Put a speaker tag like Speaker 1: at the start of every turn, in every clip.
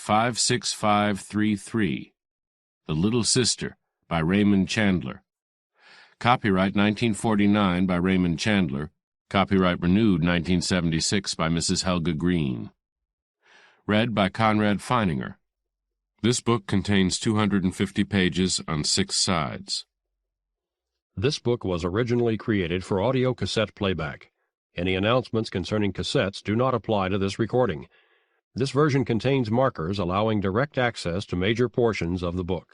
Speaker 1: 56533. The Little Sister, by Raymond Chandler. Copyright 1949 by Raymond Chandler. Copyright renewed 1976 by Mrs. Helga Green. Read by Conrad Feininger. This book contains 250 pages on 6 sides.
Speaker 2: This book was originally created for audio cassette playback. Any announcements concerning cassettes do not apply to this recording. This version contains markers allowing direct access to major portions of the book.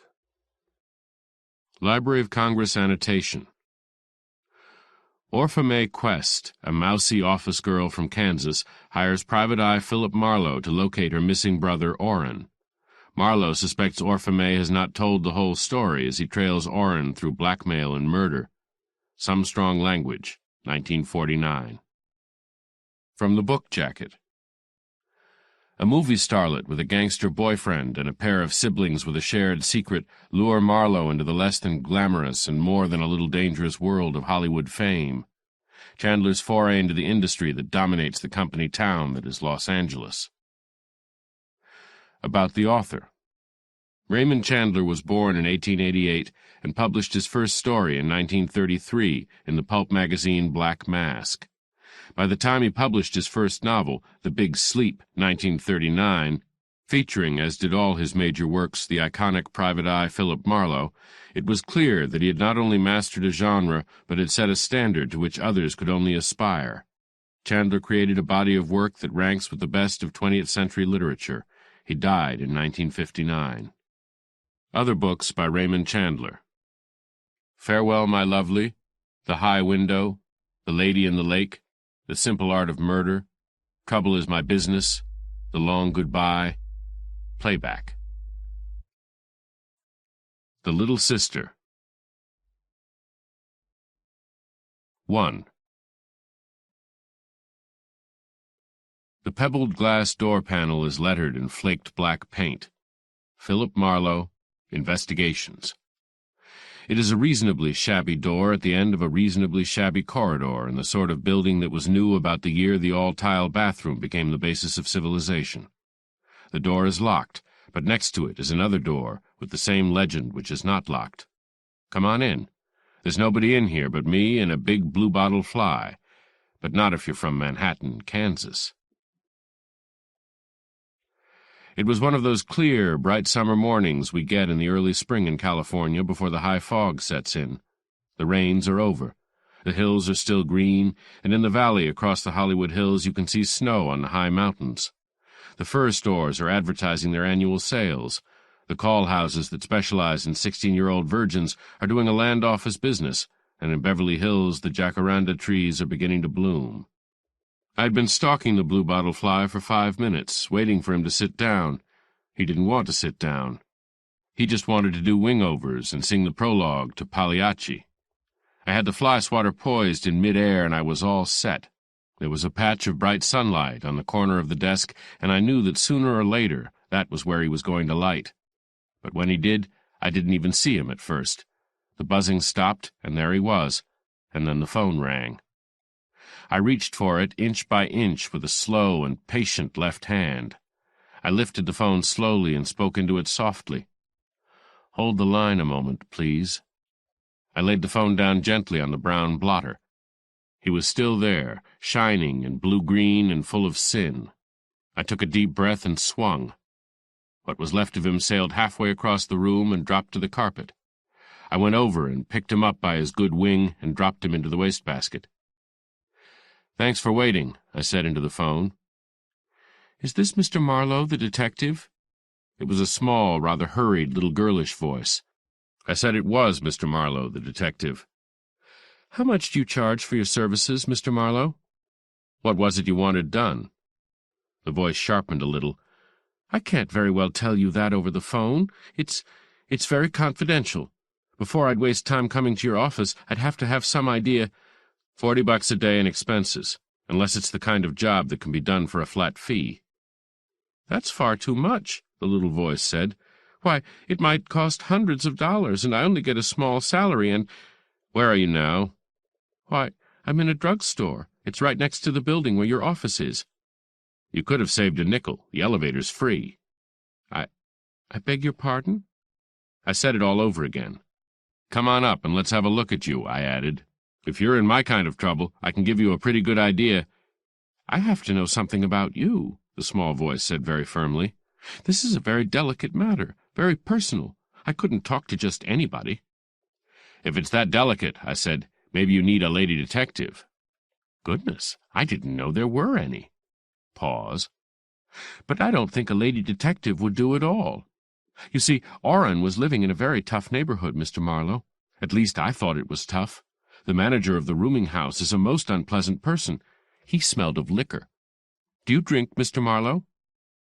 Speaker 1: Library of Congress annotation. Orfamay Quest, a mousy office girl from Kansas, hires Private Eye Philip Marlowe to locate her missing brother Orrin. Marlowe suspects Orfamay has not told the whole story as he trails Orrin through blackmail and murder. Some Strong Language, 1949. From the book jacket. A movie starlet with a gangster boyfriend and a pair of siblings with a shared secret lure Marlowe into the less than glamorous and more than a little dangerous world of Hollywood fame. Chandler's foray into the industry that dominates the company town that is Los Angeles. About the author. Raymond Chandler was born in 1888 and published his first story in 1933 in the pulp magazine Black Mask. By the time he published his first novel, The Big Sleep, 1939, featuring, as did all his major works, the iconic Private Eye Philip Marlowe, it was clear that he had not only mastered a genre, but had set a standard to which others could only aspire. Chandler created a body of work that ranks with the best of 20th century literature. He died in 1959. Other books by Raymond Chandler. Farewell, My Lovely, The High Window, The Lady in the Lake, The Simple Art of Murder, Trouble is My Business, The Long Goodbye, Playback. The Little Sister. 1. The pebbled glass door panel is lettered in flaked black paint. Philip Marlowe, Investigations. It is a reasonably shabby door at the end of a reasonably shabby corridor in the sort of building that was new about the year the all-tile bathroom became the basis of civilization. The door is locked, but next to it is another door with the same legend which is not locked. Come on in. There's nobody in here but me and a big blue-bottle fly, but not if you're from Manhattan, Kansas. It was one of those clear, bright summer mornings we get in the early spring in California before the high fog sets in. The rains are over. The hills are still green, and in the valley across the Hollywood Hills you can see snow on the high mountains. The fur stores are advertising their annual sales. The call houses that specialize in 16-year-old virgins are doing a land office business, and in Beverly Hills the jacaranda trees are beginning to bloom. I'd been stalking the blue-bottle fly for 5 minutes, waiting for him to sit down. He didn't want to sit down. He just wanted to do wing-overs and sing the prologue to Pagliacci. I had the fly swatter poised in mid-air, and I was all set. There was a patch of bright sunlight on the corner of the desk, and I knew that sooner or later that was where he was going to light. But when he did, I didn't even see him at first. The buzzing stopped, and there he was, and then the phone rang. I reached for it inch by inch with a slow and patient left hand. I lifted the phone slowly and spoke into it softly. "Hold the line a moment, please." I laid the phone down gently on the brown blotter. He was still there, shining and blue-green and full of sin. I took a deep breath and swung. What was left of him sailed halfway across the room and dropped to the carpet. I went over and picked him up by his good wing and dropped him into the wastebasket. "Thanks for waiting," I said into the phone. "Is this Mr. Marlowe, the detective?" It was a small, rather hurried, little girlish voice. I said it was Mr. Marlowe, the detective. "How much do you charge for your services, Mr. Marlowe?" "What was it you wanted done?" The voice sharpened a little. "I can't very well tell you that over the phone. It's very confidential. Before I'd waste time coming to your office, I'd have to have some idea—" $40 a day in expenses, unless it's the kind of job that can be done for a flat fee." "That's far too much," the little voice said. "Why, it might cost hundreds of dollars, and I only get a small salary, and—" "Where are you now?" "Why, I'm in a drugstore. It's right next to the building where your office is." "You could have saved a nickel. The elevator's free." I beg your pardon? I said it all over again. Come on up and let's have a look at you, I added. If you're in my kind of trouble, I can give you a pretty good idea. I have to know something about you, the small voice said very firmly. This is a very delicate matter, very personal. I couldn't talk to just anybody. If it's that delicate, I said, maybe you need a lady detective. Goodness, I didn't know there were any. Pause. But I don't think a lady detective would do at all. You see, Orrin was living in a very tough neighborhood, Mr. Marlowe. At least I thought it was tough. The manager of the rooming house is a most unpleasant person. He smelled of liquor. Do you drink, Mr. Marlowe?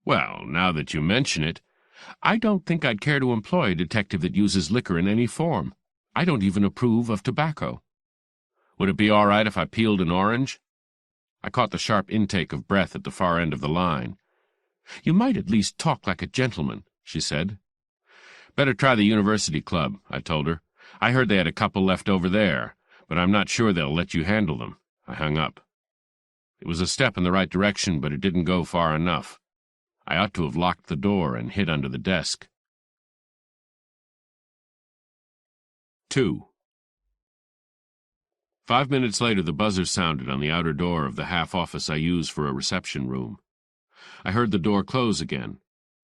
Speaker 1: Well, now that you mention it, I don't think I'd care to employ a detective that uses liquor in any form. I don't even approve of tobacco. Would it be all right if I peeled an orange? I caught the sharp intake of breath at the far end of the line. You might at least talk like a gentleman, she said. Better try the university club, I told her. I heard they had a couple left over there, but I'm not sure they'll let you handle them. I hung up. It was a step in the right direction, but it didn't go far enough. I ought to have locked the door and hid under the desk. 2. 5 minutes later, the buzzer sounded on the outer door of the half-office I use for a reception room. I heard the door close again.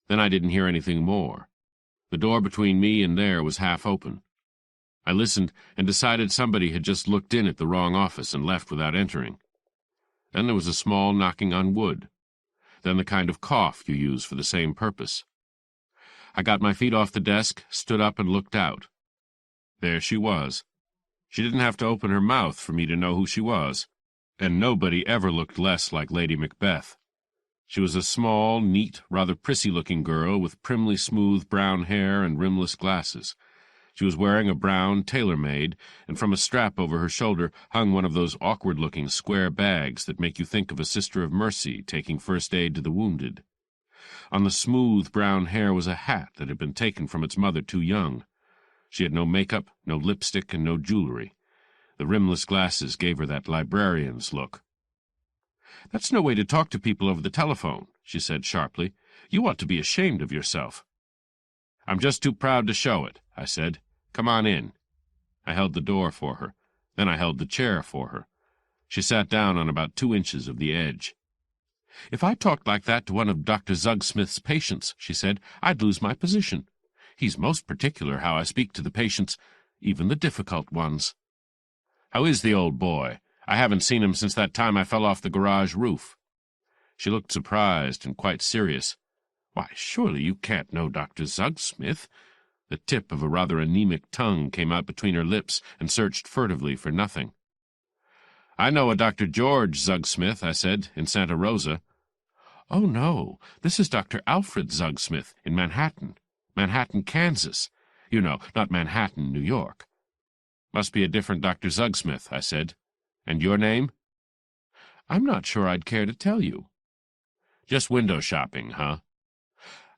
Speaker 1: Then I didn't hear anything more. The door between me and there was half open. I listened and decided somebody had just looked in at the wrong office and left without entering. Then there was a small knocking on wood. Then the kind of cough you use for the same purpose. I got my feet off the desk, stood up, and looked out. There she was. She didn't have to open her mouth for me to know who she was, and nobody ever looked less like Lady Macbeth. She was a small, neat, rather prissy-looking girl with primly smooth brown hair and rimless glasses. She was wearing a brown tailor-made, and from a strap over her shoulder hung one of those awkward-looking square bags that make you think of a Sister of Mercy taking first aid to the wounded. On the smooth brown hair was a hat that had been taken from its mother too young. She had no makeup, no lipstick, and no jewelry. The rimless glasses gave her that librarian's look. "That's no way to talk to people over the telephone," she said sharply. "You ought to be ashamed of yourself." "I'm just too proud to show it," I said. "Come on in." I held the door for her. Then I held the chair for her. She sat down on about 2 inches of the edge. "If I talked like that to one of Dr. Zugsmith's patients," she said, "I'd lose my position. He's most particular how I speak to the patients, even the difficult ones." "How is the old boy? I haven't seen him since that time I fell off the garage roof." She looked surprised and quite serious. "Why, surely you can't know Dr. Zugsmith." The tip of a rather anemic tongue came out between her lips and searched furtively for nothing. "I know a Dr. George Zugsmith," I said, "in Santa Rosa." "Oh, no, this is Dr. Alfred Zugsmith in Manhattan, Kansas. You know, not Manhattan, New York." "Must be a different Dr. Zugsmith," I said. "And your name?" "I'm not sure I'd care to tell you." "Just window shopping, huh?"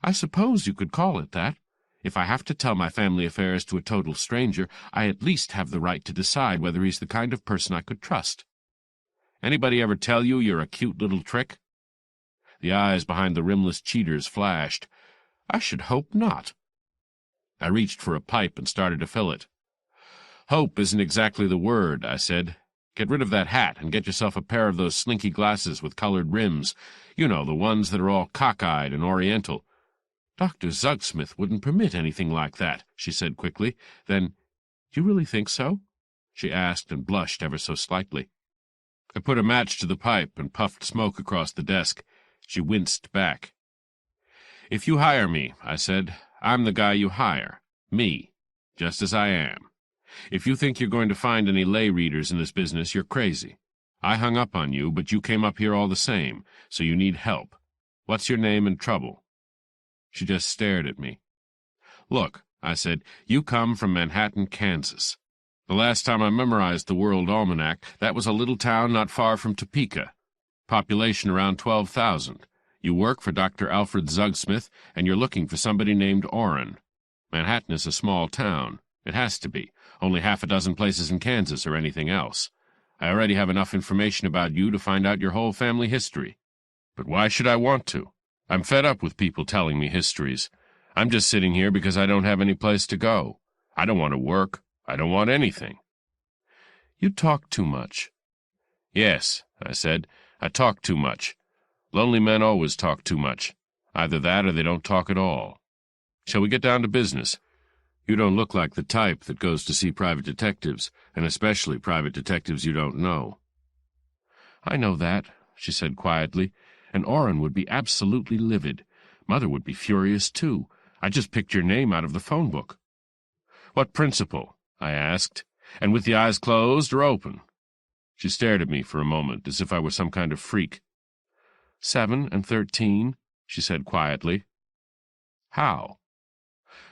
Speaker 1: "I suppose you could call it that. If I have to tell my family affairs to a total stranger, I at least have the right to decide whether he's the kind of person I could trust." "Anybody ever tell you you're a cute little trick?" The eyes behind the rimless cheaters flashed. "I should hope not." I reached for a pipe and started to fill it. "Hope isn't exactly the word," I said. "Get rid of that hat and get yourself a pair of those slinky glasses with colored rims. You know, the ones that are all cockeyed and oriental." "Dr. Zugsmith wouldn't permit anything like that," she said quickly. Then, "Do you really think so?" she asked and blushed ever so slightly. I put a match to the pipe and puffed smoke across the desk. She winced back. "If you hire me," I said, "I'm the guy you hire. Me. Just as I am. If you think you're going to find any lay readers in this business, you're crazy. I hung up on you, but you came up here all the same, so you need help. What's your name and trouble?" She just stared at me. "Look," I said, "you come from Manhattan, Kansas. The last time I memorized the World Almanac, that was a little town not far from Topeka. Population around 12,000. You work for Dr. Alfred Zugsmith, and you're looking for somebody named Orrin. Manhattan is a small town. It has to be. Only half a dozen places in Kansas or anything else. I already have enough information about you to find out your whole family history. But why should I want to? I'm fed up with people telling me histories. I'm just sitting here because I don't have any place to go. I don't want to work. I don't want anything. You talk too much. Yes, I said, I talk too much. Lonely men always talk too much. Either that or they don't talk at all. Shall we get down to business? You don't look like the type that goes to see private detectives, and especially private detectives you don't know. I know that, she said quietly, and Orrin would be absolutely livid. Mother would be furious, too. I just picked your name out of the phone book. What principal? I asked, and with the eyes closed or open? She stared at me for a moment, as if I were some kind of freak. 7 and 13, she said quietly. How?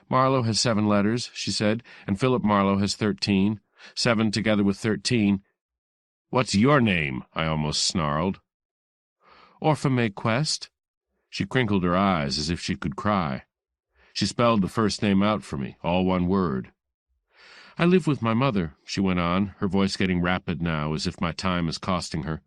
Speaker 1: Marlowe has 7 letters, she said, and Philip Marlowe has 13. 7 together with 13. What's your name? I almost snarled. Orfamay Quest. She crinkled her eyes as if she could cry. She spelled the first name out for me, all one word. I live with my mother, she went on, her voice getting rapid now, as if my time is costing her.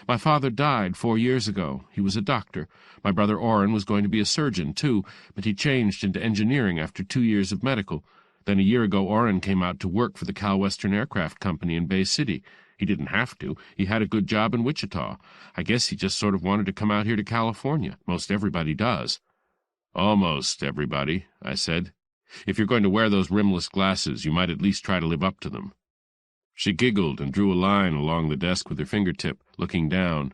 Speaker 1: My father died 4 years ago. He was a doctor. My brother Orrin was going to be a surgeon, too, but he changed into engineering after 2 years of medical. Then a year ago Orrin came out to work for the Cal Western Aircraft Company in Bay City. He didn't have to. He had a good job in Wichita. I guess he just sort of wanted to come out here to California. Most everybody does. Almost everybody, I said. If you're going to wear those rimless glasses, you might at least try to live up to them. She giggled and drew a line along the desk with her fingertip, looking down.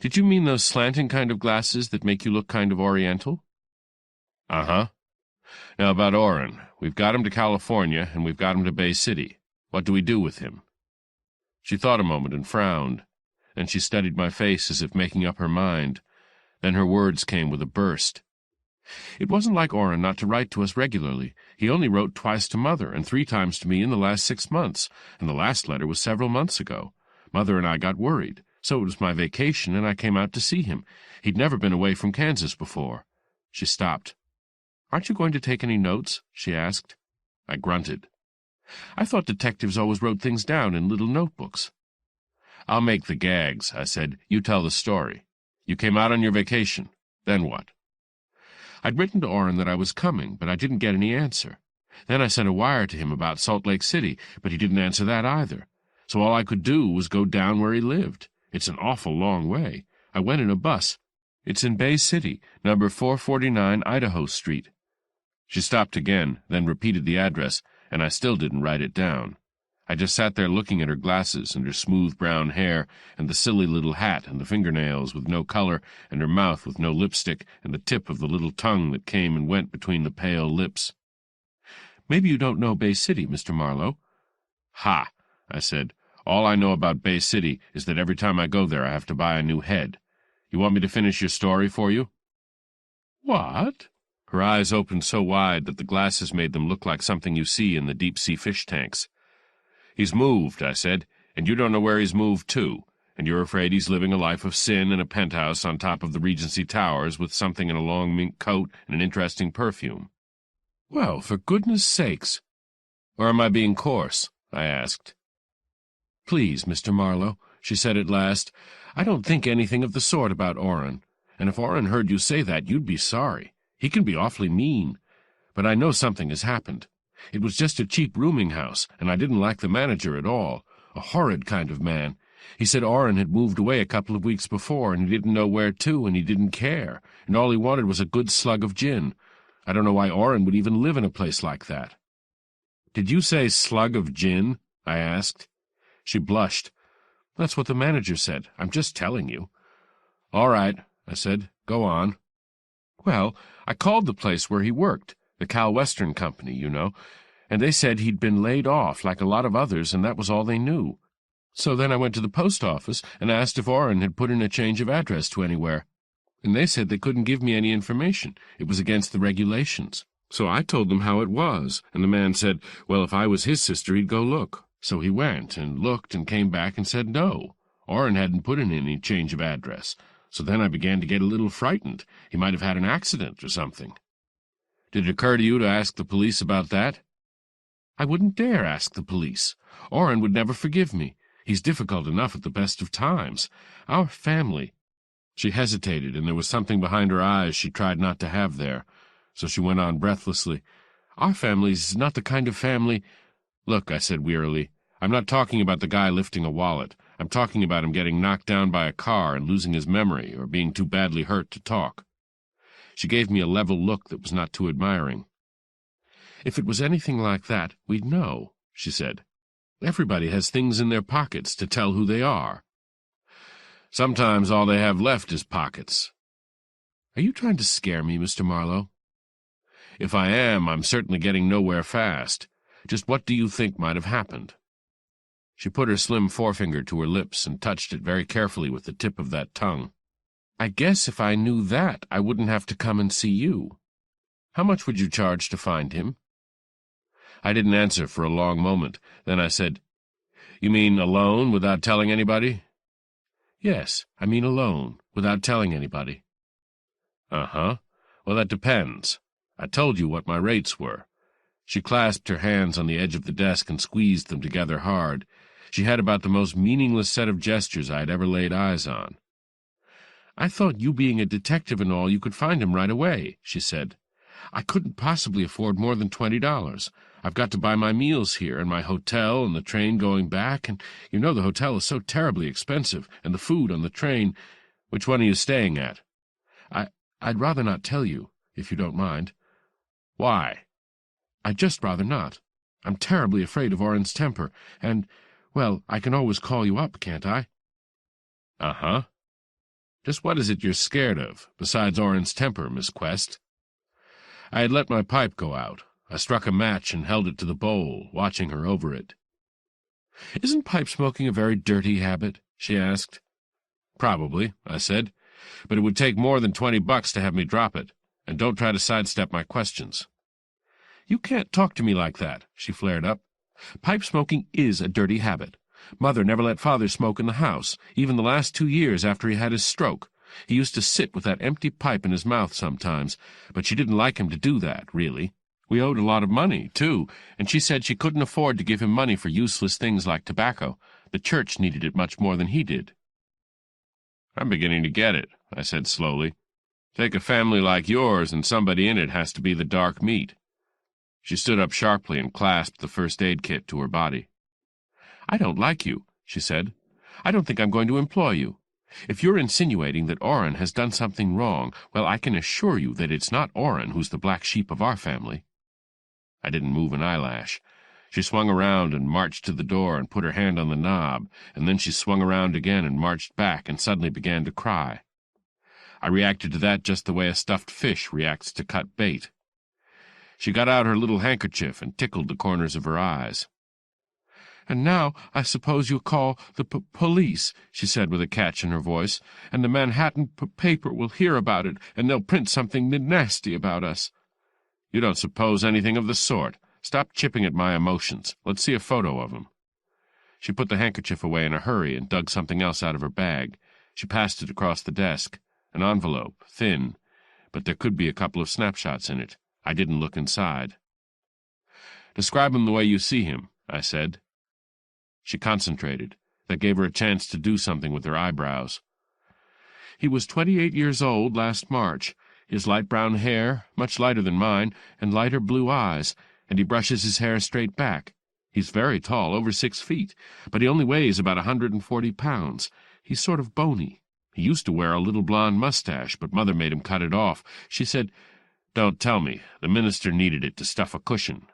Speaker 1: Did you mean those slanting kind of glasses that make you look kind of oriental? Uh-huh. Now about Orrin. We've got him to California, and we've got him to Bay City. What do we do with him? She thought a moment and frowned. Then she studied my face as if making up her mind. Then her words came with a burst. It wasn't like Orrin not to write to us regularly. He only wrote twice to Mother and 3 times to me in the last 6 months, and the last letter was several months ago. Mother and I got worried. So it was my vacation, and I came out to see him. He'd never been away from Kansas before. She stopped. Aren't you going to take any notes? She asked. I grunted. I thought detectives always wrote things down in little notebooks. I'll make the gags, I said. You tell the story. You came out on your vacation. Then what? I'd written to Orrin that I was coming, but I didn't get any answer. Then I sent a wire to him about Salt Lake City, but he didn't answer that either. So all I could do was go down where he lived. It's an awful long way. I went in a bus. It's in Bay City, number 449 Idaho Street. She stopped again, then repeated the address, and I still didn't write it down. I just sat there looking at her glasses and her smooth brown hair and the silly little hat and the fingernails with no color and her mouth with no lipstick and the tip of the little tongue that came and went between the pale lips. Maybe you don't know Bay City, Mr. Marlowe. Ha, I said. All I know about Bay City is that every time I go there I have to buy a new head. You want me to finish your story for you? What? Her eyes opened so wide that the glasses made them look like something you see in the deep-sea fish tanks. He's moved, I said, and you don't know where he's moved to, and you're afraid he's living a life of sin in a penthouse on top of the Regency Towers with something in a long mink coat and an interesting perfume. Well, for goodness sakes! Or am I being coarse? I asked. Please, Mr. Marlowe, she said at last, I don't think anything of the sort about Orrin, and if Orrin heard you say that, you'd be sorry. He can be awfully mean. But I know something has happened. It was just a cheap rooming house, and I didn't like the manager at all. A horrid kind of man. He said Orrin had moved away a couple of weeks before, and he didn't know where to, and he didn't care, and all he wanted was a good slug of gin. I don't know why Orrin would even live in a place like that. Did you say slug of gin? I asked. She blushed. That's what the manager said. I'm just telling you. All right, I said. Go on. Well, I called the place where he worked, the Cal Western Company, you know, and they said he'd been laid off like a lot of others, and that was all they knew. So then I went to the post office and asked if Orrin had put in a change of address to anywhere, and they said they couldn't give me any information. It was against the regulations. So I told them how it was, and the man said, well, if I was his sister, he'd go look. So he went and looked and came back and said no. Orrin hadn't put in any change of address. So then I began to get a little frightened. He might have had an accident or something. Did it occur to you to ask the police about that? I wouldn't dare ask the police. Orrin would never forgive me. He's difficult enough at the best of times. Our family— She hesitated, and there was something behind her eyes she tried not to have there. So she went on breathlessly, "Our family's not the kind of family—" "Look," I said wearily, "I'm not talking about the guy lifting a wallet. I'm talking about him getting knocked down by a car and losing his memory or being too badly hurt to talk." She gave me a level look that was not too admiring. "If it was anything like that, we'd know," she said. "Everybody has things in their pockets to tell who they are." "Sometimes all they have left is pockets." "Are you trying to scare me, Mr. Marlowe?" "If I am, I'm certainly getting nowhere fast. Just what do you think might have happened?" She put her slim forefinger to her lips and touched it very carefully with the tip of that tongue. "I guess if I knew that, I wouldn't have to come and see you. How much would you charge to find him?" I didn't answer for a long moment. Then I said, "You mean alone, without telling anybody?" "Yes, I mean alone, without telling anybody." "Uh-huh. Well, that depends. I told you what my rates were." She clasped her hands on the edge of the desk and squeezed them together hard. She had about the most meaningless set of gestures I had ever laid eyes on. "I thought, you being a detective and all, you could find him right away," she said. "I couldn't possibly afford more than $20. I've got to buy my meals here, and my hotel, and the train going back, and you know the hotel is so terribly expensive, and the food on the train. Which one are you staying at?" I'd rather not tell you, if you don't mind." "Why?" "I'd just rather not. I'm terribly afraid of Orrin's temper, and, well, I can always call you up, can't I?" "Uh-huh. Just what is it you're scared of, besides Orrin's temper, Miss Quest?" I had let my pipe go out. I struck a match and held it to the bowl, watching her over it. "Isn't pipe-smoking a very dirty habit?" she asked. "Probably," I said, "but it would take more than $20 to have me drop it, and don't try to sidestep my questions." "You can't talk to me like that," she flared up. "Pipe-smoking is a dirty habit. Mother never let Father smoke in the house, even the last 2 years after he had his stroke. He used to sit with that empty pipe in his mouth sometimes, but she didn't like him to do that, really. We owed a lot of money, too, and she said she couldn't afford to give him money for useless things like tobacco. The church needed it much more than he did." "I'm beginning to get it," I said slowly. "Take a family like yours, and somebody in it has to be the dark meat." She stood up sharply and clasped the first-aid kit to her body. "I don't like you," she said. "I don't think I'm going to employ you. If you're insinuating that Orrin has done something wrong, well, I can assure you that it's not Orrin who's the black sheep of our family." I didn't move an eyelash. She swung around and marched to the door and put her hand on the knob, and then she swung around again and marched back and suddenly began to cry. I reacted to that just the way a stuffed fish reacts to cut bait. She got out her little handkerchief and tickled the corners of her eyes. "And now I suppose you'll call the police," she said with a catch in her voice, "and the Manhattan paper will hear about it, and they'll print something nasty about us." "You don't suppose anything of the sort. Stop chipping at my emotions. Let's see a photo of him." She put the handkerchief away in a hurry and dug something else out of her bag. She passed it across the desk. An envelope, thin, but there could be a couple of snapshots in it. I didn't look inside. "Describe him the way you see him," I said. She concentrated. That gave her a chance to do something with her eyebrows. "He was 28 years old last March. His light brown hair, much lighter than mine, and lighter blue eyes, and he brushes his hair straight back. He's very tall, over 6 feet, but he only weighs about 140 pounds. He's sort of bony. He used to wear a little blonde mustache, but Mother made him cut it off. She said, 'Don't tell me. The minister needed it to stuff a cushion.'"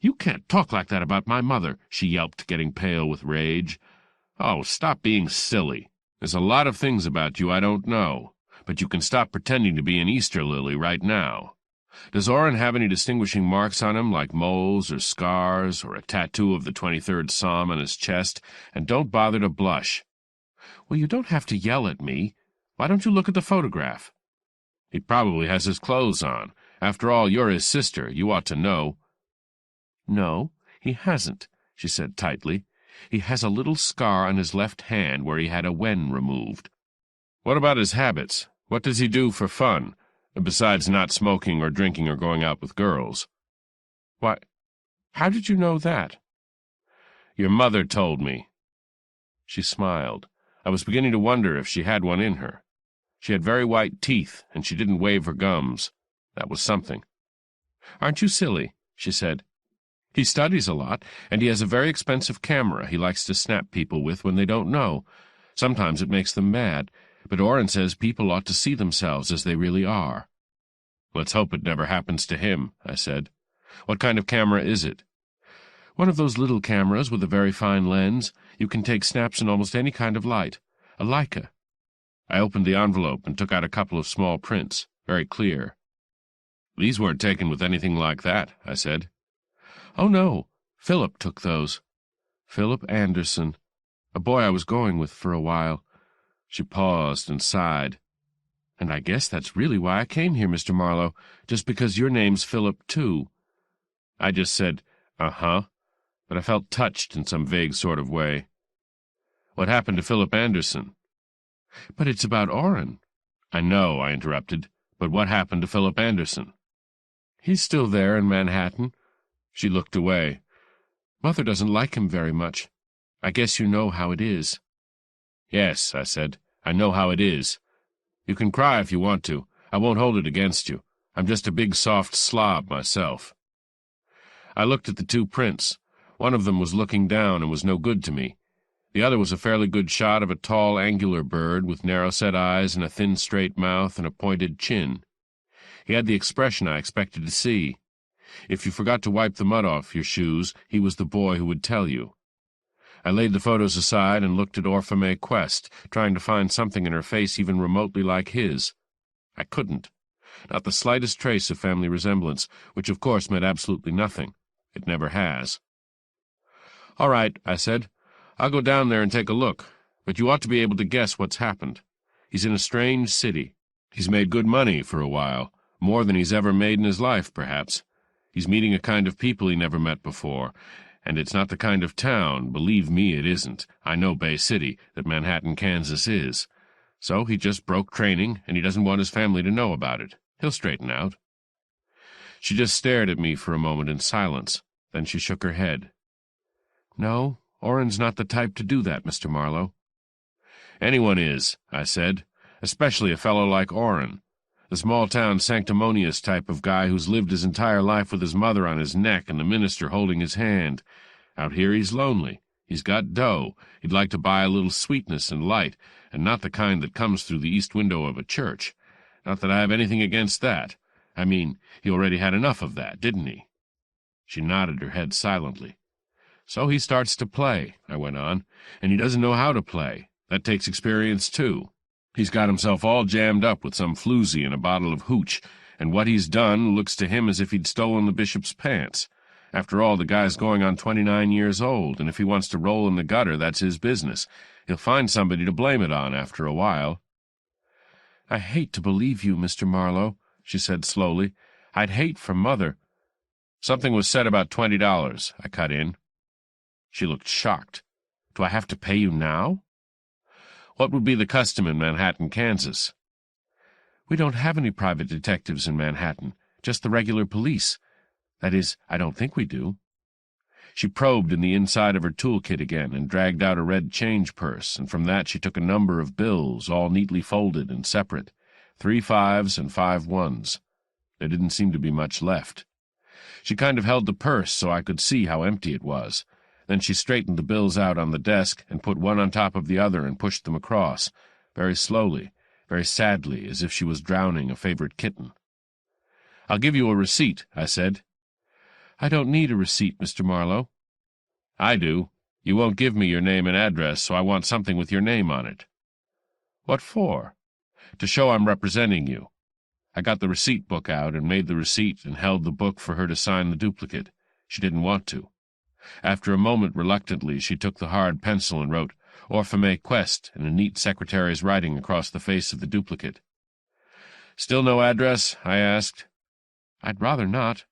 Speaker 1: "You can't talk like that about my mother," she yelped, getting pale with rage. "Oh, stop being silly. There's a lot of things about you I don't know, but you can stop pretending to be an Easter lily right now. Does Orrin have any distinguishing marks on him, like moles or scars or a tattoo of the 23rd Psalm on his chest? And don't bother to blush." "Well, you don't have to yell at me. Why don't you look at the photograph?" "He probably has his clothes on. After all, you're his sister. You ought to know." "No, he hasn't," she said tightly. "He has a little scar on his left hand where he had a wen removed." "What about his habits? What does he do for fun, besides not smoking or drinking or going out with girls?" "Why, how did you know that?" "Your mother told me." She smiled. I was beginning to wonder if she had one in her. She had very white teeth, and she didn't wave her gums. That was something. "Aren't you silly?" she said. "He studies a lot, and he has a very expensive camera he likes to snap people with when they don't know. Sometimes it makes them mad, but Orrin says people ought to see themselves as they really are." "Let's hope it never happens to him," I said. "What kind of camera is it?" "One of those little cameras with a very fine lens. You can take snaps in almost any kind of light. A Leica." I opened the envelope and took out a couple of small prints, very clear. "These weren't taken with anything like that," I said. "Oh, no. Philip took those. Philip Anderson, a boy I was going with for a while." She paused and sighed. "And I guess that's really why I came here, Mr. Marlowe, just because your name's Philip, too." I just said, "Uh-huh," but I felt touched in some vague sort of way. "What happened to Philip Anderson?" "But it's about Orrin." "I know," I interrupted, "but what happened to Philip Anderson?" "He's still there in Manhattan." She looked away. "Mother doesn't like him very much. I guess you know how it is." "Yes," I said, "I know how it is. You can cry if you want to. I won't hold it against you. I'm just a big soft slob myself." I looked at the two prints. One of them was looking down and was no good to me. The other was a fairly good shot of a tall, angular bird with narrow-set eyes and a thin, straight mouth and a pointed chin. He had the expression I expected to see. If you forgot to wipe the mud off your shoes, he was the boy who would tell you. I laid the photos aside and looked at Orfamay Quest, trying to find something in her face even remotely like his. I couldn't. Not the slightest trace of family resemblance, which of course meant absolutely nothing. It never has. "All right," I said. "I'll go down there and take a look, but you ought to be able to guess what's happened. He's in a strange city. He's made good money for a while, more than he's ever made in his life, perhaps. He's meeting a kind of people he never met before, and it's not the kind of town, believe me it isn't, I know Bay City, that Manhattan, Kansas is. So he just broke training, and he doesn't want his family to know about it. He'll straighten out." She just stared at me for a moment in silence. Then she shook her head. "No, Orrin's not the type to do that, Mr. Marlowe." "Anyone is," I said, "especially a fellow like Orrin. The small-town sanctimonious type of guy who's lived his entire life with his mother on his neck and the minister holding his hand. Out here he's lonely. He's got dough. He'd like to buy a little sweetness and light, and not the kind that comes through the east window of a church. Not that I have anything against that. I mean, he already had enough of that, didn't he?" She nodded her head silently. "So he starts to play," I went on, "and he doesn't know how to play. That takes experience, too. He's got himself all jammed up with some floozy and a bottle of hooch, and what he's done looks to him as if he'd stolen the bishop's pants. After all, the guy's going on 29 years old, and if he wants to roll in the gutter, that's his business. He'll find somebody to blame it on after a while." "I hate to believe you, Mr. Marlowe," she said slowly. "I'd hate for Mother—" "Something was said about $20, I cut in. She looked shocked. "Do I have to pay you now?" "What would be the custom in Manhattan, Kansas?" "We don't have any private detectives in Manhattan, just the regular police. That is, I don't think we do." She probed in the inside of her toolkit again and dragged out a red change purse, and from that she took a number of bills, all neatly folded and separate, 3 5s and 5 1s. There didn't seem to be much left. She kind of held the purse so I could see how empty it was. Then she straightened the bills out on the desk and put one on top of the other and pushed them across, very slowly, very sadly, as if she was drowning a favorite kitten. "I'll give you a receipt," I said. "I don't need a receipt, Mr. Marlowe." "I do. You won't give me your name and address, so I want something with your name on it." "What for?" "To show I'm representing you." I got the receipt book out and made the receipt and held the book for her to sign the duplicate. She didn't want to. After a moment, reluctantly, she took the hard pencil and wrote Orfamay Quest in a neat secretary's writing across the face of the duplicate. "Still no address?" I asked. "I'd rather not."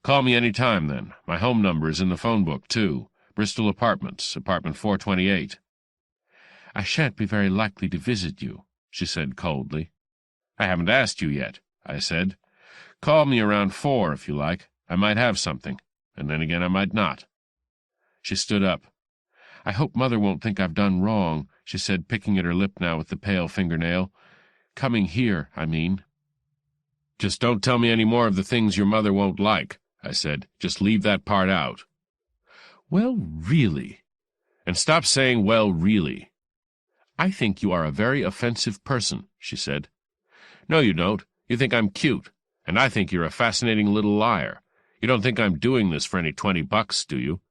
Speaker 1: "Call me any time, then. My home number is in the phone book, too. Bristol Apartments, apartment 428. "I shan't be very likely to visit you," she said coldly. "I haven't asked you yet," I said. "Call me around 4, if you like. I might have something, and then again I might not." She stood up. "I hope Mother won't think I've done wrong," she said, picking at her lip now with the pale fingernail. "Coming here, I mean." "Just don't tell me any more of the things your mother won't like," I said. "Just leave that part out." "Well, really." "And stop saying, 'well, really.'" "I think you are a very offensive person," she said. "No, you don't. You think I'm cute, and I think you're a fascinating little liar. You don't think I'm doing this for any $20, do you?"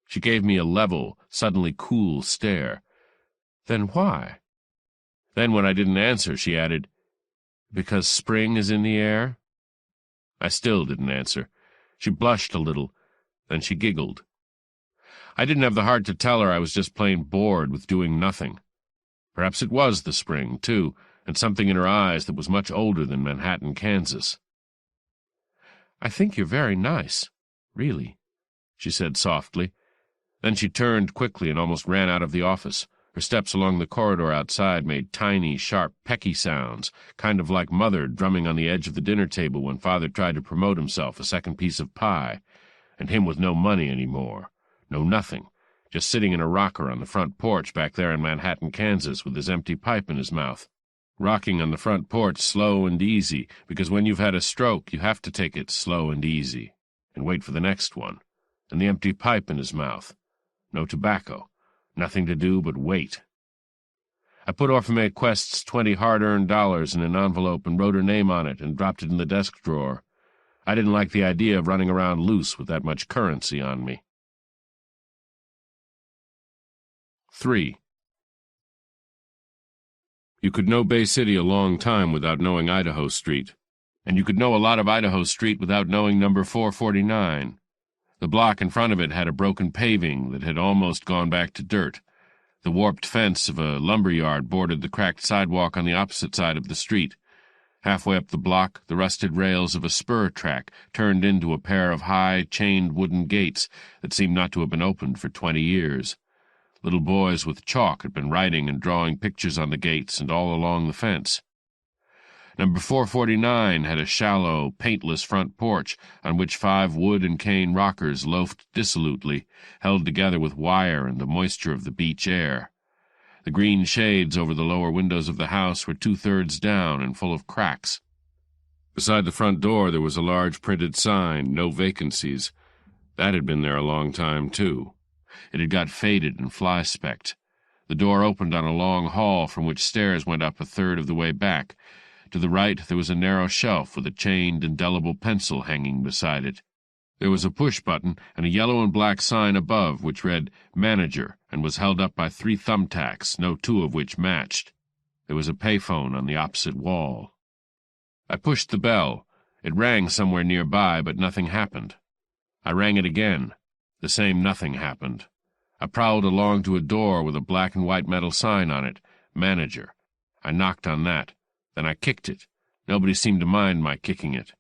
Speaker 1: She gave me a level, suddenly cool stare. "Then why?" Then, when I didn't answer, she added, "Because spring is in the air?" I still didn't answer. She blushed a little, then she giggled. I didn't have the heart to tell her I was just plain bored with doing nothing. Perhaps it was the spring, too, and something in her eyes that was much older than Manhattan, Kansas. "I think you're very nice, really," she said softly. Then she turned quickly and almost ran out of the office. Her steps along the corridor outside made tiny, sharp, pecky sounds, kind of like Mother drumming on the edge of the dinner table when Father tried to promote himself a second piece of pie, and him with no money any more, no nothing, just sitting in a rocker on the front porch back there in Manhattan, Kansas, with his empty pipe in his mouth. Rocking on the front porch slow and easy, because when you've had a stroke you have to take it slow and easy, and wait for the next one, and the empty pipe in his mouth. No tobacco. Nothing to do but wait. I put Orfamay Quest's 20 hard-earned dollars in an envelope and wrote her name on it and dropped it in the desk drawer. I didn't like the idea of running around loose with that much currency on me. 3. You could know Bay City a long time without knowing Idaho Street, and you could know a lot of Idaho Street without knowing number 449. The block in front of it had a broken paving that had almost gone back to dirt. The warped fence of a lumber yard bordered the cracked sidewalk on the opposite side of the street. Halfway up the block, the rusted rails of a spur track turned into a pair of high, chained wooden gates that seemed not to have been opened for 20 years. Little boys with chalk had been writing and drawing pictures on the gates and all along the fence. Number 449 had a shallow, paintless front porch on which 5 wood and cane rockers loafed dissolutely, held together with wire and the moisture of the beach air. The green shades over the lower windows of the house were 2/3 down and full of cracks. Beside the front door there was a large printed sign, "No vacancies." That had been there a long time, too. It had got faded and fly-specked. The door opened on a long hall from which stairs went up 1/3 of the way back. To the right there was a narrow shelf with a chained, indelible pencil hanging beside it. There was a push-button and a yellow and black sign above which read "Manager" and was held up by 3 thumbtacks, no 2 of which matched. There was a payphone on the opposite wall. I pushed the bell. It rang somewhere nearby, but nothing happened. I rang it again. The same nothing happened. I prowled along to a door with a black and white metal sign on it, "Manager." I knocked on that. Then I kicked it. Nobody seemed to mind my kicking it.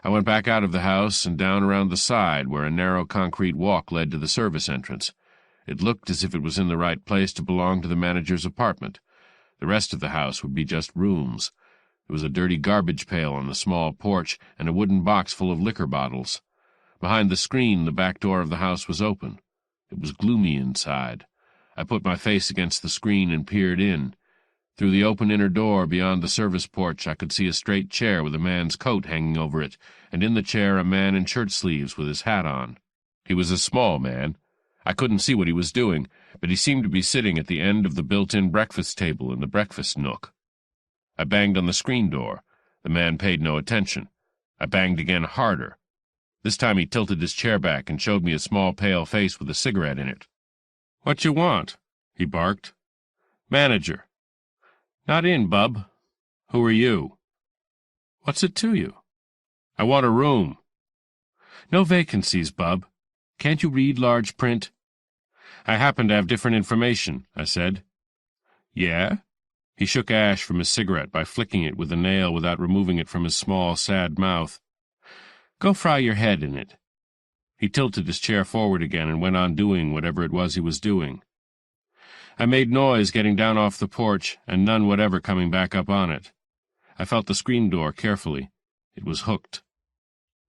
Speaker 1: I went back out of the house and down around the side where a narrow concrete walk led to the service entrance. It looked as if it was in the right place to belong to the manager's apartment. The rest of the house would be just rooms. There was a dirty garbage pail on the small porch and a wooden box full of liquor bottles. Behind the screen, the back door of the house was open. It was gloomy inside. I put my face against the screen and peered in. Through the open inner door beyond the service porch I could see a straight chair with a man's coat hanging over it, and in the chair a man in shirt-sleeves with his hat on. He was a small man. I couldn't see what he was doing, but he seemed to be sitting at the end of the built-in breakfast table in the breakfast nook. I banged on the screen door. The man paid no attention. I banged again harder. This time he tilted his chair back and showed me a small pale face with a cigarette in it. "What you want?" he barked. "Manager." "Not in, bub." "Who are you?" "What's it to you?" "I want a room." "No vacancies, bub. Can't you read large print?" "I happen to have different information," I said. "Yeah?" He shook ash from his cigarette by flicking it with a nail without removing it from his small, sad mouth. "Go fry your head in it." He tilted his chair forward again and went on doing whatever it was he was doing. I made noise getting down off the porch, and none whatever coming back up on it. I felt the screen door carefully. It was hooked.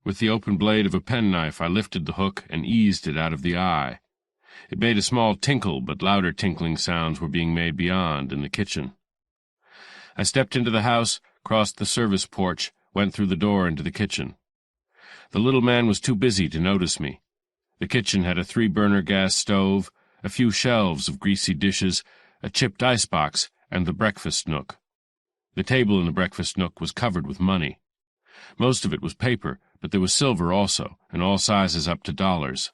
Speaker 1: With the open blade of a penknife I lifted the hook and eased it out of the eye. It made a small tinkle, but louder tinkling sounds were being made beyond, in the kitchen. I stepped into the house, crossed the service porch, went through the door into the kitchen. The little man was too busy to notice me. The kitchen had a 3-burner gas stove, a few shelves of greasy dishes, a chipped icebox, and the breakfast nook. The table in the breakfast nook was covered with money. Most of it was paper, but there was silver also, and all sizes up to dollars.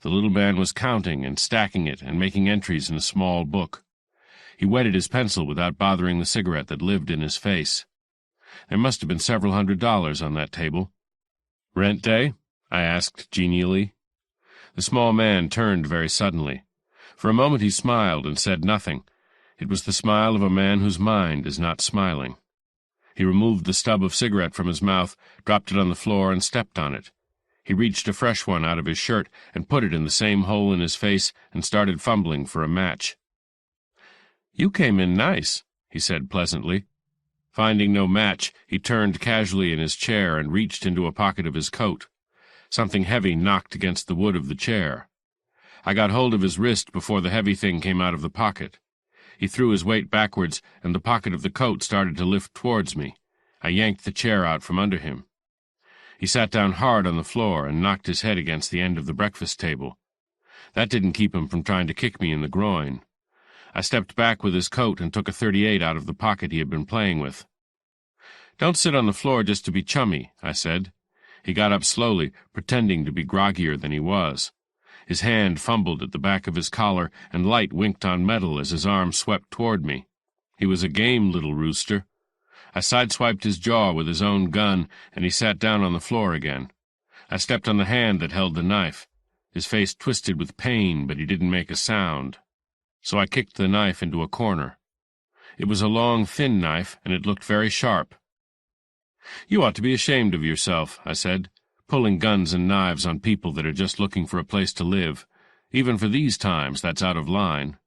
Speaker 1: The little man was counting and stacking it and making entries in a small book. He wetted his pencil without bothering the cigarette that lived in his face. There must have been several $100s on that table. "Rent day?" I asked genially. The small man turned very suddenly. For a moment he smiled and said nothing. It was the smile of a man whose mind is not smiling. He removed the stub of cigarette from his mouth, dropped it on the floor, and stepped on it. He reached a fresh one out of his shirt and put it in the same hole in his face and started fumbling for a match. "You came in nice," he said pleasantly. Finding no match, he turned casually in his chair and reached into a pocket of his coat. Something heavy knocked against the wood of the chair. I got hold of his wrist before the heavy thing came out of the pocket. He threw his weight backwards, and the pocket of the coat started to lift towards me. I yanked the chair out from under him. He sat down hard on the floor and knocked his head against the end of the breakfast table. That didn't keep him from trying to kick me in the groin. I stepped back with his coat and took a .38 out of the pocket he had been playing with. "Don't sit on the floor just to be chummy," I said. He got up slowly, pretending to be groggier than he was. His hand fumbled at the back of his collar, and light winked on metal as his arm swept toward me. He was a game little rooster. I sideswiped his jaw with his own gun, and he sat down on the floor again. I stepped on the hand that held the knife. His face twisted with pain, but he didn't make a sound. So I kicked the knife into a corner. It was a long, thin knife, and it looked very sharp. "You ought to be ashamed of yourself," I said, "pulling guns and knives on people that are just looking for a place to live. Even for these times, that's out of line."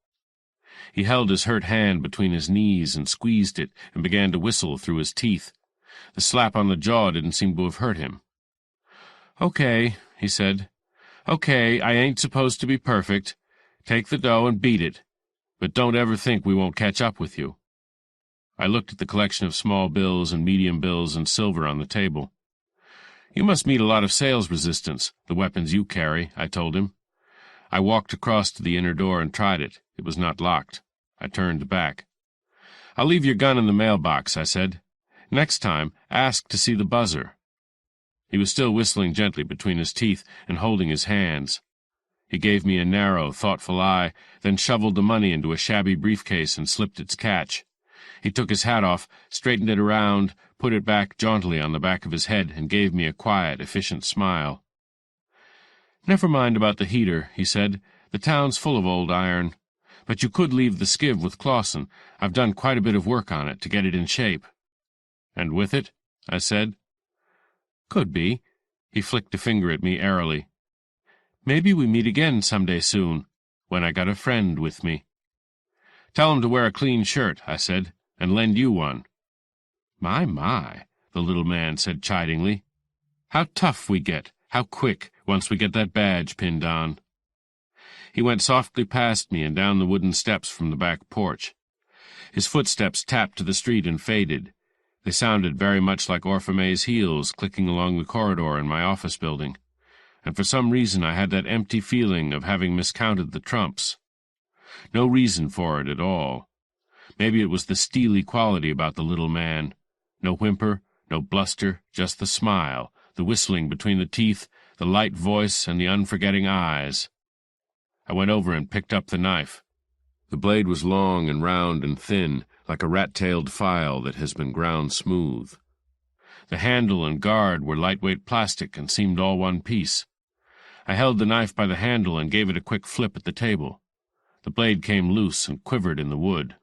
Speaker 1: He held his hurt hand between his knees and squeezed it and began to whistle through his teeth. The slap on the jaw didn't seem to have hurt him. "Okay," he said. "Okay, I ain't supposed to be perfect. Take the dough and beat it. But don't ever think we won't catch up with you." I looked at the collection of small bills and medium bills and silver on the table. "You must meet a lot of sales resistance, the weapons you carry," I told him. I walked across to the inner door and tried it. It was not locked. I turned back. "I'll leave your gun in the mailbox," I said. "Next time, ask to see the buzzer." He was still whistling gently between his teeth and holding his hands. He gave me a narrow, thoughtful eye, then shoveled the money into a shabby briefcase and slipped its catch. He took his hat off, straightened it around, put it back jauntily on the back of his head, and gave me a quiet, efficient smile. "Never mind about the heater," he said. "The town's full of old iron. But you could leave the skiv with Clausen. I've done quite a bit of work on it to get it in shape." "And with it?" I said. "Could be." He flicked a finger at me airily. "Maybe we meet again some day soon, when I got a friend with me." "Tell him to wear a clean shirt," I said, "and lend you one." My, the little man said chidingly. "How tough we get, how quick, once we get that badge pinned on." He went softly past me and down the wooden steps from the back porch. His footsteps tapped to the street and faded. They sounded very much like Orfamay's heels clicking along the corridor in my office building, and for some reason I had that empty feeling of having miscounted the trumps. No reason for it at all. Maybe it was the steely quality about the little man. No whimper, no bluster, just the smile, the whistling between the teeth, the light voice, and the unforgetting eyes. I went over and picked up the knife. The blade was long and round and thin, like a rat-tailed file that has been ground smooth. The handle and guard were lightweight plastic and seemed all one piece. I held the knife by the handle and gave it a quick flip at the table. The blade came loose and quivered in the wood.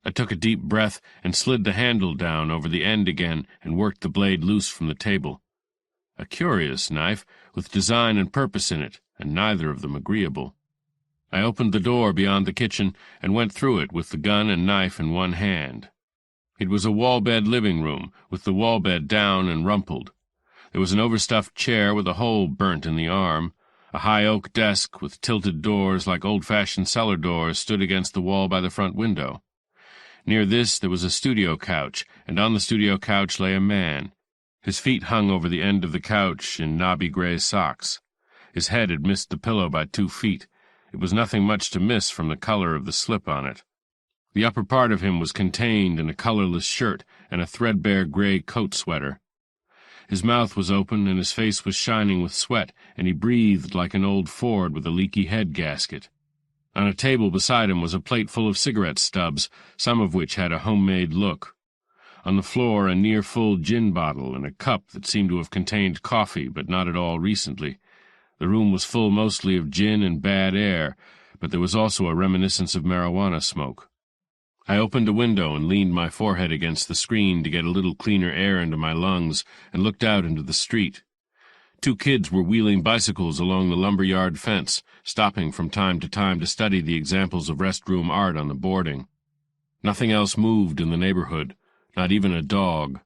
Speaker 1: I took a deep breath and slid the handle down over the end again and worked the blade loose from the table. A curious knife, with design and purpose in it, and neither of them agreeable. I opened the door beyond the kitchen and went through it with the gun and knife in one hand. It was a wall-bed living room, with the wall-bed down and rumpled. There was an overstuffed chair with a hole burnt in the arm. A high oak desk with tilted doors like old-fashioned cellar doors stood against the wall by the front window. Near this there was a studio couch, and on the studio couch lay a man. His feet hung over the end of the couch in knobby gray socks. His head had missed the pillow by 2 feet. It was nothing much to miss from the color of the slip on it. The upper part of him was contained in a colorless shirt and a threadbare gray coat sweater. His mouth was open and his face was shining with sweat, and he breathed like an old Ford with a leaky head gasket. On a table beside him was a plate full of cigarette stubs, some of which had a homemade look. On the floor a near-full gin bottle and a cup that seemed to have contained coffee, but not at all recently. The room was full mostly of gin and bad air, but there was also a reminiscence of marijuana smoke. I opened a window and leaned my forehead against the screen to get a little cleaner air into my lungs and looked out into the street. 2 kids were wheeling bicycles along the lumberyard fence, stopping from time to study the examples of restroom art on the boarding. Nothing else moved in the neighborhood, not even a dog.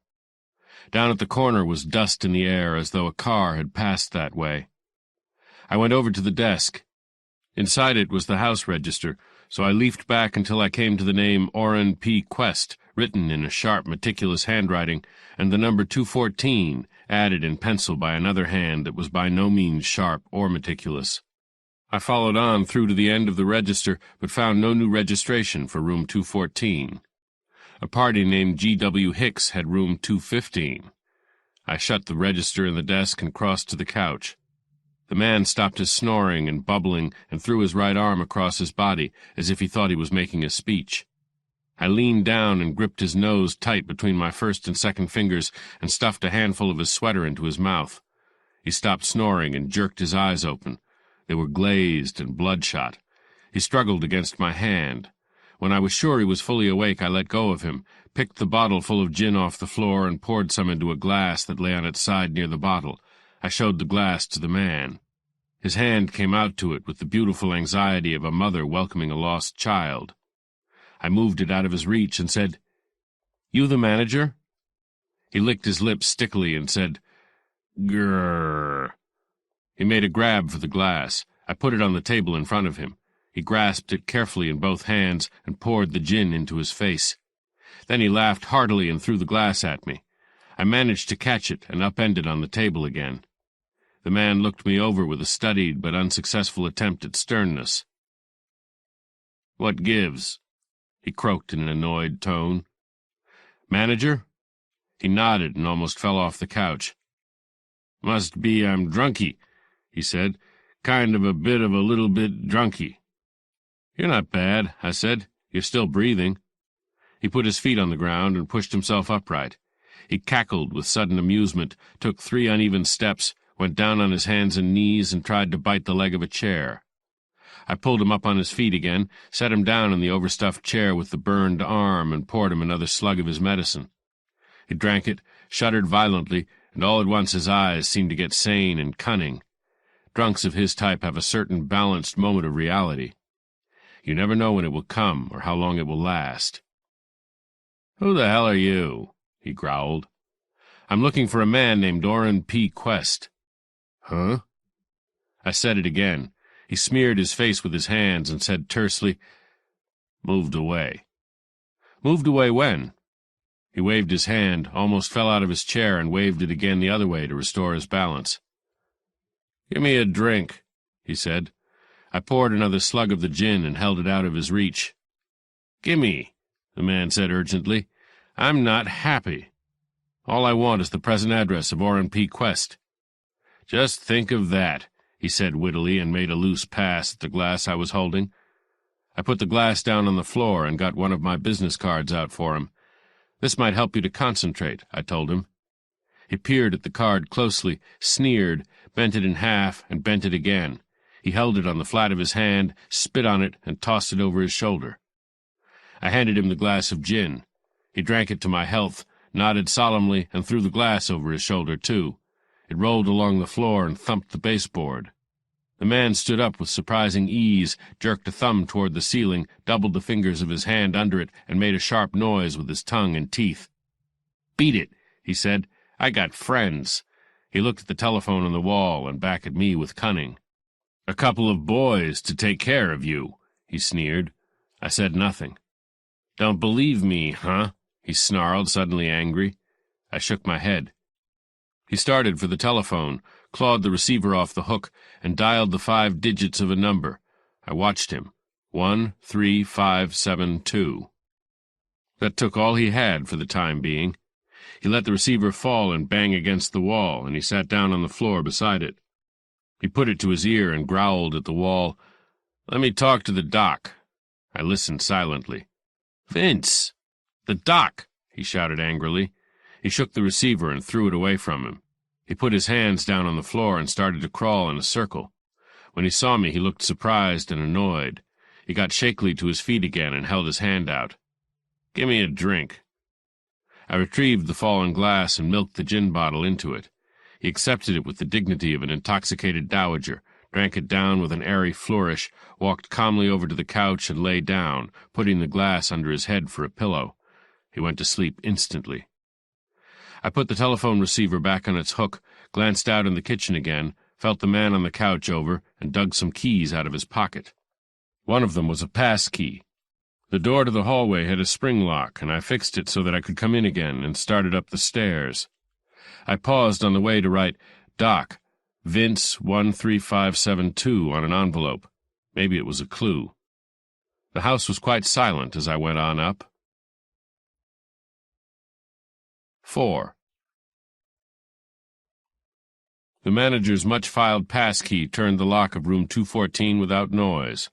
Speaker 1: Down at the corner was dust in the air as though a car had passed that way. I went over to the desk. Inside it was the house register, so I leafed back until I came to the name Orrin Quest, written in a sharp, meticulous handwriting, and the number 214, added in pencil by another hand that was by no means sharp or meticulous. I followed on through to the end of the register, but found no new registration for room 214. A party named G.W. Hicks had room 215. I shut the register in the desk and crossed to the couch. The man stopped his snoring and bubbling and threw his right arm across his body, as if he thought he was making a speech. I leaned down and gripped his nose tight between my first and second fingers and stuffed a handful of his sweater into his mouth. He stopped snoring and jerked his eyes open. They were glazed and bloodshot. He struggled against my hand. When I was sure he was fully awake, I let go of him, picked the bottle full of gin off the floor, and poured some into a glass that lay on its side near the bottle. I showed the glass to the man. His hand came out to it with the beautiful anxiety of a mother welcoming a lost child. I moved it out of his reach and said, "You the manager?" He licked his lips stickily and said, "Grrr." He made a grab for the glass. I put it on the table in front of him. He grasped it carefully in both hands and poured the gin into his face. Then he laughed heartily and threw the glass at me. I managed to catch it and upend it on the table again. The man looked me over with a studied but unsuccessful attempt at sternness. "What gives?" he croaked in an annoyed tone. "Manager?" He nodded and almost fell off the couch. "Must be I'm drunky," he said. "Kind of a little bit drunky." "You're not bad," I said. "You're still breathing." He put his feet on the ground and pushed himself upright. He cackled with sudden amusement, took 3 uneven steps, went down on his hands and knees, and tried to bite the leg of a chair. I pulled him up on his feet again, set him down in the overstuffed chair with the burned arm, and poured him another slug of his medicine. He drank it, shuddered violently, and all at once his eyes seemed to get sane and cunning. Drunks of his type have a certain balanced moment of reality. You never know when it will come or how long it will last. "Who the hell are you?" he growled. "I'm looking for a man named Orrin Quest." "Huh?" I said it again. He smeared his face with his hands and said tersely, "Moved away." "Moved away when?" He waved his hand, almost fell out of his chair, and waved it again the other way to restore his balance. "Give me a drink," he said. I poured another slug of the gin and held it out of his reach. "Gimme," the man said urgently. "I'm not happy. All I want is the present address of Orrin Quest." "Just think of that," he said wittily, and made a loose pass at the glass I was holding. I put the glass down on the floor and got one of my business cards out for him. "This might help you to concentrate," I told him. He peered at the card closely, sneered, bent it in half, and bent it again. He held it on the flat of his hand, spit on it, and tossed it over his shoulder. I handed him the glass of gin. He drank it to my health, nodded solemnly, and threw the glass over his shoulder, too. It rolled along the floor and thumped the baseboard. The man stood up with surprising ease, jerked a thumb toward the ceiling, doubled the fingers of his hand under it, and made a sharp noise with his tongue and teeth. "Beat it," he said. "I got friends." He looked at the telephone on the wall and back at me with cunning. "A couple of boys to take care of you," he sneered. I said nothing. "Don't believe me, huh?" he snarled, suddenly angry. I shook my head. He started for the telephone, clawed the receiver off the hook, and dialed the 5 digits of a number. I watched him. 13572. That took all he had for the time being. He let the receiver fall and bang against the wall, and he sat down on the floor beside it. He put it to his ear and growled at the wall. "Let me talk to the doc." I listened silently. "Vince! The doc!" he shouted angrily. He shook the receiver and threw it away from him. He put his hands down on the floor and started to crawl in a circle. When he saw me, he looked surprised and annoyed. He got shakily to his feet again and held his hand out. "Give me a drink." I retrieved the fallen glass and milked the gin bottle into it. He accepted it with the dignity of an intoxicated dowager, drank it down with an airy flourish, walked calmly over to the couch and lay down, putting the glass under his head for a pillow. He went to sleep instantly. I put the telephone receiver back on its hook, glanced out in the kitchen again, felt the man on the couch over, and dug some keys out of his pocket. One of them was a pass key. The door to the hallway had a spring lock, and I fixed it so that I could come in again and started up the stairs. I paused on the way to write, "Doc, Vince 13572 on an envelope. Maybe it was a clue. The house was quite silent as I went on up. 4. The manager's much-filed pass key turned the lock of room 214 without noise.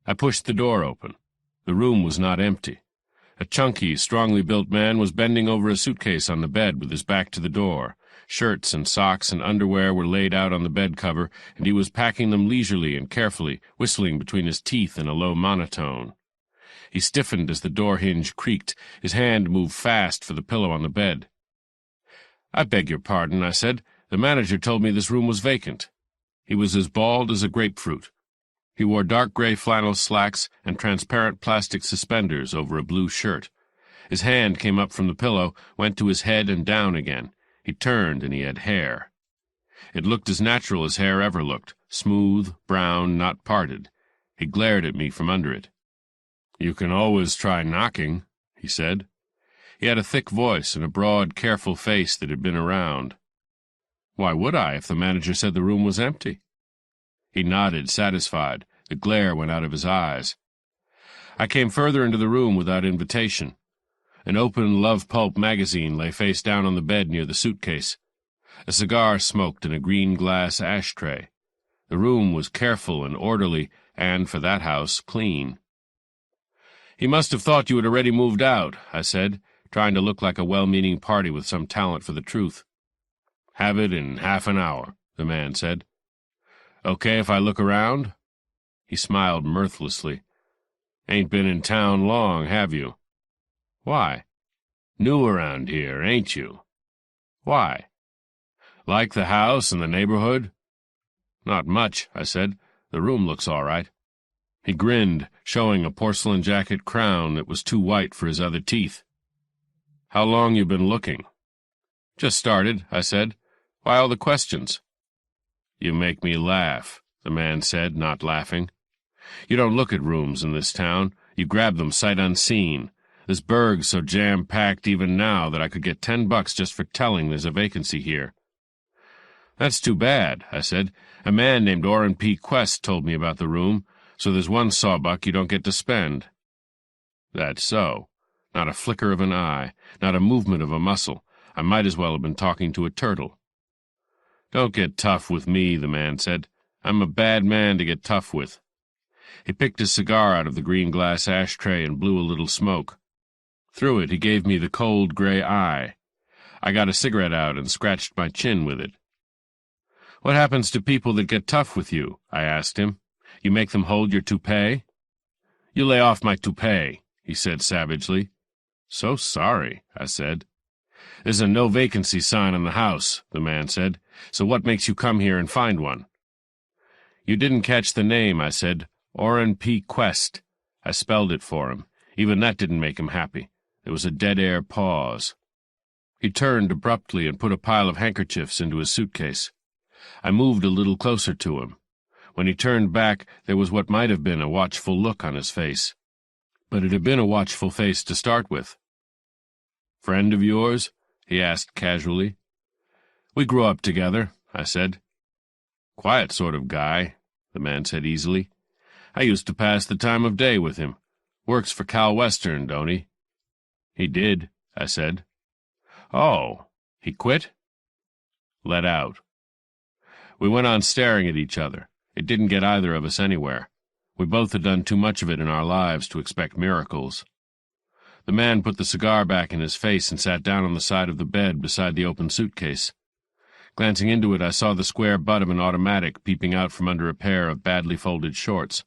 Speaker 1: I pushed the door open. The room was not empty. A chunky, strongly built man was bending over a suitcase on the bed with his back to the door. Shirts and socks and underwear were laid out on the bed cover, and he was packing them leisurely and carefully, whistling between his teeth in a low monotone. He stiffened as the door hinge creaked. His hand moved fast for the pillow on the bed. "I beg your pardon," I said. "The manager told me this room was vacant." He was as bald as a grapefruit. He wore dark gray flannel slacks and transparent plastic suspenders over a blue shirt. His hand came up from the pillow, went to his head and down again. He turned, and he had hair. It looked as natural as hair ever looked, smooth, brown, not parted. He glared at me from under it. "You can always try knocking," he said. He had a thick voice and a broad, careful face that had been around. "Why would I if the manager said the room was empty?" He nodded, satisfied. The glare went out of his eyes. I came further into the room without invitation. An open Love Pulp magazine lay face down on the bed near the suitcase. A cigar smoked in a green glass ashtray. The room was careful and orderly, and, for that house, clean. "He must have thought you had already moved out," I said, trying to look like a well-meaning party with some talent for the truth. "Have it in half an hour," the man said. "Okay if I look around?" He smiled mirthlessly. "Ain't been in town long, have you?" "Why?" "New around here, ain't you?" "Why?" "Like the house and the neighborhood?" "Not much," I said. "The room looks all right." He grinned, showing a porcelain jacket crown that was too white for his other teeth. "How long you been looking?" "Just started," I said. "Why all the questions?" "You make me laugh," the man said, not laughing. "You don't look at rooms in this town. You grab them sight unseen. This burg's so jam-packed even now that I could get $10 just for telling there's a vacancy here." "That's too bad," I said. "A man named Orrin Quest told me about the room, so there's one sawbuck you don't get to spend." "That's so." Not a flicker of an eye, not a movement of a muscle. I might as well have been talking to a turtle. "Don't get tough with me," the man said. "I'm a bad man to get tough with." He picked a cigar out of the green glass ashtray and blew a little smoke. Through it he gave me the cold gray eye. I got a cigarette out and scratched my chin with it. "What happens to people that get tough with you?" I asked him. "You make them hold your toupee?" "You lay off my toupee," he said savagely. "So sorry," I said. "There's a no vacancy sign on the house," the man said. "So what makes you come here and find one?" "You didn't catch the name," I said. "Orrin Quest." I spelled it for him. Even that didn't make him happy. There was a dead-air pause. He turned abruptly and put a pile of handkerchiefs into his suitcase. I moved a little closer to him. When he turned back, there was what might have been a watchful look on his face. but it had been a watchful face to start with. "Friend of yours?" he asked casually. "We grew up together," I said. "Quiet sort of guy," the man said easily. "I used to pass the time of day with him. Works for Cal Western, don't he?" "He did," I said. "Oh, he quit?" "Let out." We went on staring at each other. It didn't get either of us anywhere. We both had done too much of it in our lives to expect miracles. The man put the cigar back in his face and sat down on the side of the bed beside the open suitcase. Glancing into it, I saw the square butt of an automatic peeping out from under a pair of badly folded shorts.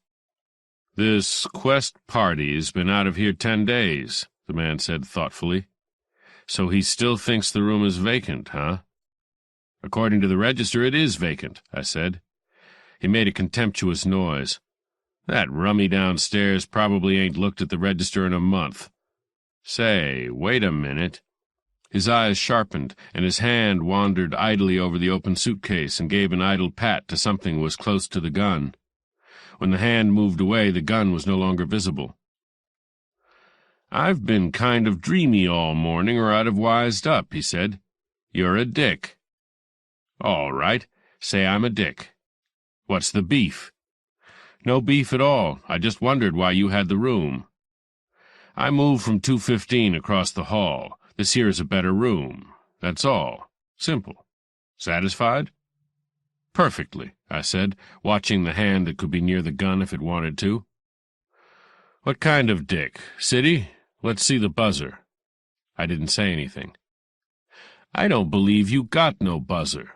Speaker 1: "This Quest party's been out of here 10 days, the man said thoughtfully. "So he still thinks the room is vacant, huh?" "According to the register, it is vacant," I said. He made a contemptuous noise. "That rummy downstairs probably ain't looked at the register in a month. Say, wait a minute." His eyes sharpened, and his hand wandered idly over the open suitcase and gave an idle pat to something that was close to the gun. When the hand moved away, the gun was no longer visible. "I've been kind of dreamy all morning, or I'd have wised up," he said. "You're a dick." "All right, say I'm a dick. What's the beef?" "No beef at all. I just wondered why you had the room." "I moved from 215 across the hall. This here is a better room. That's all. Simple. Satisfied?" "Perfectly," I said, watching the hand that could be near the gun if it wanted to. "What kind of dick? City? Let's see the buzzer." I didn't say anything. "I don't believe you got no buzzer."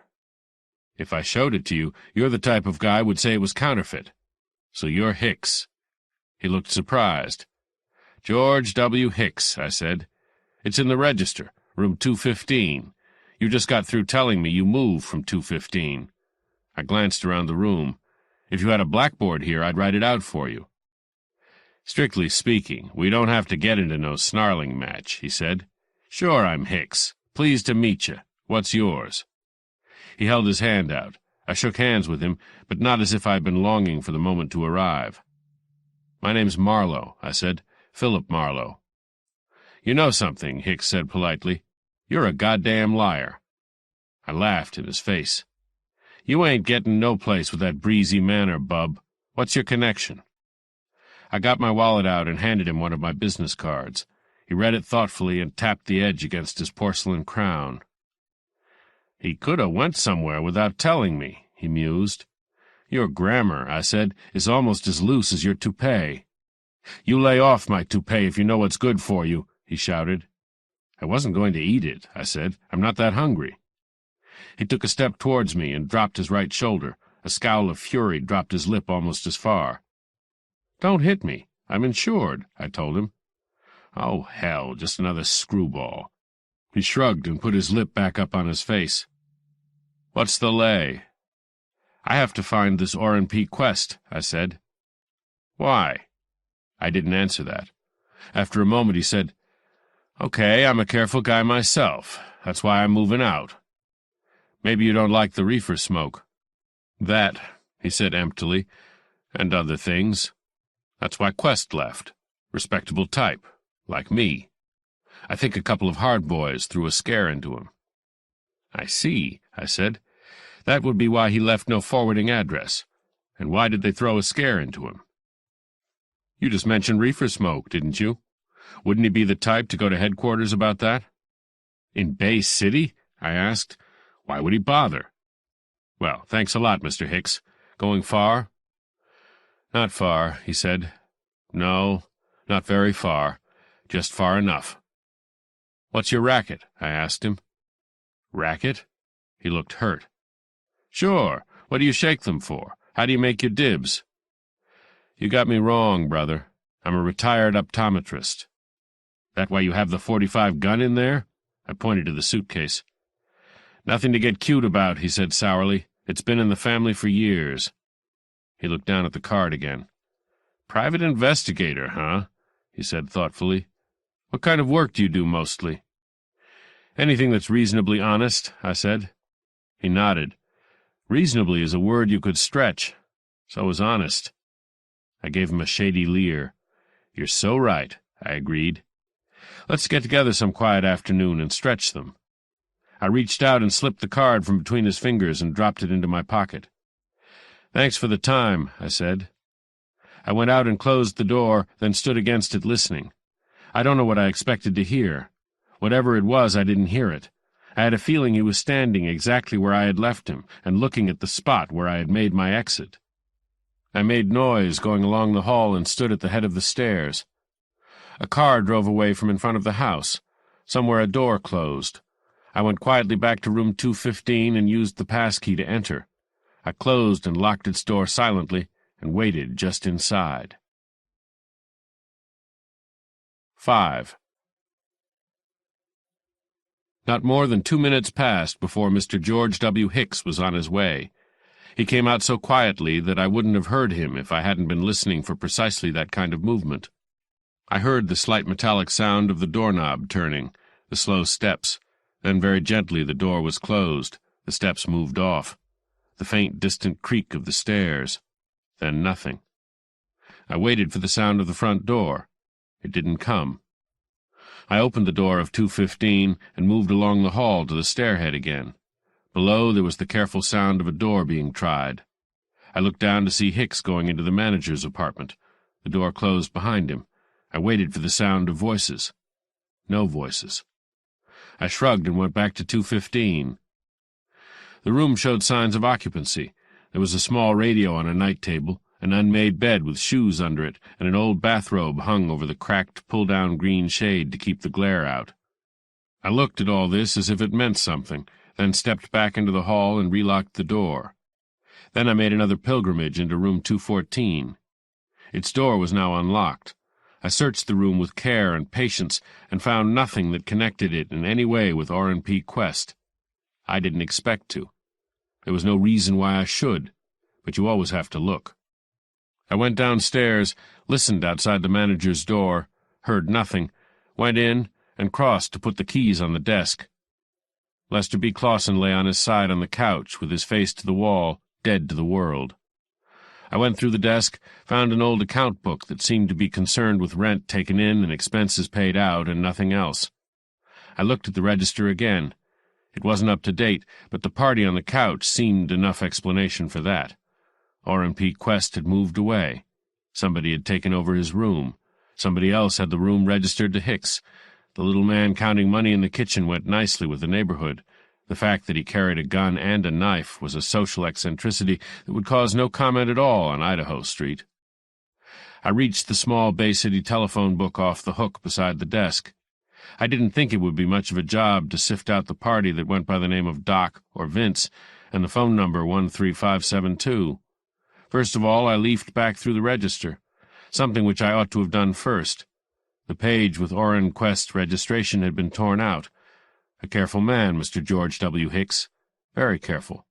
Speaker 1: "If I showed it to you, you're the type of guy would say it was counterfeit. So you're Hicks." He looked surprised. "George W. Hicks," I said. "It's in the register, room 215. You just got through telling me you moved from 215. I glanced around the room. If you had a blackboard here, I'd write it out for you." "Strictly speaking, we don't have to get into no snarling match," he said. "Sure, I'm Hicks. Pleased to meet you. What's yours?" He held his hand out. I shook hands with him, but not as if I'd been longing for the moment to arrive. "My name's Marlowe," I said. "Philip Marlowe." "You know something," Hicks said politely. "You're a goddamn liar." I laughed in his face. "You ain't getting no place with that breezy manner, bub. What's your connection?" I got my wallet out and handed him one of my business cards. He read it thoughtfully and tapped the edge against his porcelain crown. "He could have went somewhere without telling me," he mused. "Your grammar," I said, "is almost as loose as your toupee." "You lay off my toupee if you know what's good for you," he shouted. "I wasn't going to eat it," I said. "I'm not that hungry." He took a step towards me and dropped his right shoulder. A scowl of fury dropped his lip almost as far. "Don't hit me. I'm insured," I told him. "Oh, hell, just another screwball." He shrugged and put his lip back up on his face. "What's the lay?" "I have to find this Orrin Quest," I said. "Why?" I didn't answer that. After a moment he said, "Okay, I'm a careful guy myself. That's why I'm moving out. Maybe you don't like the reefer smoke." "That," he said emptily, "and other things. That's why Quest left. Respectable type. Like me. I think a couple of hard boys threw a scare into him." "I see," I said. "That would be why he left no forwarding address. And why did they throw a scare into him?" "You just mentioned reefer smoke, didn't you? Wouldn't he be the type to go to headquarters about that?" "In Bay City?" I asked. "Why would he bother?" "Well, thanks a lot, Mr. Hicks. Going far?" "Not far," he said. "No, not very far. Just far enough." "What's your racket?" I asked him. "Racket?" He looked hurt. "Sure. What do you shake them for? How do you make your dibs?" "You got me wrong, brother. I'm a retired optometrist." "That why you have the .45 gun in there?" I pointed to the suitcase. "Nothing to get cute about," he said sourly. "It's been in the family for years." He looked down at the card again. "Private investigator, huh?" he said thoughtfully. "What kind of work do you do mostly?" "Anything that's reasonably honest," I said. He nodded. "Reasonably is a word you could stretch. So is honest." I gave him a shady leer. "You're so right," I agreed. "Let's get together some quiet afternoon and stretch them." I reached out and slipped the card from between his fingers and dropped it into my pocket. "Thanks for the time," I said. I went out and closed the door, then stood against it listening. I don't know what I expected to hear. Whatever it was, I didn't hear it. I had a feeling he was standing exactly where I had left him and looking at the spot where I had made my exit. I made noise going along the hall and stood at the head of the stairs. A car drove away from in front of the house. Somewhere a door closed. I went quietly back to room 215 and used the passkey to enter. I closed and locked its door silently and waited just inside. 5. Not more than 2 minutes passed before Mr. George W. Hicks was on his way. He came out so quietly that I wouldn't have heard him if I hadn't been listening for precisely that kind of movement. I heard the slight metallic sound of the doorknob turning, the slow steps. Then very gently the door was closed, the steps moved off, the faint distant creak of the stairs, then nothing. I waited for the sound of the front door. It didn't come. I opened the door of 215 and moved along the hall to the stairhead again. Below there was the careful sound of a door being tried. I looked down to see Hicks going into the manager's apartment. The door closed behind him. I waited for the sound of voices. No voices. I shrugged and went back to 215. The room showed signs of occupancy. There was a small radio on a night table, an unmade bed with shoes under it, and an old bathrobe hung over the cracked, pull-down green shade to keep the glare out. I looked at all this as if it meant something, then stepped back into the hall and relocked the door. Then I made another pilgrimage into room 214. Its door was now unlocked. I searched the room with care and patience and found nothing that connected it in any way with Orrin Quest. I didn't expect to. There was no reason why I should, but you always have to look. I went downstairs, listened outside the manager's door, heard nothing, went in, and crossed to put the keys on the desk. Lester B. Clausen lay on his side on the couch, with his face to the wall, dead to the world. I went through the desk, found an old account book that seemed to be concerned with rent taken in and expenses paid out and nothing else. I looked at the register again. It wasn't up to date, but the party on the couch seemed enough explanation for that. Orrin Quest had moved away. Somebody had taken over his room. Somebody else had the room registered to Hicks. The little man counting money in the kitchen went nicely with the neighborhood. The fact that he carried a gun and a knife was a social eccentricity that would cause no comment at all on Idaho Street. I reached the small Bay City telephone book off the hook beside the desk. I didn't think it would be much of a job to sift out the party that went by the name of Doc or Vince and the phone number 13572. First of all, I leafed back through the register, something which I ought to have done first. The page with Orrin Quest's registration had been torn out. A careful man, Mr. George W. Hicks. Very careful.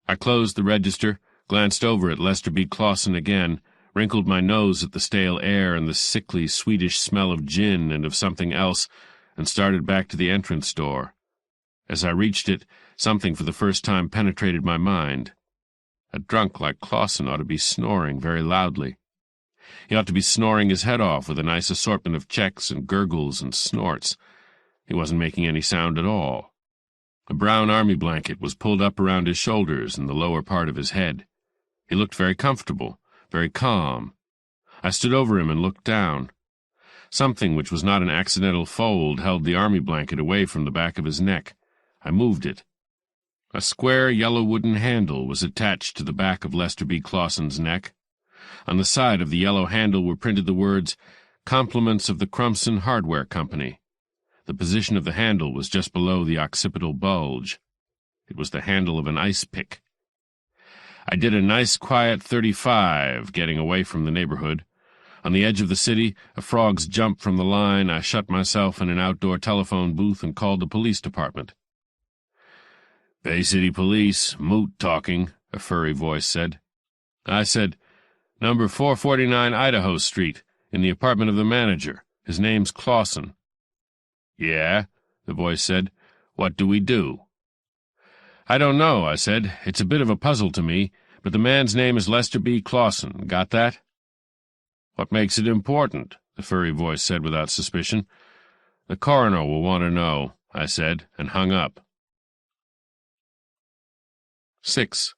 Speaker 1: I closed the register, glanced over at Lester B. Clausen again, wrinkled my nose at the stale air and the sickly Swedish smell of gin and of something else, and started back to the entrance door. As I reached it, something for the first time penetrated my mind. A drunk like Clausen ought to be snoring very loudly. He ought to be snoring his head off with a nice assortment of checks and gurgles and snorts. He wasn't making any sound at all. A brown army blanket was pulled up around his shoulders and the lower part of his head. He looked very comfortable, very calm. I stood over him and looked down. Something which was not an accidental fold held the army blanket away from the back of his neck. I moved it. A square yellow wooden handle was attached to the back of Lester B. Clausen's neck. On the side of the yellow handle were printed the words, "Compliments of the Crumpson Hardware Company." The position of the handle was just below the occipital bulge. It was the handle of an ice pick. I did a nice quiet 35, getting away from the neighborhood. On the edge of the city, a frog's jump from the line, I shut myself in an outdoor telephone booth and called the police department. "Bay City Police, Moot talking," a furry voice said. I said, "Number 449 Idaho Street, in the apartment of the manager. His name's Clausen." "Yeah," the voice said. "What do we do?" "I don't know," I said. "It's a bit of a puzzle to me, but the man's name is Lester B. Clausen. Got that?" "What makes it important?" the furry voice said without suspicion. "The coroner will want to know," I said, and hung up. 6.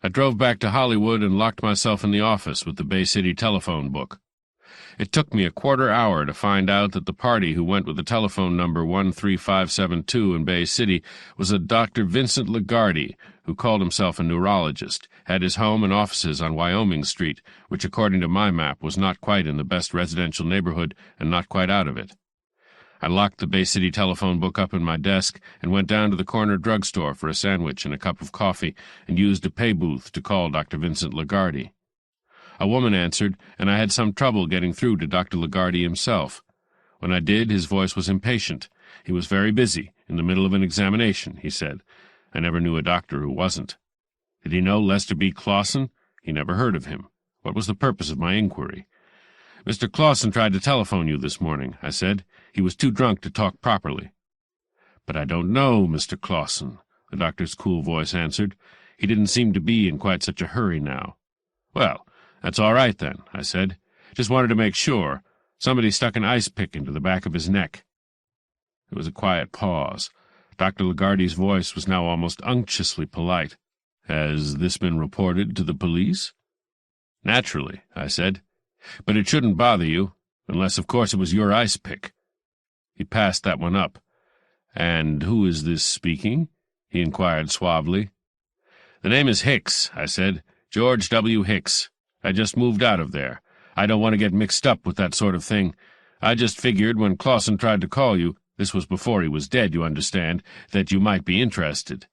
Speaker 1: I drove back to Hollywood and locked myself in the office with the Bay City telephone book. It took me a quarter-hour to find out that the party who went with the telephone number 13572 in Bay City was a Dr. Vincent Lagarde, who called himself a neurologist, had his home and offices on Wyoming Street, which according to my map was not quite in the best residential neighborhood and not quite out of it. I locked the Bay City telephone book up in my desk and went down to the corner drugstore for a sandwich and a cup of coffee and used a pay booth to call Dr. Vincent Lagarde. A woman answered, and I had some trouble getting through to Dr. Lagarde himself. When I did, his voice was impatient. He was very busy, in the middle of an examination, he said. I never knew a doctor who wasn't. Did he know Lester B. Clausen? He never heard of him. What was the purpose of my inquiry? "Mr. Clausen tried to telephone you this morning," I said. "He was too drunk to talk properly." "But I don't know Mr. Clausen," the doctor's cool voice answered. He didn't seem to be in quite such a hurry now. "Well, that's all right, then," I said. "Just wanted to make sure. Somebody stuck an ice pick into the back of his neck." There was a quiet pause. Dr. Lagarde's voice was now almost unctuously polite. "Has this been reported to the police?" "Naturally," I said. "But it shouldn't bother you, unless, of course, it was your ice pick." He passed that one up. "And who is this speaking?" he inquired suavely. "The name is Hicks," I said. "George W. Hicks. I just moved out of there. I don't want to get mixed up with that sort of thing. I just figured when Clausen tried to call you, this was before he was dead, you understand, that you might be interested."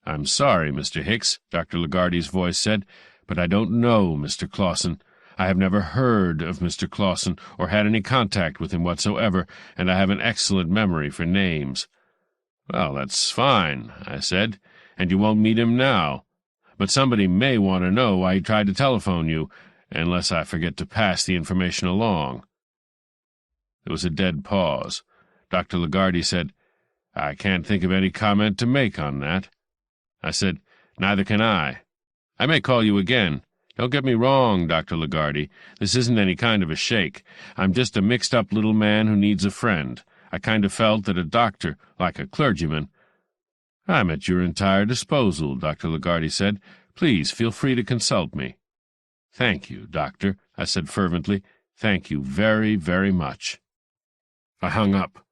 Speaker 1: "I'm sorry, Mr. Hicks," Dr. Lagarde's voice said, "but I don't know Mr. Clausen. I have never heard of Mr. Clausen or had any contact with him whatsoever, and I have an excellent memory for names." "Well, that's fine," I said, "and you won't meet him now. But somebody may want to know why he tried to telephone you, unless I forget to pass the information along." There was a dead pause. Dr. Lagarde said, "I can't think of any comment to make on that." I said, "Neither can I. I may call you again. Don't get me wrong, Dr. Lagarde. This isn't any kind of a shake. I'm just a mixed-up little man who needs a friend. I kind of felt that a doctor, like a clergyman—" "I'm at your entire disposal," Dr. Lagarde said. "Please feel free to consult me." "Thank you, Doctor," I said fervently. "Thank you very, very much." I hung up.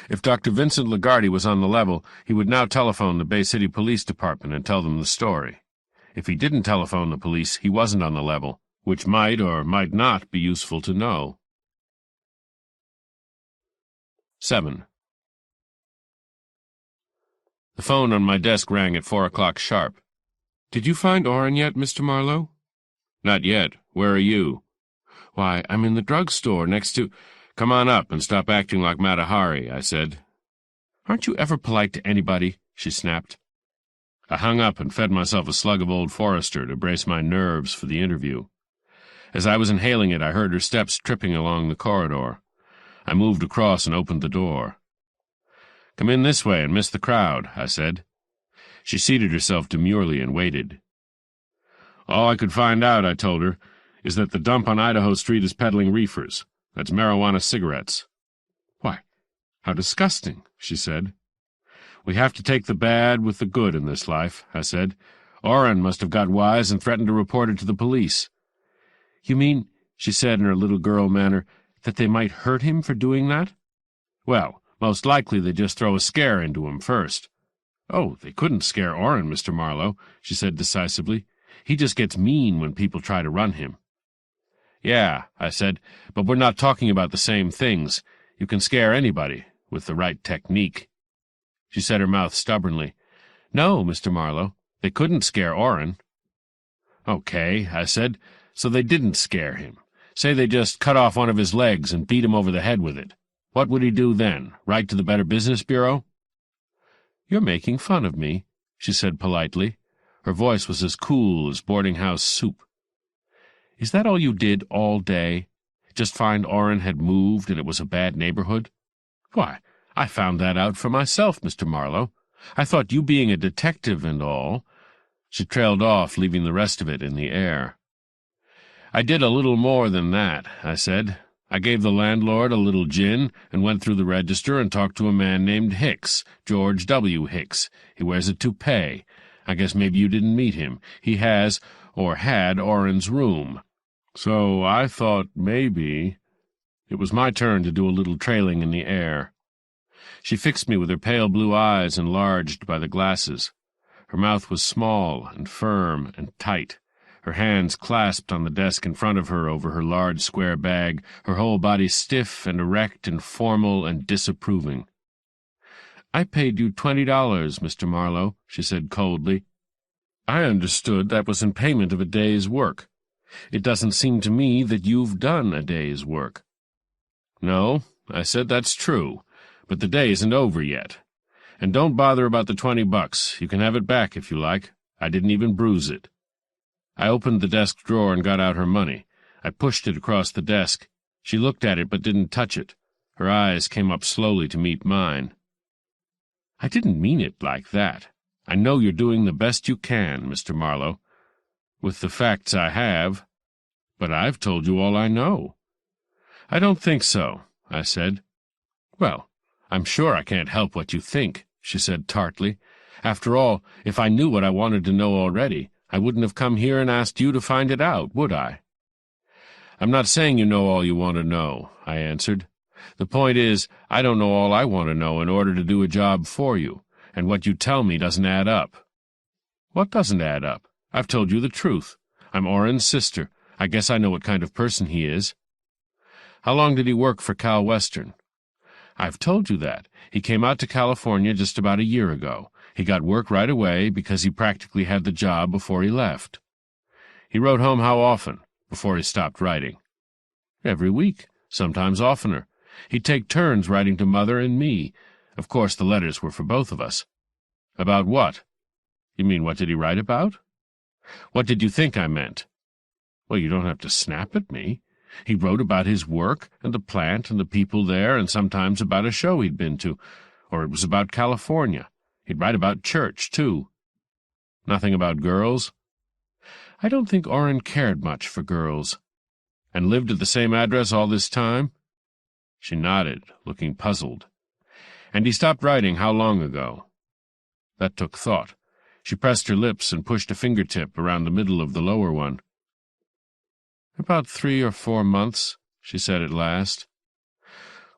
Speaker 1: If Dr. Vincent Lagarde was on the level, he would now telephone the Bay City Police Department and tell them the story. If he didn't telephone the police, he wasn't on the level, which might or might not be useful to know. 7. The phone on my desk rang at 4 o'clock sharp. "Did you find Orrin yet, Mr. Marlowe?" "Not yet. Where are you?" "Why, I'm in the drugstore next to—" "Come on up and stop acting like Matahari," I said. "Aren't you ever polite to anybody?" she snapped. I hung up and fed myself a slug of Old Forester to brace my nerves for the interview. As I was inhaling it, I heard her steps tripping along the corridor. I moved across and opened the door. "Come in this way and miss the crowd," I said. She seated herself demurely and waited. "All I could find out," I told her, "is that the dump on Idaho Street is peddling reefers. That's marijuana cigarettes." "Why, how disgusting," she said. "We have to take the bad with the good in this life," I said. "Orrin must have got wise and threatened to report it to the police." "You mean," she said in her little girl manner, "that they might hurt him for doing that?" "Well, most likely they just throw a scare into him first." "Oh, they couldn't scare Orrin, Mr. Marlowe," she said decisively. "He just gets mean when people try to run him." "Yeah," I said, "but we're not talking about the same things. You can scare anybody, with the right technique." She set her mouth stubbornly. "No, Mr. Marlowe, they couldn't scare Orrin." "Okay," I said, "so they didn't scare him. Say they just cut off one of his legs and beat him over the head with it. What would he do then? Write to the Better Business Bureau?" "You're making fun of me," she said politely. Her voice was as cool as boarding-house soup. "Is that all you did all day? Just find Orrin had moved and it was a bad neighborhood?" "Why, I found that out for myself, Mr. Marlowe. I thought you being a detective and all—" She trailed off, leaving the rest of it in the air. "I did a little more than that," I said. "I gave the landlord a little gin and went through the register and talked to a man named Hicks, George W. Hicks. He wears a toupee. I guess maybe you didn't meet him. He has, or had, Orrin's room. So I thought maybe—" It was my turn to do a little trailing in the air. She fixed me with her pale blue eyes enlarged by the glasses. Her mouth was small and firm and tight, her hands clasped on the desk in front of her over her large square bag, her whole body stiff and erect and formal and disapproving. "I paid you $20, Mr. Marlowe," she said coldly. "I understood that was in payment of a day's work. It doesn't seem to me that you've done a day's work." "No," I said, "that's true, but the day isn't over yet. And don't bother about the $20. You can have it back if you like. I didn't even bruise it." I opened the desk drawer and got out her money. I pushed it across the desk. She looked at it but didn't touch it. Her eyes came up slowly to meet mine. "I didn't mean it like that. I know you're doing the best you can, Mr. Marlowe, with the facts I have. But I've told you all I know." "I don't think so," I said. "Well, I'm sure I can't help what you think," she said tartly. "After all, if I knew what I wanted to know already, I wouldn't have come here and asked you to find it out, would I?" "I'm not saying you know all you want to know," I answered. "The point is, I don't know all I want to know in order to do a job for you, and what you tell me doesn't add up." "What doesn't add up? I've told you the truth. I'm Orrin's sister. I guess I know what kind of person he is." "How long did he work for Cal Western?" "I've told you that. He came out to California just about a year ago. He got work right away because he practically had the job before he left." "He wrote home how often, before he stopped writing?" "Every week, sometimes oftener. He'd take turns writing to Mother and me. Of course, the letters were for both of us." "About what?" "You mean, what did he write about?" "What did you think I meant?" "Well, you don't have to snap at me. He wrote about his work and the plant and the people there, and sometimes about a show he'd been to, or it was about California. He'd write about church, too." "Nothing about girls?" "I don't think Orrin cared much for girls." "And lived at the same address all this time?" She nodded, looking puzzled. "And he stopped writing how long ago?" That took thought. She pressed her lips and pushed a fingertip around the middle of the lower one. "About 3 or 4 months," she said at last.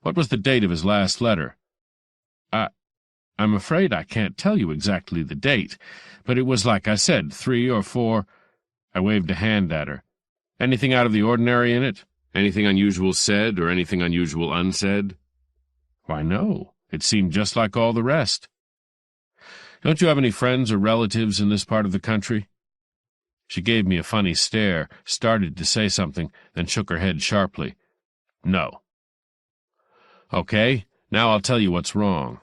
Speaker 1: "What was the date of his last letter?" I'm afraid I can't tell you exactly the date, but it was, like I said, 3 or 4... I waved a hand at her. "Anything out of the ordinary in it? Anything unusual said or anything unusual unsaid?" "Why, no. It seemed just like all the rest." "Don't you have any friends or relatives in this part of the country?" She gave me a funny stare, started to say something, then shook her head sharply. "No." "Okay, now I'll tell you what's wrong.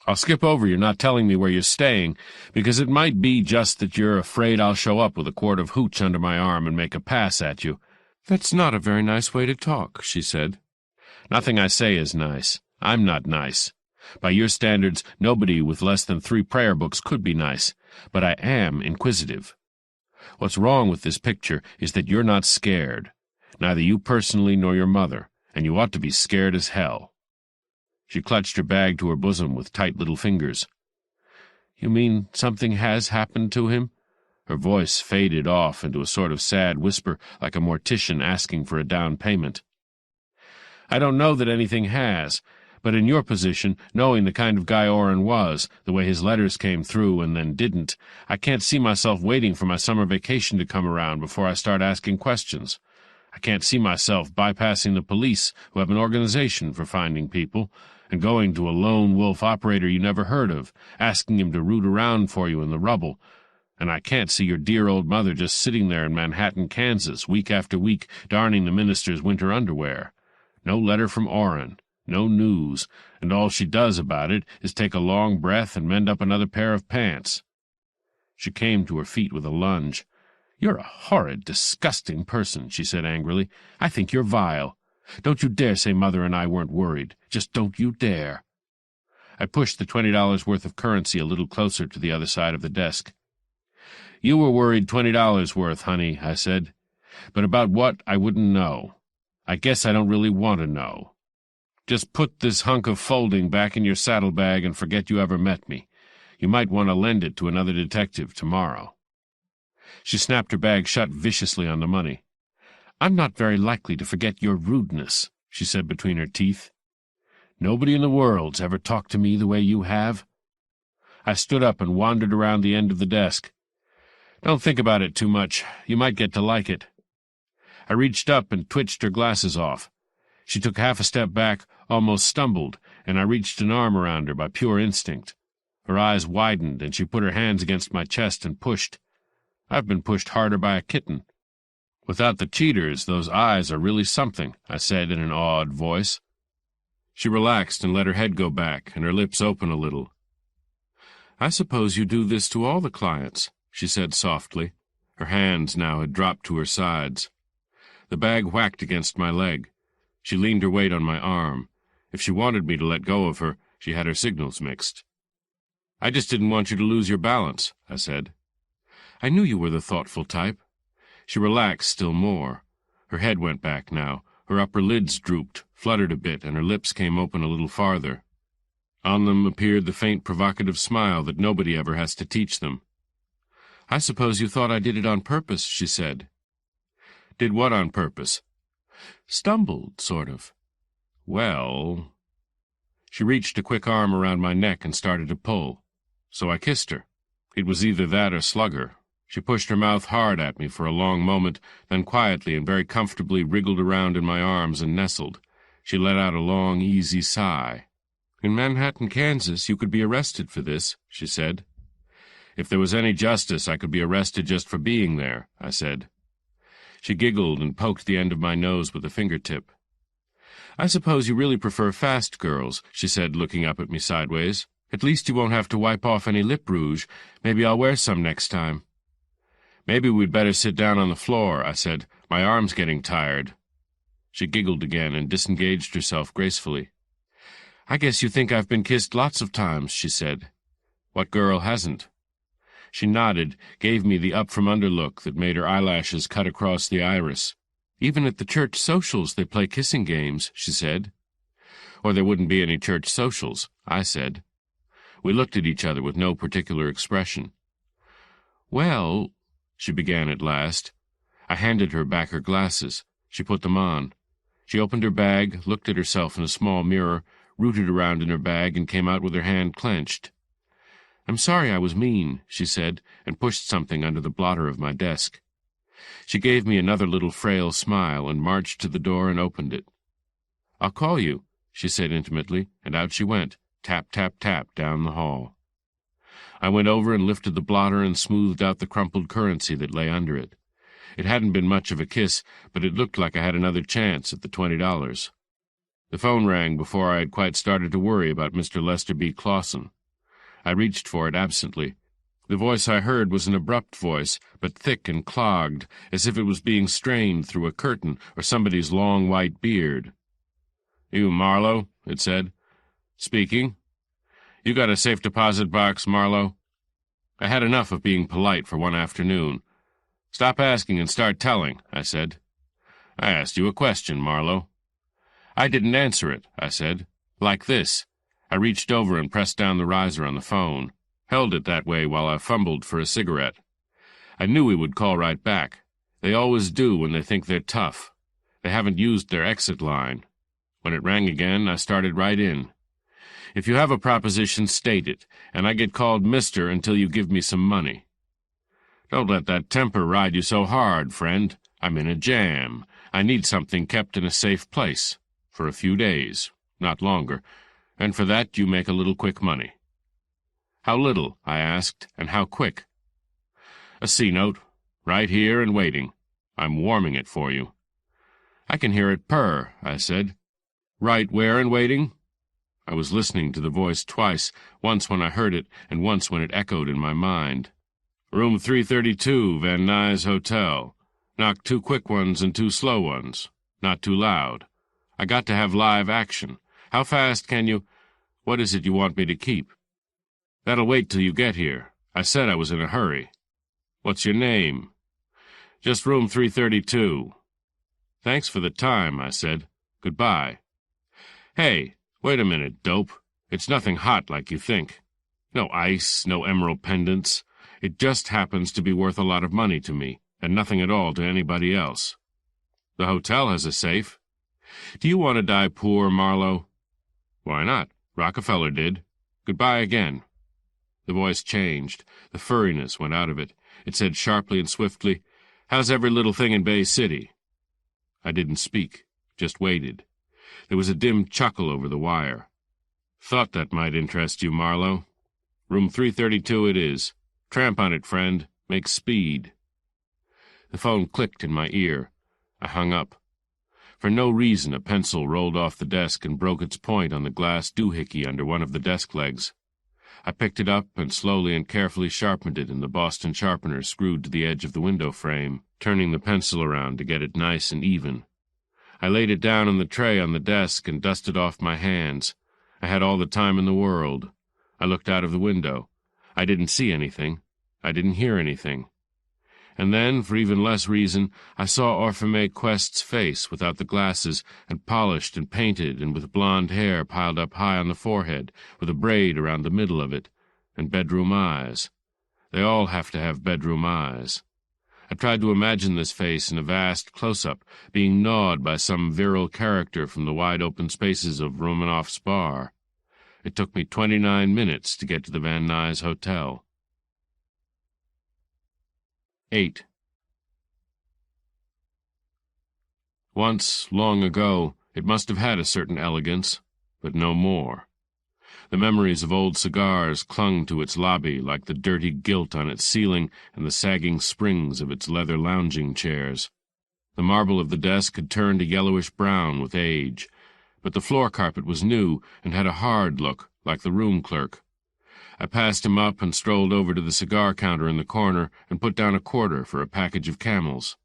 Speaker 1: I'll skip over your not telling me where you're staying, because it might be just that you're afraid I'll show up with a quart of hooch under my arm and make a pass at you." "That's not a very nice way to talk," she said. "Nothing I say is nice. I'm not nice. By your standards, nobody with less than 3 prayer books could be nice, but I am inquisitive. What's wrong with this picture is that you're not scared, neither you personally nor your mother, and you ought to be scared as hell." She clutched her bag to her bosom with tight little fingers. "You mean something has happened to him?" Her voice faded off into a sort of sad whisper, like a mortician asking for a down payment. "I don't know that anything has, but in your position, knowing the kind of guy Orrin was, the way his letters came through and then didn't, I can't see myself waiting for my summer vacation to come around before I start asking questions. I can't see myself bypassing the police, who have an organization for finding people, and going to a lone wolf operator you never heard of, asking him to root around for you in the rubble. And I can't see your dear old mother just sitting there in Manhattan, Kansas, week after week, darning the minister's winter underwear. No letter from Orrin, no news, and all she does about it is take a long breath and mend up another pair of pants." She came to her feet with a lunge. "You're a horrid, disgusting person," she said angrily. "I think you're vile. Don't you dare say Mother and I weren't worried. Just don't you dare." I pushed the $20 worth of currency a little closer to the other side of the desk. "You were worried $20 worth, honey," I said. But about what, I wouldn't know. I guess I don't really want to know. Just put this hunk of folding back in your saddlebag and forget you ever met me. You might want to lend it to another detective tomorrow." She snapped her bag shut viciously on the money. "I'm not very likely to forget your rudeness," she said between her teeth. "Nobody in the world's ever talked to me the way you have." I stood up and wandered around the end of the desk. "Don't think about it too much. You might get to like it." I reached up and twitched her glasses off. She took half a step back, almost stumbled, and I reached an arm around her by pure instinct. Her eyes widened, and she put her hands against my chest and pushed. I've been pushed harder by a kitten. "Without the cheaters, those eyes are really something," I said in an awed voice. She relaxed and let her head go back, and her lips open a little. "I suppose you do this to all the clients," she said softly. Her hands now had dropped to her sides. The bag whacked against my leg. She leaned her weight on my arm. If she wanted me to let go of her, she had her signals mixed. "I just didn't want you to lose your balance," I said. "I knew you were the thoughtful type." She relaxed still more. Her head went back now. Her upper lids drooped, fluttered a bit, and her lips came open a little farther. On them appeared the faint provocative smile that nobody ever has to teach them. "I suppose you thought I did it on purpose," she said. "Did what on purpose?" "Stumbled, sort of." "Well—" She reached a quick arm around my neck and started to pull. So I kissed her. It was either that or slug her. She pushed her mouth hard at me for a long moment, then quietly and very comfortably wriggled around in my arms and nestled. She let out a long, easy sigh. "In Manhattan, Kansas, you could be arrested for this," she said. "If there was any justice, I could be arrested just for being there," I said. She giggled and poked the end of my nose with a fingertip. "I suppose you really prefer fast girls," she said, looking up at me sideways. "At least you won't have to wipe off any lip rouge. Maybe I'll wear some next time." "Maybe we'd better sit down on the floor," I said. "My arm's getting tired." She giggled again and disengaged herself gracefully. "I guess you think I've been kissed lots of times," she said. "What girl hasn't?" She nodded, gave me the up-from-under look that made her eyelashes cut across the iris. "Even at the church socials they play kissing games," she said. "Or there wouldn't be any church socials," I said. We looked at each other with no particular expression. "Well," she began at last. I handed her back her glasses. She put them on. She opened her bag, looked at herself in a small mirror, rooted around in her bag, and came out with her hand clenched. "I'm sorry I was mean," she said, and pushed something under the blotter of my desk. She gave me another little frail smile and marched to the door and opened it. "I'll call you," she said intimately, and out she went, tap, tap, tap, down the hall. I went over and lifted the blotter and smoothed out the crumpled currency that lay under it. It hadn't been much of a kiss, but it looked like I had another chance at the $20. The phone rang before I had quite started to worry about Mr. Lester B. Clawson. I reached for it absently. The voice I heard was an abrupt voice, but thick and clogged, as if it was being strained through a curtain or somebody's long white beard. "You, Marlowe?" it said. "Speaking. You got a safe deposit box, Marlowe?" I had enough of being polite for one afternoon. "Stop asking and start telling," I said. "I asked you a question, Marlowe." "I didn't answer it," I said. "Like this." I reached over and pressed down the riser on the phone, held it that way while I fumbled for a cigarette. I knew he would call right back. They always do when they think they're tough. They haven't used their exit line. When it rang again, I started right in. "If you have a proposition, state it, and I get called Mister until you give me some money." "Don't let that temper ride you so hard, friend. I'm in a jam. I need something kept in a safe place. For a few days. Not longer. And for that you make a little quick money." "How little?" I asked, "and how quick?" "A C-note. Right here and waiting. I'm warming it for you." "I can hear it purr," I said. "Right where and waiting?" I was listening to the voice twice, once when I heard it, and once when it echoed in my mind. "Room 332, Van Nuys Hotel. Knock 2 quick ones and 2 slow ones. Not too loud. I got to have live action. How fast can you— What is it you want me to keep?" "That'll wait till you get here. I said I was in a hurry." "What's your name?" "Just room 332. "Thanks for the time," I said. "Goodbye." "Hey, wait a minute, dope. It's nothing hot like you think. No ice, no emerald pendants. It just happens to be worth a lot of money to me, and nothing at all to anybody else. The hotel has a safe. Do you want to die poor, Marlowe?" "Why not? Rockefeller did. Goodbye again." The voice changed. The furriness went out of it. It said sharply and swiftly, "How's every little thing in Bay City?" I didn't speak, just waited. There was a dim chuckle over the wire. "Thought that might interest you, Marlowe. Room 332 it is. Tramp on it, friend. Make speed." The phone clicked in my ear. I hung up. For no reason, a pencil rolled off the desk and broke its point on the glass doohickey under one of the desk legs. I picked it up and slowly and carefully sharpened it in the Boston sharpener screwed to the edge of the window frame, turning the pencil around to get it nice and even. I laid it down on the tray on the desk and dusted off my hands. I had all the time in the world. I looked out of the window. I didn't see anything. I didn't hear anything. And then, for even less reason, I saw Orfamay Quest's face without the glasses, and polished and painted and with blonde hair piled up high on the forehead, with a braid around the middle of it, and bedroom eyes. They all have to have bedroom eyes. I tried to imagine this face in a vast close-up, being gnawed by some virile character from the wide-open spaces of Romanoff's bar. It took me 29 minutes to get to the Van Nuys Hotel. 8. Once, long ago, it must have had a certain elegance, but no more. The memories of old cigars clung to its lobby like the dirty gilt on its ceiling and the sagging springs of its leather lounging chairs. The marble of the desk had turned a yellowish-brown with age, but the floor carpet was new and had a hard look, like the room clerk. I passed him up and strolled over to the cigar counter in the corner and put down a quarter for a package of Camels.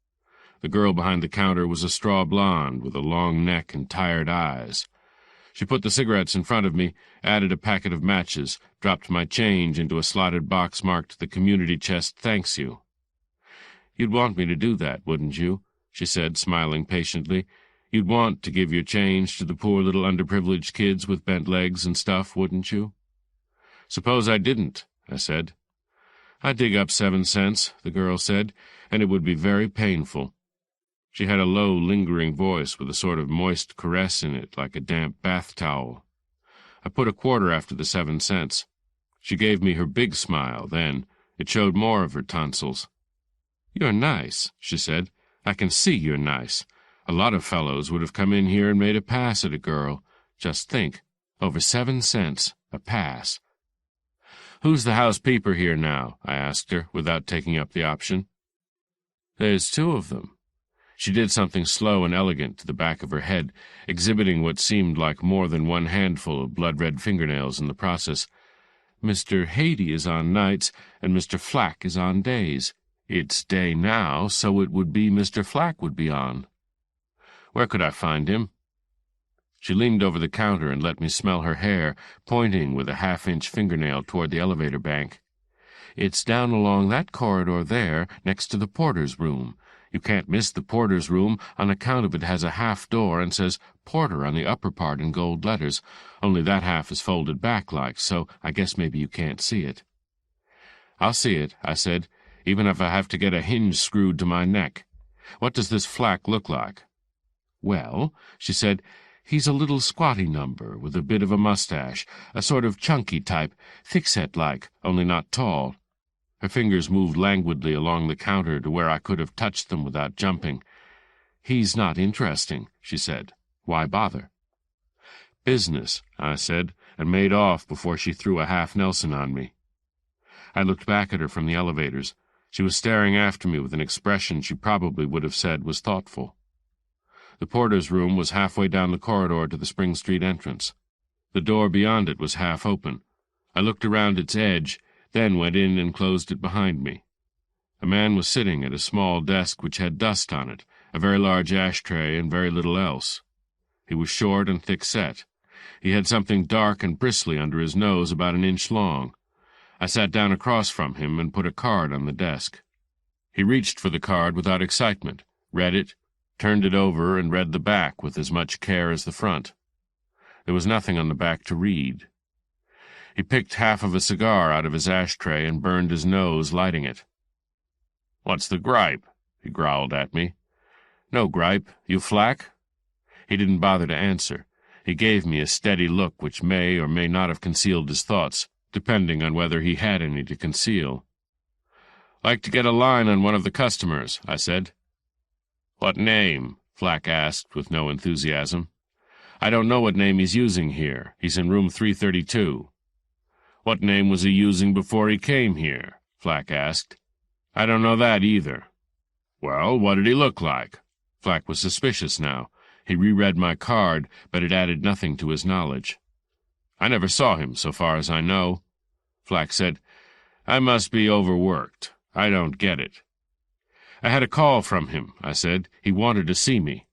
Speaker 1: The girl behind the counter was a straw blonde with a long neck and tired eyes. She put the cigarettes in front of me, added a packet of matches, dropped my change into a slotted box marked "The Community Chest Thanks You." "You'd want me to do that, wouldn't you?" she said, smiling patiently. "You'd want to give your change to the poor little underprivileged kids with bent legs and stuff, wouldn't you?" "Suppose I didn't," I said. "I'd dig up 7 cents, the girl said, "and it would be very painful." She had a low, lingering voice with a sort of moist caress in it, like a damp bath towel. I put a quarter after the 7 cents. She gave me her big smile then. It showed more of her tonsils. "You're nice," she said. "I can see you're nice. A lot of fellows would have come in here and made a pass at a girl. Just think, over 7 cents, a pass." "Who's the housekeeper here now?" I asked her, without taking up the option. "There's 2 of them." She did something slow and elegant to the back of her head, exhibiting what seemed like more than one handful of blood-red fingernails in the process. "Mr. Haiti is on nights, and Mr. Flack is on days. It's day now, so it would be Mr. Flack would be on." "Where could I find him?" She leaned over the counter and let me smell her hair, pointing with a half-inch fingernail toward the elevator bank. "It's down along that corridor there, next to the porter's room. You can't miss the porter's room on account of it has a half door and says porter on the upper part in gold letters, only that half is folded back like, so I guess maybe you can't see it." "I'll see it," I said, "even if I have to get a hinge screwed to my neck. What does this Flack look like?" "Well," she said, "he's a little squatty number with a bit of a mustache, a sort of chunky type, thickset-like, only not tall." Her fingers moved languidly along the counter to where I could have touched them without jumping. "He's not interesting," she said. "Why bother?" "Business," I said, and made off before she threw a half-Nelson on me. I looked back at her from the elevators. She was staring after me with an expression she probably would have said was thoughtful. The porter's room was halfway down the corridor to the Spring Street entrance. The door beyond it was half open. I looked around its edge, then went in and closed it behind me. A man was sitting at a small desk which had dust on it, a very large ashtray, and very little else. He was short and thick-set. He had something dark and bristly under his nose about an inch long. I sat down across from him and put a card on the desk. He reached for the card without excitement, read it, turned it over, and read the back with as much care as the front. There was nothing on the back to read. He picked half of a cigar out of his ashtray and burned his nose lighting it. "What's the gripe?" he growled at me. "No gripe. You flack?" He didn't bother to answer. He gave me a steady look which may or may not have concealed his thoughts, depending on whether he had any to conceal. "Like to get a line on one of the customers," I said. "What name?" Flack asked with no enthusiasm. "I don't know what name he's using here. He's in room 332. "What name was he using before he came here?" Flack asked. "I don't know that either." "Well, what did he look like?" Flack was suspicious now. He reread my card, but it added nothing to his knowledge. "I never saw him, so far as I know." Flack said, "I must be overworked. I don't get it." "I had a call from him," I said. "He wanted to see me."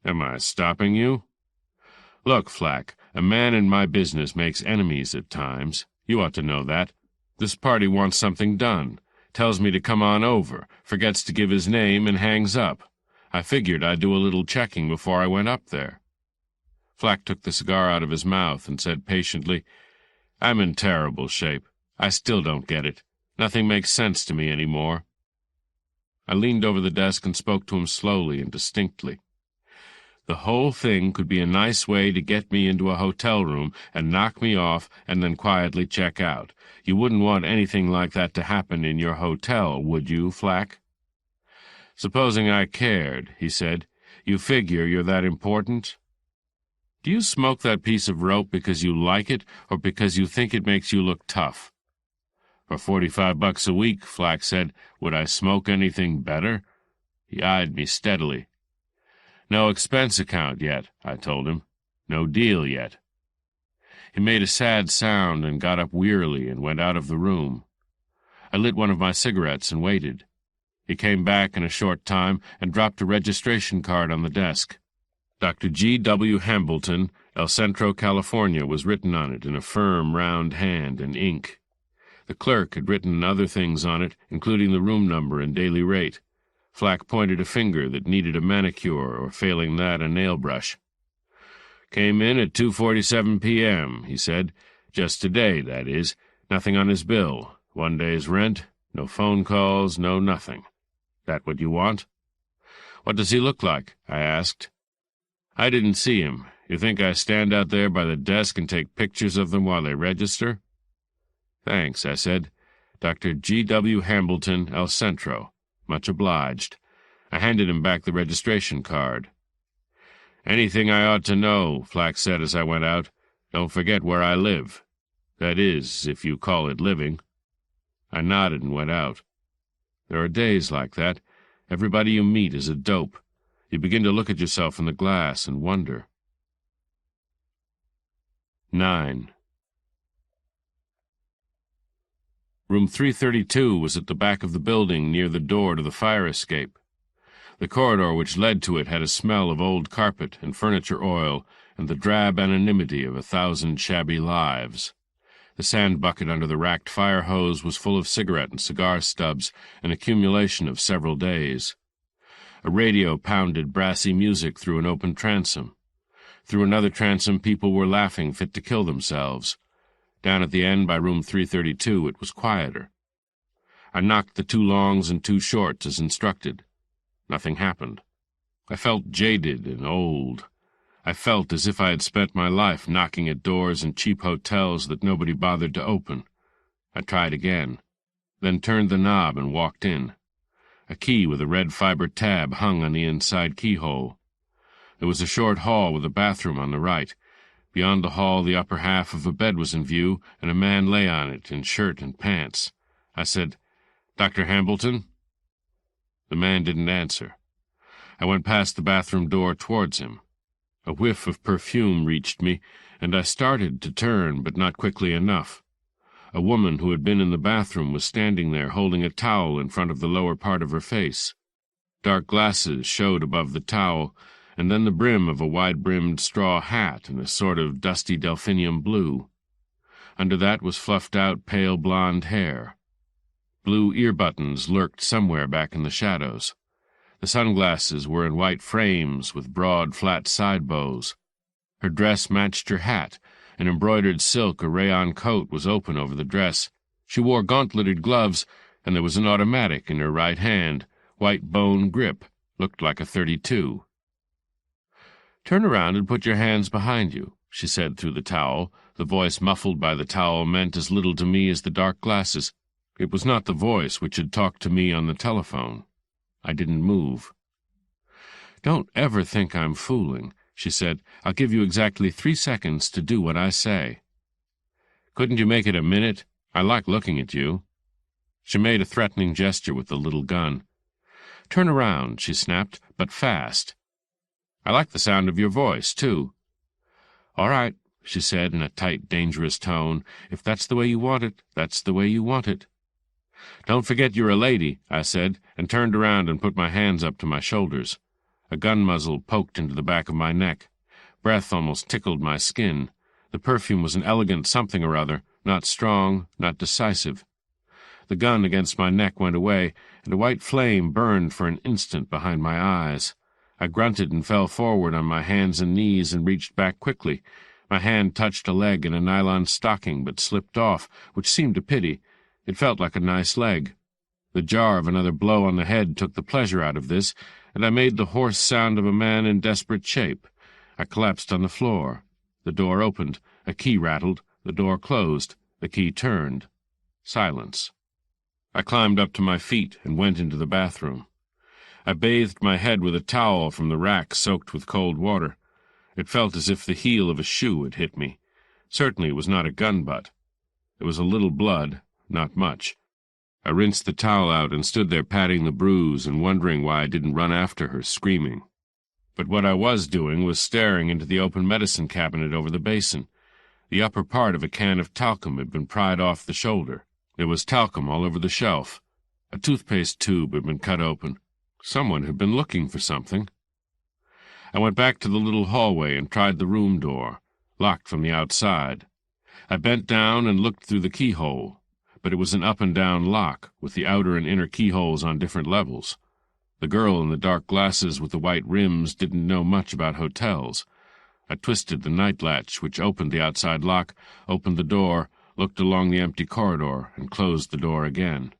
Speaker 1: "Am I stopping you?" "Look, Flack, a man in my business makes enemies at times. You ought to know that. This party wants something done. Tells me to come on over, forgets to give his name, and hangs up. I figured I'd do a little checking before I went up there." Flack took the cigar out of his mouth and said patiently, "I'm in terrible shape. I still don't get it. Nothing makes sense to me any more." I leaned over the desk and spoke to him slowly and distinctly. "The whole thing could be a nice way to get me into a hotel room and knock me off and then quietly check out. You wouldn't want anything like that to happen in your hotel, would you, Flack?" "Supposing I cared," he said. "You figure you're that important?" "Do you smoke that piece of rope because you like it or because you think it makes you look tough?" "For $45 a week," Flack said, "would I smoke anything better?" He eyed me steadily. "No expense account yet," I told him. "No deal yet." He made a sad sound and got up wearily and went out of the room. I lit one of my cigarettes and waited. He came back in a short time and dropped a registration card on the desk. Dr. G. W. Hambleton, El Centro, California, was written on it in a firm, round hand and ink. The clerk had written other things on it, including the room number and daily rate. Flack pointed a finger that needed a manicure or, failing that, a nail brush. "Came in at 2:47 p.m., he said. "Just today, that is. Nothing on his bill. 1 day's rent. No phone calls, no nothing. That what you want?" "What does he look like?" I asked. "I didn't see him. You think I stand out there by the desk and take pictures of them while they register?" "Thanks," I said. "Dr. G. W. Hambleton, El Centro. Much obliged." I handed him back the registration card. "Anything I ought to know," Flack said as I went out. "Don't forget where I live. That is, if you call it living." I nodded and went out. There are days like that. Everybody you meet is a dope. You begin to look at yourself in the glass and wonder. 9. Room 332 was at the back of the building near the door to the fire escape. The corridor which led to it had a smell of old carpet and furniture oil and the drab anonymity of 1,000 shabby lives. The sand bucket under the racked fire hose was full of cigarette and cigar stubs, an accumulation of several days. A radio pounded brassy music through an open transom. Through another transom people were laughing fit to kill themselves. Down at the end by room 332 it was quieter. I knocked the 2 longs and 2 shorts as instructed. Nothing happened. I felt jaded and old. I felt as if I had spent my life knocking at doors in cheap hotels that nobody bothered to open. I tried again, then turned the knob and walked in. A key with a red fiber tab hung on the inside keyhole. There was a short hall with a bathroom on the right. Beyond the hall the upper half of a bed was in view, and a man lay on it in shirt and pants. I said, "Dr. Hambleton?" The man didn't answer. I went past the bathroom door towards him. A whiff of perfume reached me, and I started to turn, but not quickly enough. A woman who had been in the bathroom was standing there holding a towel in front of the lower part of her face. Dark glasses showed above the towel, and then the brim of a wide-brimmed straw hat in a sort of dusty delphinium blue. Under that was fluffed-out pale blonde hair. Blue ear buttons lurked somewhere back in the shadows. The sunglasses were in white frames with broad, flat side bows. Her dress matched her hat. An embroidered silk or rayon coat was open over the dress. She wore gauntleted gloves, and there was an automatic in her right hand, white bone grip, looked like a .32. "Turn around and put your hands behind you," she said through the towel. The voice muffled by the towel meant as little to me as the dark glasses. It was not the voice which had talked to me on the telephone. I didn't move. "Don't ever think I'm fooling," she said. "I'll give you exactly 3 seconds to do what I say." "Couldn't you make it a minute? I like looking at you." She made a threatening gesture with the little gun. "Turn around," she snapped, "but fast. I like the sound of your voice, too." "All right," she said in a tight, dangerous tone. "If that's the way you want it, that's the way you want it." "Don't forget you're a lady," I said, and turned around and put my hands up to my shoulders. A gun muzzle poked into the back of my neck. Breath almost tickled my skin. The perfume was an elegant something or other, not strong, not decisive. The gun against my neck went away, and a white flame burned for an instant behind my eyes. I grunted and fell forward on my hands and knees and reached back quickly. My hand touched a leg in a nylon stocking, but slipped off, which seemed a pity. It felt like a nice leg. The jar of another blow on the head took the pleasure out of this, and I made the hoarse sound of a man in desperate shape. I collapsed on the floor. The door opened. A key rattled. The door closed. The key turned. Silence. I climbed up to my feet and went into the bathroom. I bathed my head with a towel from the rack soaked with cold water. It felt as if the heel of a shoe had hit me. Certainly it was not a gun butt. There was a little blood, not much. I rinsed the towel out and stood there patting the bruise and wondering why I didn't run after her, screaming. But what I was doing was staring into the open medicine cabinet over the basin. The upper part of a can of talcum had been pried off the shoulder. There was talcum all over the shelf. A toothpaste tube had been cut open. Someone had been looking for something. I went back to the little hallway and tried the room door, locked from the outside. I bent down and looked through the keyhole, but it was an up-and-down lock, with the outer and inner keyholes on different levels. The girl in the dark glasses with the white rims didn't know much about hotels. I twisted the night latch, which opened the outside lock, opened the door, looked along the empty corridor, and closed the door again.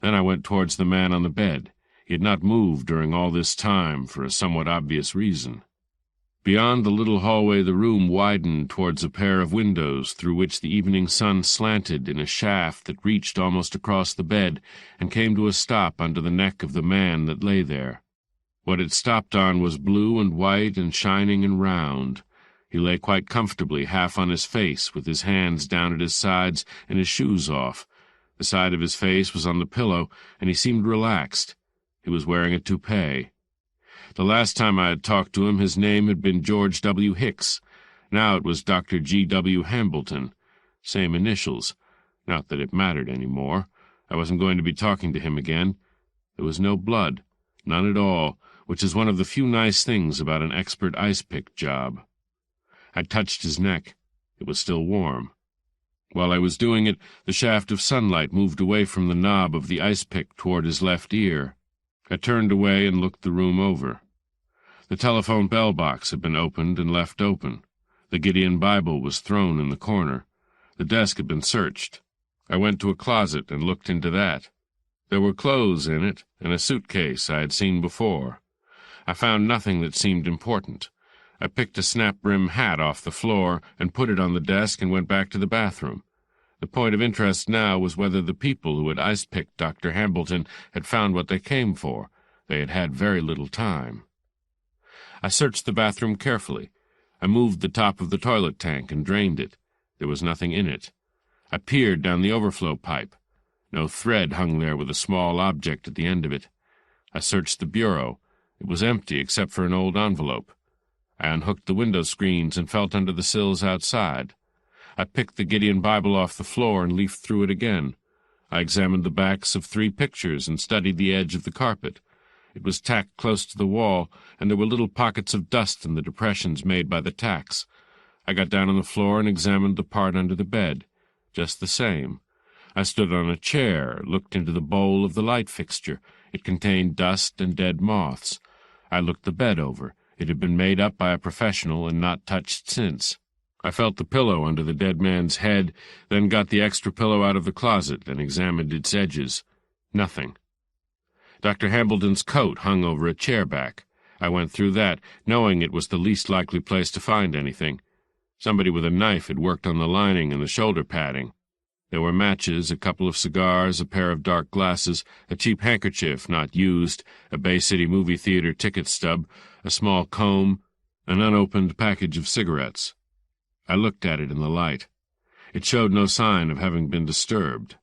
Speaker 1: Then I went towards the man on the bed. He had not moved during all this time for a somewhat obvious reason. Beyond the little hallway the room widened towards a pair of windows through which the evening sun slanted in a shaft that reached almost across the bed and came to a stop under the neck of the man that lay there. What it stopped on was blue and white and shining and round. He lay quite comfortably, half on his face, with his hands down at his sides and his shoes off. The side of his face was on the pillow, and he seemed relaxed. He was wearing a toupee. The last time I had talked to him, his name had been George W. Hicks. Now it was Dr. G. W. Hambleton. Same initials. Not that it mattered any more. I wasn't going to be talking to him again. There was no blood. None at all, which is one of the few nice things about an expert ice-pick job. I touched his neck. It was still warm. While I was doing it, the shaft of sunlight moved away from the knob of the ice-pick toward his left ear. I turned away and looked the room over. The telephone bell box had been opened and left open. The Gideon Bible was thrown in the corner. The desk had been searched. I went to a closet and looked into that. There were clothes in it and a suitcase I had seen before. I found nothing that seemed important. I picked a snap-brim hat off the floor and put it on the desk and went back to the bathroom. The point of interest now was whether the people who had ice-picked Dr. Hambleton had found what they came for. They had had very little time. I searched the bathroom carefully. I moved the top of the toilet tank and drained it. There was nothing in it. I peered down the overflow pipe. No thread hung there with a small object at the end of it. I searched the bureau. It was empty except for an old envelope. I unhooked the window screens and felt under the sills outside. I picked the Gideon Bible off the floor and leafed through it again. I examined the backs of 3 pictures and studied the edge of the carpet. It was tacked close to the wall, and there were little pockets of dust in the depressions made by the tacks. I got down on the floor and examined the part under the bed. Just the same. I stood on a chair, looked into the bowl of the light fixture. It contained dust and dead moths. I looked the bed over. It had been made up by a professional and not touched since. I felt the pillow under the dead man's head, then got the extra pillow out of the closet and examined its edges. Nothing. Dr. Hambleton's coat hung over a chair back. I went through that, knowing it was the least likely place to find anything. Somebody with a knife had worked on the lining and the shoulder padding. There were matches, a couple of cigars, a pair of dark glasses, a cheap handkerchief not used, a Bay City movie theater ticket stub, a small comb, an unopened package of cigarettes. I looked at it in the light. It showed no sign of having been disturbed.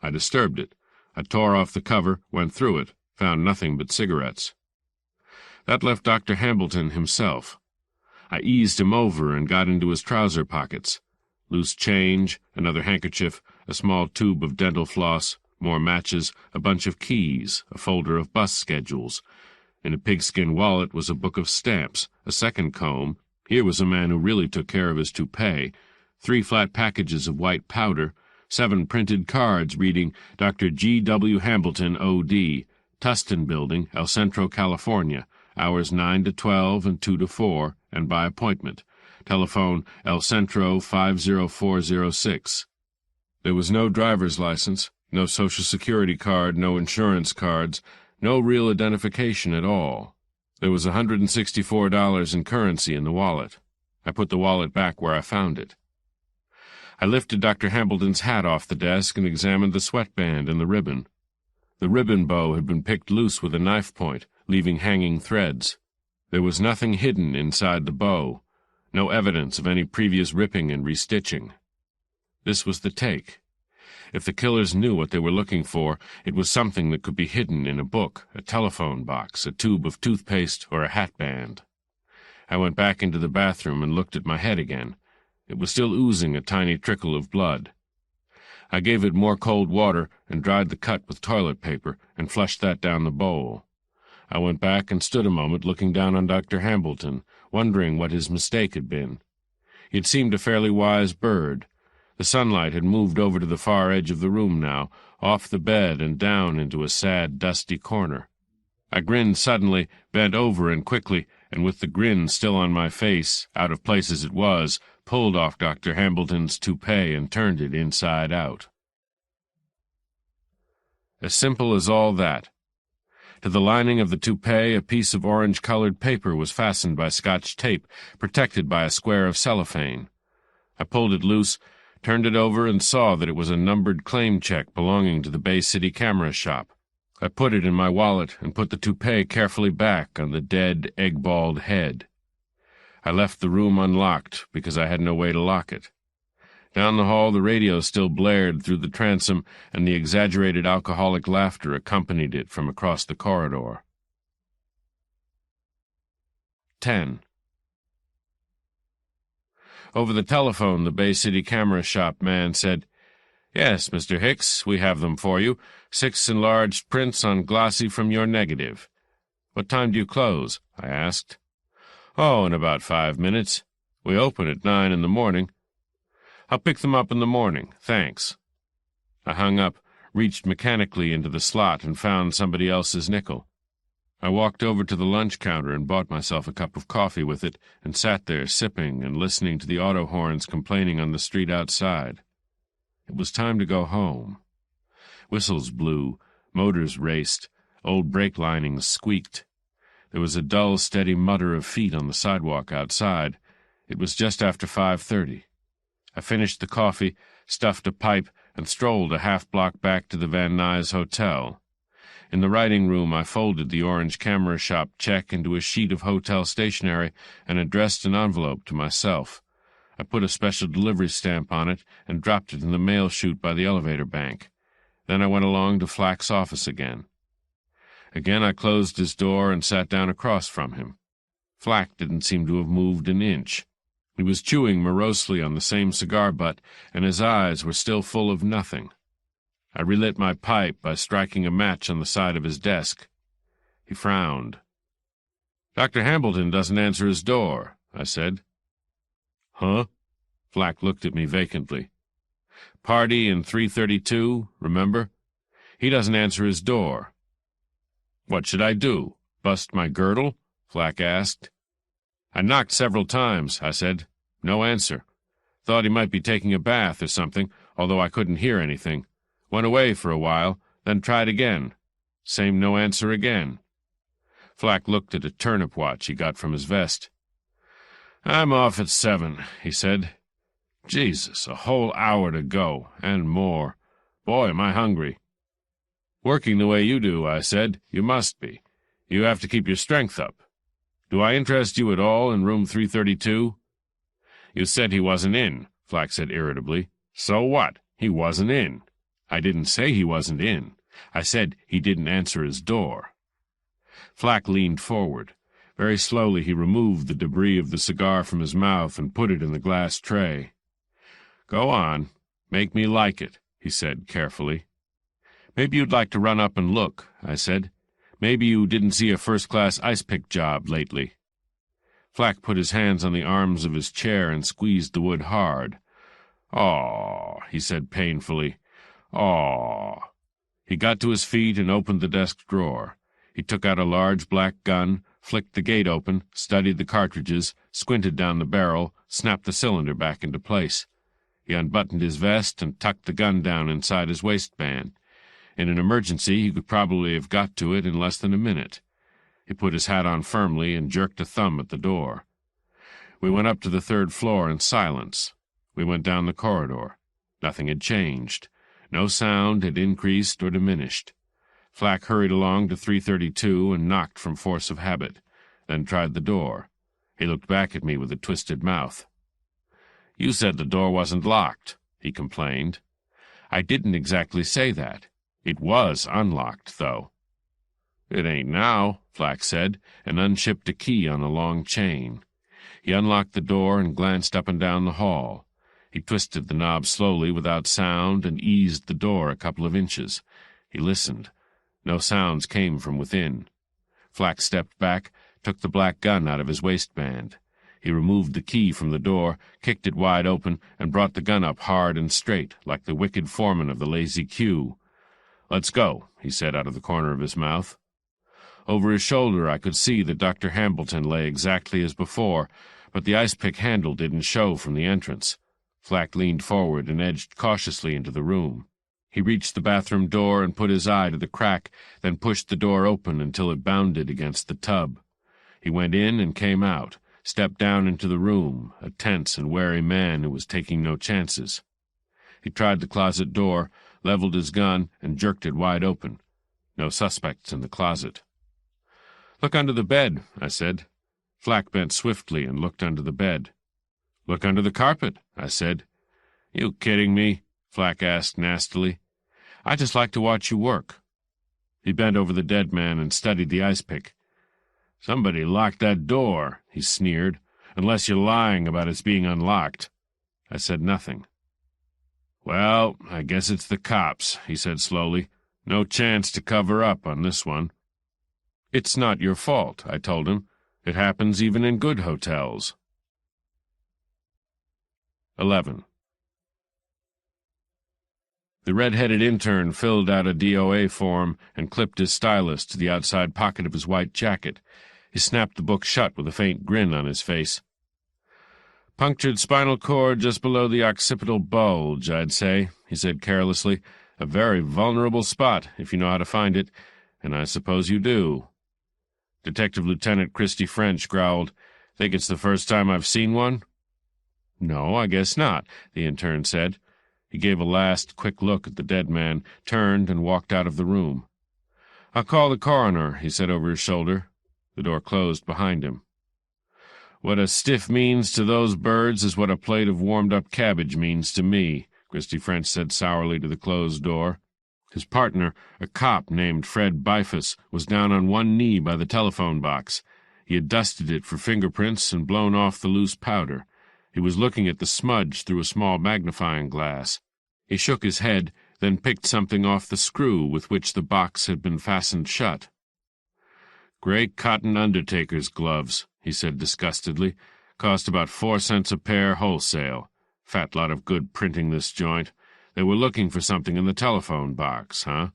Speaker 1: I disturbed it. I tore off the cover, went through it, found nothing but cigarettes. That left Dr. Hambleton himself. I eased him over and got into his trouser pockets. Loose change, another handkerchief, a small tube of dental floss, more matches, a bunch of keys, a folder of bus schedules. In a pigskin wallet was a book of stamps, a second comb. Here was a man who really took care of his toupee. 3 flat packages of white powder, 7 printed cards reading Dr. G. W. Hambleton, O.D., Tustin Building, El Centro, California, hours 9 to 12 and 2 to 4, and by appointment. Telephone El Centro 50406. There was no driver's license, no Social Security card, no insurance cards, no real identification at all. There was $164 in currency in the wallet. I put the wallet back where I found it. I lifted Dr. Hambleton's hat off the desk and examined the sweatband and the ribbon. The ribbon bow had been picked loose with a knife point, leaving hanging threads. There was nothing hidden inside the bow, no evidence of any previous ripping and restitching. This was the take. If the killers knew what they were looking for, it was something that could be hidden in a book, a telephone box, a tube of toothpaste, or a hatband. I went back into the bathroom and looked at my head again. It was still oozing a tiny trickle of blood. I gave it more cold water and dried the cut with toilet paper and flushed that down the bowl. I went back and stood a moment looking down on Dr. Hambleton, wondering what his mistake had been. He had seemed a fairly wise bird. The sunlight had moved over to the far edge of the room now, off the bed and down into a sad, dusty corner. I grinned suddenly, bent over and quickly, and with the grin still on my face, out of place as it was, pulled off Dr. Hambleton's toupee and turned it inside out. As simple as all that. To the lining of the toupee, a piece of orange-colored paper was fastened by Scotch tape, protected by a square of cellophane. I pulled it loose, turned it over, and saw that it was a numbered claim check belonging to the Bay City camera shop. I put it in my wallet and put the toupee carefully back on the dead, egg-balled head. I left the room unlocked because I had no way to lock it. Down the hall, the radio still blared through the transom, and the exaggerated alcoholic laughter accompanied it from across the corridor. 10. Over the telephone, the Bay City camera shop man said, "Yes, Mr. Hicks, we have them for you. 6 enlarged prints on glossy from your negative." "What time do you close?" I asked. "Oh, in about 5 minutes. We open at 9 in the morning." "I'll pick them up in the morning, thanks." I hung up, reached mechanically into the slot, and found somebody else's nickel. I walked over to the lunch counter and bought myself a cup of coffee with it, and sat there sipping and listening to the auto horns complaining on the street outside. It was time to go home. Whistles blew, motors raced, old brake linings squeaked. There was a dull, steady mutter of feet on the sidewalk outside. It was just after 5:30. I finished the coffee, stuffed a pipe, and strolled a half-block back to the Van Nuys Hotel. In the writing room, I folded the orange camera shop check into a sheet of hotel stationery and addressed an envelope to myself. I put a special delivery stamp on it and dropped it in the mail chute by the elevator bank. Then I went along to Flack's office again. Again I closed his door and sat down across from him. Flack didn't seem to have moved an inch. He was chewing morosely on the same cigar butt, and his eyes were still full of nothing. I relit my pipe by striking a match on the side of his desk. He frowned. "Dr. Hambleton doesn't answer his door," I said. "Huh?" Flack looked at me vacantly. Party in 332, remember? He doesn't answer his door." "What should I do? Bust my girdle?" Flack asked. "I knocked several times," I said. "No answer. Thought he might be taking a bath or something, although I couldn't hear anything. Went away for a while, then tried again. Same no answer again." Flack looked at a turnip watch he got from his vest. "I'm off at 7, he said. "Jesus, a whole hour to go, and more. Boy, am I hungry." "Working the way you do," I said. "You must be. You have to keep your strength up. Do I interest you at all in room 332? "You said he wasn't in," Flack said irritably. "So what? He wasn't in." "I didn't say he wasn't in. I said he didn't answer his door." Flack leaned forward. Very slowly he removed the debris of the cigar from his mouth and put it in the glass tray. "Go on. Make me like it," he said carefully. "Maybe you'd like to run up and look," I said. "Maybe you didn't see a first-class ice-pick job lately." Flack put his hands on the arms of his chair and squeezed the wood hard. "Aw," he said painfully. "Aw." He got to his feet and opened the desk drawer. He took out a large black gun, flicked the gate open, studied the cartridges, squinted down the barrel, snapped the cylinder back into place. He unbuttoned his vest and tucked the gun down inside his waistband. In an emergency, he could probably have got to it in less than a minute. He put his hat on firmly and jerked a thumb at the door. We went up to the 3rd floor in silence. We went down the corridor. Nothing had changed. No sound had increased or diminished. Flack hurried along to 332 and knocked from force of habit, then tried the door. He looked back at me with a twisted mouth. "You said the door wasn't locked," he complained. "I didn't exactly say that. It was unlocked, though." "It ain't now," Flack said, and unshipped a key on a long chain. He unlocked the door and glanced up and down the hall. He twisted the knob slowly without sound and eased the door a couple of inches. He listened. No sounds came from within. Flack stepped back, took the black gun out of his waistband. He removed the key from the door, kicked it wide open, and brought the gun up hard and straight, like the wicked foreman of the Lazy Q. "Let's go," he said out of the corner of his mouth. Over his shoulder I could see that Dr. Hambleton lay exactly as before, but the ice-pick handle didn't show from the entrance. Flack leaned forward and edged cautiously into the room. He reached the bathroom door and put his eye to the crack, then pushed the door open until it bounded against the tub. He went in and came out, stepped down into the room, a tense and wary man who was taking no chances. He tried the closet door, leveled his gun, and jerked it wide open. No suspects in the closet. "Look under the bed," I said. Flack bent swiftly and looked under the bed. "Look under the carpet," I said. "You kidding me?" Flack asked nastily. "I just like to watch you work." He bent over the dead man and studied the ice-pick. "Somebody locked that door," he sneered, "unless you're lying about its being unlocked." I said nothing. "Well, I guess it's the cops," he said slowly. "No chance to cover up on this one." "It's not your fault," I told him. "It happens even in good hotels." 11. The red-headed intern filled out a DOA form and clipped his stylus to the outside pocket of his white jacket. He snapped the book shut with a faint grin on his face. "Punctured spinal cord just below the occipital bulge, I'd say," he said carelessly. "A very vulnerable spot, if you know how to find it, and I suppose you do." Detective Lieutenant Christy French growled, "Think it's the first time I've seen one?" "No, I guess not," the intern said. He gave a last quick look at the dead man, turned, and walked out of the room. "I'll call the coroner," he said over his shoulder. The door closed behind him. "What a stiff means to those birds is what a plate of warmed-up cabbage means to me," Christy French said sourly to the closed door. His partner, a cop named Fred Bifus, was down on one knee by the telephone box. He had dusted it for fingerprints and blown off the loose powder. He was looking at the smudge through a small magnifying glass. He shook his head, then picked something off the screw with which the box had been fastened shut. "Gray cotton undertaker's gloves," he said disgustedly. "Cost about 4 cents a pair wholesale. Fat lot of good printing this joint. They were looking for something in the telephone box, huh?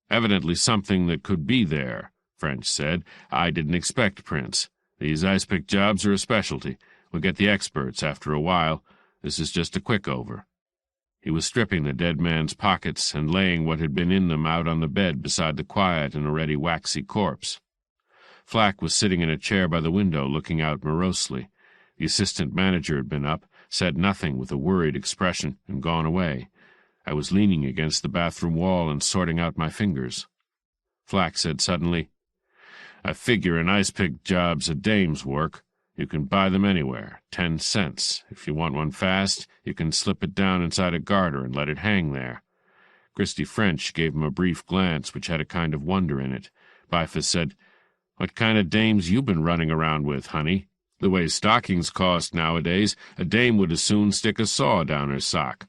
Speaker 1: Evidently something that could be there, French said. I didn't expect prints. These ice-pick jobs are a specialty. We'll get the experts after a while. This is just a quick-over. He was stripping the dead man's pockets and laying what had been in them out on the bed beside the quiet and already waxy corpse. Flack was sitting in a chair by the window looking out morosely. The assistant manager had been up, said nothing with a worried expression, and gone away. I was leaning against the bathroom wall and sorting out my fingers. Flack said suddenly, I figure an ice-pick job's a dame's work. You can buy them anywhere, 10 cents. If you want one fast, you can slip it down inside a garter and let it hang there. Christy French gave him a brief glance which had a kind of wonder in it. Bifus said, What kind of dames you been running around with, honey? The way stockings cost nowadays, a dame would as soon stick a saw down her sock.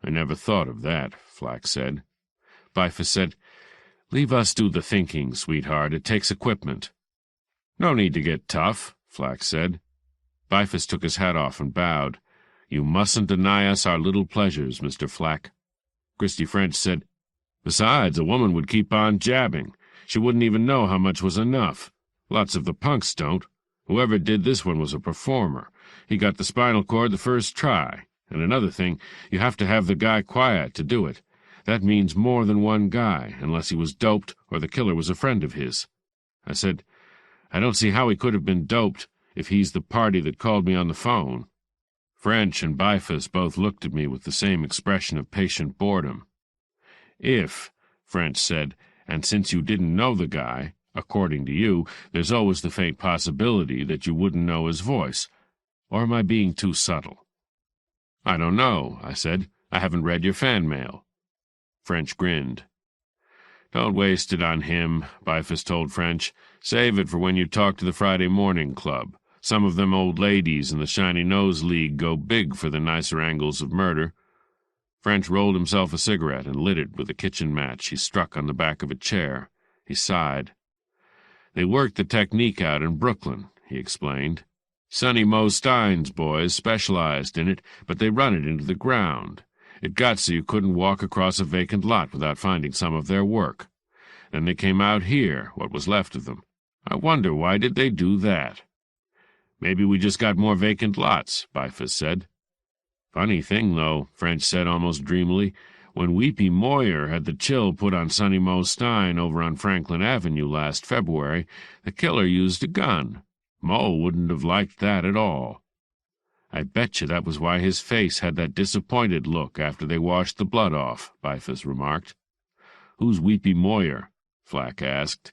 Speaker 1: I never thought of that, Flack said. Bifus said, Leave us do the thinking, sweetheart. It takes equipment. No need to get tough, Flack said. Bifus took his hat off and bowed. You mustn't deny us our little pleasures, Mr. Flack. Christy French said, Besides, a woman would keep on jabbing. She wouldn't even know how much was enough. Lots of the punks don't. Whoever did this one was a performer. He got the spinal cord the first try. And another thing, you have to have the guy quiet to do it. That means more than one guy, unless he was doped or the killer was a friend of his. I said, I don't see how he could have been doped if he's the party that called me on the phone. French and Bifus both looked at me with the same expression of patient boredom. If, French said, and since you didn't know the guy, according to you, there's always the faint possibility that you wouldn't know his voice. Or am I being too subtle? I don't know, I said. I haven't read your fan mail. French grinned. Don't waste it on him, Bifus told French. Save it for when you talk to the Friday morning club. Some of them old ladies in the Shiny Nose League go big for the nicer angles of murder. French rolled himself a cigarette and lit it with a kitchen match he struck on the back of a chair. He sighed. They worked the technique out in Brooklyn, he explained. Sonny Mo Stein's boys specialized in it, but they run it into the ground. It got so you couldn't walk across a vacant lot without finding some of their work. Then they came out here, what was left of them. I wonder why did they do that? Maybe we just got more vacant lots, Bifus said. Funny thing, though, French said almost dreamily. When Weepy Moyer had the chill put on Sonny Mo Stein over on Franklin Avenue last February, the killer used a gun. Mo wouldn't have liked that at all. I bet you that was why his face had that disappointed look after they washed the blood off, Bifus remarked. Who's Weepy Moyer? Flack asked.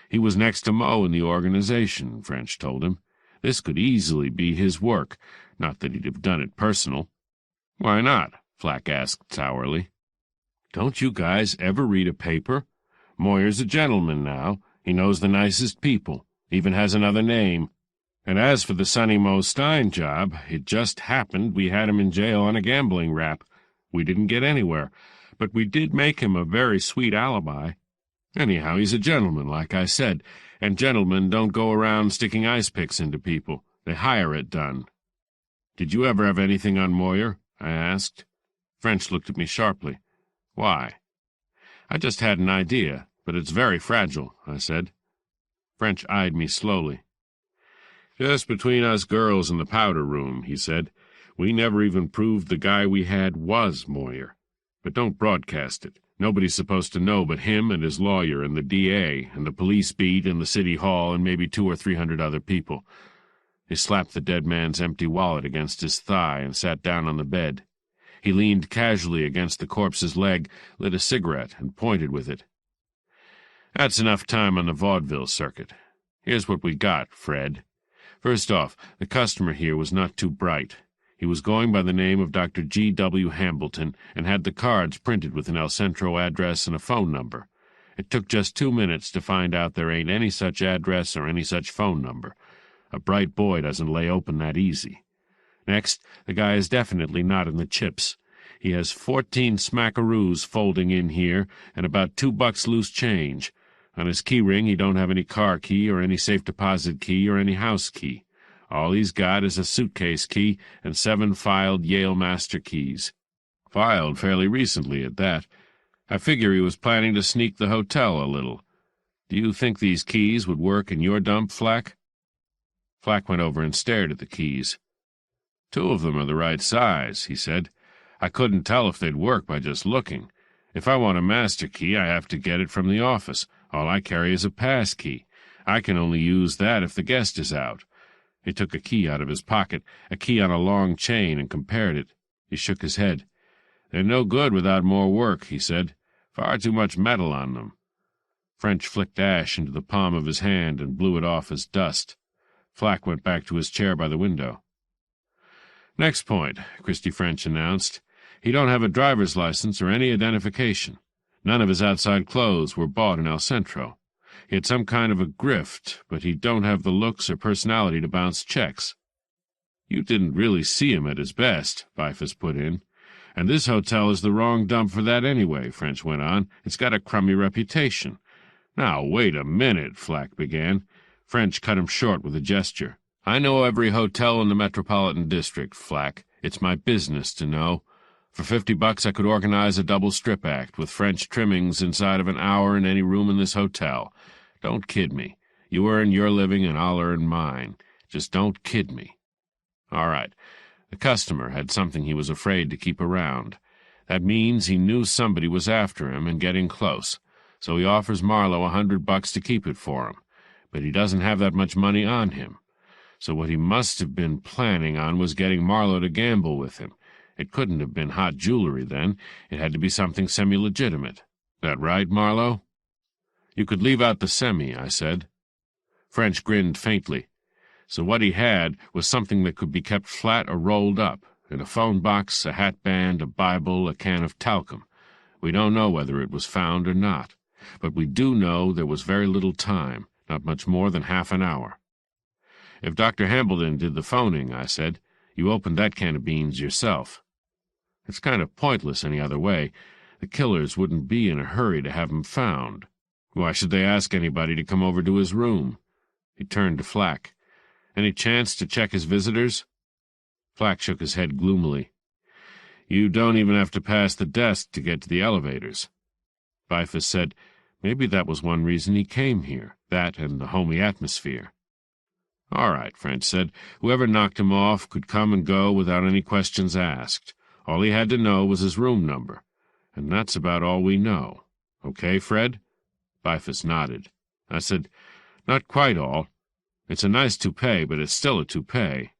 Speaker 1: He was next to Mo in the organization, French told him. This could easily be his work, not that he'd have done it personal. Why not? Flack asked sourly. Don't you guys ever read a paper? Moyer's a gentleman now. He knows the nicest people. Even has another name. And as for the Sonny Mo Stein job, it just happened we had him in jail on a gambling rap. We didn't get anywhere, but we did make him a very sweet alibi. Anyhow, he's a gentleman, like I said, and gentlemen don't go around sticking ice picks into people. They hire it done. Did you ever have anything on Moyer? I asked. French looked at me sharply. Why? I just had an idea, but it's very fragile, I said. French eyed me slowly. Just between us girls in the powder room, he said. We never even proved the guy we had was Moyer. But don't broadcast it. Nobody's supposed to know but him and his lawyer and the DA and the police beat and the city hall and maybe 200 or 300 other people. He slapped the dead man's empty wallet against his thigh and sat down on the bed. He leaned casually against the corpse's leg, lit a cigarette, and pointed with it. That's enough time on the vaudeville circuit. Here's what we got, Fred. First off, the customer here was not too bright. He was going by the name of Dr. G. W. Hambleton and had the cards printed with an El Centro address and a phone number. It took just 2 minutes to find out there ain't any such address or any such phone number. A bright boy doesn't lay open that easy. Next, the guy is definitely not in the chips. He has 14 smackaroos folding in here and about $2 loose change. On his key ring he don't have any car key or any safe deposit key or any house key. All he's got is a suitcase key and 7 filed Yale master keys. Filed fairly recently at that. I figure he was planning to sneak the hotel a little. Do you think these keys would work in your dump, Flack?" Flack went over and stared at the keys. "Two of them are the right size," he said. "I couldn't tell if they'd work by just looking. If I want a master key, I have to get it from the office. All I carry is a pass key. I can only use that if the guest is out." He took a key out of his pocket, a key on a long chain, and compared it. He shook his head. "They're no good without more work," he said. "Far too much metal on them." French flicked ash into the palm of his hand and blew it off as dust. Flack went back to his chair by the window. "Next point," Christy French announced. "He don't have a driver's license or any identification. None of his outside clothes were bought in El Centro. He had some kind of a grift, but he don't have the looks or personality to bounce checks." "You didn't really see him at his best," Bifus put in. "And this hotel is the wrong dump for that anyway," French went on. "It's got a crummy reputation." "Now, wait a minute," Flack began. French cut him short with a gesture. "I know every hotel in the metropolitan district, Flack. It's my business to know. For $50 I could organize a double strip act with French trimmings inside of an hour in any room in this hotel. Don't kid me. You earn your living and I'll earn mine. Just don't kid me." All right. The customer had something he was afraid to keep around. That means he knew somebody was after him and getting close, so he offers Marlowe $100 to keep it for him. But he doesn't have that much money on him. So what he must have been planning on was getting Marlowe to gamble with him. It couldn't have been hot jewelry then. It had to be something semi-legitimate. That right, Marlowe? "You could leave out the semi," I said. French grinned faintly. So what he had was something that could be kept flat or rolled up, in a phone box, a hatband, a Bible, a can of talcum. We don't know whether it was found or not, but we do know there was very little time, not much more than half an hour. "If Dr. Hambledon did the phoning," I said, "you opened that can of beans yourself." "It's kind of pointless any other way. The killers wouldn't be in a hurry to have him found. Why should they ask anybody to come over to his room?" He turned to Flack. "Any chance to check his visitors?" Flack shook his head gloomily. "You don't even have to pass the desk to get to the elevators." Bifus said, "Maybe that was one reason he came here, that and the homey atmosphere." "All right," French said. "Whoever knocked him off could come and go without any questions asked. All he had to know was his room number. And that's about all we know. Okay, Fred?" Bifus nodded. I said, "Not quite all. It's a nice toupee, but it's still a toupee."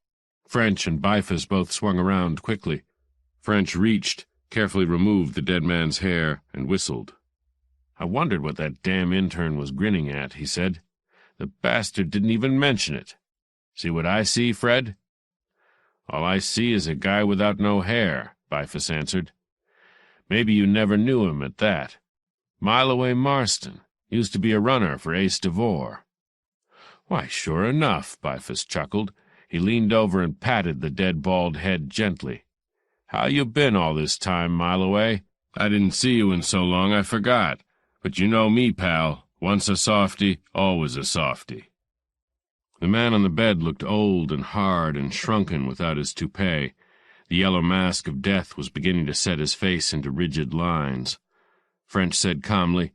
Speaker 1: French and Bifus both swung around quickly. French reached, carefully removed the dead man's hair, and whistled. "I wondered what that damn intern was grinning at," he said. "The bastard didn't even mention it. See what I see, Fred?" "All I see is a guy without no hair," Bifus answered. "Maybe you never knew him at that. Mileway Marston. Used to be a runner for Ace DeVore." "Why, sure enough," Bifus chuckled. He leaned over and patted the dead bald head gently. "How you been all this time, Mileway? I didn't see you in so long I forgot. But you know me, pal. Once a softy, always a softy." The man on the bed looked old and hard and shrunken without his toupee. The yellow mask of death was beginning to set his face into rigid lines. French said calmly,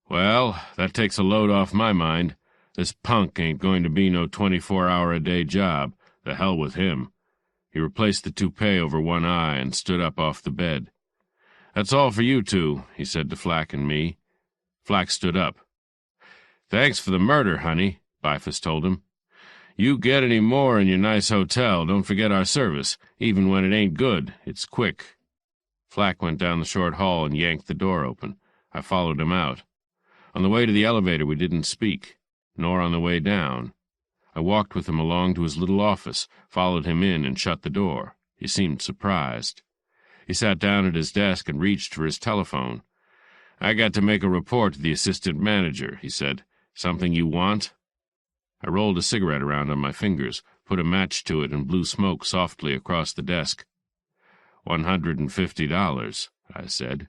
Speaker 1: "Well, that takes a load off my mind. This punk ain't going to be no 24-hour-a-day job. The hell with him." He replaced the toupee over one eye and stood up off the bed. "That's all for you two," he said to Flack and me. Flack stood up. "Thanks for the murder, honey," Bifus told him. "You get any more in your nice hotel, don't forget our service. Even when it ain't good, it's quick." Flack went down the short hall and yanked the door open. I followed him out. On the way to the elevator we didn't speak, nor on the way down. I walked with him along to his little office, followed him in and shut the door. He seemed surprised. He sat down at his desk and reached for his telephone. "I got to make a report to the assistant manager," he said. "Something you want?" I rolled a cigarette around on my fingers, put a match to it, and blew smoke softly across the desk. $150, I said.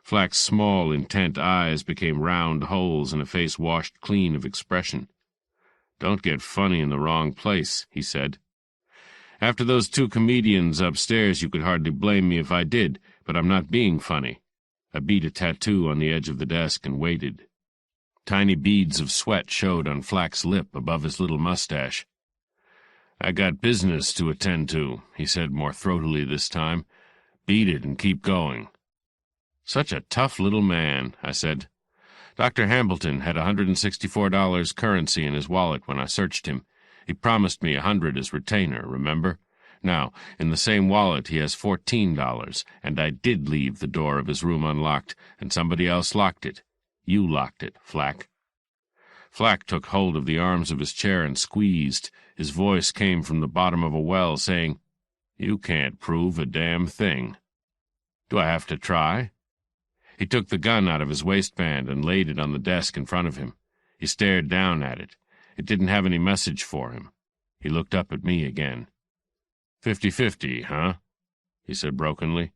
Speaker 1: Flack's small, intent eyes became round holes in a face washed clean of expression. "Don't get funny in the wrong place," he said. After those two comedians upstairs, you could hardly blame me if I did, but I'm not being funny. I beat a tattoo on the edge of the desk and waited. Tiny beads of sweat showed on Flack's lip above his little mustache. I got business to attend to, he said more throatily this time. Beat it and keep going. Such a tough little man, I said. Dr. Hambleton had $164 currency in his wallet when I searched him. He promised me $100 as retainer, remember? Now, in the same wallet he has $14, and I did leave the door of his room unlocked, and somebody else locked it. You locked it, Flack. Flack took hold of the arms of his chair and squeezed. His voice came from the bottom of a well, saying, "You can't prove a damn thing." "Do I have to try?" He took the gun out of his waistband and laid it on the desk in front of him. He stared down at it. It didn't have any message for him. He looked up at me again. 50-50, huh? He said brokenly.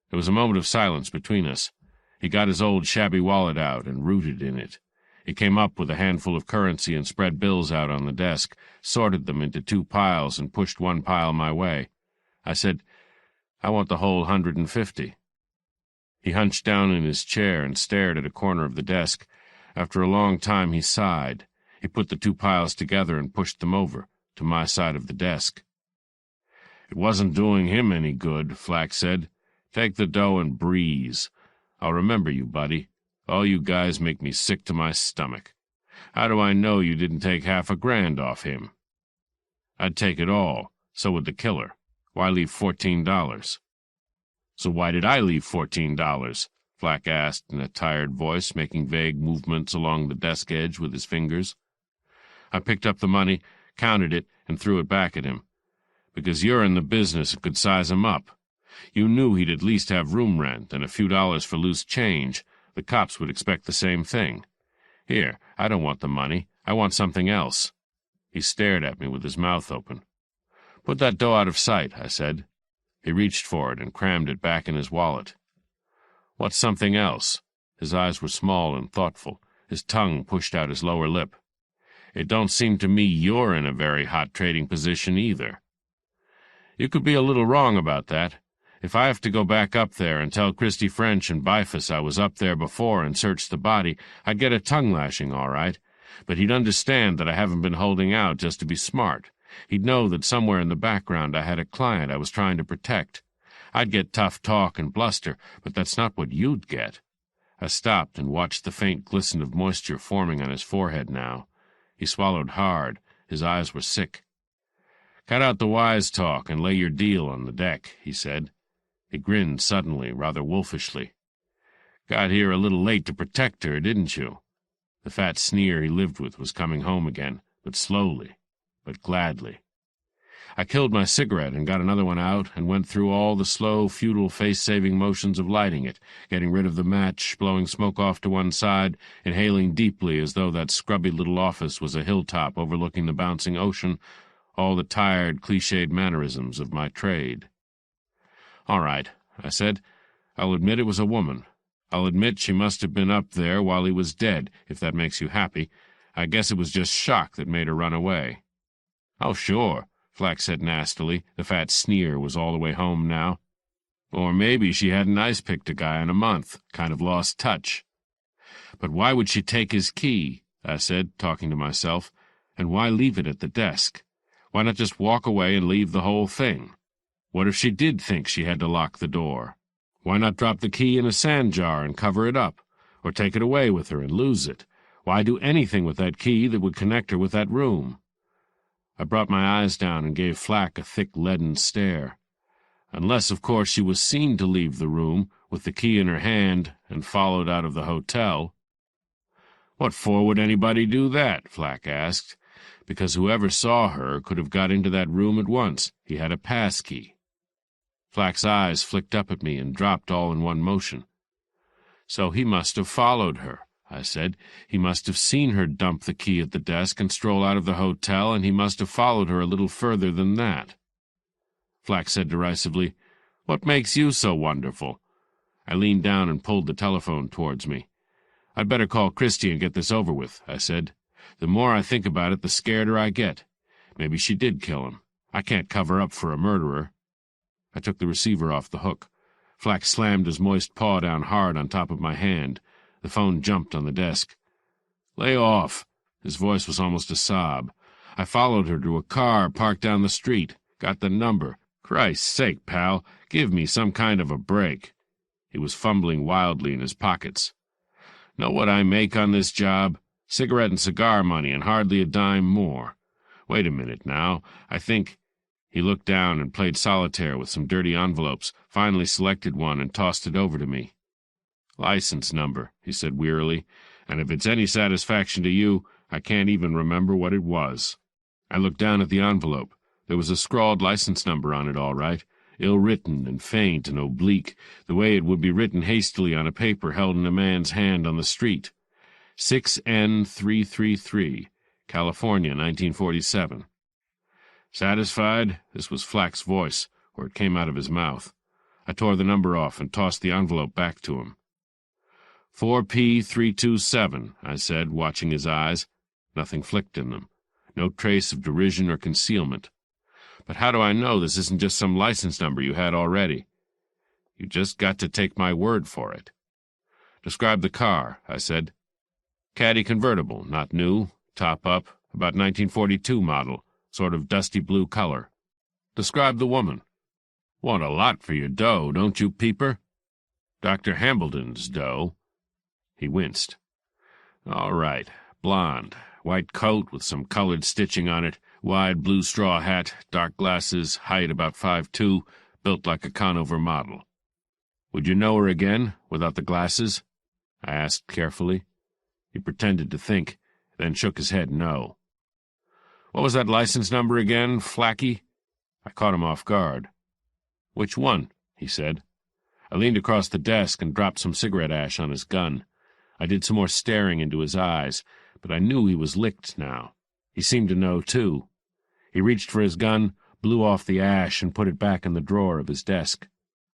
Speaker 1: There was a moment of silence between us. He got his old shabby wallet out and rooted in it. He came up with a handful of currency and spread bills out on the desk, sorted them into two piles and pushed one pile my way. I said, "I want the whole 150. He hunched down in his chair and stared at a corner of the desk. After a long time he sighed. He put the two piles together and pushed them over, to my side of the desk. "It wasn't doing him any good," Flack said. "Take the dough and breeze. I'll remember you, buddy. All you guys make me sick to my stomach. How do I know you didn't take $50,000 off him?" "I'd take it all. So would the killer. Why leave $14? "So why did I leave $14? Flack asked in a tired voice, making vague movements along the desk edge with his fingers. I picked up the money, counted it, and threw it back at him. "Because you're in the business and could size him up. You knew he'd at least have room rent and a few dollars for loose change. The cops would expect the same thing. Here, I don't want the money. I want something else." He stared at me with his mouth open. "Put that dough out of sight," I said. He reached for it and crammed it back in his wallet. "What's something else?" His eyes were small and thoughtful. His tongue pushed out his lower lip. "It don't seem to me you're in a very hot trading position either." "You could be a little wrong about that. If I have to go back up there and tell Christy French and Bifus I was up there before and searched the body, I'd get a tongue-lashing, all right. But he'd understand that I haven't been holding out just to be smart. He'd know that somewhere in the background I had a client I was trying to protect. I'd get tough talk and bluster, but that's not what you'd get." I stopped and watched the faint glisten of moisture forming on his forehead now. He swallowed hard. His eyes were sick. "Cut out the wise talk and lay your deal on the deck," he said. He grinned suddenly, rather wolfishly. "Got here a little late to protect her, didn't you?" The fat sneer he lived with was coming home again, but slowly, but gladly. I killed my cigarette and got another one out and went through all the slow, futile face-saving motions of lighting it, getting rid of the match, blowing smoke off to one side, inhaling deeply as though that scrubby little office was a hilltop overlooking the bouncing ocean, all the tired, cliched mannerisms of my trade. "All right," I said. "I'll admit it was a woman. I'll admit she must have been up there while he was dead, if that makes you happy. I guess it was just shock that made her run away." "Oh, sure," Flack said nastily. The fat sneer was all the way home now. "Or maybe she hadn't ice-picked a guy in a month, kind of lost touch." "But why would she take his key?" I said, talking to myself. "And why leave it at the desk? Why not just walk away and leave the whole thing? What if she did think she had to lock the door? Why not drop the key in a sand jar and cover it up? Or take it away with her and lose it? Why do anything with that key that would connect her with that room?" I brought my eyes down and gave Flack a thick leaden stare. Unless, of course, she was seen to leave the room, with the key in her hand, and followed out of the hotel. "What for would anybody do that?" Flack asked. "Because whoever saw her could have got into that room at once. He had a pass key." Flack's eyes flicked up at me and dropped all in one motion. "So he must have followed her," I said. "He must have seen her dump the key at the desk and stroll out of the hotel, and he must have followed her a little further than that." Flack said derisively, "What makes you so wonderful?" I leaned down and pulled the telephone towards me. "I'd better call Christy and get this over with," I said. "The more I think about it, the scareder I get. Maybe she did kill him. I can't cover up for a murderer. I took the receiver off the hook. Flack slammed his moist paw down hard on top of my hand. The phone jumped on the desk. "Lay off." His voice was almost a sob. "I followed her to a car parked down the street. Got the number. Christ's sake, pal, give me some kind of a break." He was fumbling wildly in his pockets. "Know what I make on this job? Cigarette and cigar money and hardly a dime more. Wait a minute now. I think—" He looked down and played solitaire with some dirty envelopes, finally selected one and tossed it over to me. "License number," he said wearily, "and if it's any satisfaction to you, I can't even remember what it was." I looked down at the envelope. There was a scrawled license number on it, all right, ill-written and faint and oblique, the way it would be written hastily on a paper held in a man's hand on the street. 6N333, California, 1947. "Satisfied?" This was Flack's voice, or it came out of his mouth. I tore the number off and tossed the envelope back to him. 4P327, I said, watching his eyes. Nothing flicked in them. No trace of derision or concealment. "But how do I know this isn't just some license number you had already?" "You just got to take my word for it." "Describe the car," I said. "Caddy convertible, not new, top up, about 1942 model, sort of dusty blue color." "Describe the woman." "Want a lot for your dough, don't you, peeper?" "Dr. Hambledon's dough." He winced. "All right, blonde, white coat with some colored stitching on it, wide blue straw hat, dark glasses, height about 5'2", built like a Conover model." "Would you know her again, without the glasses?" I asked carefully. He pretended to think, then shook his head no. "What was that license number again, Flacky?" I caught him off guard. "Which one?" he said. I leaned across the desk and dropped some cigarette ash on his gun. I did some more staring into his eyes, but I knew he was licked now. He seemed to know, too. He reached for his gun, blew off the ash, and put it back in the drawer of his desk.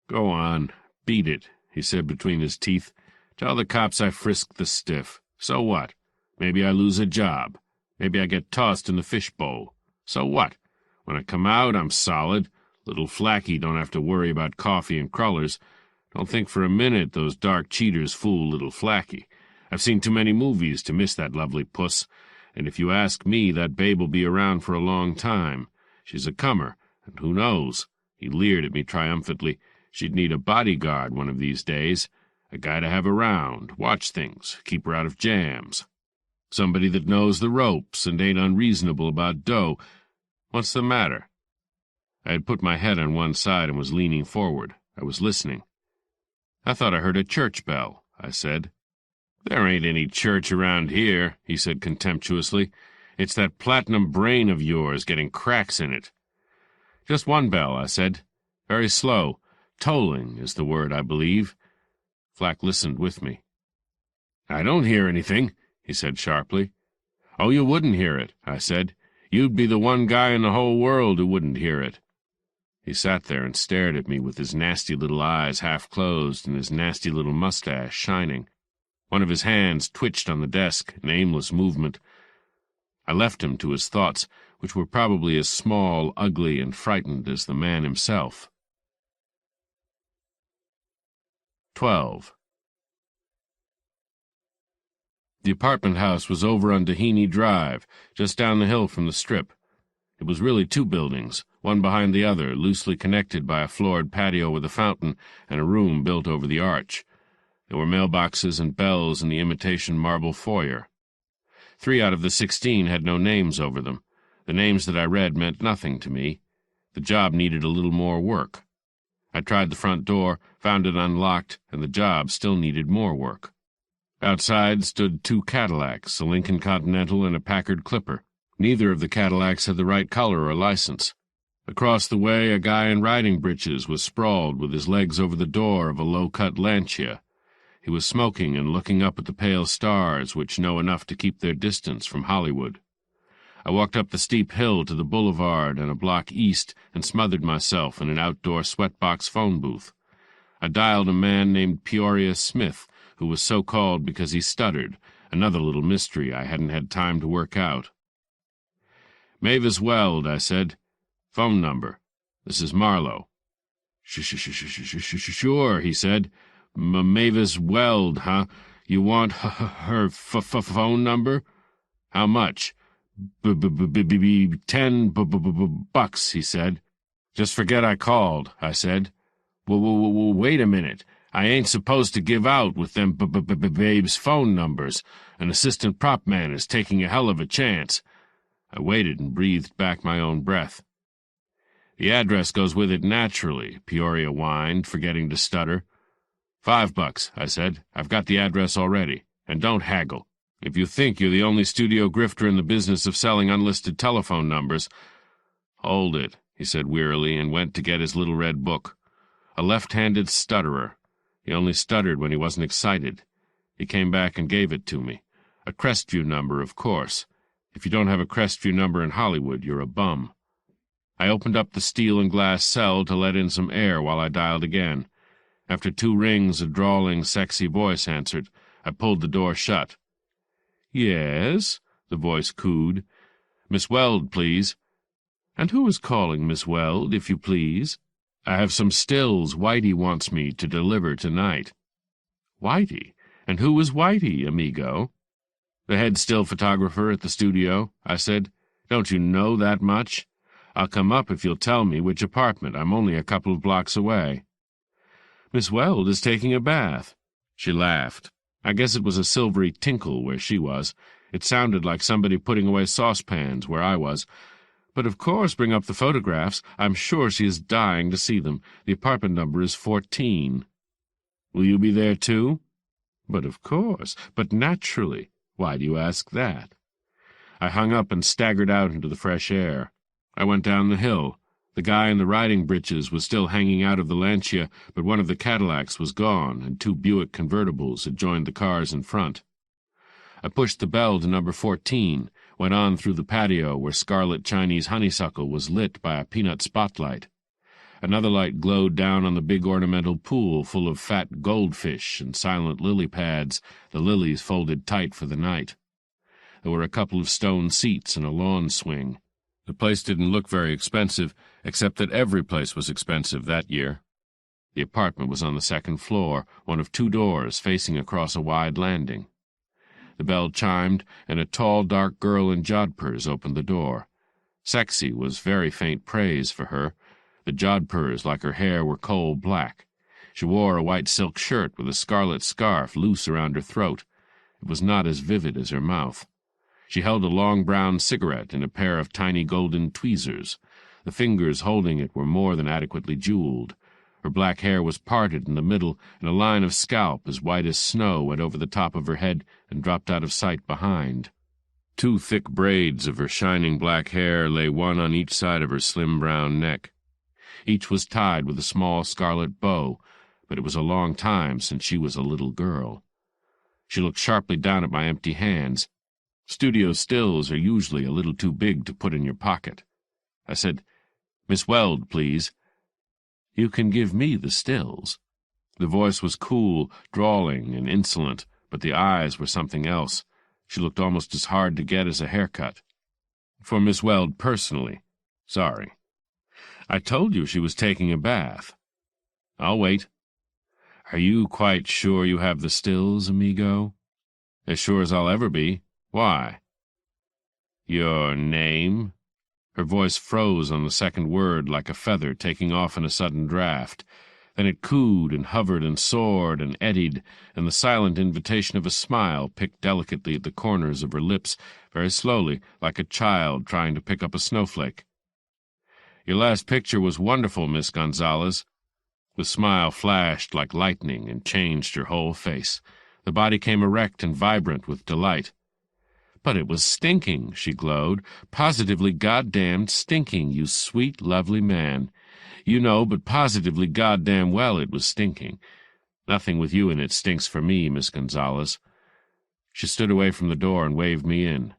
Speaker 1: "Go on, beat it," he said between his teeth. "Tell the cops I frisked the stiff. So what? Maybe I lose a job. Maybe I get tossed in the fishbowl. So what? When I come out, I'm solid. Little Flacky don't have to worry about coffee and crullers. Don't think for a minute those dark cheaters fool little Flacky. I've seen too many movies to miss that lovely puss, and if you ask me, that babe'll be around for a long time. She's a comer, and who knows?" He leered at me triumphantly. "She'd need a bodyguard one of these days. A guy to have around, watch things, keep her out of jams. Somebody that knows the ropes and ain't unreasonable about dough. What's the matter?" I had put my head on one side and was leaning forward. I was listening. "I thought I heard a church bell," I said. "There ain't any church around here," he said contemptuously. "It's that platinum brain of yours getting cracks in it." "Just one bell," I said. "Very slow. Tolling is the word, I believe." Flack listened with me. "I don't hear anything," he said sharply. "Oh, you wouldn't hear it," I said. "You'd be the one guy in the whole world who wouldn't hear it." He sat there and stared at me with his nasty little eyes half closed and his nasty little mustache shining. One of his hands twitched on the desk, an aimless movement. I left him to his thoughts, which were probably as small, ugly, and frightened as the man himself. 12. The apartment house was over on Doheny Drive, just down the hill from the Strip. It was really two buildings, one behind the other, loosely connected by a floored patio with a fountain and a room built over the arch. There were mailboxes and bells in the imitation marble foyer. 3 out of the 16 had no names over them. The names that I read meant nothing to me. The job needed a little more work. I tried the front door, found it unlocked, and the job still needed more work. Outside stood 2 Cadillacs, a Lincoln Continental and a Packard Clipper. Neither of the Cadillacs had the right color or license. Across the way, a guy in riding breeches was sprawled with his legs over the door of a low-cut Lancia. He was smoking and looking up at the pale stars which know enough to keep their distance from Hollywood. I walked up the steep hill to the boulevard and a block east and smothered myself in an outdoor sweatbox phone booth. I dialed a man named Peoria Smith, who was so called because he stuttered, another little mystery I hadn't had time to work out. "Mavis Weld," I said. Phone number. This is Marlowe. Sure, he said. Mavis Weld, huh? You want her phone number? How much? 10 bucks, he said. Just forget I called, I said. Wait a minute. I ain't supposed to give out with them babes' phone numbers. An assistant prop man is taking a hell of a chance. I waited and breathed back my own breath. The address goes with it naturally, Peoria whined, forgetting to stutter. $5, I said. I've got the address already. And don't haggle. If you think you're the only studio grifter in the business of selling unlisted telephone numbers— Hold it, he said wearily, and went to get his little red book. A left-handed stutterer. He only stuttered when he wasn't excited. He came back and gave it to me. A Crestview number, of course. If you don't have a Crestview number in Hollywood, you're a bum. I opened up the steel and glass cell to let in some air while I dialed again. After 2 rings, a drawling, sexy voice answered. I pulled the door shut. "Yes," the voice cooed. "Miss Weld, please." "And who is calling, Miss Weld, if you please?" "I have some stills Whitey wants me to deliver tonight." "Whitey? And who is Whitey, amigo?" "The head still photographer at the studio," I said. "Don't you know that much? I'll come up if you'll tell me which apartment. I'm only a couple of blocks away." "Miss Weld is taking a bath." She laughed. I guess it was a silvery tinkle where she was. It sounded like somebody putting away saucepans where I was. "But of course bring up the photographs. I'm sure she is dying to see them. The apartment number is 14. "Will you be there, too?" "But of course. But naturally. Why do you ask that?" I hung up and staggered out into the fresh air. I went down the hill. The guy in the riding breeches was still hanging out of the Lancia, but one of the Cadillacs was gone, and 2 Buick convertibles had joined the cars in front. I pushed the bell to number 14, went on through the patio where scarlet Chinese honeysuckle was lit by a peanut spotlight. Another light glowed down on the big ornamental pool full of fat goldfish and silent lily pads, the lilies folded tight for the night. There were a couple of stone seats and a lawn swing. The place didn't look very expensive, except that every place was expensive that year. The apartment was on the 2nd floor, one of 2 doors facing across a wide landing. The bell chimed, and a tall, dark girl in jodhpurs opened the door. Sexy was very faint praise for her. The jodhpurs, like her hair, were coal black. She wore a white silk shirt with a scarlet scarf loose around her throat. It was not as vivid as her mouth. She held a long brown cigarette in a pair of tiny golden tweezers. The fingers holding it were more than adequately jeweled. Her black hair was parted in the middle, and a line of scalp as white as snow went over the top of her head and dropped out of sight behind. 2 thick braids of her shining black hair lay one on each side of her slim brown neck. Each was tied with a small scarlet bow, but it was a long time since she was a little girl. She looked sharply down at my empty hands. Studio stills are usually a little too big to put in your pocket. I said, "Miss Weld, please." "You can give me the stills." The voice was cool, drawling, and insolent, but the eyes were something else. She looked almost as hard to get as a haircut. "For Miss Weld personally. Sorry." "I told you she was taking a bath." "I'll wait." "Are you quite sure you have the stills, amigo?" "As sure as I'll ever be. Why?" "Your name?" Her voice froze on the second word like a feather taking off in a sudden draft. Then it cooed and hovered and soared and eddied, and the silent invitation of a smile picked delicately at the corners of her lips, very slowly, like a child trying to pick up a snowflake. "Your last picture was wonderful, Miss Gonzalez." The smile flashed like lightning and changed her whole face. The body came erect and vibrant with delight. "But it was stinking," she glowed. "Positively goddamned stinking, you sweet, lovely man. You know, but positively goddamn well it was stinking. Nothing with you in it stinks for me, Miss Gonzalez." She stood away from the door and waved me in.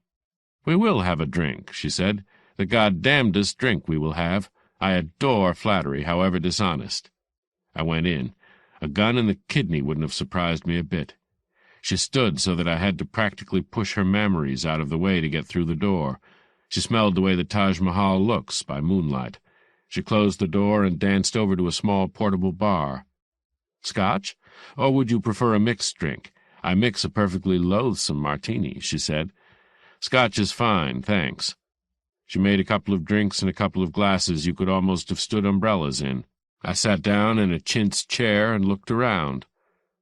Speaker 1: "We will have a drink," she said. "The goddamnedest drink we will have. I adore flattery, however dishonest." I went in. A gun in the kidney wouldn't have surprised me a bit. She stood so that I had to practically push her memories out of the way to get through the door. She smelled the way the Taj Mahal looks by moonlight, She closed the door and danced over to a small portable bar. "Scotch? Or would you prefer a mixed drink? I mix a perfectly loathsome martini," she said. "Scotch is fine, thanks." She made a couple of drinks and a couple of glasses you could almost have stood umbrellas in. I sat down in a chintz chair and looked around.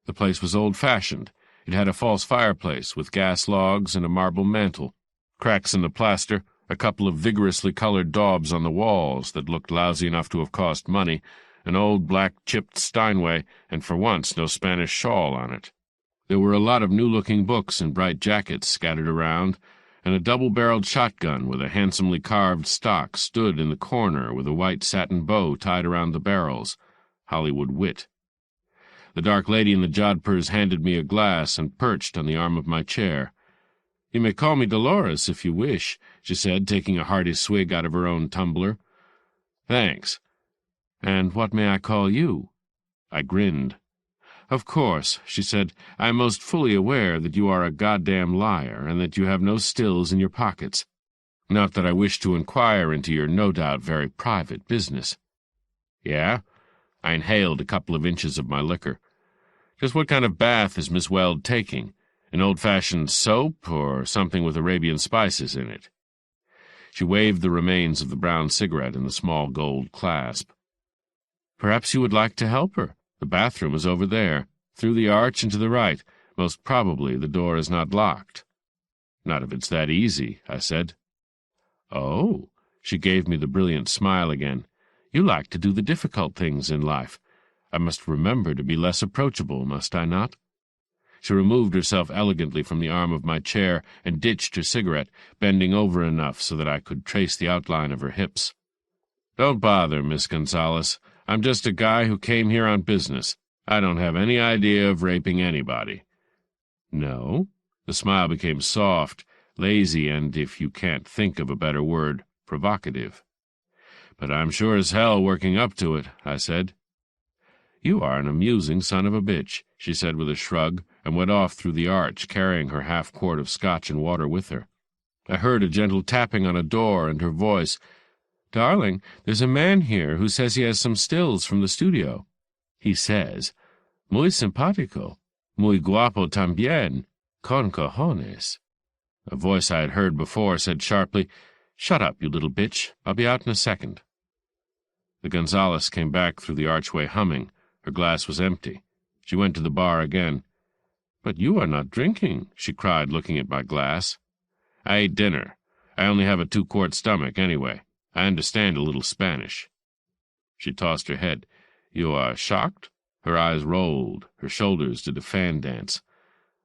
Speaker 1: The place was old-fashioned. It had a false fireplace with gas logs and a marble mantel, cracks in the plaster, a couple of vigorously colored daubs on the walls that looked lousy enough to have cost money, an old black chipped Steinway, and for once no Spanish shawl on it. There were a lot of new-looking books and bright jackets scattered around, and a double-barreled shotgun with a handsomely carved stock stood in the corner with a white satin bow tied around the barrels. Hollywood wit. The dark lady in the jodhpurs handed me a glass and perched on the arm of my chair. "You may call me Dolores if you wish," she said, taking a hearty swig out of her own tumbler. "Thanks. And what may I call you?" I grinned. "Of course," she said, "I am most fully aware that you are a goddamn liar and that you have no stills in your pockets. Not that I wish to inquire into your no doubt very private business." "Yeah?" I inhaled a couple of inches of my liquor. "Just what kind of bath is Miss Weld taking? An old-fashioned soap or something with Arabian spices in it?" She waved the remains of the brown cigarette in the small gold clasp. "Perhaps you would like to help her. The bathroom is over there, through the arch and to the right. Most probably the door is not locked." "Not if it's that easy," I said. "Oh," she gave me the brilliant smile again. "You like to do the difficult things in life. I must remember to be less approachable, must I not?" She removed herself elegantly from the arm of my chair and ditched her cigarette, bending over enough so that I could trace the outline of her hips. "Don't bother, Miss Gonzales. I'm just a guy who came here on business. I don't have any idea of raping anybody." "No?" The smile became soft, lazy, and, if you can't think of a better word, provocative. "But I'm sure as hell working up to it," I said. "You are an amusing son of a bitch," she said with a shrug, and went off through the arch, carrying her half-quart of scotch and water with her. I heard a gentle tapping on a door, and her voice, "Darling, there's a man here who says he has some stills from the studio. He says, muy simpático, muy guapo también, con cojones." A voice I had heard before said sharply, "Shut up, you little bitch. I'll be out in a second." The Gonzales came back through the archway humming. Her glass was empty. She went to the bar again. "But you are not drinking," she cried, looking at my glass. "I ate dinner. I only have a 2-quart stomach, anyway. I understand a little Spanish." She tossed her head. "You are shocked?" Her eyes rolled. Her shoulders did a fan dance.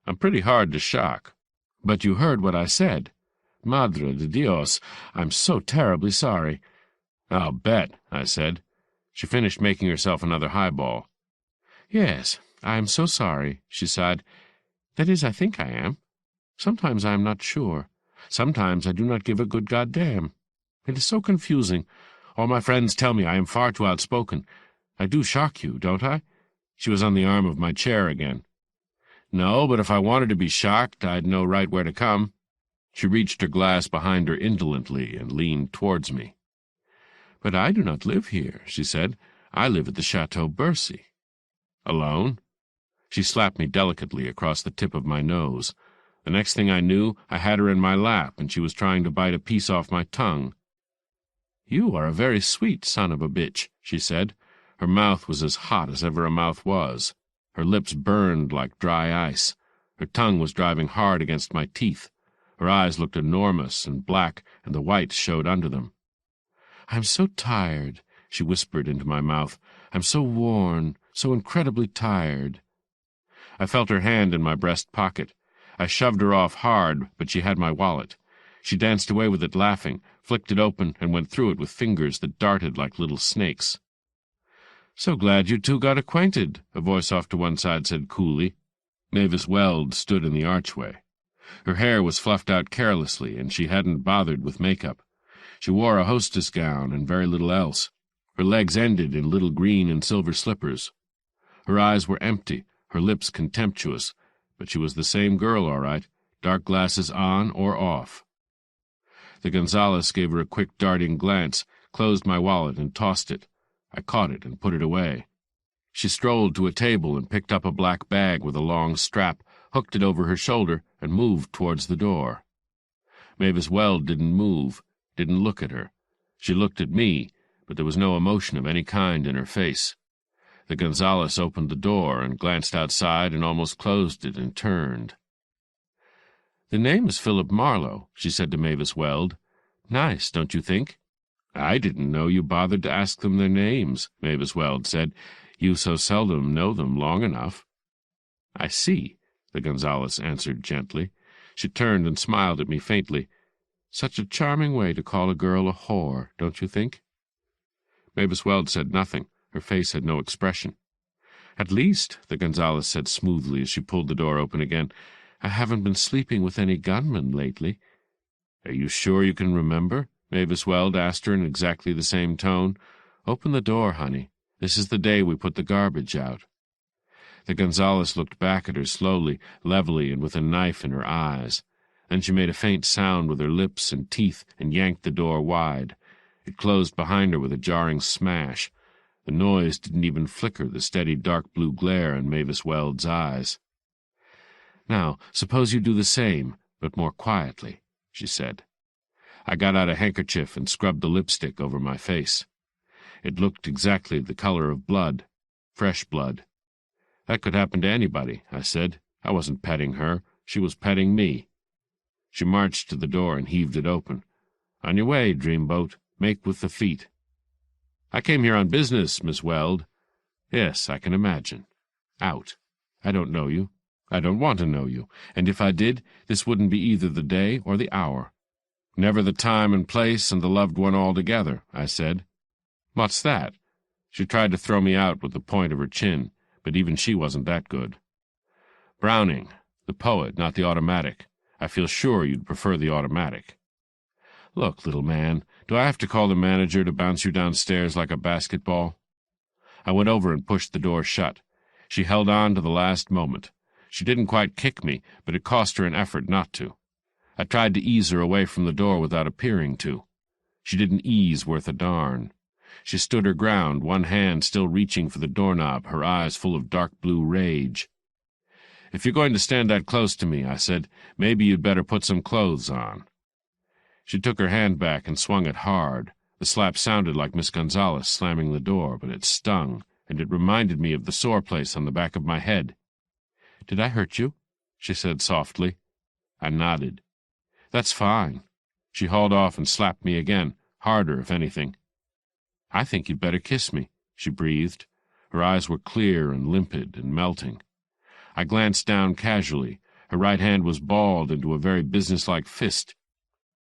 Speaker 1: "I'm pretty hard to shock. But you heard what I said. Madre de Dios, I'm so terribly sorry." "I'll bet," I said. She finished making herself another highball. "Yes, I am so sorry," she sighed. "That is, I think I am. Sometimes I am not sure. Sometimes I do not give a good goddamn. It is so confusing. All my friends tell me I am far too outspoken. I do shock you, don't I?" She was on the arm of my chair again. "No, but if I wanted to be shocked, I'd know right where to come." She reached her glass behind her indolently and leaned towards me. "But I do not live here," she said. "I live at the Chateau Bercy." "Alone?" She slapped me delicately across the tip of my nose. The next thing I knew, I had her in my lap, and she was trying to bite a piece off my tongue. "You are a very sweet son of a bitch," she said. Her mouth was as hot as ever a mouth was. Her lips burned like dry ice. Her tongue was driving hard against my teeth. Her eyes looked enormous and black, and the whites showed under them. "I'm so tired," she whispered into my mouth. "I'm so worn, so incredibly tired." I felt her hand in my breast pocket. I shoved her off hard, but she had my wallet. She danced away with it laughing, flicked it open, and went through it with fingers that darted like little snakes. "So glad you two got acquainted," a voice off to one side said coolly. Mavis Weld stood in the archway. Her hair was fluffed out carelessly, and she hadn't bothered with makeup. She wore a hostess gown and very little else. Her legs ended in little green and silver slippers. Her eyes were empty, her lips contemptuous, but she was the same girl, all right, dark glasses on or off. The Gonzales gave her a quick darting glance, closed my wallet and tossed it. I caught it and put it away. She strolled to a table and picked up a black bag with a long strap, hooked it over her shoulder, and moved towards the door. Mavis Weld didn't move, didn't look at her. She looked at me, but there was no emotion of any kind in her face. The Gonzales opened the door and glanced outside and almost closed it and turned. "The name is Philip Marlowe," she said to Mavis Weld. "Nice, don't you think?" "I didn't know you bothered to ask them their names," Mavis Weld said. "You so seldom know them long enough." "I see," the Gonzales answered gently. She turned and smiled at me faintly. "Such a charming way to call a girl a whore, don't you think?" Mavis Weld said nothing. Her face had no expression. "At least," the Gonzales said smoothly as she pulled the door open again, "I haven't been sleeping with any gunmen lately." "Are you sure you can remember?" Mavis Weld asked her in exactly the same tone. "Open the door, honey. This is the day we put the garbage out." The Gonzales looked back at her slowly, levelly, and with a knife in her eyes. Then she made a faint sound with her lips and teeth and yanked the door wide. It closed behind her with a jarring smash. The noise didn't even flicker the steady dark blue glare in Mavis Weld's eyes. "Now, suppose you do the same, but more quietly," she said. I got out a handkerchief and scrubbed the lipstick over my face. It looked exactly the color of blood, fresh blood. "That could happen to anybody," I said. "I wasn't petting her. She was petting me." She marched to the door and heaved it open. "On your way, dreamboat. Make with the feet." "I came here on business, Miss Weld." "Yes, I can imagine. Out. I don't know you. I don't want to know you, and if I did, this wouldn't be either the day or the hour. Never the time and place and the loved one all together," I said. "What's that?" She tried to throw me out with the point of her chin, but even she wasn't that good. "Browning, the poet, not the automatic. I feel sure you'd prefer the automatic." "Look, little man, do I have to call the manager to bounce you downstairs like a basketball?" I went over and pushed the door shut. She held on to the last moment. She didn't quite kick me, but it cost her an effort not to. I tried to ease her away from the door without appearing to. She didn't ease worth a darn. She stood her ground, one hand still reaching for the doorknob, her eyes full of dark blue rage. "If you're going to stand that close to me," I said, "maybe you'd better put some clothes on." She took her hand back and swung it hard. The slap sounded like Miss Gonzales slamming the door, but it stung, and it reminded me of the sore place on the back of my head. "Did I hurt you?" she said softly. I nodded. "That's fine." She hauled off and slapped me again, harder, if anything. "I think you'd better kiss me," she breathed. Her eyes were clear and limpid and melting. I glanced down casually. Her right hand was balled into a very businesslike fist.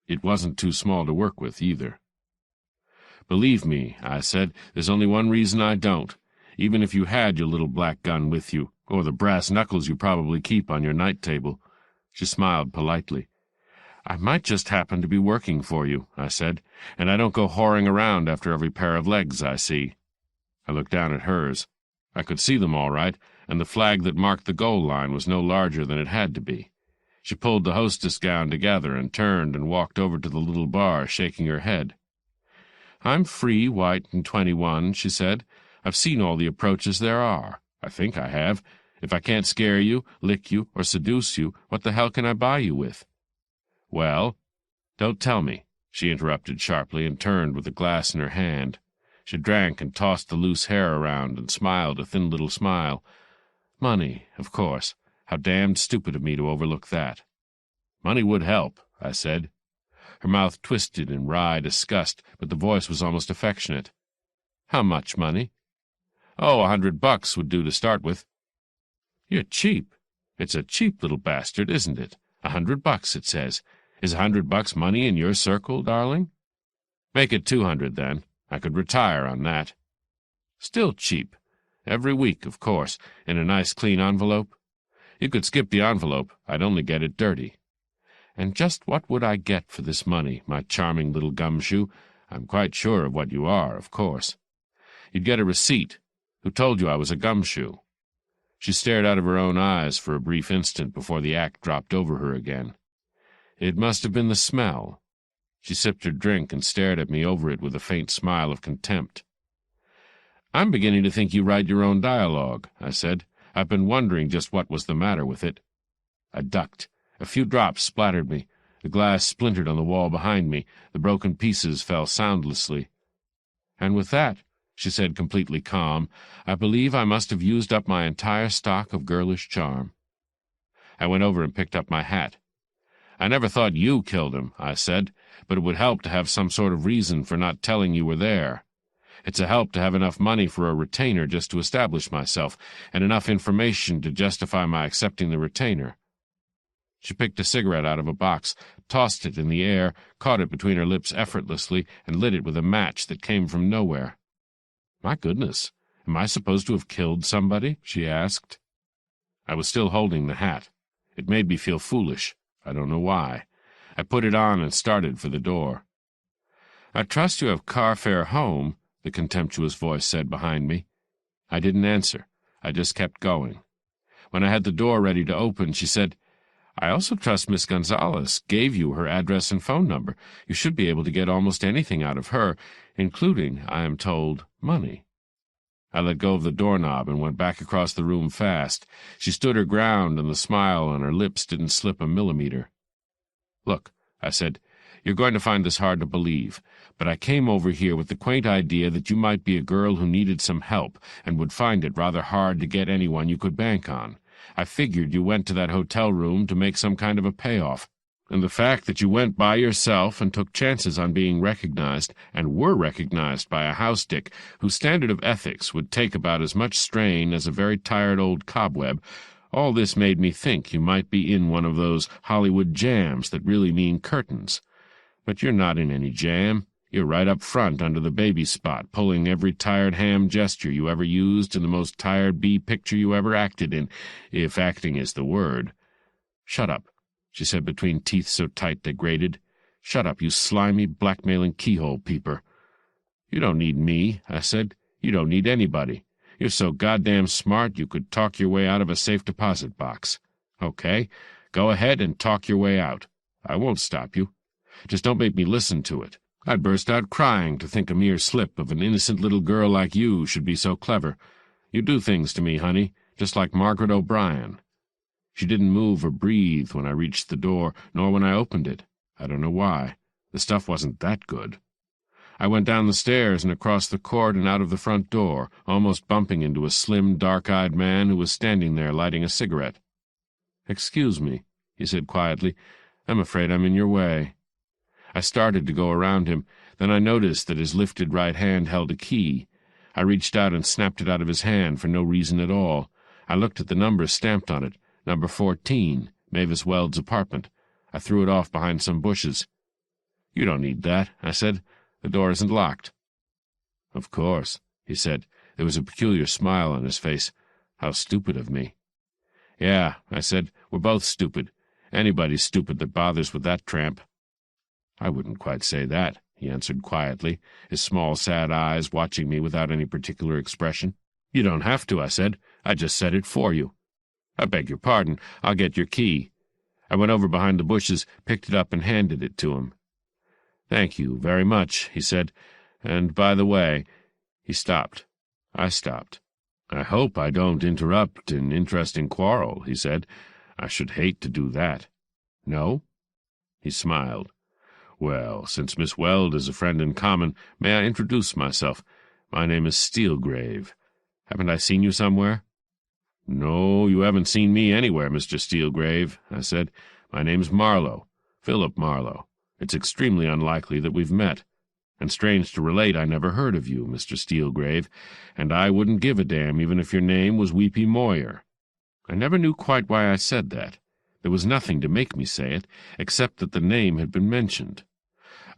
Speaker 1: It wasn't too small to work with, either. "Believe me," I said, "there's only one reason I don't. Even if you had your little black gun with you, or the brass knuckles you probably keep on your night table." She smiled politely. "I might just happen to be working for you," I said, "and I don't go whoring around after every pair of legs I see." I looked down at hers. I could see them all right, and the flag that marked the goal line was no larger than it had to be. She pulled the hostess gown together and turned and walked over to the little bar, shaking her head. "I'm free, white, and 21, she said. "I've seen all the approaches there are. I think I have. If I can't scare you, lick you, or seduce you, what the hell can I buy you with?" "Well—" "Don't tell me," she interrupted sharply and turned with a glass in her hand. She drank and tossed the loose hair around and smiled a thin little smile. "Money, of course. How damned stupid of me to overlook that." "Money would help," I said. Her mouth twisted in wry disgust, but the voice was almost affectionate. "How much money?" "Oh, $100 would do to start with." "You're cheap. It's a cheap little bastard, isn't it? $100, it says. Is $100 money in your circle, darling?" "Make it 200, then. I could retire on that." "Still cheap. Every week, of course, in a nice clean envelope. You could skip the envelope. I'd only get it dirty. And just what would I get for this money, my charming little gumshoe? I'm quite sure of what you are, of course. You'd get a receipt. Who told you I was a gumshoe?" She stared out of her own eyes for a brief instant before the act dropped over her again. "It must have been the smell." She sipped her drink and stared at me over it with a faint smile of contempt. "I'm beginning to think you write your own dialogue," I said. "I've been wondering just what was the matter with it." I ducked. A few drops splattered me. The glass splintered on the wall behind me. The broken pieces fell soundlessly. "And with that," she said, completely calm, "I believe I must have used up my entire stock of girlish charm." I went over and picked up my hat. "I never thought you killed him," I said, "but it would help to have some sort of reason for not telling you were there. It's a help to have enough money for a retainer just to establish myself, and enough information to justify my accepting the retainer." She picked a cigarette out of a box, tossed it in the air, caught it between her lips effortlessly, and lit it with a match that came from nowhere. "My goodness, am I supposed to have killed somebody?" she asked. I was still holding the hat. It made me feel foolish. I don't know why. I put it on and started for the door. "I trust you have car fare home," the contemptuous voice said behind me. I didn't answer. I just kept going. When I had the door ready to open, she said, "I also trust Miss Gonzalez gave you her address and phone number. You should be able to get almost anything out of her, including, I am told, money." I let go of the doorknob and went back across the room fast. She stood her ground, and the smile on her lips didn't slip a millimeter. "Look," I said, "you're going to find this hard to believe, but I came over here with the quaint idea that you might be a girl who needed some help and would find it rather hard to get anyone you could bank on. I figured you went to that hotel room to make some kind of a payoff, and the fact that you went by yourself and took chances on being recognized, and were recognized by a house dick whose standard of ethics would take about as much strain as a very tired old cobweb, all this made me think you might be in one of those Hollywood jams that really mean curtains. But you're not in any jam. You're right up front under the baby spot, pulling every tired ham gesture you ever used in the most tired bee picture you ever acted in, if acting is the word." "Shut up," she said between teeth so tight they grated. "Shut up, you slimy, blackmailing keyhole peeper." "You don't need me," I said. "You don't need anybody. You're so goddamn smart you could talk your way out of a safe deposit box. Okay, go ahead and talk your way out. I won't stop you. Just don't make me listen to it. I'd burst out crying to think a mere slip of an innocent little girl like you should be so clever. You do things to me, honey, just like Margaret O'Brien." She didn't move or breathe when I reached the door, nor when I opened it. I don't know why. The stuff wasn't that good. I went down the stairs and across the court and out of the front door, almost bumping into a slim, dark-eyed man who was standing there lighting a cigarette. "Excuse me," he said quietly. "I'm afraid I'm in your way." I started to go around him. Then I noticed that his lifted right hand held a key. I reached out and snapped it out of his hand for no reason at all. I looked at the number stamped on it, number 14, Mavis Weld's apartment. I threw it off behind some bushes. "You don't need that," I said. "The door isn't locked." "Of course," he said. There was a peculiar smile on his face. "How stupid of me." "Yeah," I said, "we're both stupid. Anybody's stupid that bothers with that tramp." "I wouldn't quite say that," he answered quietly, his small, sad eyes watching me without any particular expression. "You don't have to," I said. "I just said it for you." "I beg your pardon. I'll get your key." I went over behind the bushes, picked it up, and handed it to him. "Thank you very much," he said. "And by the way—" He stopped. I stopped. "I hope I don't interrupt an interesting quarrel," he said. "I should hate to do that." "No?" He smiled. "Well, since Miss Weld is a friend in common, may I introduce myself? My name is Steelgrave. Haven't I seen you somewhere?" "No, you haven't seen me anywhere, Mr. Steelgrave," I said. "My name's Marlowe, Philip Marlowe. It's extremely unlikely that we've met. And strange to relate, I never heard of you, Mr. Steelgrave, and I wouldn't give a damn even if your name was Weepy Moyer." I never knew quite why I said that. There was nothing to make me say it, except that the name had been mentioned.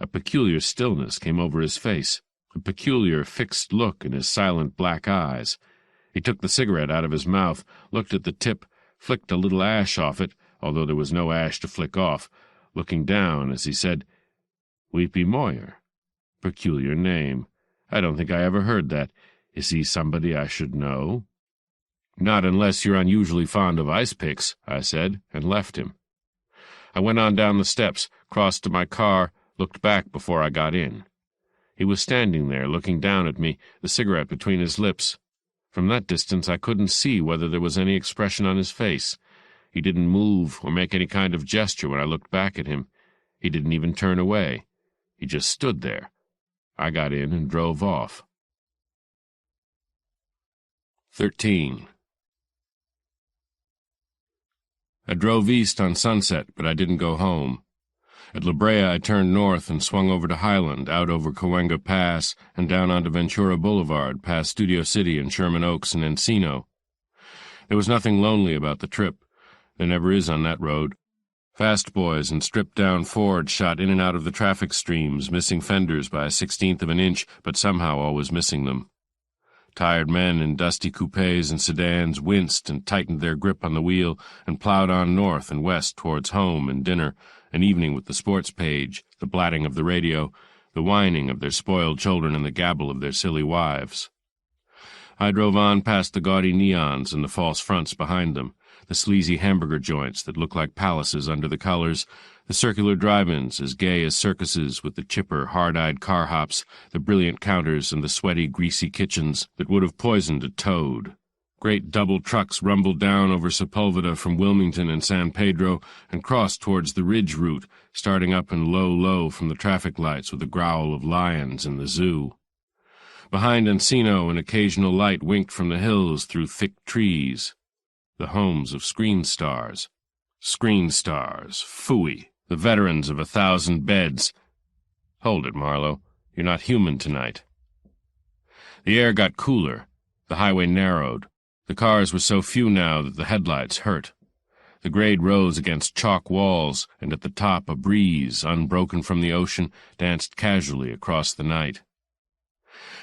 Speaker 1: A peculiar stillness came over his face, a peculiar fixed look in his silent black eyes. He took the cigarette out of his mouth, looked at the tip, flicked a little ash off it, although there was no ash to flick off, looking down as he said, "Weepy Moyer. Peculiar name. I don't think I ever heard that. Is he somebody I should know?" "Not unless you're unusually fond of ice picks," I said, and left him. I went on down the steps, crossed to my car, looked back before I got in. He was standing there, looking down at me, the cigarette between his lips. From that distance I couldn't see whether there was any expression on his face. He didn't move or make any kind of gesture when I looked back at him. He didn't even turn away. He just stood there. I got in and drove off. 13. I drove east on Sunset, but I didn't go home. At La Brea, I turned north and swung over to Highland, out over Cahuenga Pass, and down onto Ventura Boulevard, past Studio City and Sherman Oaks and Encino. There was nothing lonely about the trip. There never is on that road. Fast boys and stripped-down Fords shot in and out of the traffic streams, missing fenders by 1/16 of an inch, but somehow always missing them. Tired men in dusty coupés and sedans winced and tightened their grip on the wheel and plowed on north and west towards home and dinner, an evening with the sports page, the blatting of the radio, the whining of their spoiled children and the gabble of their silly wives. I drove on past the gaudy neons and the false fronts behind them, the sleazy hamburger joints that look like palaces under the colors, the circular drive-ins as gay as circuses with the chipper, hard-eyed car hops, the brilliant counters and the sweaty, greasy kitchens that would have poisoned a toad. Great double trucks rumbled down over Sepulveda from Wilmington and San Pedro and crossed towards the Ridge route, starting up in low from the traffic lights with a growl of lions in the zoo. Behind Encino, an occasional light winked from the hills through thick trees. The homes of screen stars. Screen stars, phooey, the veterans of 1,000 beds. Hold it, Marlowe. You're not human tonight. The air got cooler. The highway narrowed. The cars were so few now that the headlights hurt. The grade rose against chalk walls, and at the top a breeze, unbroken from the ocean, danced casually across the night.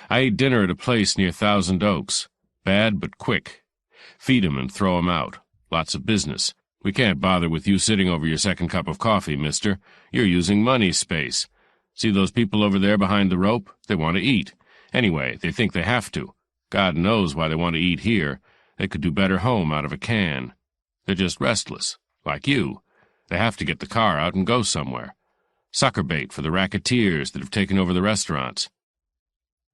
Speaker 1: I ate dinner at a place near Thousand Oaks. Bad but quick. Feed 'em and throw 'em out. Lots of business. We can't bother with you sitting over your second cup of coffee, mister. You're using money space. See those people over there behind the rope? They want to eat. Anyway, they think they have to. God knows why they want to eat here. They could do better home out of a can. They're just restless, like you. They have to get the car out and go somewhere. Sucker bait for the racketeers that have taken over the restaurants.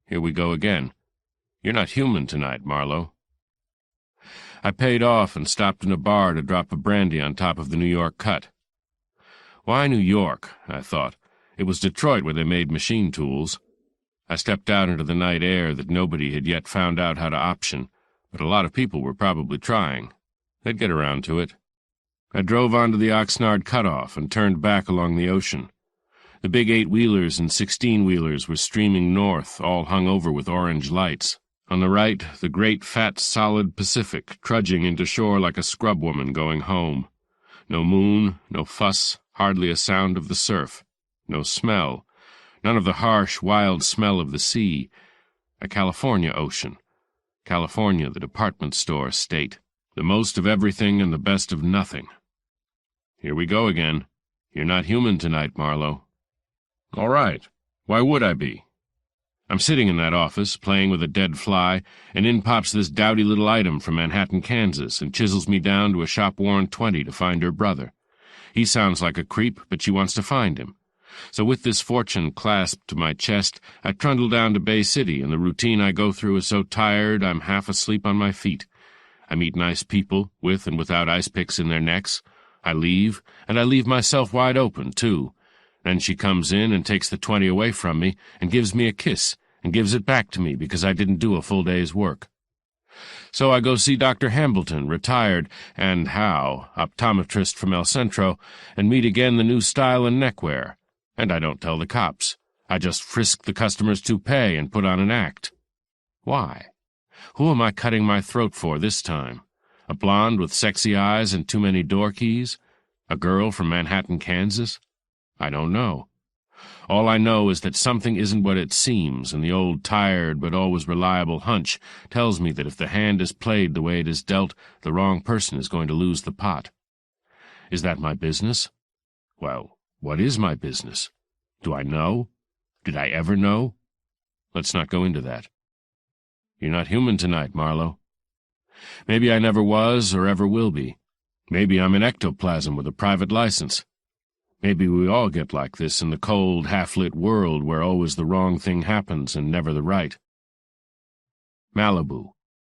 Speaker 1: Here we go again. You're not human tonight, Marlowe. I paid off and stopped in a bar to drop a brandy on top of the New York cut. Why New York? I thought. It was Detroit where they made machine tools. I stepped out into the night air that nobody had yet found out how to option, but a lot of people were probably trying. They'd get around to it. I drove onto the Oxnard cutoff and turned back along the ocean. The big 8-wheelers and 16-wheelers were streaming north, all hung over with orange lights. On the right, the great, fat, solid Pacific, trudging into shore like a scrub woman going home. No moon, no fuss, hardly a sound of the surf. No smell. None of the harsh, wild smell of the sea. A California ocean. California, the department store state. The most of everything and the best of nothing. Here we go again. You're not human tonight, Marlowe. All right. Why would I be? I'm sitting in that office, playing with a dead fly, and in pops this dowdy little item from Manhattan, Kansas, and chisels me down to a shop-worn 20 to find her brother. He sounds like a creep, but she wants to find him. So with this fortune clasped to my chest, I trundle down to Bay City, and the routine I go through is so tired I'm half asleep on my feet. I meet nice people, with and without ice picks in their necks. I leave, and I leave myself wide open, too. Then she comes in and takes the 20 away from me, and gives me a kiss, and gives it back to me because I didn't do a full day's work. So I go see Dr. Hambleton, retired, and Howe, optometrist from El Centro, and meet again the new style in neckwear. And I don't tell the cops. I just frisk the customer's toupee and put on an act. Why? Who am I cutting my throat for this time? A blonde with sexy eyes and too many door keys? A girl from Manhattan, Kansas? I don't know. All I know is that something isn't what it seems, and the old tired but always reliable hunch tells me that if the hand is played the way it is dealt, the wrong person is going to lose the pot. Is that my business? Well, what is my business? Do I know? Did I ever know? Let's not go into that. You're not human tonight, Marlowe. Maybe I never was or ever will be. Maybe I'm an ectoplasm with a private license. Maybe we all get like this in the cold, half-lit world where always the wrong thing happens and never the right. Malibu.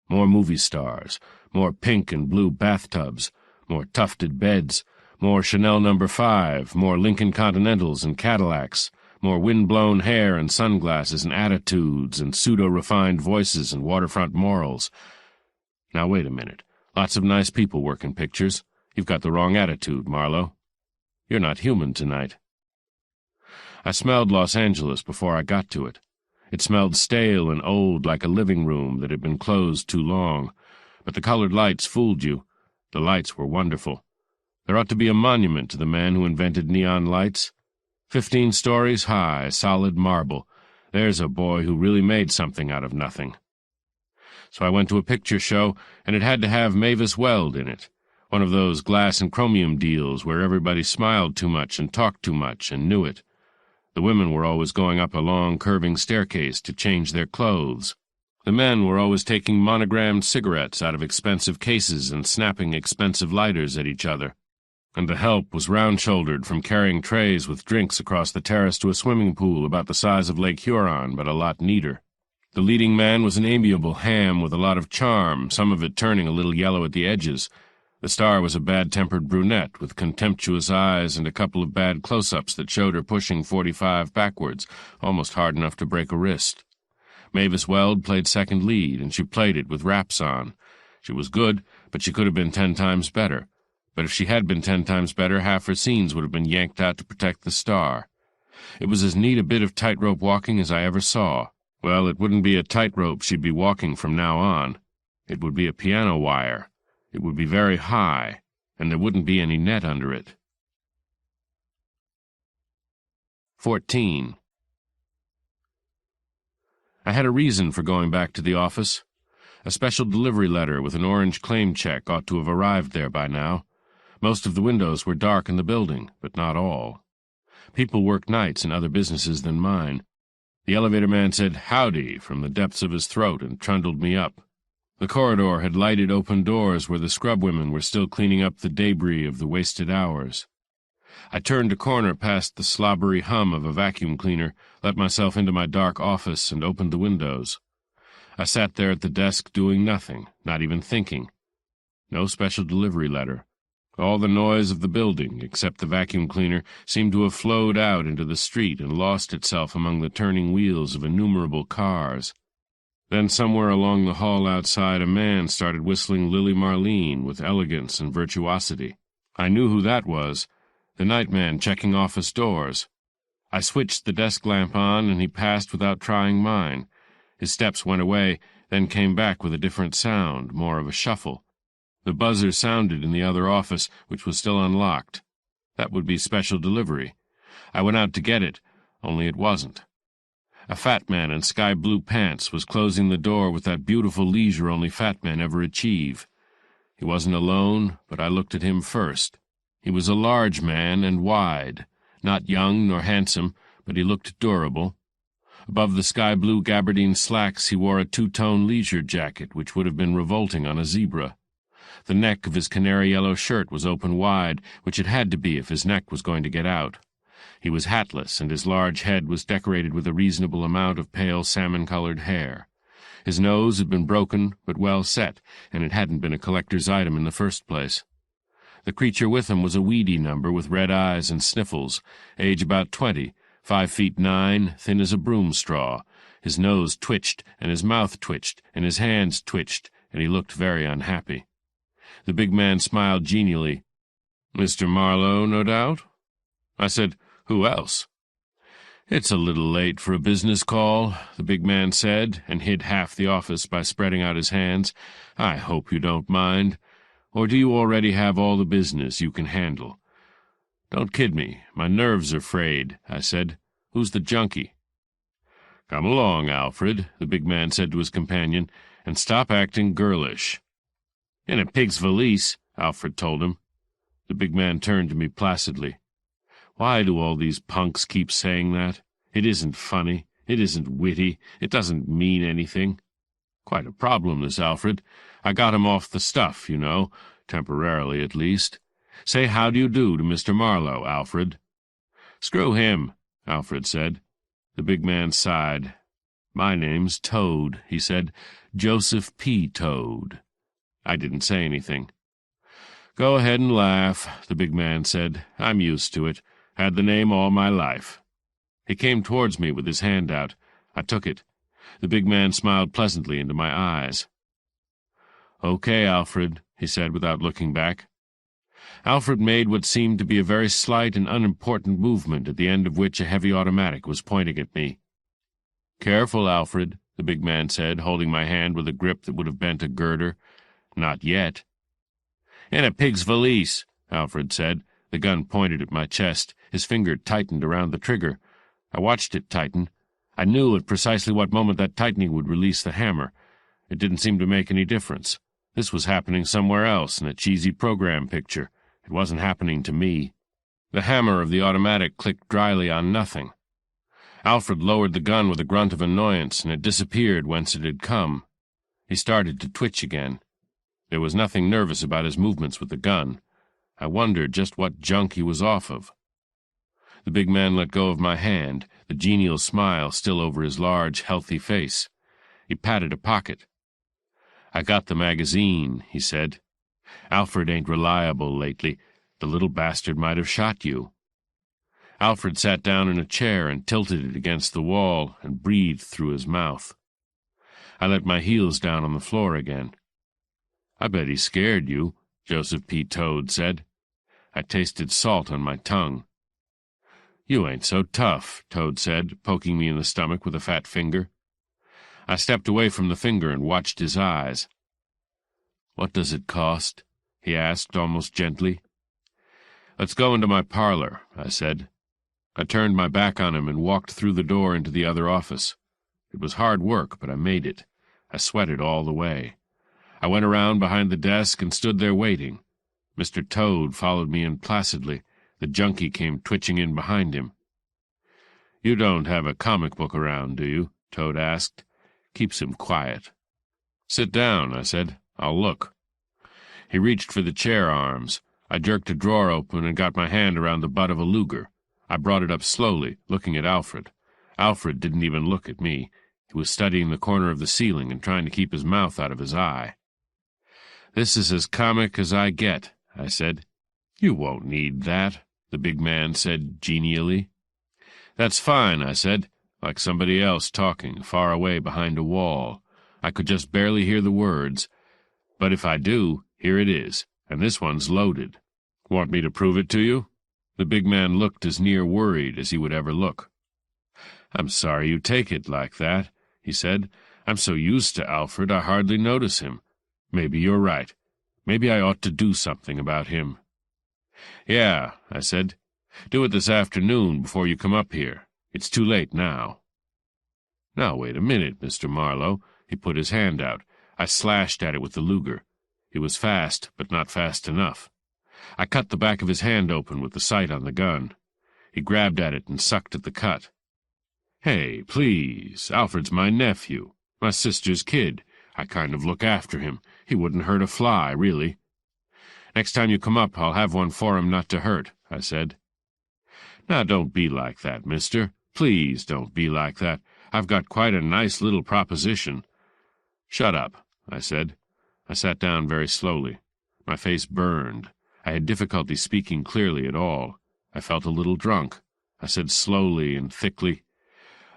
Speaker 1: More movie stars. More pink and blue bathtubs. More tufted beds. More Chanel No. 5. More Lincoln Continentals and Cadillacs. More wind-blown hair and sunglasses and attitudes and pseudo-refined voices and waterfront morals. Now wait a minute. Lots of nice people work in pictures. You've got the wrong attitude, Marlowe. You're not human tonight. I smelled Los Angeles before I got to it. It smelled stale and old like a living room that had been closed too long. But the colored lights fooled you. The lights were wonderful. There ought to be a monument to the man who invented neon lights. 15 stories high, solid marble. There's a boy who really made something out of nothing. So I went to a picture show, and it had to have Mavis Weld in it. One of those glass and chromium deals where everybody smiled too much and talked too much and knew it. The women were always going up a long, curving staircase to change their clothes. The men were always taking monogrammed cigarettes out of expensive cases and snapping expensive lighters at each other. And the help was round-shouldered from carrying trays with drinks across the terrace to a swimming pool about the size of Lake Huron, but a lot neater. The leading man was an amiable ham with a lot of charm, some of it turning a little yellow at the edges. The star was a bad-tempered brunette with contemptuous eyes and a couple of bad close-ups that showed her pushing 45 backwards, almost hard enough to break a wrist. Mavis Weld played second lead, and she played it with wraps on. She was good, but she could have been 10 times better. But if she had been 10 times better, half her scenes would have been yanked out to protect the star. It was as neat a bit of tightrope walking as I ever saw. Well, it wouldn't be a tightrope she'd be walking from now on. It would be a piano wire. It would be very high, and there wouldn't be any net under it. 14. I had a reason for going back to the office. A special delivery letter with an orange claim check ought to have arrived there by now. Most of the windows were dark in the building, but not all. People worked nights in other businesses than mine. The elevator man said, "Howdy," from the depths of his throat and trundled me up. The corridor had lighted open doors where the scrub women were still cleaning up the debris of the wasted hours. I turned a corner past the slobbery hum of a vacuum cleaner, let myself into my dark office, and opened the windows. I sat there at the desk doing nothing, not even thinking. No special delivery letter. All the noise of the building, except the vacuum cleaner, seemed to have flowed out into the street and lost itself among the turning wheels of innumerable cars. Then somewhere along the hall outside a man started whistling Lily Marlene with elegance and virtuosity. I knew who that was, the nightman checking office doors. I switched the desk lamp on, and he passed without trying mine. His steps went away, then came back with a different sound, more of a shuffle. The buzzer sounded in the other office, which was still unlocked. That would be special delivery. I went out to get it, only it wasn't. A fat man in sky-blue pants was closing the door with that beautiful leisure only fat men ever achieve. He wasn't alone, but I looked at him first. He was a large man and wide, not young nor handsome, but he looked durable. Above the sky-blue gabardine slacks he wore a two-tone leisure jacket which would have been revolting on a zebra. The neck of his canary-yellow shirt was open wide, which it had to be if his neck was going to get out. He was hatless, and his large head was decorated with a reasonable amount of pale salmon-colored hair. His nose had been broken but well set, and it hadn't been a collector's item in the first place. The creature with him was a weedy number with red eyes and sniffles, age about 20, 5'9", thin as a broom straw. His nose twitched, and his mouth twitched, and his hands twitched, and he looked very unhappy. The big man smiled genially. "Mr. Marlowe, no doubt?" I said, "Who else?" "It's a little late for a business call," the big man said, and hid half the office by spreading out his hands. "I hope you don't mind. Or do you already have all the business you can handle?" "Don't kid me. My nerves are frayed," I said. "Who's the junkie?" "Come along, Alfred," the big man said to his companion, "and stop acting girlish." "In a pig's valise," Alfred told him. The big man turned to me placidly. "Why do all these punks keep saying that? It isn't funny. It isn't witty. It doesn't mean anything." "Quite a problem, this Alfred. I got him off the stuff, you know, temporarily at least. Say how do you do to Mr. Marlowe, Alfred." "Screw him," Alfred said. The big man sighed. "My name's Toad," he said. "Joseph P. Toad." I didn't say anything. "Go ahead and laugh," the big man said. "I'm used to it. Had the name all my life." He came towards me with his hand out. I took it. The big man smiled pleasantly into my eyes. "Okay, Alfred," he said without looking back. Alfred made what seemed to be a very slight and unimportant movement, at the end of which a heavy automatic was pointing at me. "Careful, Alfred," the big man said, holding my hand with a grip that would have bent a girder. "Not yet." "In a pig's valise," Alfred said. The gun pointed at my chest. His finger tightened around the trigger. I watched it tighten. I knew at precisely what moment that tightening would release the hammer. It didn't seem to make any difference. This was happening somewhere else, in a cheesy program picture. It wasn't happening to me. The hammer of the automatic clicked dryly on nothing. Alfred lowered the gun with a grunt of annoyance, and it disappeared whence it had come. He started to twitch again. There was nothing nervous about his movements with the gun. I wondered just what junk he was off of. The big man let go of my hand, the genial smile still over his large, healthy face. He patted a pocket. "I got the magazine," he said. "Alfred ain't reliable lately. The little bastard might have shot you." Alfred sat down in a chair and tilted it against the wall and breathed through his mouth. I let my heels down on the floor again. "I bet he scared you," Joseph P. Toad said. I tasted salt on my tongue. "You ain't so tough," Toad said, poking me in the stomach with a fat finger. I stepped away from the finger and watched his eyes. "What does it cost?" he asked almost gently. "Let's go into my parlor," I said. I turned my back on him and walked through the door into the other office. It was hard work, but I made it. I sweated all the way. I went around behind the desk and stood there waiting. Mr. Toad followed me in placidly. The junkie came twitching in behind him. "You don't have a comic book around, do you?" Toad asked. "Keeps him quiet." "Sit down," I said. "I'll look." He reached for the chair arms. I jerked a drawer open and got my hand around the butt of a Luger. I brought it up slowly, looking at Alfred. Alfred didn't even look at me. He was studying the corner of the ceiling and trying to keep his mouth out of his eye. "This is as comic as I get," I said. "You won't need that," the big man said genially. "That's fine," I said, like somebody else talking, far away behind a wall. I could just barely hear the words. "But if I do, here it is, and this one's loaded. Want me to prove it to you?" The big man looked as near worried as he would ever look. "I'm sorry you take it like that," he said. "I'm so used to Alfred I hardly notice him. Maybe you're right. Maybe I ought to do something about him." "Yeah," I said. "Do it this afternoon before you come up here. It's too late now." "Now wait a minute, Mr. Marlowe." He put his hand out. I slashed at it with the Luger. It was fast, but not fast enough. I cut the back of his hand open with the sight on the gun. He grabbed at it and sucked at the cut. "Hey, please, Alfred's my nephew, my sister's kid. I kind of look after him. He wouldn't hurt a fly, really." "Next time you come up, I'll have one for him not to hurt," I said. "Now don't be like that, mister. Please don't be like that. I've got quite a nice little proposition." "Shut up," I said. I sat down very slowly. My face burned. I had difficulty speaking clearly at all. I felt a little drunk. I said slowly and thickly,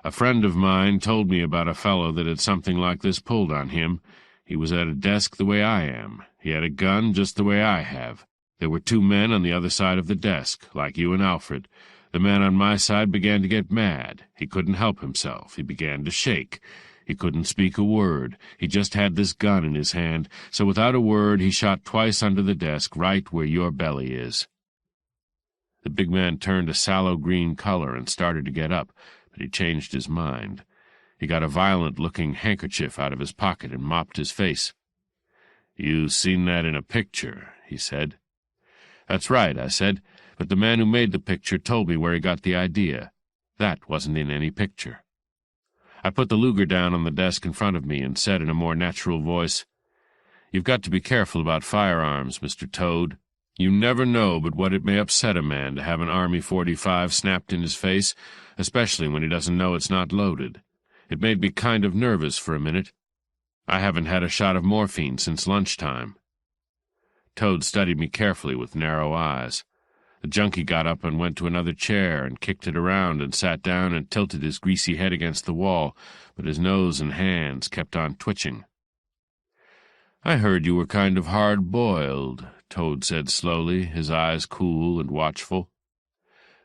Speaker 1: "A friend of mine told me about a fellow that had something like this pulled on him. He was at a desk the way I am. He had a gun just the way I have. There were two men on the other side of the desk, like you and Alfred. The man on my side began to get mad. He couldn't help himself. He began to shake. He couldn't speak a word. He just had this gun in his hand, so without a word he shot twice under the desk, right where your belly is." The big man turned a sallow green color and started to get up, but he changed his mind. He got a violent-looking handkerchief out of his pocket and mopped his face. "You seen that in a picture," he said. "That's right," I said, "but the man who made the picture told me where he got the idea. That wasn't in any picture." I put the Luger down on the desk in front of me and said in a more natural voice, "You've got to be careful about firearms, Mr. Toad. You never know but what it may upset a man to have an Army .45 snapped in his face, especially when he doesn't know it's not loaded. It made me kind of nervous for a minute. I haven't had a shot of morphine since lunchtime. Toad studied me carefully with narrow eyes. The junkie got up and went to another chair and kicked it around and sat down and tilted his greasy head against the wall, but his nose and hands kept on twitching. "I heard you were kind of hard-boiled," Toad said slowly, his eyes cool and watchful.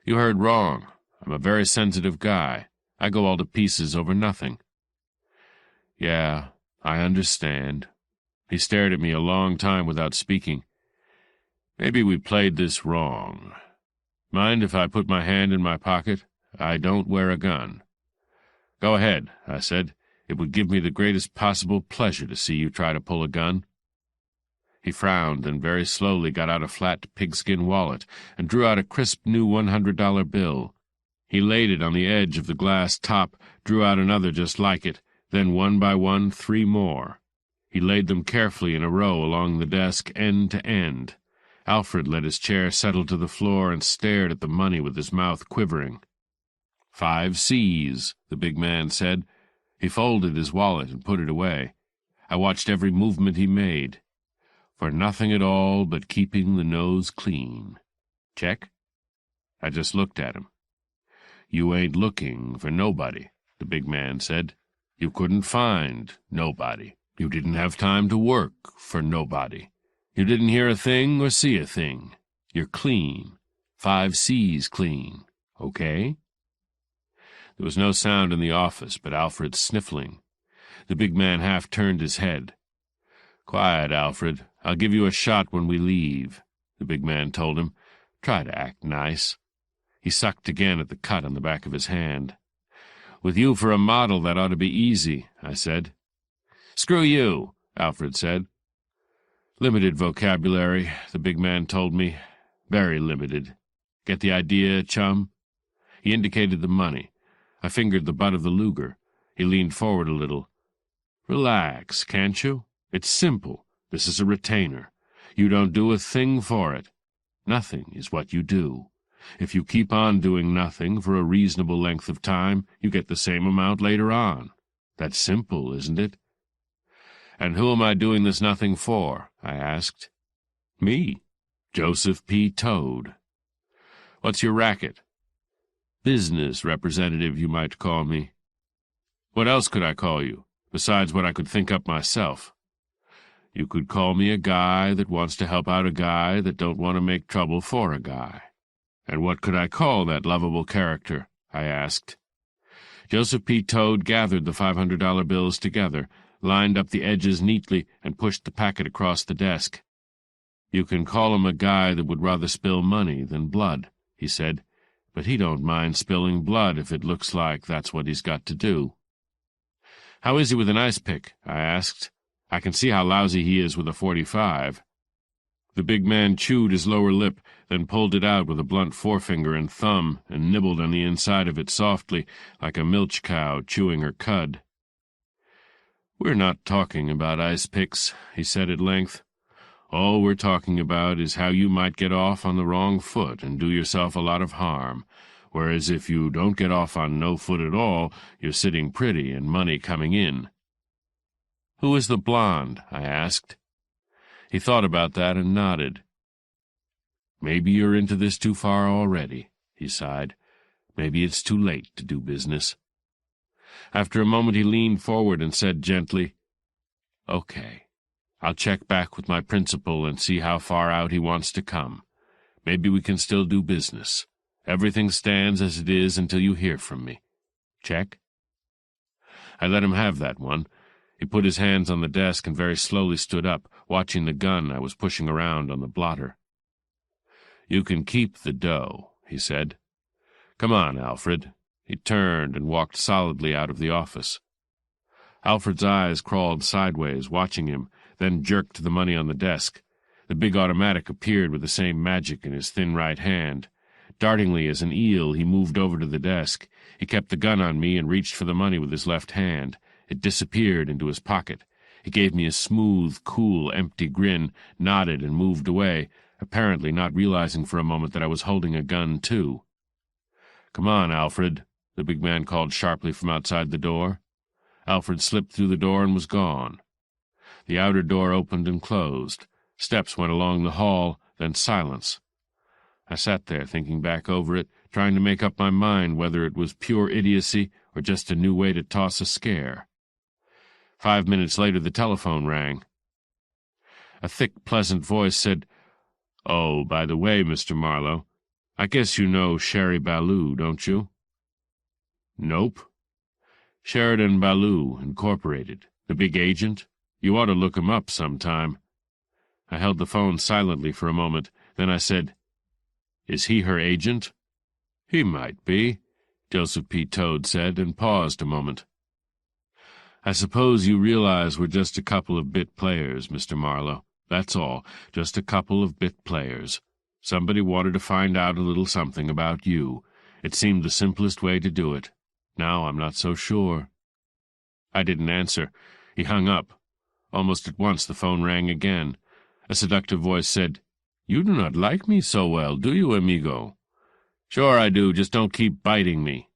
Speaker 1: "You heard wrong. I'm a very sensitive guy. I go all to pieces over nothing." "Yeah, I understand." He stared at me a long time without speaking. "Maybe we played this wrong. Mind if I put my hand in my pocket? I don't wear a gun." "Go ahead," I said. "It would give me the greatest possible pleasure to see you try to pull a gun." He frowned and very slowly got out a flat pigskin wallet and drew out a crisp new $100 bill. He laid it on the edge of the glass top, drew out another just like it, then one by one 3 more. He laid them carefully in a row along the desk, end to end. Alfred let his chair settle to the floor and stared at the money with his mouth quivering. "5 C's, the big man said. He folded his wallet and put it away. I watched every movement he made. "For nothing at all but keeping the nose clean." Check? I just looked at him. "You ain't looking for nobody," the big man said. "You couldn't find nobody. You didn't have time to work for nobody. You didn't hear a thing or see a thing. You're clean. 5 C's clean. Okay?" There was no sound in the office but Alfred's sniffling. The big man half turned his head. "Quiet, Alfred. I'll give you a shot when we leave," the big man told him. "Try to act nice." He sucked again at the cut on the back of his hand. "With you for a model, that ought to be easy," I said. "Screw you," Alfred said. "Limited vocabulary," the big man told me. "Very limited. Get the idea, chum?" He indicated the money. I fingered the butt of the Luger. He leaned forward a little. "Relax, can't you? It's simple. This is a retainer. You don't do a thing for it. Nothing is what you do. If you keep on doing nothing for a reasonable length of time, you get the same amount later on. That's simple, isn't it?" "And who am I doing this nothing for?" I asked. "Me, Joseph P. Toad." "What's your racket?" "Business representative, you might call me." "What else could I call you, besides what I could think up myself?" "You could call me a guy that wants to help out a guy that don't want to make trouble for a guy." "And what could I call that lovable character?" I asked. Joseph P. Toad gathered the $500 bills together, lined up the edges neatly, and pushed the packet across the desk. "You can call him a guy that would rather spill money than blood," he said, "but he don't mind spilling blood if it looks like that's what he's got to do." "How is he with an ice pick?" I asked. "I can see how lousy he is with a .45. The big man chewed his lower lip, then pulled it out with a blunt forefinger and thumb, and nibbled on the inside of it softly, like a milch cow chewing her cud. "We're not talking about ice picks," he said at length. "All we're talking about is how you might get off on the wrong foot and do yourself a lot of harm, whereas if you don't get off on no foot at all, you're sitting pretty and money coming in." "Who is the blonde?" I asked. He thought about that and nodded. "Maybe you're into this too far already," he sighed. "Maybe it's too late to do business." After a moment he leaned forward and said gently, "Okay. I'll check back with my principal and see how far out he wants to come. Maybe we can still do business. Everything stands as it is until you hear from me. Check?" I let him have that one. He put his hands on the desk and very slowly stood up, watching the gun I was pushing around on the blotter. "You can keep the dough," he said. "Come on, Alfred." He turned and walked solidly out of the office. Alfred's eyes crawled sideways, watching him, then jerked to the money on the desk. The big automatic appeared with the same magic in his thin right hand. Dartingly as an eel, he moved over to the desk. He kept the gun on me and reached for the money with his left hand. It disappeared into his pocket. He gave me a smooth, cool, empty grin, nodded, and moved away. apparently not realizing for a moment that I was holding a gun, too. "Come on, Alfred," the big man called sharply from outside the door. Alfred slipped through the door and was gone. The outer door opened and closed. Steps went along the hall, then silence. I sat there, thinking back over it, trying to make up my mind whether it was pure idiocy or just a new way to toss a scare. 5 minutes later, the telephone rang. A thick, pleasant voice said, "Oh, by the way, Mr. Marlowe, I guess you know Sherry Ballou, don't you?" "Nope." "Sheridan Ballou, Incorporated. The big agent? You ought to look him up sometime." I held the phone silently for a moment. Then I said, "Is he her agent?" "He might be," Joseph P. Toad said, and paused a moment. "I suppose you realize we're just a couple of bit players, Mr. Marlowe. That's all, just a couple of bit players. Somebody wanted to find out a little something about you. It seemed the simplest way to do it. Now I'm not so sure." I didn't answer. He hung up. Almost at once the phone rang again. A seductive voice said, "You do not like me so well, do you, amigo?" "Sure I do, just don't keep biting me."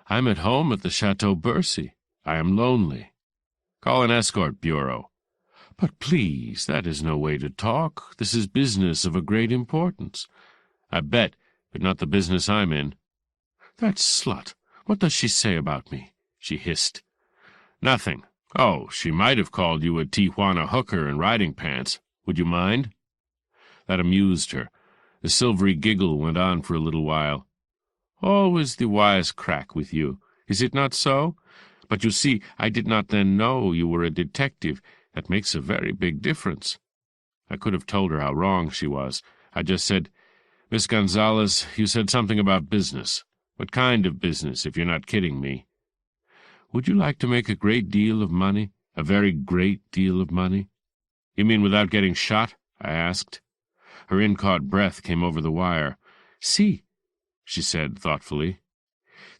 Speaker 1: "I'm at home at the Chateau Bercy. I am lonely." "Call an escort bureau." "But please, that is no way to talk. This is business of a great importance." "I bet, but not the business I'm in." "That slut, what does she say about me?" she hissed. "Nothing. Oh, she might have called you a Tijuana hooker in riding pants. Would you mind?" That amused her. The silvery giggle went on for a little while. "Always the wise crack with you. Is it not so? But you see, I did not then know you were a detective. That makes a very big difference." I could have told her how wrong she was. I just said, "Miss Gonzalez, you said something about business. What kind of business, if you're not kidding me?" "Would you like to make a great deal of money? A very great deal of money?" "You mean without getting shot?" I asked. Her in-caught breath came over the wire. "See," she said thoughtfully.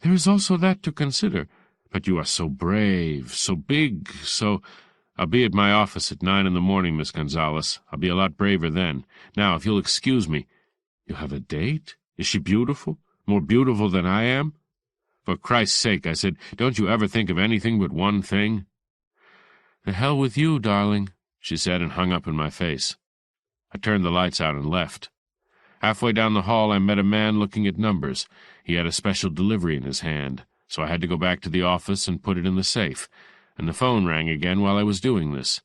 Speaker 1: "There is also that to consider. But you are so brave, so big, so—" "I'll be at my office at 9 in the morning, Miss Gonzalez. I'll be a lot braver then. Now, if you'll excuse me—" "You have a date? Is she beautiful? More beautiful than I am?" "For Christ's sake," I said, "don't you ever think of anything but one thing?" "The hell with you, darling," she said, and hung up in my face. I turned the lights out and left. Halfway down the hall I met a man looking at numbers. He had a special delivery in his hand, so I had to go back to the office and put it in the safe, and the phone rang again while I was doing this.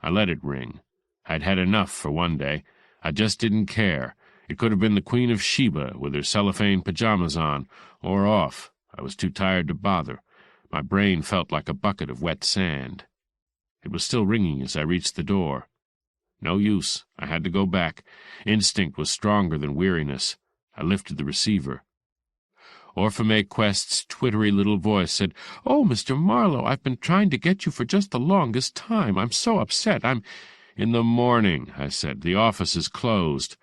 Speaker 1: I let it ring. I'd had enough for one day. I just didn't care. It could have been the Queen of Sheba with her cellophane pajamas on, or off. I was too tired to bother. My brain felt like a bucket of wet sand. It was still ringing as I reached the door. No use. I had to go back. Instinct was stronger than weariness. I lifted the receiver. Orfamay Quest's twittery little voice said, "Oh, Mr. Marlowe, I've been trying to get you for just the longest time. I'm so upset. I'm—" "In the morning," I said. "The office is closed."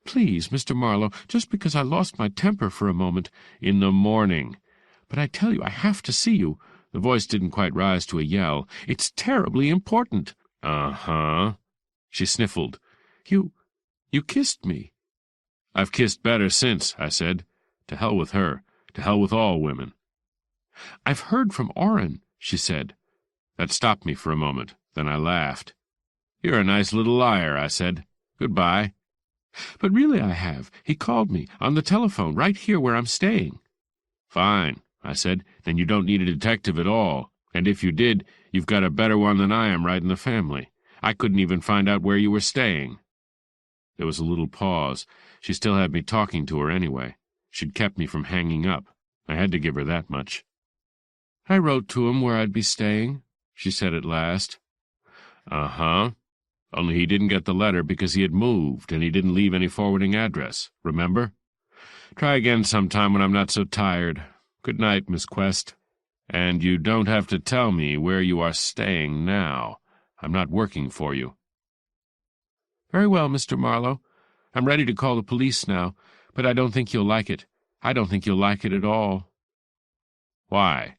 Speaker 1: "Please, Mr. Marlowe, just because I lost my temper for a moment—" "In the morning." "But I tell you, I have to see you." The voice didn't quite rise to a yell. "It's terribly important." "Uh-huh." She sniffled. You kissed me." "I've kissed better since," I said. To hell with her. To hell with all women. "I've heard from Orrin," she said. That stopped me for a moment. Then I laughed. "You're a nice little liar," I said. "Goodbye." "But really I have. He called me, on the telephone, right here where I'm staying." "Fine," I said. "Then you don't need a detective at all. And if you did, you've got a better one than I am right in the family. I couldn't even find out where you were staying." There was a little pause. She still had me talking to her anyway. She'd kept me from hanging up. I had to give her that much. "I wrote to him where I'd be staying," she said at last. "Uh-huh. Only he didn't get the letter because he had moved, and he didn't leave any forwarding address. Remember? Try again sometime when I'm not so tired. Good night, Miss Quest. And you don't have to tell me where you are staying now. I'm not working for you." "Very well, Mr. Marlowe. I'm ready to call the police now, but I don't think you'll like it. I don't think you'll like it at all." "Why?"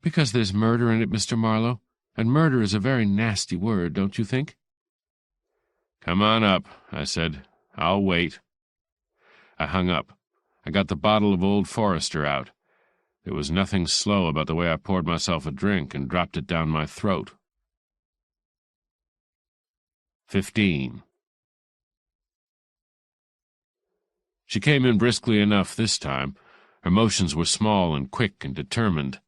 Speaker 1: "Because there's murder in it, Mr. Marlowe, and murder is a very nasty word, don't you think?" "Come on up," I said. I'll wait." I hung up. I got the bottle of Old Forester out. There was nothing slow about the way I poured myself a drink and dropped it down my throat. 15. She came in briskly enough this time. Her motions were small and quick and determined.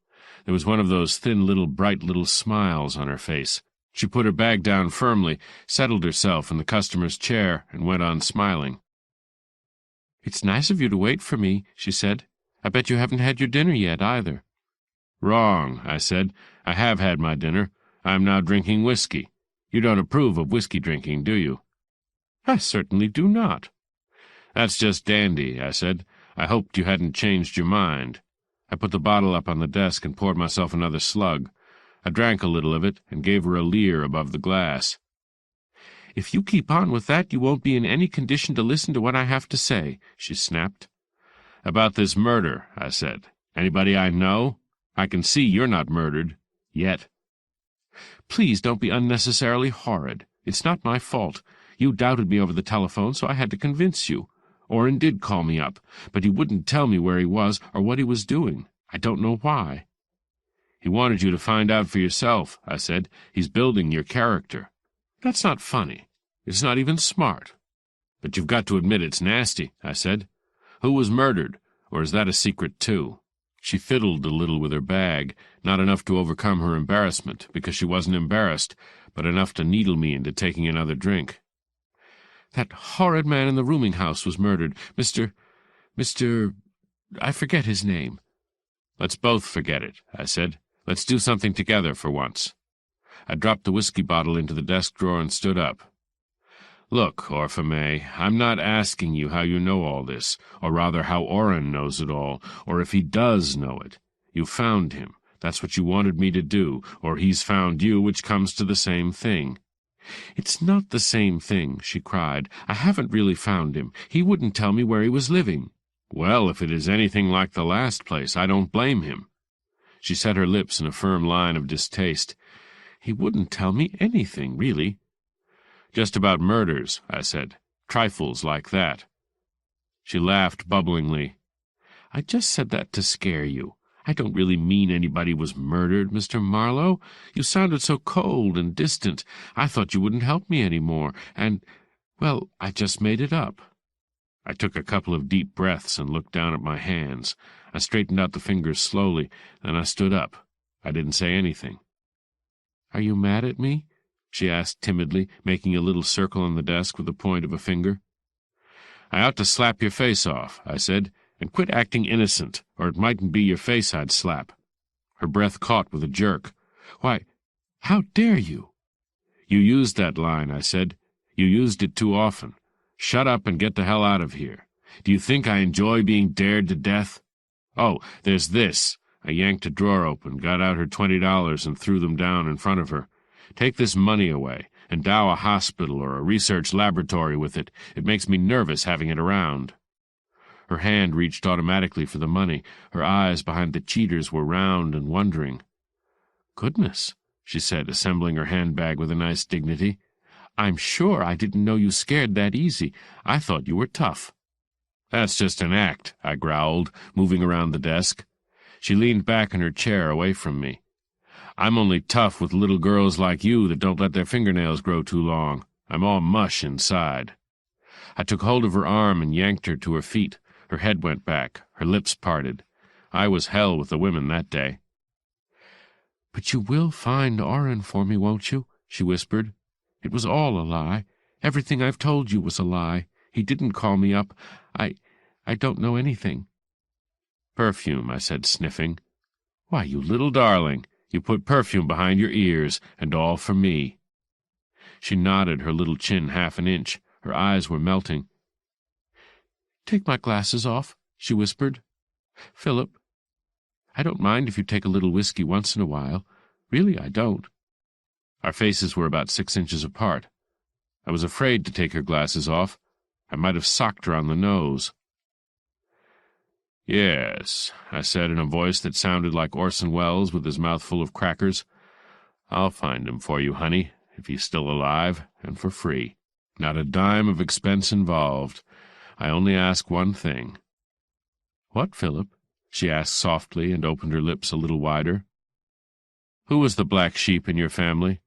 Speaker 1: There was one of those thin bright little smiles on her face. She put her bag down firmly, settled herself in the customer's chair, and went on smiling. "It's nice of you to wait for me," she said. "I bet you haven't had your dinner yet, either." "Wrong," I said. "I have had my dinner. I am now drinking whiskey. You don't approve of whiskey drinking, do you?" "I certainly do not." "That's just dandy," I said. "I hoped you hadn't changed your mind." I put the bottle up on the desk and poured myself another slug. I drank a little of it and gave her a leer above the glass. "If you keep on with that, you won't be in any condition to listen to what I have to say," she snapped. "About this murder," I said. "Anybody I know? I can see you're not murdered. Yet." "Please don't be unnecessarily horrid. It's not my fault. You doubted me over the telephone, so I had to convince you. Orrin did call me up, but he wouldn't tell me where he was or what he was doing. I don't know why." "He wanted you to find out for yourself," I said. "He's building your character." "That's not funny. It's not even smart." "But you've got to admit it's nasty," I said. "Who was murdered, or is that a secret, too?" She fiddled a little with her bag, not enough to overcome her embarrassment, because she wasn't embarrassed, but enough to needle me into taking another drink. "That horrid man in the rooming house was murdered. Mr. I forget his name." "Let's both forget it," I said. "Let's do something together for once." I dropped the whiskey bottle into the desk drawer and stood up. "Look, Orfamay, I'm not asking you how you know all this, or rather how Orrin knows it all, or if he does know it. You found him. That's what you wanted me to do, or he's found you, which comes to the same thing." "It's not the same thing," she cried. "I haven't really found him. He wouldn't tell me where he was living." "Well, if it is anything like the last place, I don't blame him." She set her lips in a firm line of distaste. "He wouldn't tell me anything, really." "Just about murders," I said. "Trifles like that." She laughed bubblingly. "I just said that to scare you. I don't really mean anybody was murdered, Mr. Marlowe. You sounded so cold and distant. I thought you wouldn't help me any more, well, I just made it up." I took a couple of deep breaths and looked down at my hands. I straightened out the fingers slowly, then I stood up. I didn't say anything. "Are you mad at me?" she asked timidly, making a little circle on the desk with the point of a finger. "I ought to slap your face off," I said. "And quit acting innocent, or it mightn't be your face I'd slap." Her breath caught with a jerk. "Why, how dare you?" "You used that line," I said. "You used it too often. Shut up and get the hell out of here. Do you think I enjoy being dared to death? Oh, there's this." I yanked a drawer open, got out her $20 and threw them down in front of her. "Take this money away. Endow a hospital or a research laboratory with it. It makes me nervous having it around." Her hand reached automatically for the money. Her eyes behind the cheaters were round and wondering. "Goodness," she said, assembling her handbag with a nice dignity. "I'm sure I didn't know you scared that easy. I thought you were tough." "That's just an act," I growled, moving around the desk. She leaned back in her chair away from me. "I'm only tough with little girls like you that don't let their fingernails grow too long. I'm all mush inside." I took hold of her arm and yanked her to her feet. Her head went back, her lips parted. I was hell with the women that day. "But you will find Orrin for me, won't you?" she whispered. "It was all a lie. Everything I've told you was a lie. He didn't call me up. I don't know anything." "Perfume," I said, sniffing. "Why, you little darling, you put perfume behind your ears, and all for me." She nodded, her little chin half an inch. Her eyes were melting. "Take my glasses off," she whispered. "Philip, I don't mind if you take a little whiskey once in a while. Really, I don't." Our faces were about 6 inches apart. I was afraid to take her glasses off. I might have socked her on the nose. "Yes," I said in a voice that sounded like Orson Welles with his mouth full of crackers. "I'll find him for you, honey, if he's still alive, and for free." Not a dime of expense involved. I only ask one thing." "What, Philip?" she asked softly and opened her lips a little wider. "Who was the black sheep in your family?"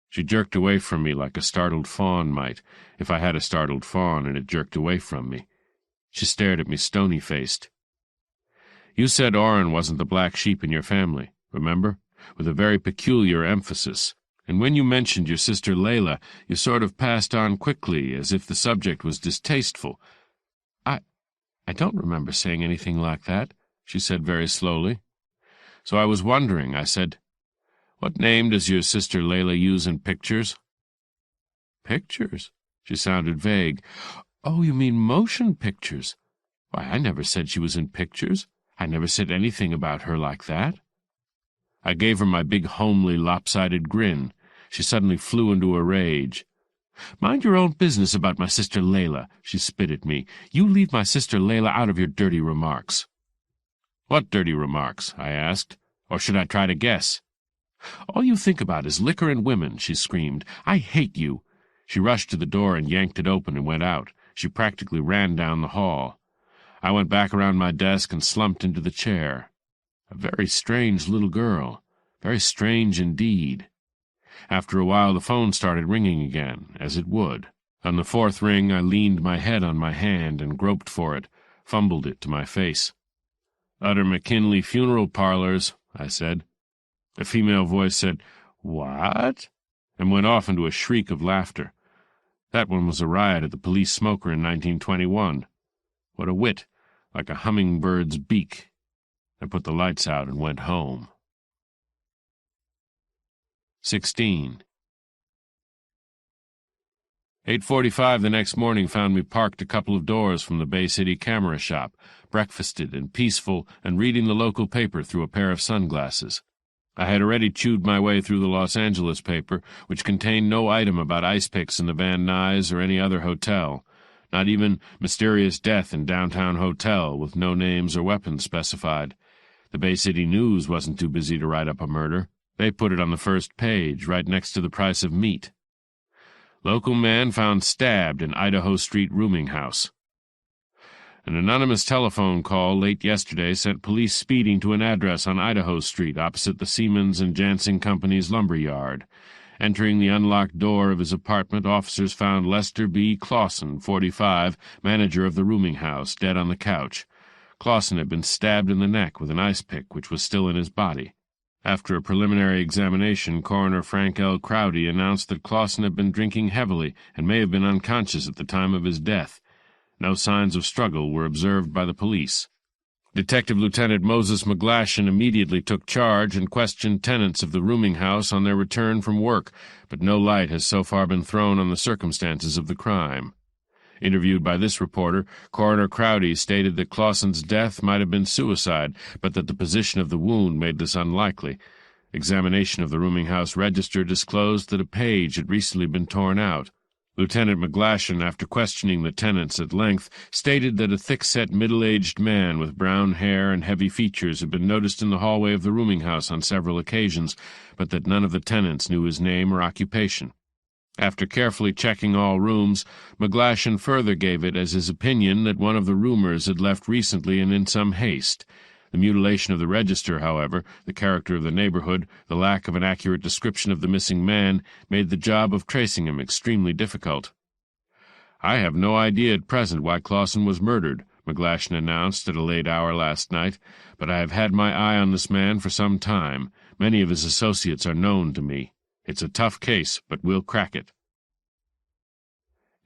Speaker 1: She jerked away from me like a startled fawn might, if I had a startled fawn and it jerked away from me. She stared at me stony-faced. "You said Orrin wasn't the black sheep in your family, remember? With a very peculiar emphasis. And when you mentioned your sister Layla, you sort of passed on quickly, as if the subject was distasteful." I don't remember saying anything like that," she said very slowly. "So I was wondering," I said. "What name does your sister Layla use in pictures?" "Pictures?" She sounded vague. "Oh, you mean motion pictures? Why, I never said she was in pictures. I never said anything about her like that." I gave her my big, homely, lopsided grin. She suddenly flew into a rage. "Mind your own business about my sister Layla," she spit at me. "You leave my sister Layla out of your dirty remarks." "What dirty remarks?" I asked. "Or should I try to guess?" "All you think about is liquor and women," she screamed. "I hate you." She rushed to the door and yanked it open and went out. She practically ran down the hall. I went back around my desk and slumped into the chair. A very strange little girl. Very strange indeed. After a while the phone started ringing again, as it would. On the fourth ring I leaned my head on my hand and groped for it, fumbled it to my face. "Utter McKinley Funeral Parlors," I said. A female voice said, "What?" and went off into a shriek of laughter. That one was a riot at the police smoker in 1921. What a wit, like a hummingbird's beak. I put the lights out and went home. 16. 8:45 the next morning found me parked a couple of doors from the Bay City camera shop, breakfasted and peaceful and reading the local paper through a pair of sunglasses. I had already chewed my way through the Los Angeles paper, which contained no item about ice picks in the Van Nuys or any other hotel, not even mysterious death in downtown hotel with no names or weapons specified. The Bay City News wasn't too busy to write up a murder. They put it on the first page, right next to the price of meat. Local man found stabbed in Idaho Street rooming house. An anonymous telephone call late yesterday sent police speeding to an address on Idaho Street opposite the Siemens and Jansing Company's lumber yard. Entering the unlocked door of his apartment, officers found Lester B. Clausen, 45, manager of the rooming house, dead on the couch. Clausen had been stabbed in the neck with an ice pick, which was still in his body. After a preliminary examination, Coroner Frank L. Crowdy announced that Clausen had been drinking heavily and may have been unconscious at the time of his death. No signs of struggle were observed by the police. Detective Lieutenant Moses McGlashan immediately took charge and questioned tenants of the rooming house on their return from work, but no light has so far been thrown on the circumstances of the crime. Interviewed by this reporter, Coroner Crowdy stated that Clausen's death might have been suicide, but that the position of the wound made this unlikely. Examination of the rooming house register disclosed that a page had recently been torn out. Lieutenant McGlashan, after questioning the tenants at length, stated that a thick-set middle-aged man with brown hair and heavy features had been noticed in the hallway of the rooming house on several occasions, but that none of the tenants knew his name or occupation. After carefully checking all rooms, McGlashan further gave it as his opinion that one of the roomers had left recently and in some haste. The mutilation of the register, however, the character of the neighborhood, the lack of an accurate description of the missing man, made the job of tracing him extremely difficult. "I have no idea at present why Clausen was murdered," McGlashan announced at a late hour last night, "but I have had my eye on this man for some time. Many of his associates are known to me. It's a tough case, but we'll crack it."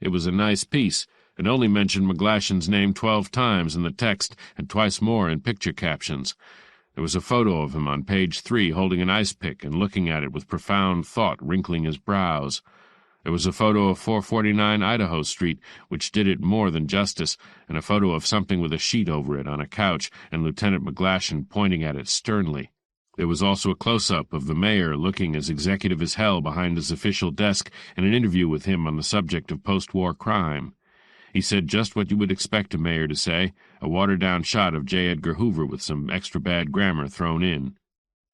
Speaker 1: It was a nice piece, and only mentioned McGlashan's name 12 times in the text and twice more in picture captions. There was a photo of him on page 3 holding an ice pick and looking at it with profound thought wrinkling his brows. There was a photo of 449 Idaho Street, which did it more than justice, and a photo of something with a sheet over it on a couch and Lieutenant McGlashan pointing at it sternly. There was also a close-up of the mayor looking as executive as hell behind his official desk and an interview with him on the subject of post-war crime. He said just what you would expect a mayor to say, a watered-down shot of J. Edgar Hoover with some extra bad grammar thrown in.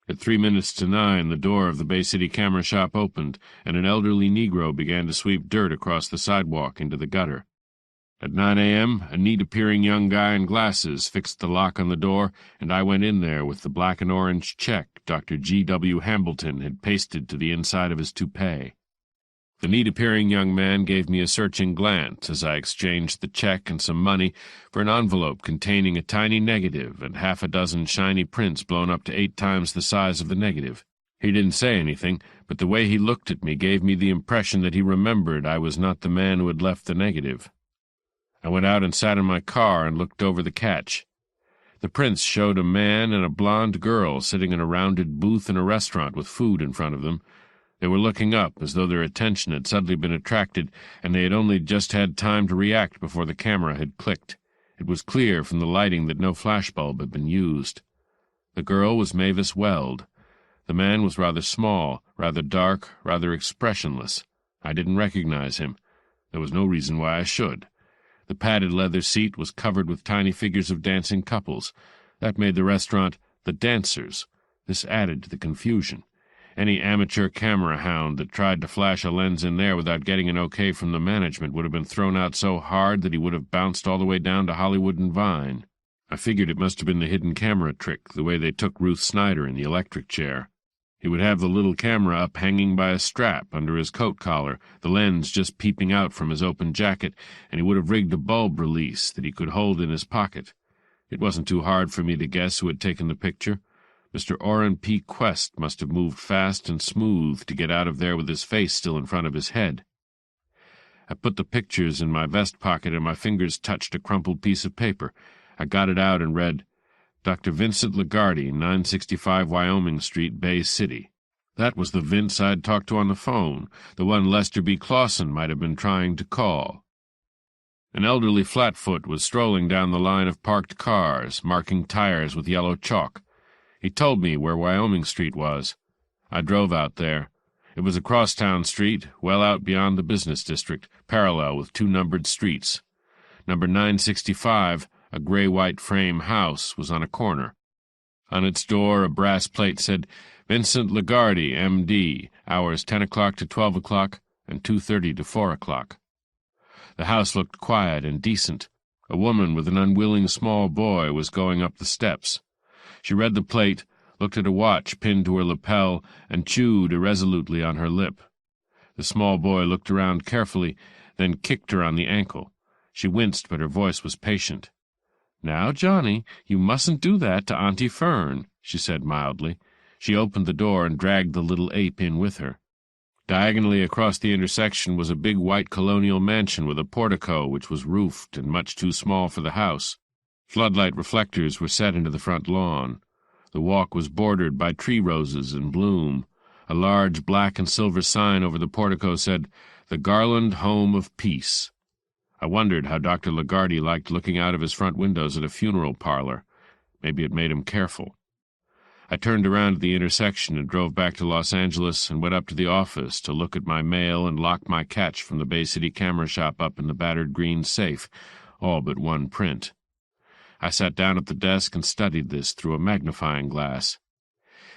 Speaker 1: At 9:03, the door of the Bay City camera shop opened, and an elderly Negro began to sweep dirt across the sidewalk into the gutter. At 9 a.m., a neat-appearing young guy in glasses fixed the lock on the door, and I went in there with the black and orange check Dr. G.W. Hambleton had pasted to the inside of his toupee. The neat-appearing young man gave me a searching glance as I exchanged the check and some money for an envelope containing a tiny negative and half a dozen shiny prints blown up to 8 times the size of the negative. He didn't say anything, but the way he looked at me gave me the impression that he remembered I was not the man who had left the negative. I went out and sat in my car and looked over the catch. The prints showed a man and a blonde girl sitting in a rounded booth in a restaurant with food in front of them. They were looking up as though their attention had suddenly been attracted, and they had only just had time to react before the camera had clicked. It was clear from the lighting that no flashbulb had been used. The girl was Mavis Weld. The man was rather small, rather dark, rather expressionless. I didn't recognize him. There was no reason why I should. The padded leather seat was covered with tiny figures of dancing couples. That made the restaurant The Dancers. This added to the confusion. Any amateur camera hound that tried to flash a lens in there without getting an okay from the management would have been thrown out so hard that he would have bounced all the way down to Hollywood and Vine. I figured it must have been the hidden camera trick, the way they took Ruth Snyder in the electric chair. He would have the little camera up hanging by a strap under his coat collar, the lens just peeping out from his open jacket, and he would have rigged a bulb release that he could hold in his pocket. It wasn't too hard for me to guess who had taken the picture. Mr. Orrin P. Quest must have moved fast and smooth to get out of there with his face still in front of his head. I put the pictures in my vest pocket, and my fingers touched a crumpled piece of paper. I got it out and read, Dr. Vincent Lagarde, 965 Wyoming Street, Bay City. That was the Vince I'd talked to on the phone, the one Lester B. Clausen might have been trying to call. An elderly flatfoot was strolling down the line of parked cars, marking tires with yellow chalk. He told me where Wyoming Street was. I drove out there. It was a crosstown street, well out beyond the business district, parallel with 2 numbered streets. Number 965, a gray-white frame house, was on a corner. On its door, a brass plate said, Vincent Lagarde, M.D., hours 10 o'clock to 12 o'clock and 2:30 to 4 o'clock. The house looked quiet and decent. A woman with an unwilling small boy was going up the steps. She read the plate, looked at a watch pinned to her lapel, and chewed irresolutely on her lip. The small boy looked around carefully, then kicked her on the ankle. She winced, but her voice was patient. "Now, Johnny, you mustn't do that to Auntie Fern," she said mildly. She opened the door and dragged the little ape in with her. Diagonally across the intersection was a big white colonial mansion with a portico which was roofed and much too small for the house. Floodlight reflectors were set into the front lawn. The walk was bordered by tree roses in bloom. A large black and silver sign over the portico said, "The Garland Home of Peace." I wondered how Dr. Lagarde liked looking out of his front windows at a funeral parlor. Maybe it made him careful. I turned around at the intersection and drove back to Los Angeles and went up to the office to look at my mail and lock my catch from the Bay City camera shop up in the battered green safe, all but one print. I sat down at the desk and studied this through a magnifying glass.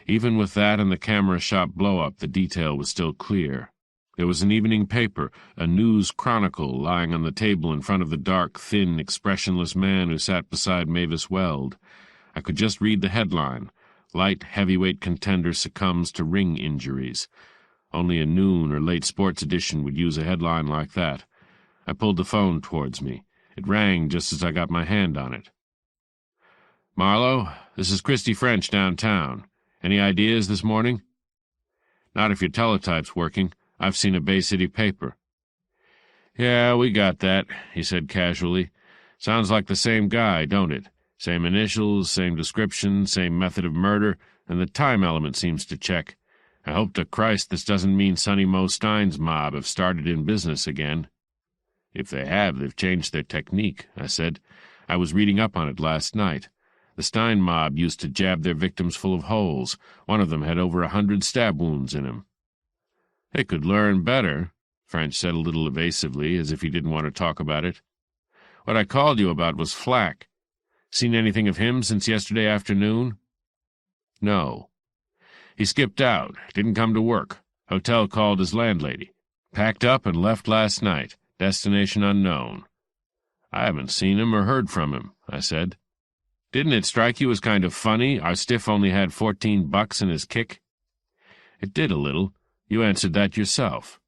Speaker 1: Even with that and the camera shop blow-up, the detail was still clear. There was an evening paper, a news chronicle, lying on the table in front of the dark, thin, expressionless man who sat beside Mavis Weld. I could just read the headline, "Light heavyweight contender succumbs to ring injuries." Only a noon or late sports edition would use a headline like that. I pulled the phone towards me. It rang just as I got my hand on it. "Marlowe, this is Christy French downtown. Any ideas this morning?" "Not if your teletype's working. I've seen a Bay City paper." "Yeah, we got that," he said casually. "Sounds like the same guy, don't it? Same initials, same description, same method of murder, and the time element seems to check. I hope to Christ this doesn't mean Sonny Mo Stein's mob have started in business again." "If they have, they've changed their technique," I said. "I was reading up on it last night. The Stein mob used to jab their victims full of holes. One of them had over 100 stab wounds in him." "They could learn better," French said a little evasively, as if he didn't want to talk about it. "What I called you about was Flack. Seen anything of him since yesterday afternoon?" "No." He skipped out, didn't come to work. Hotel called his landlady. Packed up and left last night. Destination unknown. I haven't seen him or heard from him, I said. Didn't it strike you as kind of funny our stiff only had $14 in his kick? It did a little. You answered that yourself.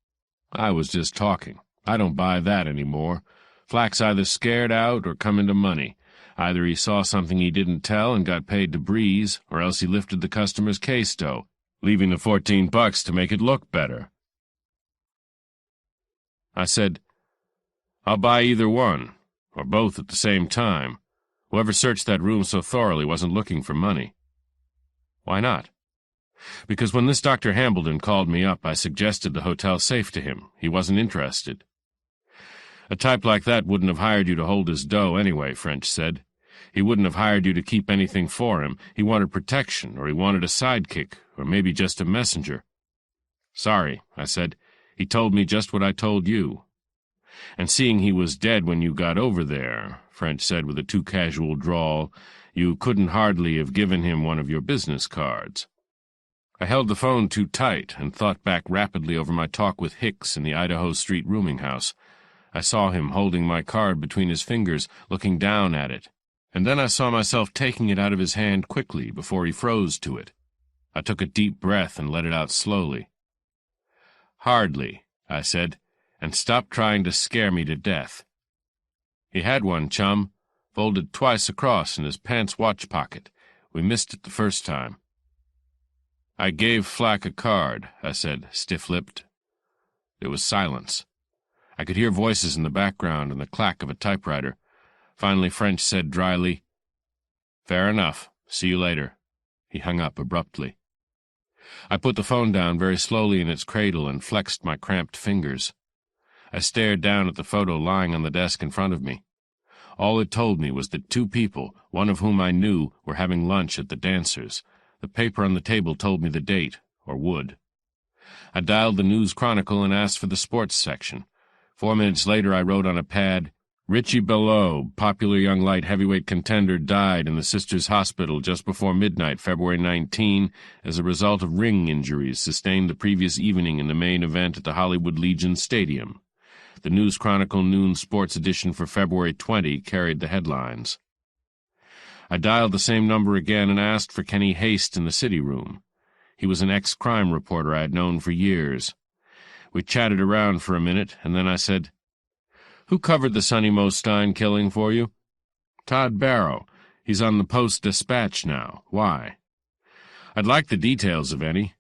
Speaker 1: I was just talking. I don't buy that any more. Flack's either scared out or come into money. Either he saw something he didn't tell and got paid to breeze, or else he lifted the customer's case-dough, leaving the $14 to make it look better. I said, I'll buy either one, or both at the same time. Whoever searched that room so thoroughly wasn't looking for money. Why not? Because when this Dr. Hambledon called me up, I suggested the hotel safe to him. He wasn't interested. A type like that wouldn't have hired you to hold his dough anyway, French said. He wouldn't have hired you to keep anything for him. He wanted protection, or he wanted a sidekick, or maybe just a messenger. Sorry, I said. He told me just what I told you. And seeing he was dead when you got over there, French said with a too casual drawl, you couldn't hardly have given him one of your business cards. I held the phone too tight and thought back rapidly over my talk with Hicks in the Idaho Street rooming house. I saw him holding my card between his fingers, looking down at it, and then I saw myself taking it out of his hand quickly before he froze to it. I took a deep breath and let it out slowly. Hardly, I said, and stopped trying to scare me to death. He had one, chum, folded twice across in his pants watch pocket. We missed it the first time. I gave Flack a card, I said, stiff-lipped. There was silence. I could hear voices in the background and the clack of a typewriter. Finally, French said dryly, Fair enough. See you later. He hung up abruptly. I put the phone down very slowly in its cradle and flexed my cramped fingers. I stared down at the photo lying on the desk in front of me. All it told me was that two people, one of whom I knew, were having lunch at the Dancers. The paper on the table told me the date, or would. I dialed the News Chronicle and asked for the sports section. 4 minutes later I wrote on a pad, Richie Below, popular young light heavyweight contender, died in the Sisters Hospital just before midnight, February 19, as a result of ring injuries sustained the previous evening in the main event at the Hollywood Legion Stadium. The News Chronicle Noon Sports Edition for February 20 carried the headlines. I dialed the same number again and asked for Kenny Haste in the city room. He was an ex-crime reporter I had known for years. We chatted around for a minute, and then I said, Who covered the Sonny Mo Stein killing for you? Todd Barrow. He's on the Post-Dispatch now. Why? I'd like the details of any.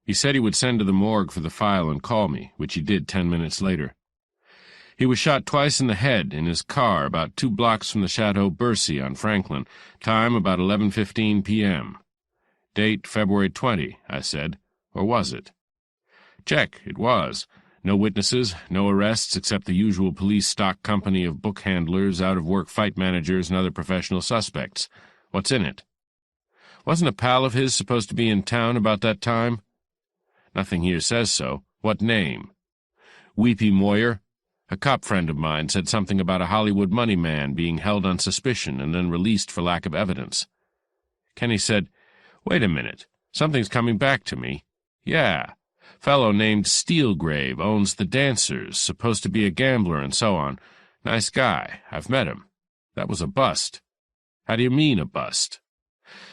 Speaker 1: He said he would send to the morgue for the file and call me, which he did 10 minutes later. He was shot twice in the head in his car about 2 blocks from the Chateau Bercy on Franklin, time about 11:15 p.m. Date February 20, I said. Or was it? Check, it was. No witnesses, no arrests except the usual police stock company of book handlers, out-of-work fight managers, and other professional suspects. What's in it? Wasn't a pal of his supposed to be in town about that time? Nothing here says so. What name? Weepy Moyer. A cop friend of mine said something about a Hollywood money man being held on suspicion and then released for lack of evidence. Kenny said, Wait a minute. Something's coming back to me. Yeah. Fellow named Steelgrave owns the Dancers, supposed to be a gambler and so on. Nice guy. I've met him. That was a bust. How do you mean, a bust?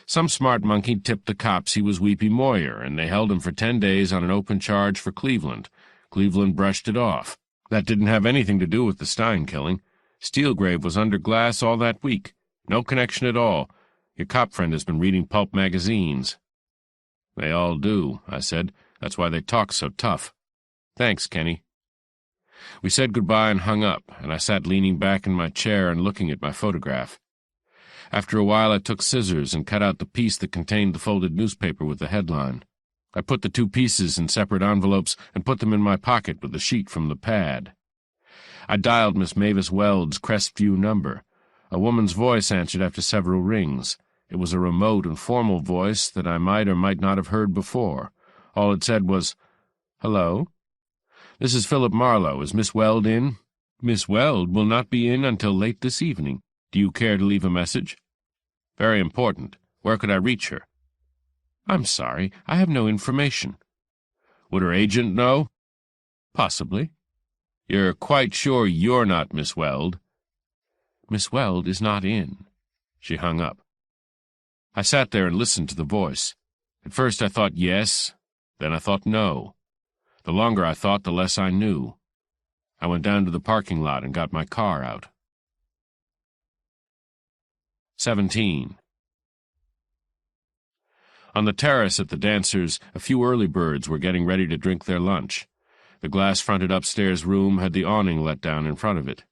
Speaker 1: Some smart monkey tipped the cops he was Weepy Moyer, and they held him for 10 days on an open charge for Cleveland. Cleveland brushed it off. That didn't have anything to do with the Stein killing. Steelgrave was under glass all that week. No connection at all. Your cop friend has been reading pulp magazines. They all do, I said. That's why they talk so tough. Thanks, Kenny. We said goodbye and hung up, and I sat leaning back in my chair and looking at my photograph. After a while I took scissors and cut out the piece that contained the folded newspaper with the headline. I put the 2 pieces in separate envelopes and put them in my pocket with the sheet from the pad. I dialed Miss Mavis Weld's Crestview number. A woman's voice answered after several rings. It was a remote and formal voice that I might or might not have heard before. All it said was, Hello? This is Philip Marlowe. Is Miss Weld in? Miss Weld will not be in until late this evening. Do you care to leave a message? Very important. Where could I reach her? I'm sorry, I have no information. Would her agent know? Possibly. You're quite sure you're not Miss Weld? Miss Weld is not in. She hung up. I sat there and listened to the voice. At first I thought yes, then I thought no. The longer I thought, the less I knew. I went down to the parking lot and got my car out. 17. On the terrace at the dancers, a few early birds were getting ready to drink their lunch. The glass-fronted upstairs room had the awning let down in front of it.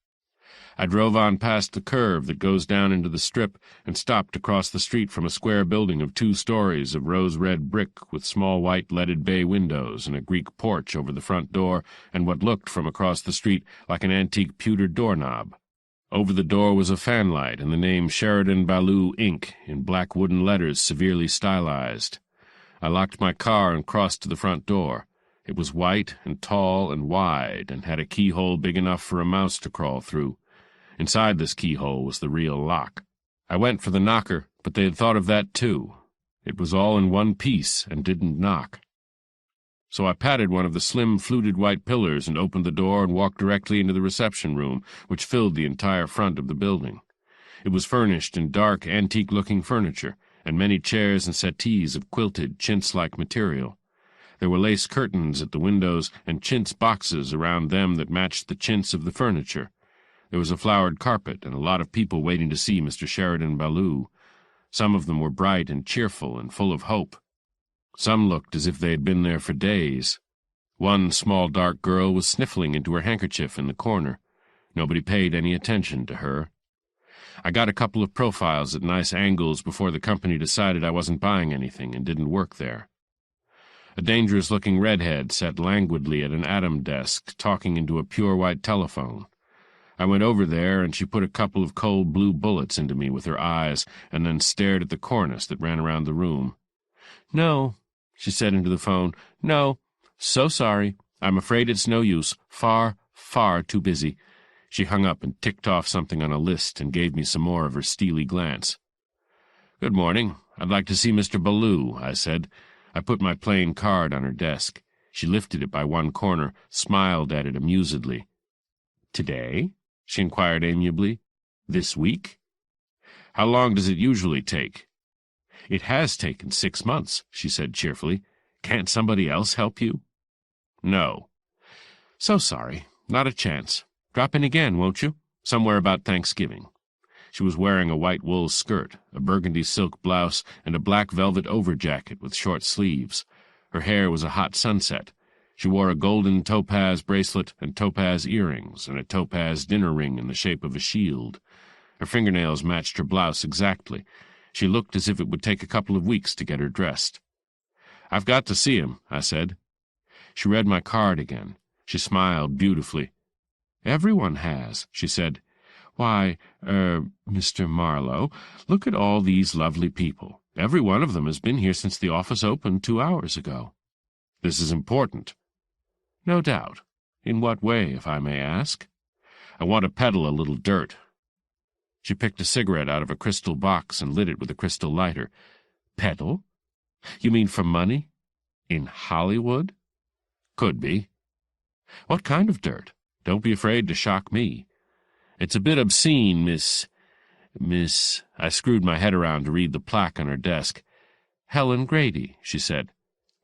Speaker 1: I drove on past the curve that goes down into the strip and stopped across the street from a square building of 2 stories of rose-red brick with small white leaded bay windows and a Greek porch over the front door and what looked from across the street like an antique pewter doorknob. Over the door was a fanlight and the name Sheridan Ballou, Inc. in black wooden letters severely stylized. I locked my car and crossed to the front door. It was white and tall and wide and had a keyhole big enough for a mouse to crawl through. Inside this keyhole was the real lock. I went for the knocker, but they had thought of that too. It was all in one piece and didn't knock. So I patted one of the slim, fluted white pillars and opened the door and walked directly into the reception room, which filled the entire front of the building. It was furnished in dark, antique-looking furniture, and many chairs and settees of quilted, chintz-like material. There were lace curtains at the windows and chintz boxes around them that matched the chintz of the furniture. There was a flowered carpet and a lot of people waiting to see Mr. Sheridan Ballou. Some of them were bright and cheerful and full of hope. Some looked as if they had been there for days. One small dark girl was sniffling into her handkerchief in the corner. Nobody paid any attention to her. I got a couple of profiles at nice angles before the company decided I wasn't buying anything and didn't work there. A dangerous-looking redhead sat languidly at an atom desk, talking into a pure white telephone. I went over there, and she put a couple of cold blue bullets into me with her eyes, and then stared at the cornice that ran around the room. "No," she said into the phone. "No. So sorry. I'm afraid it's no use. Far, far too busy." She hung up and ticked off something on a list and gave me some more of her steely glance. "Good morning. I'd like to see Mr. Ballou," I said. I put my plain card on her desk. She lifted it by one corner, smiled at it amusedly. "Today?" she inquired amiably. "This week?" "How long does it usually take?" "It has taken 6 months," she said cheerfully. "Can't somebody else help you?" "No." "So sorry. Not a chance. Drop in again, won't you? Somewhere about Thanksgiving." She was wearing a white wool skirt, a burgundy silk blouse, and a black velvet overjacket with short sleeves. Her hair was a hot sunset. She wore a golden topaz bracelet and topaz earrings and a topaz dinner ring in the shape of a shield. Her fingernails matched her blouse exactly. She looked as if it would take a couple of weeks to get her dressed. "I've got to see him," I said. She read my card again. She smiled beautifully. "Everyone has," she said. "Why, Mr. Marlowe, look at all these lovely people. Every one of them has been here since the office opened 2 hours ago." "This is important." "No doubt. In what way, if I may ask?" "I want to peddle a little dirt." She picked a cigarette out of a crystal box and lit it with a crystal lighter. "Peddle? You mean for money? In Hollywood?" "Could be." "What kind of dirt? Don't be afraid to shock me." "It's a bit obscene, Miss... I screwed my head around to read the plaque on her desk. "Helen Grady," she said.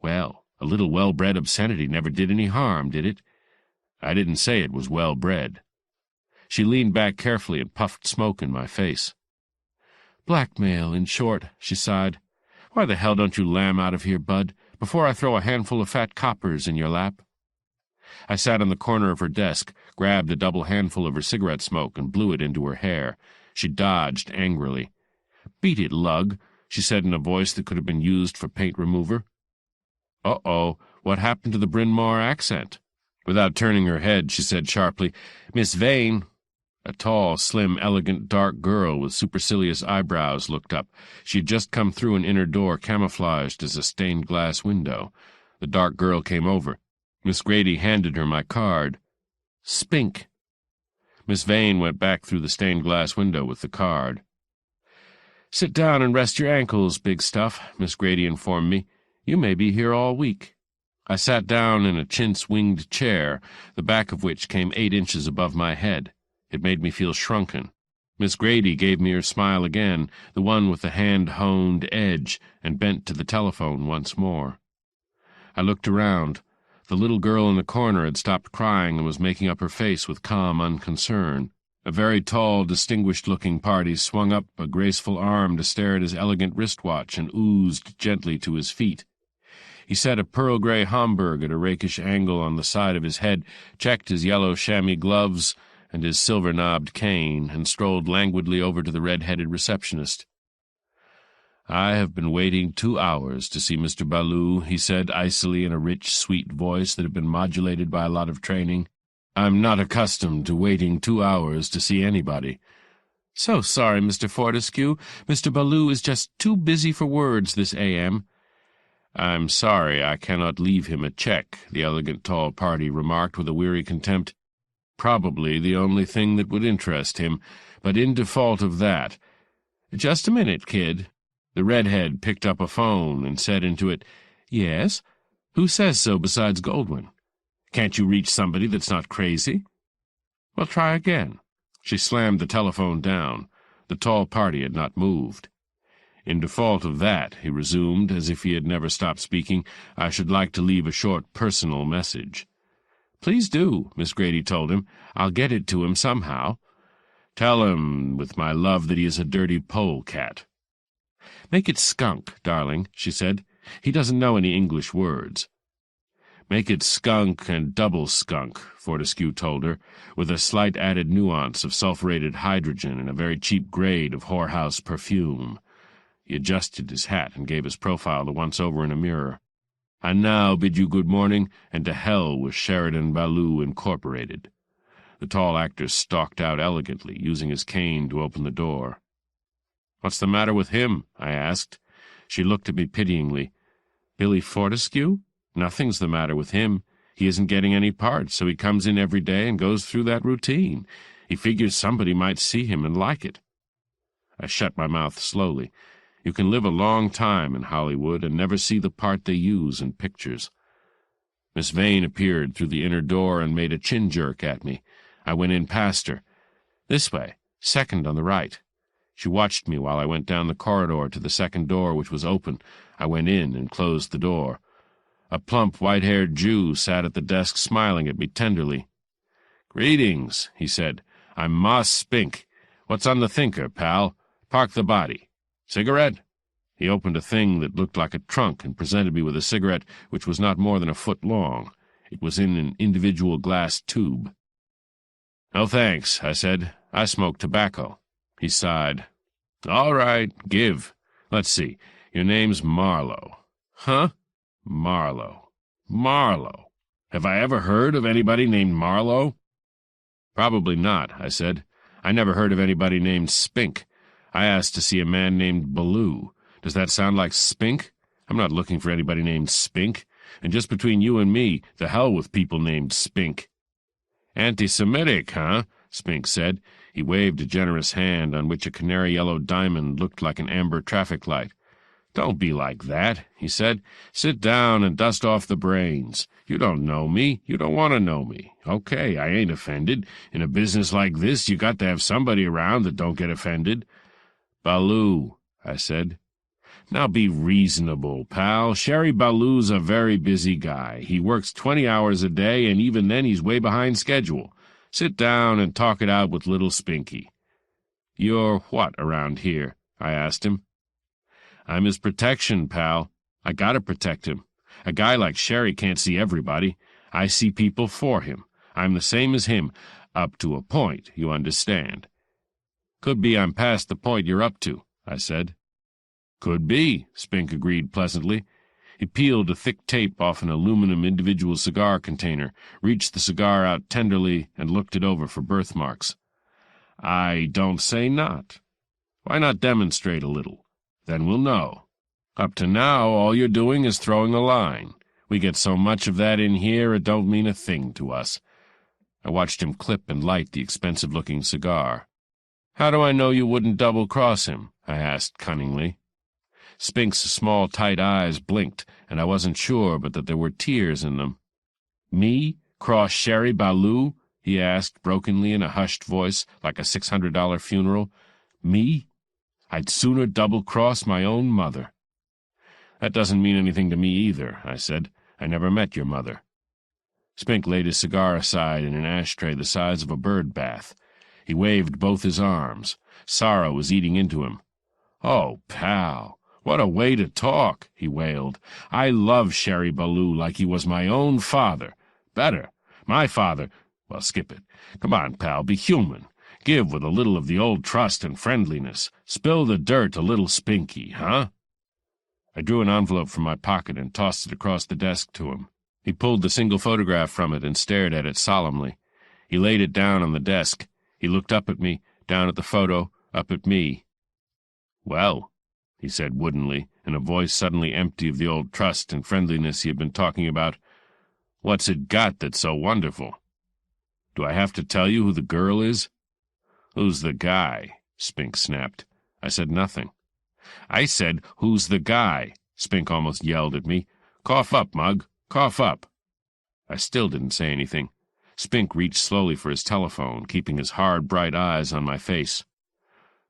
Speaker 1: "Well, a little well-bred obscenity never did any harm, did it?" "I didn't say it was well-bred." She leaned back carefully and puffed smoke in my face. "Blackmail, in short," she sighed. "Why the hell don't you lamb out of here, Bud, before I throw a handful of fat coppers in your lap?" I sat on the corner of her desk, grabbed a double handful of her cigarette smoke and blew it into her hair. She dodged angrily. "Beat it, lug," she said in a voice that could have been used for paint remover. "Uh-oh, what happened to the Bryn Mawr accent?" Without turning her head, she said sharply, "Miss Vane." A tall, slim, elegant, dark girl with supercilious eyebrows looked up. She had just come through an inner door camouflaged as a stained-glass window. The dark girl came over. Miss Grady handed her my card. "Spink." Miss Vane went back through the stained-glass window with the card. "Sit down and rest your ankles, big stuff," Miss Grady informed me. "You may be here all week." I sat down in a chintz-winged chair, the back of which came 8 inches above my head. It made me feel shrunken. Miss Grady gave me her smile again, the one with the hand-honed edge, and bent to the telephone once more. I looked around. The little girl in the corner had stopped crying and was making up her face with calm unconcern. A very tall, distinguished-looking party swung up a graceful arm to stare at his elegant wristwatch and oozed gently to his feet. He set a pearl-gray Homburg at a rakish angle on the side of his head, checked his yellow chamois gloves and his silver-knobbed cane, and strolled languidly over to the red-headed receptionist. "I have been waiting 2 hours to see Mr. Baloo," he said icily in a rich, sweet voice that had been modulated by a lot of training. "I'm not accustomed to waiting 2 hours to see anybody." "So sorry, Mr. Fortescue. Mr. Baloo is just too busy for words this a.m." "I'm sorry I cannot leave him a check," the elegant tall party remarked with a weary contempt. "Probably the only thing that would interest him, but in default of that—" "Just a minute, kid." The redhead picked up a phone and said into it, "Yes? Who says so besides Goldwyn? Can't you reach somebody that's not crazy?" "Well, try again." She slammed the telephone down. The tall party had not moved. "In default of that," he resumed, as if he had never stopped speaking, "I should like to leave a short personal message." "Please do," Miss Grady told him. "I'll get it to him somehow." "Tell him, with my love, that he is a dirty polecat." "Make it skunk, darling," she said. "He doesn't know any English words." "Make it skunk and double skunk," Fortescue told her, with a slight added nuance of sulphureted hydrogen and a very cheap grade of whorehouse perfume. He adjusted his hat and gave his profile the once-over in a mirror. "I now bid you good morning, and to hell with Sheridan Baloo Incorporated." The tall actor stalked out elegantly, using his cane to open the door. "What's the matter with him?" I asked. She looked at me pityingly. "Billy Fortescue? Nothing's the matter with him. He isn't getting any parts, so he comes in every day and goes through that routine. He figures somebody might see him and like it." I shut my mouth slowly. You can live a long time in Hollywood and never see the part they use in pictures. Miss Vane appeared through the inner door and made a chin-jerk at me. I went in past her. "This way, second on the right." She watched me while I went down the corridor to the second door, which was open. I went in and closed the door. A plump, white-haired Jew sat at the desk smiling at me tenderly. "Greetings," he said. "I'm Moss Spink. What's on the thinker, pal? Park the body. Cigarette?" He opened a thing that looked like a trunk and presented me with a cigarette which was not more than a foot long. It was in an individual glass tube. "No thanks," I said. "I smoke tobacco." He sighed. "All right, give. Let's see. Your name's Marlowe." "Huh?" "Marlowe. Marlowe. Have I ever heard of anybody named Marlowe?" "Probably not," I said. "I never heard of anybody named Spink. I asked to see a man named Baloo. Does that sound like Spink? I'm not looking for anybody named Spink. And just between you and me, the hell with people named Spink." "Anti-Semitic, huh?" Spink said. He waved a generous hand on which a canary-yellow diamond looked like an amber traffic light. "Don't be like that," he said. "Sit down and dust off the brains. You don't know me. You don't want to know me. Okay, I ain't offended. In a business like this, you got to have somebody around that don't get offended." "Baloo," I said. "Now be reasonable, pal. Sherry Baloo's a very busy guy. He works 20 hours a day, and even then he's way behind schedule. Sit down and talk it out with little Spinky." "You're what around here?" I asked him. "I'm his protection, pal. I gotta protect him. A guy like Sherry can't see everybody. I see people for him. I'm the same as him, up to a point, you understand." "Could be I'm past the point you're up to," I said. "Could be," Spink agreed pleasantly. He peeled a thick tape off an aluminum individual cigar container, reached the cigar out tenderly, and looked it over for birthmarks. "I don't say not. Why not demonstrate a little? Then we'll know. Up to now, all you're doing is throwing a line. We get so much of that in here, it don't mean a thing to us." I watched him clip and light the expensive-looking cigar. "How do I know you wouldn't double-cross him?" I asked cunningly. Spink's small, tight eyes blinked, and I wasn't sure but that there were tears in them. "Me? Cross Sherry Ballou?" he asked brokenly in a hushed voice, like a $600 funeral. "Me? I'd sooner double-cross my own mother." "That doesn't mean anything to me either," I said. "I never met your mother." Spink laid his cigar aside in an ashtray the size of a bird bath. He waved both his arms. Sorrow was eating into him. "Oh, pal, what a way to talk," he wailed. "I love Sherry Ballou like he was my own father. Better. My father— Well, skip it. Come on, pal, be human. Give with a little of the old trust and friendliness. Spill the dirt a little Spinky, huh?" I drew an envelope from my pocket and tossed it across the desk to him. He pulled the single photograph from it and stared at it solemnly. He laid it down on the desk. He looked up at me, down at the photo, up at me. "Well," he said woodenly, in a voice suddenly empty of the old trust and friendliness he had been talking about, "what's it got that's so wonderful? Do I have to tell you who the girl is?" "Who's the guy?" Spink snapped. I said nothing. "I said, who's the guy?" Spink almost yelled at me. "Cough up, Mug. Cough up." I still didn't say anything. Spink reached slowly for his telephone, keeping his hard, bright eyes on my face.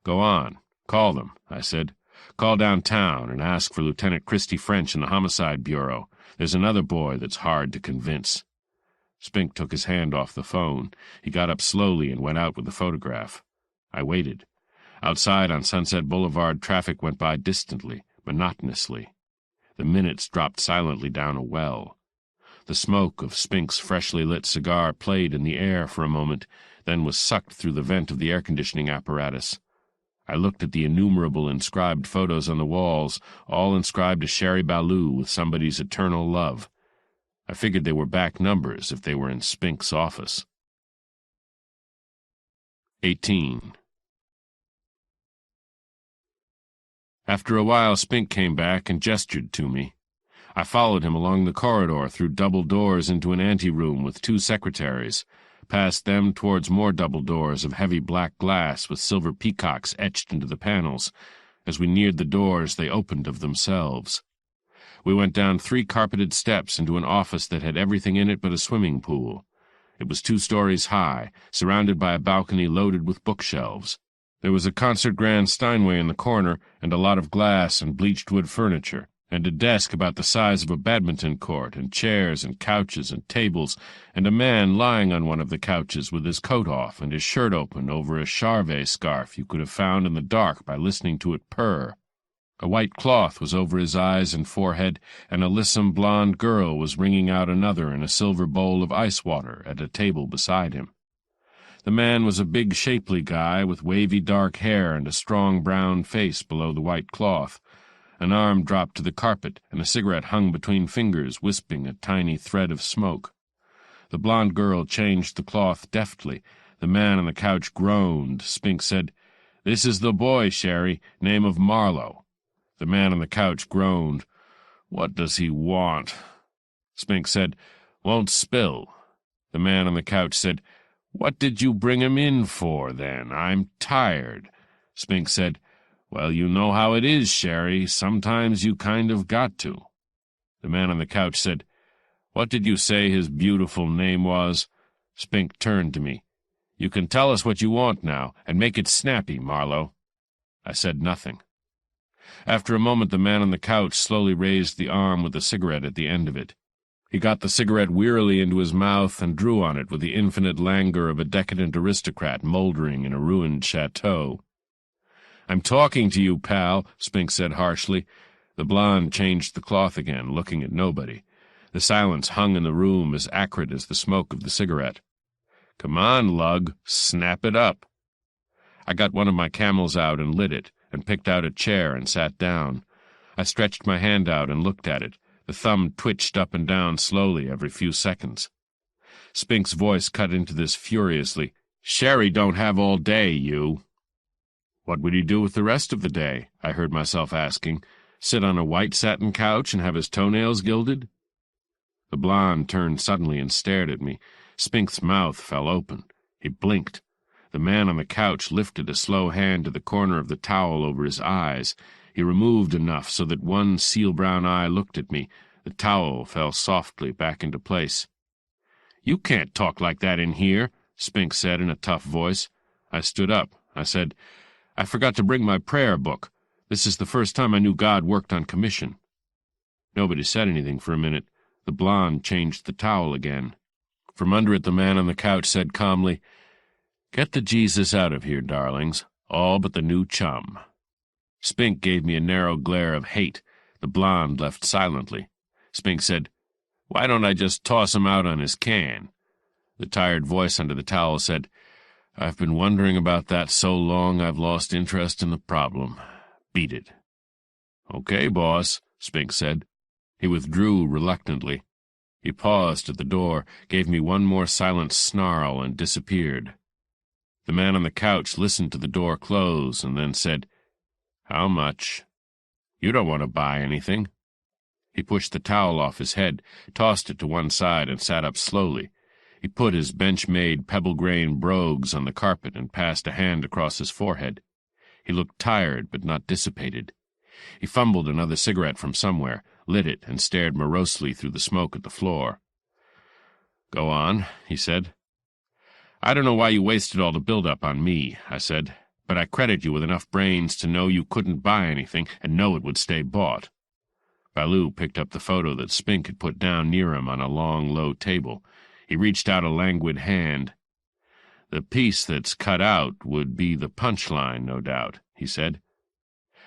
Speaker 1: "Go on. Call them," I said. "Call downtown and ask for Lieutenant Christy French in the Homicide Bureau. There's another boy that's hard to convince." Spink took his hand off the phone. He got up slowly and went out with the photograph. I waited. Outside on Sunset Boulevard, traffic went by distantly, monotonously. The minutes dropped silently down a well. The smoke of Spink's freshly lit cigar played in the air for a moment, then was sucked through the vent of the air-conditioning apparatus. I looked at the innumerable inscribed photos on the walls, all inscribed to Sherry Ballou with somebody's eternal love. I figured they were back numbers if they were in Spink's office. 18. After a while, Spink came back and gestured to me. I followed him along the corridor through double doors into an anteroom with 2 secretaries, past them towards more double doors of heavy black glass with silver peacocks etched into the panels. As we neared the doors, they opened of themselves. We went down 3 carpeted steps into an office that had everything in it but a swimming pool. It was 2 stories high, surrounded by a balcony loaded with bookshelves. There was a concert grand Steinway in the corner, and a lot of glass and bleached wood furniture, and a desk about the size of a badminton court, and chairs and couches and tables, and a man lying on one of the couches with his coat off and his shirt open over a Charvet scarf you could have found in the dark by listening to it purr. A white cloth was over his eyes and forehead, and a lissom blonde girl was wringing out another in a silver bowl of ice water at a table beside him. The man was a big, shapely guy with wavy dark hair and a strong brown face below the white cloth. An arm dropped to the carpet, and a cigarette hung between fingers, wisping a tiny thread of smoke. The blonde girl changed the cloth deftly. The man on the couch groaned. Spink said, "This is the boy, Sherry, name of Marlowe." The man on the couch groaned. "What does he want?" Spink said, "Won't spill." The man on the couch said, "What did you bring him in for, then? I'm tired." Spink said, "Well, you know how it is, Sherry. Sometimes you kind of got to." The man on the couch said, "What did you say his beautiful name was?" Spink turned to me. "You can tell us what you want now, and make it snappy, Marlowe." I said nothing. After a moment, the man on the couch slowly raised the arm with the cigarette at the end of it. He got the cigarette wearily into his mouth and drew on it with the infinite languor of a decadent aristocrat mouldering in a ruined chateau. "I'm talking to you, pal," Spink said harshly. The blonde changed the cloth again, looking at nobody. The silence hung in the room as acrid as the smoke of the cigarette. "Come on, lug, snap it up." I got one of my Camels out and lit it, and picked out a chair and sat down. I stretched my hand out and looked at it. The thumb twitched up and down slowly every few seconds. Spink's voice cut into this furiously. "Sherry don't have all day, you." "What would he do with the rest of the day?" I heard myself asking. "Sit on a white satin couch and have his toenails gilded?" The blonde turned suddenly and stared at me. Spink's mouth fell open. He blinked. The man on the couch lifted a slow hand to the corner of the towel over his eyes. He removed enough so that one seal-brown eye looked at me. The towel fell softly back into place. "You can't talk like that in here," Spink said in a tough voice. I stood up. I said, "I forgot to bring my prayer book. This is the first time I knew God worked on commission." Nobody said anything for a minute. The blonde changed the towel again. From under it, the man on the couch said calmly, "Get the Jesus out of here, darlings, all but the new chum." Spink gave me a narrow glare of hate. The blonde left silently. Spink said, "Why don't I just toss him out on his can?" The tired voice under the towel said, "I've been wondering about that so long I've lost interest in the problem. Beat it." "Okay, boss," Spink said. He withdrew reluctantly. He paused at the door, gave me one more silent snarl, and disappeared. The man on the couch listened to the door close and then said, "How much?" "You don't want to buy anything." He pushed the towel off his head, tossed it to one side, and sat up slowly. He put his bench-made pebble-grain brogues on the carpet and passed a hand across his forehead. He looked tired but not dissipated. He fumbled another cigarette from somewhere, lit it, and stared morosely through the smoke at the floor. "Go on," he said. "I don't know why you wasted all the build-up on me," I said, "but I credit you with enough brains to know you couldn't buy anything and know it would stay bought." Ballou picked up the photo that Spink had put down near him on a long, low table. He reached out a languid hand. "The piece that's cut out would be the punchline, no doubt," he said.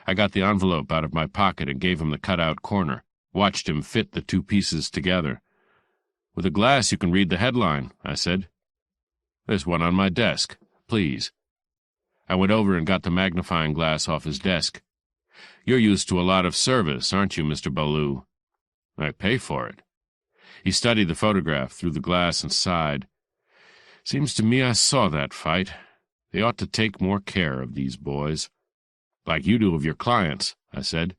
Speaker 1: I got the envelope out of my pocket and gave him the cut-out corner, watched him fit the two pieces together. "With a glass you can read the headline," I said. "There's one on my desk. Please." I went over and got the magnifying glass off his desk. "You're used to a lot of service, aren't you, Mr. Ballou?" "I pay for it." He studied the photograph through the glass and sighed. "Seems to me I saw that fight. They ought to take more care of these boys." "Like you do of your clients," I said.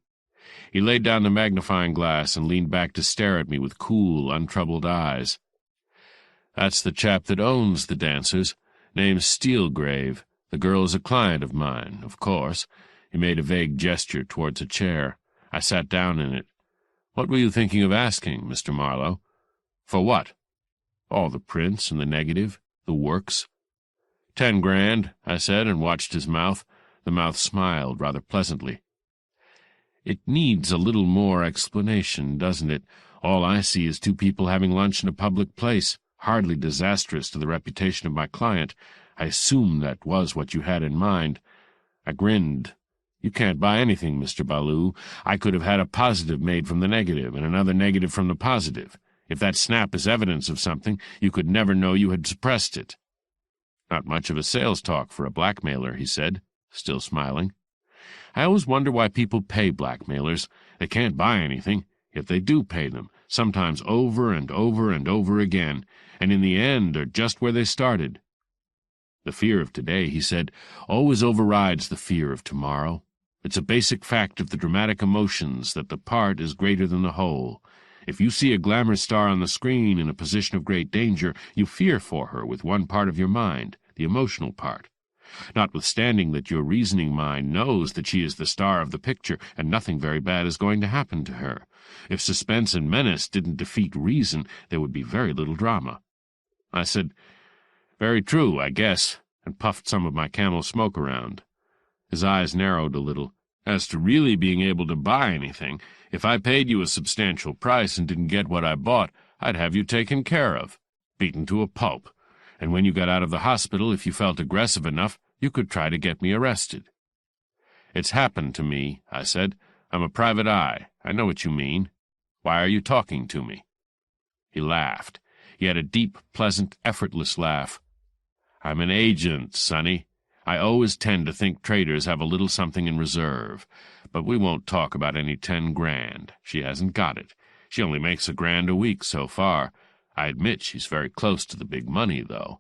Speaker 1: He laid down the magnifying glass and leaned back to stare at me with cool, untroubled eyes. "That's the chap that owns the dancers. Name's Steelgrave. The girl is a client of mine, of course." He made a vague gesture towards a chair. I sat down in it. "What were you thinking of asking, Mr. Marlowe?" "For what?" "All the prints and the negative, the works." "10 grand, I said, and watched his mouth. The mouth smiled rather pleasantly. "It needs a little more explanation, doesn't it? All I see is two people having lunch in a public place, hardly disastrous to the reputation of my client. I assumed that was what you had in mind." I grinned. "You can't buy anything, Mr. Ballou. I could have had a positive made from the negative and another negative from the positive. If that snap is evidence of something, you could never know you had suppressed it." "Not much of a sales talk for a blackmailer," he said, still smiling. "I always wonder why people pay blackmailers. They can't buy anything, yet they do pay them, sometimes over and over and over again, and in the end are just where they started." "The fear of today," he said, "always overrides the fear of tomorrow. It's a basic fact of the dramatic emotions that the part is greater than the whole. If you see a glamour star on the screen in a position of great danger, you fear for her with one part of your mind, the emotional part. Notwithstanding that your reasoning mind knows that she is the star of the picture and nothing very bad is going to happen to her. If suspense and menace didn't defeat reason, there would be very little drama." I said, "Very true, I guess," and puffed some of my Camel smoke around. His eyes narrowed a little. "As to really being able to buy anything, if I paid you a substantial price and didn't get what I bought, I'd have you taken care of, beaten to a pulp. And when you got out of the hospital, if you felt aggressive enough, you could try to get me arrested." "It's happened to me," I said. "I'm a private eye. I know what you mean. Why are you talking to me?" He laughed. He had a deep, pleasant, effortless laugh. "I'm an agent, Sonny. I always tend to think traders have a little something in reserve. But we won't talk about any 10 grand. She hasn't got it. She only makes $1 grand a week so far. I admit she's very close to the big money, though."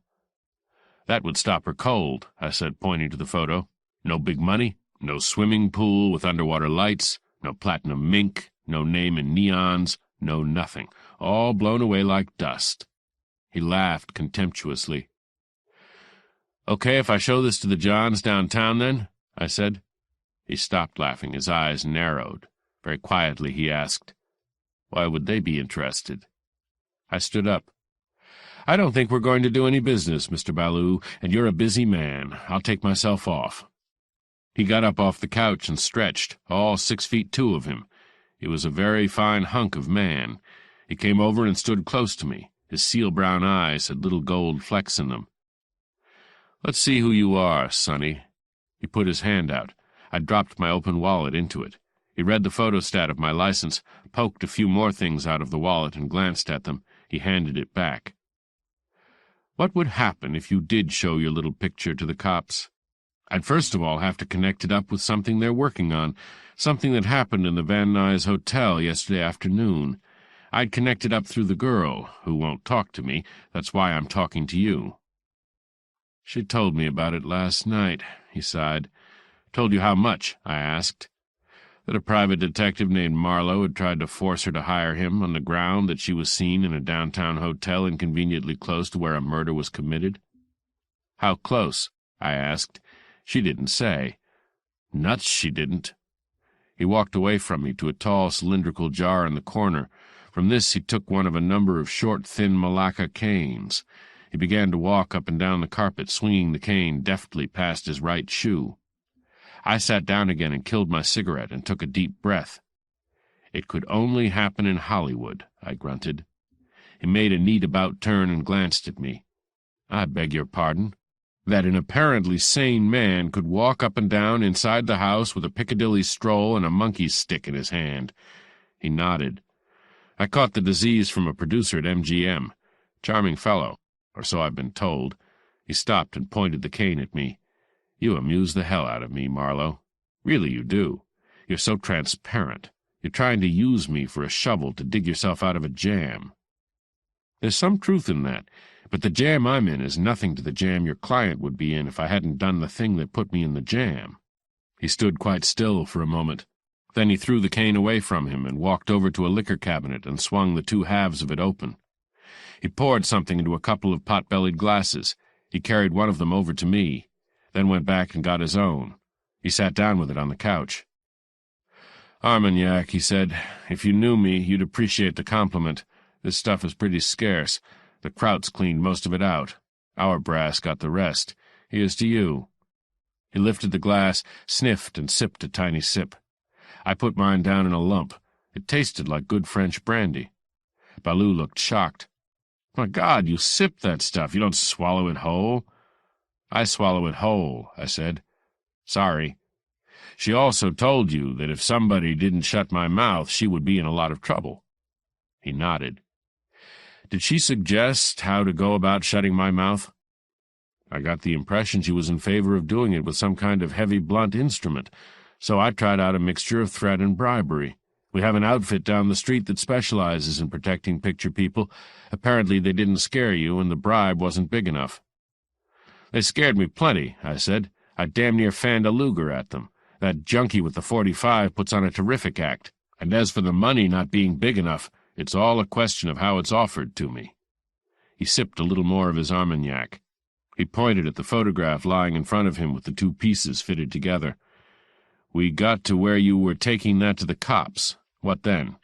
Speaker 1: "That would stop her cold," I said, pointing to the photo. "No big money, no swimming pool with underwater lights, no platinum mink, no name in neons, no nothing. All blown away like dust." He laughed contemptuously. "Okay if I show this to the Johns downtown, then?" I said. He stopped laughing. His eyes narrowed. Very quietly he asked, "Why would they be interested?" I stood up. "I don't think we're going to do any business, Mr. Ballou, and you're a busy man. I'll take myself off." He got up off the couch and stretched, all 6'2" of him. He was a very fine hunk of man. He came over and stood close to me. His seal-brown eyes had little gold flecks in them. "Let's see who you are, Sonny." He put his hand out. I dropped my open wallet into it. He read the photostat of my license, poked a few more things out of the wallet and glanced at them. He handed it back. "What would happen if you did show your little picture to the cops?" "I'd first of all have to connect it up with something they're working on, something that happened in the Van Nuys Hotel yesterday afternoon. I'd connect it up through the girl, who won't talk to me. That's why I'm talking to you." "She told me about it last night," he sighed. "Told you how much?" I asked. "That a private detective named Marlowe had tried to force her to hire him on the ground that she was seen in a downtown hotel inconveniently close to where a murder was committed." "How close?" I asked. "She didn't say." "Nuts, she didn't." He walked away from me to a tall cylindrical jar in the corner. From this he took one of a number of short, thin Malacca canes. He began to walk up and down the carpet, swinging the cane deftly past his right shoe. I sat down again and killed my cigarette and took a deep breath. "It could only happen in Hollywood," I grunted. He made a neat about-turn and glanced at me. "I beg your pardon?" "That an apparently sane man could walk up and down inside the house with a Piccadilly stroll and a monkey's stick in his hand." He nodded. "I caught the disease from a producer at MGM. Charming fellow, or so I've been told." He stopped and pointed the cane at me. "You amuse the hell out of me, Marlowe. Really you do. You're so transparent. You're trying to use me for a shovel to dig yourself out of a jam." "There's some truth in that, but the jam I'm in is nothing to the jam your client would be in if I hadn't done the thing that put me in the jam." He stood quite still for a moment. Then he threw the cane away from him and walked over to a liquor cabinet and swung the two halves of it open. He poured something into a couple of pot-bellied glasses. He carried one of them over to me, then went back and got his own. He sat down with it on the couch. "Armagnac," he said. "If you knew me, you'd appreciate the compliment. This stuff is pretty scarce. The Krauts cleaned most of it out. Our brass got the rest. Here's to you." He lifted the glass, sniffed, and sipped a tiny sip. I put mine down in a lump. It tasted like good French brandy. Ballou looked shocked. "My God, you sip that stuff. You don't swallow it whole." "I swallow it whole," I said. "Sorry. She also told you that if somebody didn't shut my mouth, she would be in a lot of trouble." He nodded. "Did she suggest how to go about shutting my mouth?" "I got the impression she was in favor of doing it with some kind of heavy, blunt instrument, so I tried out a mixture of threat and bribery. We have an outfit down the street that specializes in protecting picture people. Apparently they didn't scare you, and the bribe wasn't big enough." "They scared me plenty," I said. "I damn near fanned a Luger at them. That junkie with the .45 puts on a terrific act. And as for the money not being big enough, it's all a question of how it's offered to me." He sipped a little more of his Armagnac. He pointed at the photograph lying in front of him with the two pieces fitted together. "We got to where you were taking that to the cops. What then?"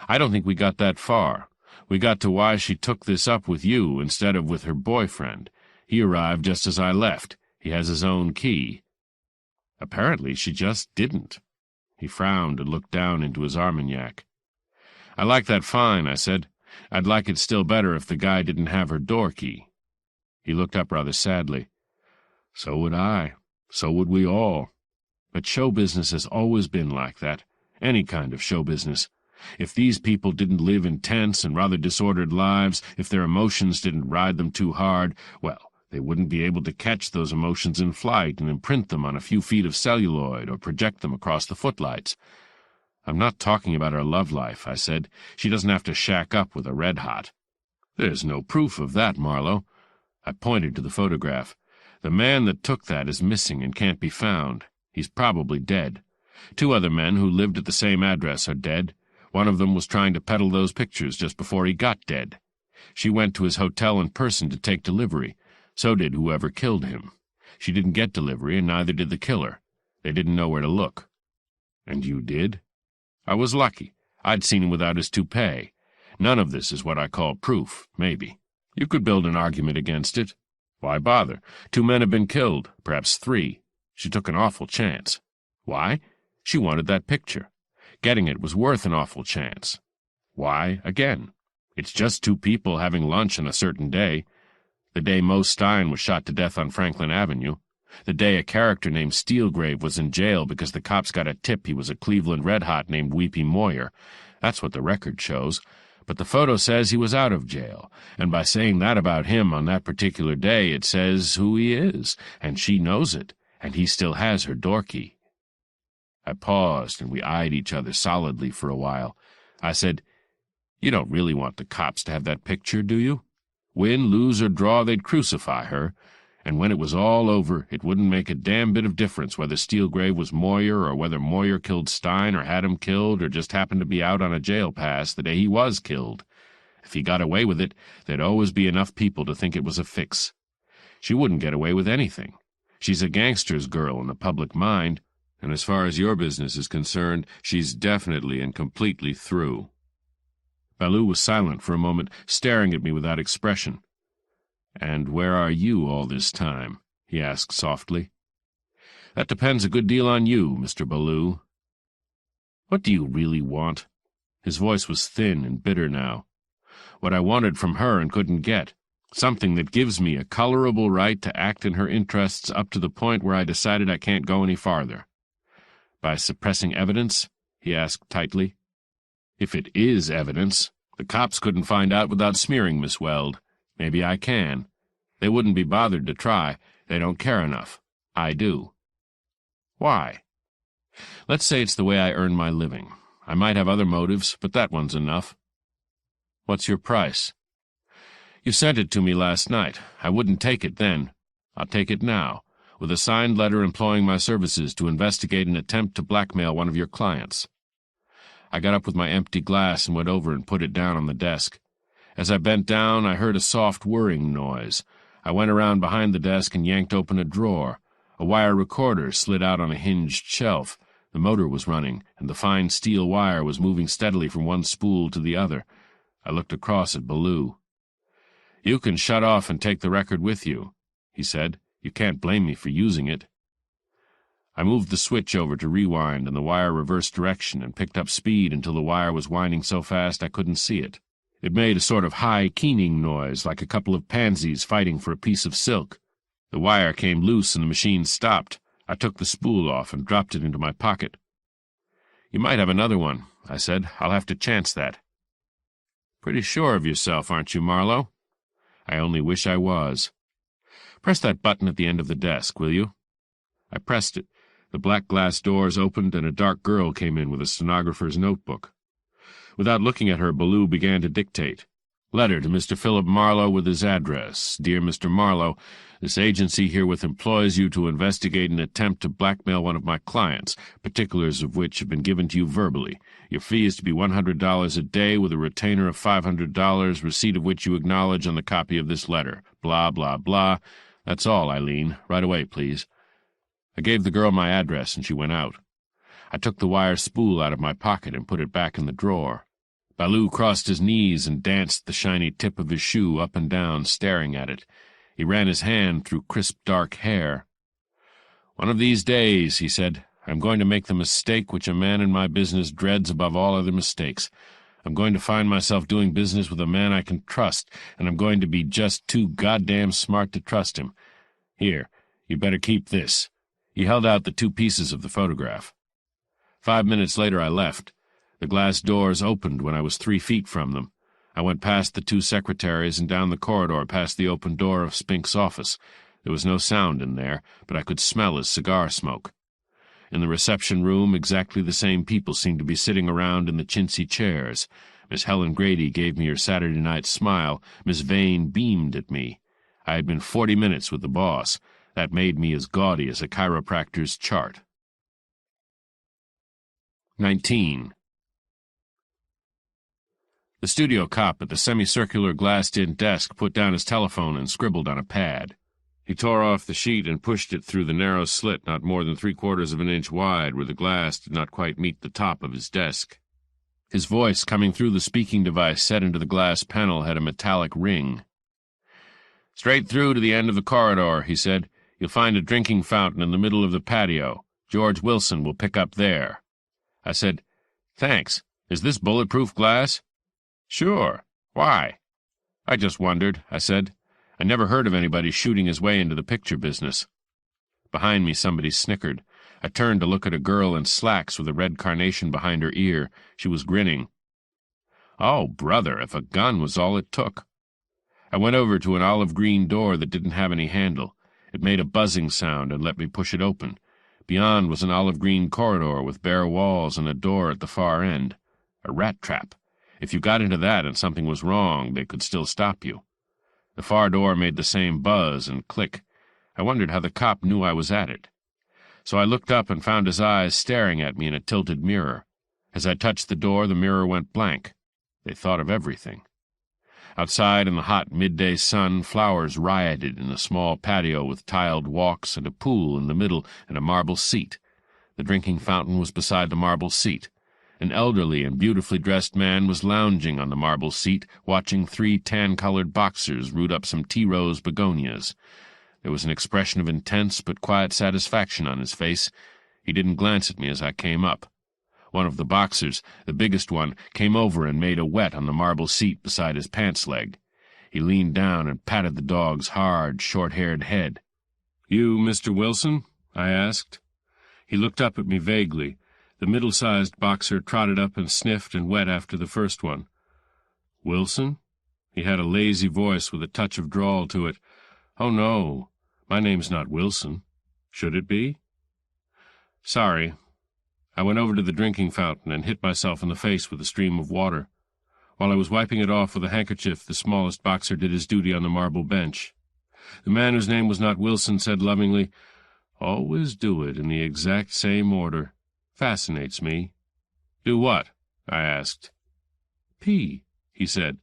Speaker 1: "I don't think we got that far. We got to why she took this up with you instead of with her boyfriend. He arrived just as I left. He has his own key." "Apparently she just didn't." He frowned and looked down into his Armagnac. "I like that fine," I said. "I'd like it still better if the guy didn't have her door key." He looked up rather sadly. "So would I. So would we all. But show business has always been like that. Any kind of show business. If these people didn't live intense and rather disordered lives, if their emotions didn't ride them too hard, well, they wouldn't be able to catch those emotions in flight and imprint them on a few feet of celluloid or project them across the footlights. I'm not talking about her love life," I said. "She doesn't have to shack up with a red-hot." "There's no proof of that, Marlowe." I pointed to the photograph. "The man that took that is missing and can't be found. He's probably dead. 2 other men who lived at the same address are dead. One of them was trying to peddle those pictures just before he got dead. She went to his hotel in person to take delivery. So did whoever killed him. She didn't get delivery, and neither did the killer. They didn't know where to look. And you did? I was lucky. I'd seen him without his toupee. None of this is what I call proof, maybe. You could build an argument against it. Why bother? 2 men have been killed, perhaps 3. She took an awful chance. Why? She wanted that picture. Getting it was worth an awful chance. Why, again? It's just 2 people having lunch on a certain day. The day Moe Stein was shot to death on Franklin Avenue. The day a character named Steelgrave was in jail because the cops got a tip he was a Cleveland Red Hot named Weepy Moyer. That's what the record shows. But the photo says he was out of jail, and by saying that about him on that particular day, it says who he is, and she knows it, and he still has her door key. I paused, and we eyed each other solidly for a while. I said, "You don't really want the cops to have that picture, do you? Win, lose, or draw, they'd crucify her, and when it was all over, it wouldn't make a damn bit of difference whether Steelgrave was Moyer or whether Moyer killed Stein or had him killed or just happened to be out on a jail pass the day he was killed. If he got away with it, there'd always be enough people to think it was a fix. She wouldn't get away with anything. She's a gangster's girl in the public mind, and as far as your business is concerned, she's definitely and completely through." Baloo was silent for a moment, staring at me without expression. "And where are you all this time?" he asked softly. "That depends a good deal on you, Mr. Baloo." "What do you really want?" His voice was thin and bitter now. "What I wanted from her and couldn't get. Something that gives me a colorable right to act in her interests up to the point where I decided I can't go any farther." "By suppressing evidence?" he asked tightly. "If it is evidence. The cops couldn't find out without smearing Miss Weld. Maybe I can. They wouldn't be bothered to try. They don't care enough. I do." "Why?" "Let's say it's the way I earn my living. I might have other motives, but that one's enough." "What's your price?" "You sent it to me last night. I wouldn't take it then. I'll take it now, with a signed letter employing my services to investigate an attempt to blackmail one of your clients." I got up with my empty glass and went over and put it down on the desk. As I bent down, I heard a soft whirring noise. I went around behind the desk and yanked open a drawer. A wire recorder slid out on a hinged shelf. The motor was running, and the fine steel wire was moving steadily from one spool to the other. I looked across at Baloo. "You can shut off and take the record with you," he said. "You can't blame me for using it." I moved the switch over to rewind, and the wire reversed direction and picked up speed until the wire was winding so fast I couldn't see it. It made a sort of high keening noise, like a couple of pansies fighting for a piece of silk. The wire came loose and the machine stopped. I took the spool off and dropped it into my pocket. "You might have another one," I said. "I'll have to chance that." "Pretty sure of yourself, aren't you, Marlowe?" "I only wish I was." "Press that button at the end of the desk, will you?" I pressed it. The black glass doors opened, and a dark girl came in with a stenographer's notebook. Without looking at her, Baloo began to dictate. "Letter to Mr. Philip Marlowe with his address. Dear Mr. Marlowe, this agency herewith employs you to investigate an attempt to blackmail one of my clients, particulars of which have been given to you verbally. Your fee is to be $100 a day with a retainer of $500, receipt of which you acknowledge on the copy of this letter. Blah, blah, blah. That's all, Eileen. Right away, please." I gave the girl my address, and she went out. I took the wire spool out of my pocket and put it back in the drawer. Baloo crossed his knees and danced the shiny tip of his shoe up and down, staring at it. He ran his hand through crisp dark hair. "One of these days," he said, "I'm going to make the mistake which a man in my business dreads above all other mistakes. I'm going to find myself doing business with a man I can trust, and I'm going to be just too goddamn smart to trust him. Here, you'd better keep this." He held out the 2 pieces of the photograph. 5 minutes later I left. The glass doors opened when I was 3 feet from them. I went past the 2 secretaries and down the corridor past the open door of Spink's office. There was no sound in there, but I could smell his cigar smoke. In the reception room, exactly the same people seemed to be sitting around in the chintzy chairs. Miss Helen Grady gave me her Saturday night smile. Miss Vane beamed at me. I had been 40 minutes with the boss. That made me as gaudy as a chiropractor's chart. 19. The studio cop at the semicircular glassed-in desk put down his telephone and scribbled on a pad. He tore off the sheet and pushed it through the narrow slit not more than 3/4 of an inch wide, where the glass did not quite meet the top of his desk. His voice, coming through the speaking device set into the glass panel, had a metallic ring. "Straight through to the end of the corridor," he said. "You'll find a drinking fountain in the middle of the patio. George Wilson will pick up there." I said, "Thanks. Is this bulletproof glass?" "Sure. Why?" "I just wondered," I said. "I never heard of anybody shooting his way into the picture business." Behind me somebody snickered. I turned to look at a girl in slacks with a red carnation behind her ear. She was grinning. Oh, brother, if a gun was all it took. I went over to an olive-green door that didn't have any handle. It made a buzzing sound and let me push it open. Beyond was an olive-green corridor with bare walls and a door at the far end. A rat trap. If you got into that and something was wrong, they could still stop you. The far door made the same buzz and click. I wondered how the cop knew I was at it. So I looked up and found his eyes staring at me in a tilted mirror. As I touched the door, the mirror went blank. They thought of everything. Outside in the hot midday sun, flowers rioted in a small patio with tiled walks and a pool in the middle and a marble seat. The drinking fountain was beside the marble seat. An elderly and beautifully dressed man was lounging on the marble seat, watching 3 tan-colored boxers root up some tea-rose begonias. There was an expression of intense but quiet satisfaction on his face. He didn't glance at me as I came up. One of the boxers, the biggest one, came over and made a wet on the marble seat beside his pants leg. He leaned down and patted the dog's hard, short-haired head. "You Mr. Wilson?" I asked. He looked up at me vaguely. The middle-sized boxer trotted up and sniffed and wet after the first one. "Wilson?" He had a lazy voice with a touch of drawl to it. "Oh, no. My name's not Wilson. Should it be?" "Sorry." I went over to the drinking fountain and hit myself in the face with a stream of water. While I was wiping it off with a handkerchief, the smallest boxer did his duty on the marble bench. The man whose name was not Wilson said lovingly, "Always do it in the exact same order. Fascinates me." "Do what?" I asked. "Pee," he said.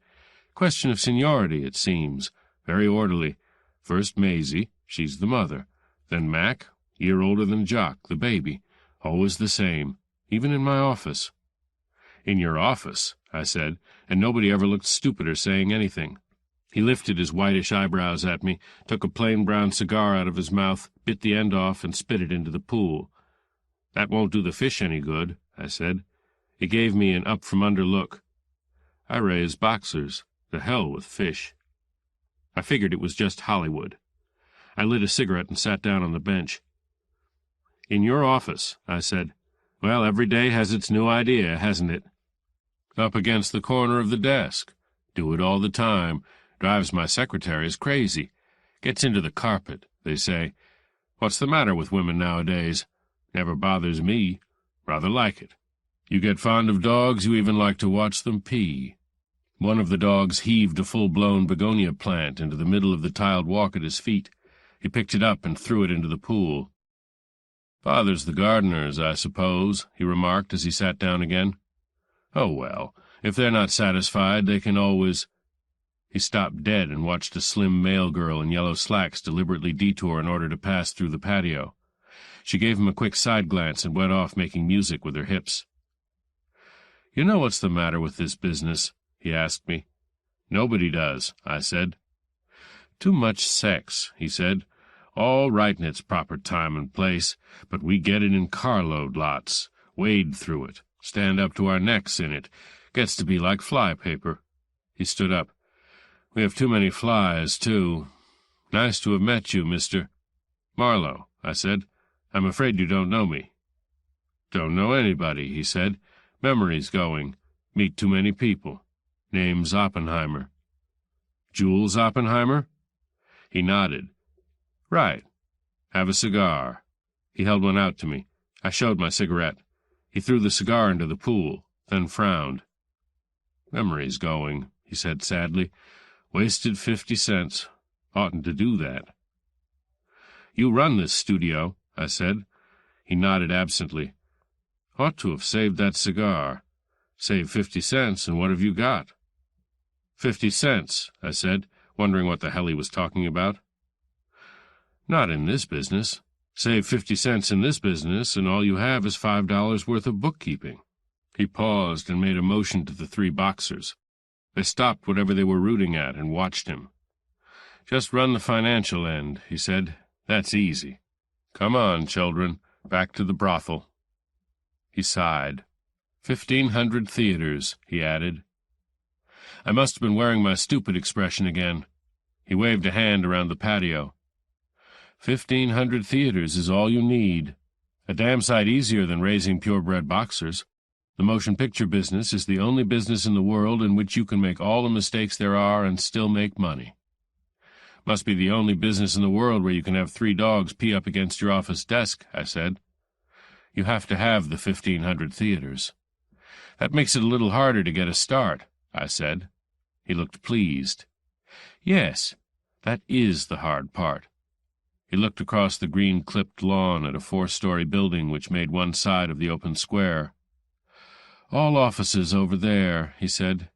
Speaker 1: "Question of seniority, it seems. Very orderly. First Maisie, she's the mother. Then Mac, year older than Jock, the baby. Always the same, even in my office." "In your office," I said, and nobody ever looked stupider saying anything. He lifted his whitish eyebrows at me, took a plain brown cigar out of his mouth, bit the end off, and spit it into the pool. "That won't do the fish any good," I said. He gave me an up-from-under look. "I raise boxers. The hell with fish." I figured it was just Hollywood. I lit a cigarette and sat down on the bench. "In your office," I said. "Well, every day has its new idea, hasn't it?" "Up against the corner of the desk. Do it all the time. Drives my secretaries crazy. Gets into the carpet, they say. What's the matter with women nowadays? Never bothers me. Rather like it. You get fond of dogs, you even like to watch them pee." One of the dogs heaved a full-blown begonia plant into the middle of the tiled walk at his feet. He picked it up and threw it into the pool. "Bothers the gardeners, I suppose," he remarked as he sat down again. "Oh, well, if they're not satisfied, they can always—" He stopped dead and watched a slim male girl in yellow slacks deliberately detour in order to pass through the patio. She gave him a quick side glance and went off making music with her hips. "You know what's the matter with this business?" he asked me. "Nobody does," I said. "Too much sex," he said. "All right in its proper time and place, but we get it in carload lots, wade through it, stand up to our necks in it. Gets to be like fly paper." He stood up. "We have too many flies, too. Nice to have met you, Mr. Marlowe," I said. "I'm afraid you don't know me." "Don't know anybody," he said. "Memory's going. Meet too many people. Name's Oppenheimer." "Jules Oppenheimer?" He nodded. "Right. Have a cigar." He held one out to me. I showed my cigarette. He threw the cigar into the pool, then frowned. "Memory's going," he said sadly. "Wasted 50 cents. Oughtn't to do that." "You run this studio," I said. He nodded absently. "Ought to have saved that cigar. Save 50 cents, and what have you got?" 50 cents, I said, wondering what the hell he was talking about. Not in this business. Save 50 cents in this business, and all you have is $5 worth of bookkeeping." He paused and made a motion to the three boxers. They stopped whatever they were rooting at and watched him. "Just run the financial end," he said. "That's easy. Come on, children, back to the brothel." He sighed. 1,500 theaters, he added. I must have been wearing my stupid expression again. He waved a hand around the patio. 1,500 theaters is all you need. A damn sight easier than raising purebred boxers. The motion picture business is the only business in the world in which you can make all the mistakes there are and still make money. Must be the only business in the world where you can have 3 dogs pee up against your office desk, I said. You have to have the 1,500 theaters. That makes it a little harder to get a start, I said. He looked pleased. Yes, that is the hard part. He looked across the green-clipped lawn at a 4-story building which made one side of the open square. All offices over there, he said.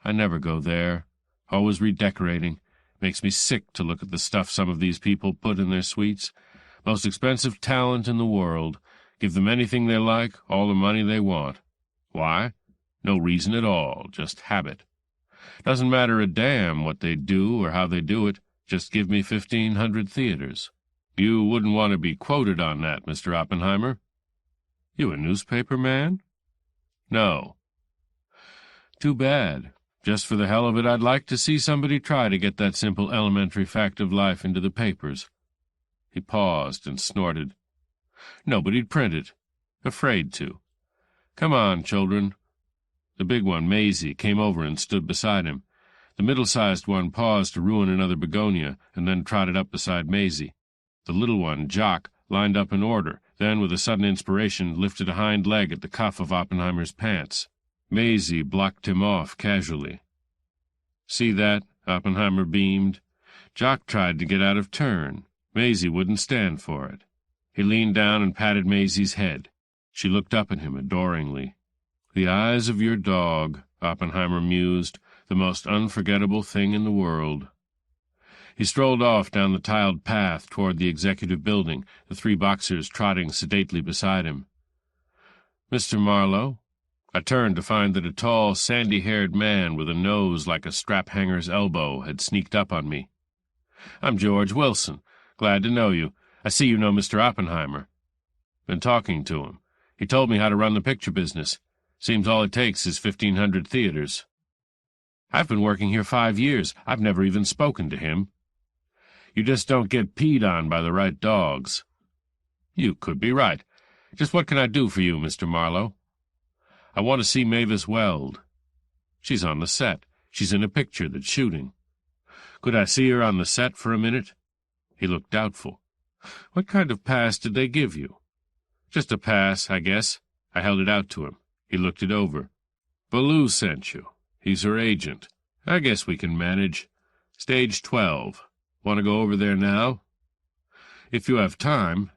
Speaker 1: I never go there. Always redecorating. Makes me sick to look at the stuff some of these people put in their suites. Most expensive talent in the world. Give them anything they like, all the money they want. Why? No reason at all, just habit. Doesn't matter a damn what they do or how they do it. Just give me 1,500 theaters. You wouldn't want to be quoted on that, Mr. Oppenheimer. You a newspaper man? No. Too bad. Just for the hell of it, I'd like to see somebody try to get that simple elementary fact of life into the papers. He paused and snorted. Nobody'd print it. Afraid to. Come on, children. The big one, Maisie, came over and stood beside him. The middle-sized one paused to ruin another begonia, and then trotted up beside Maisie. The little one, Jock, lined up in order, then, with a sudden inspiration, lifted a hind leg at the cuff of Oppenheimer's pants. Maisie blocked him off casually. See that? Oppenheimer beamed. Jock tried to get out of turn. Maisie wouldn't stand for it. He leaned down and patted Maisie's head. She looked up at him adoringly. The eyes of your dog, Oppenheimer mused, the most unforgettable thing in the world. He strolled off down the tiled path toward the executive building, the 3 boxers trotting sedately beside him. Mr. Marlowe? I turned to find that a tall, sandy-haired man with a nose like a strap-hanger's elbow had sneaked up on me. I'm George Wilson. Glad to know you. I see you know Mr. Oppenheimer. Been talking to him. He told me how to run the picture business. Seems all it takes is 1,500 theaters. I've been working here 5 years. I've never even spoken to him. You just don't get peed on by the right dogs. You could be right. Just what can I do for you, Mr. Marlowe? I want to see Mavis Weld. She's on the set. She's in a picture that's shooting. Could I see her on the set for a minute? He looked doubtful. What kind of pass did they give you? Just a pass, I guess. I held it out to him. He looked it over. Ballou sent you. He's her agent. I guess we can manage. Stage 12. Want to go over there now? If you have time.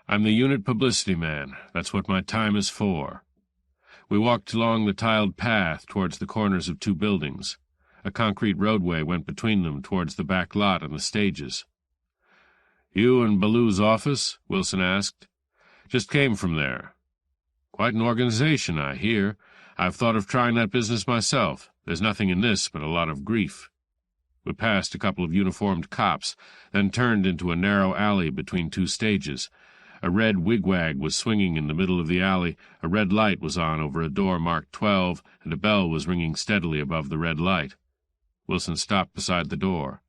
Speaker 1: I'm the unit publicity man. That's what my time is for. We walked along the tiled path towards the corners of 2 buildings. A concrete roadway went between them towards the back lot and the stages. You in Ballou's office? Wilson asked. Just came from there. Quite an organization, I hear. I've thought of trying that business myself. There's nothing in this but a lot of grief. We passed a couple of uniformed cops, then turned into a narrow alley between 2 stages. A red wigwag was swinging in the middle of the alley, a red light was on over a door marked 12, and a bell was ringing steadily above the red light. Wilson stopped beside the door.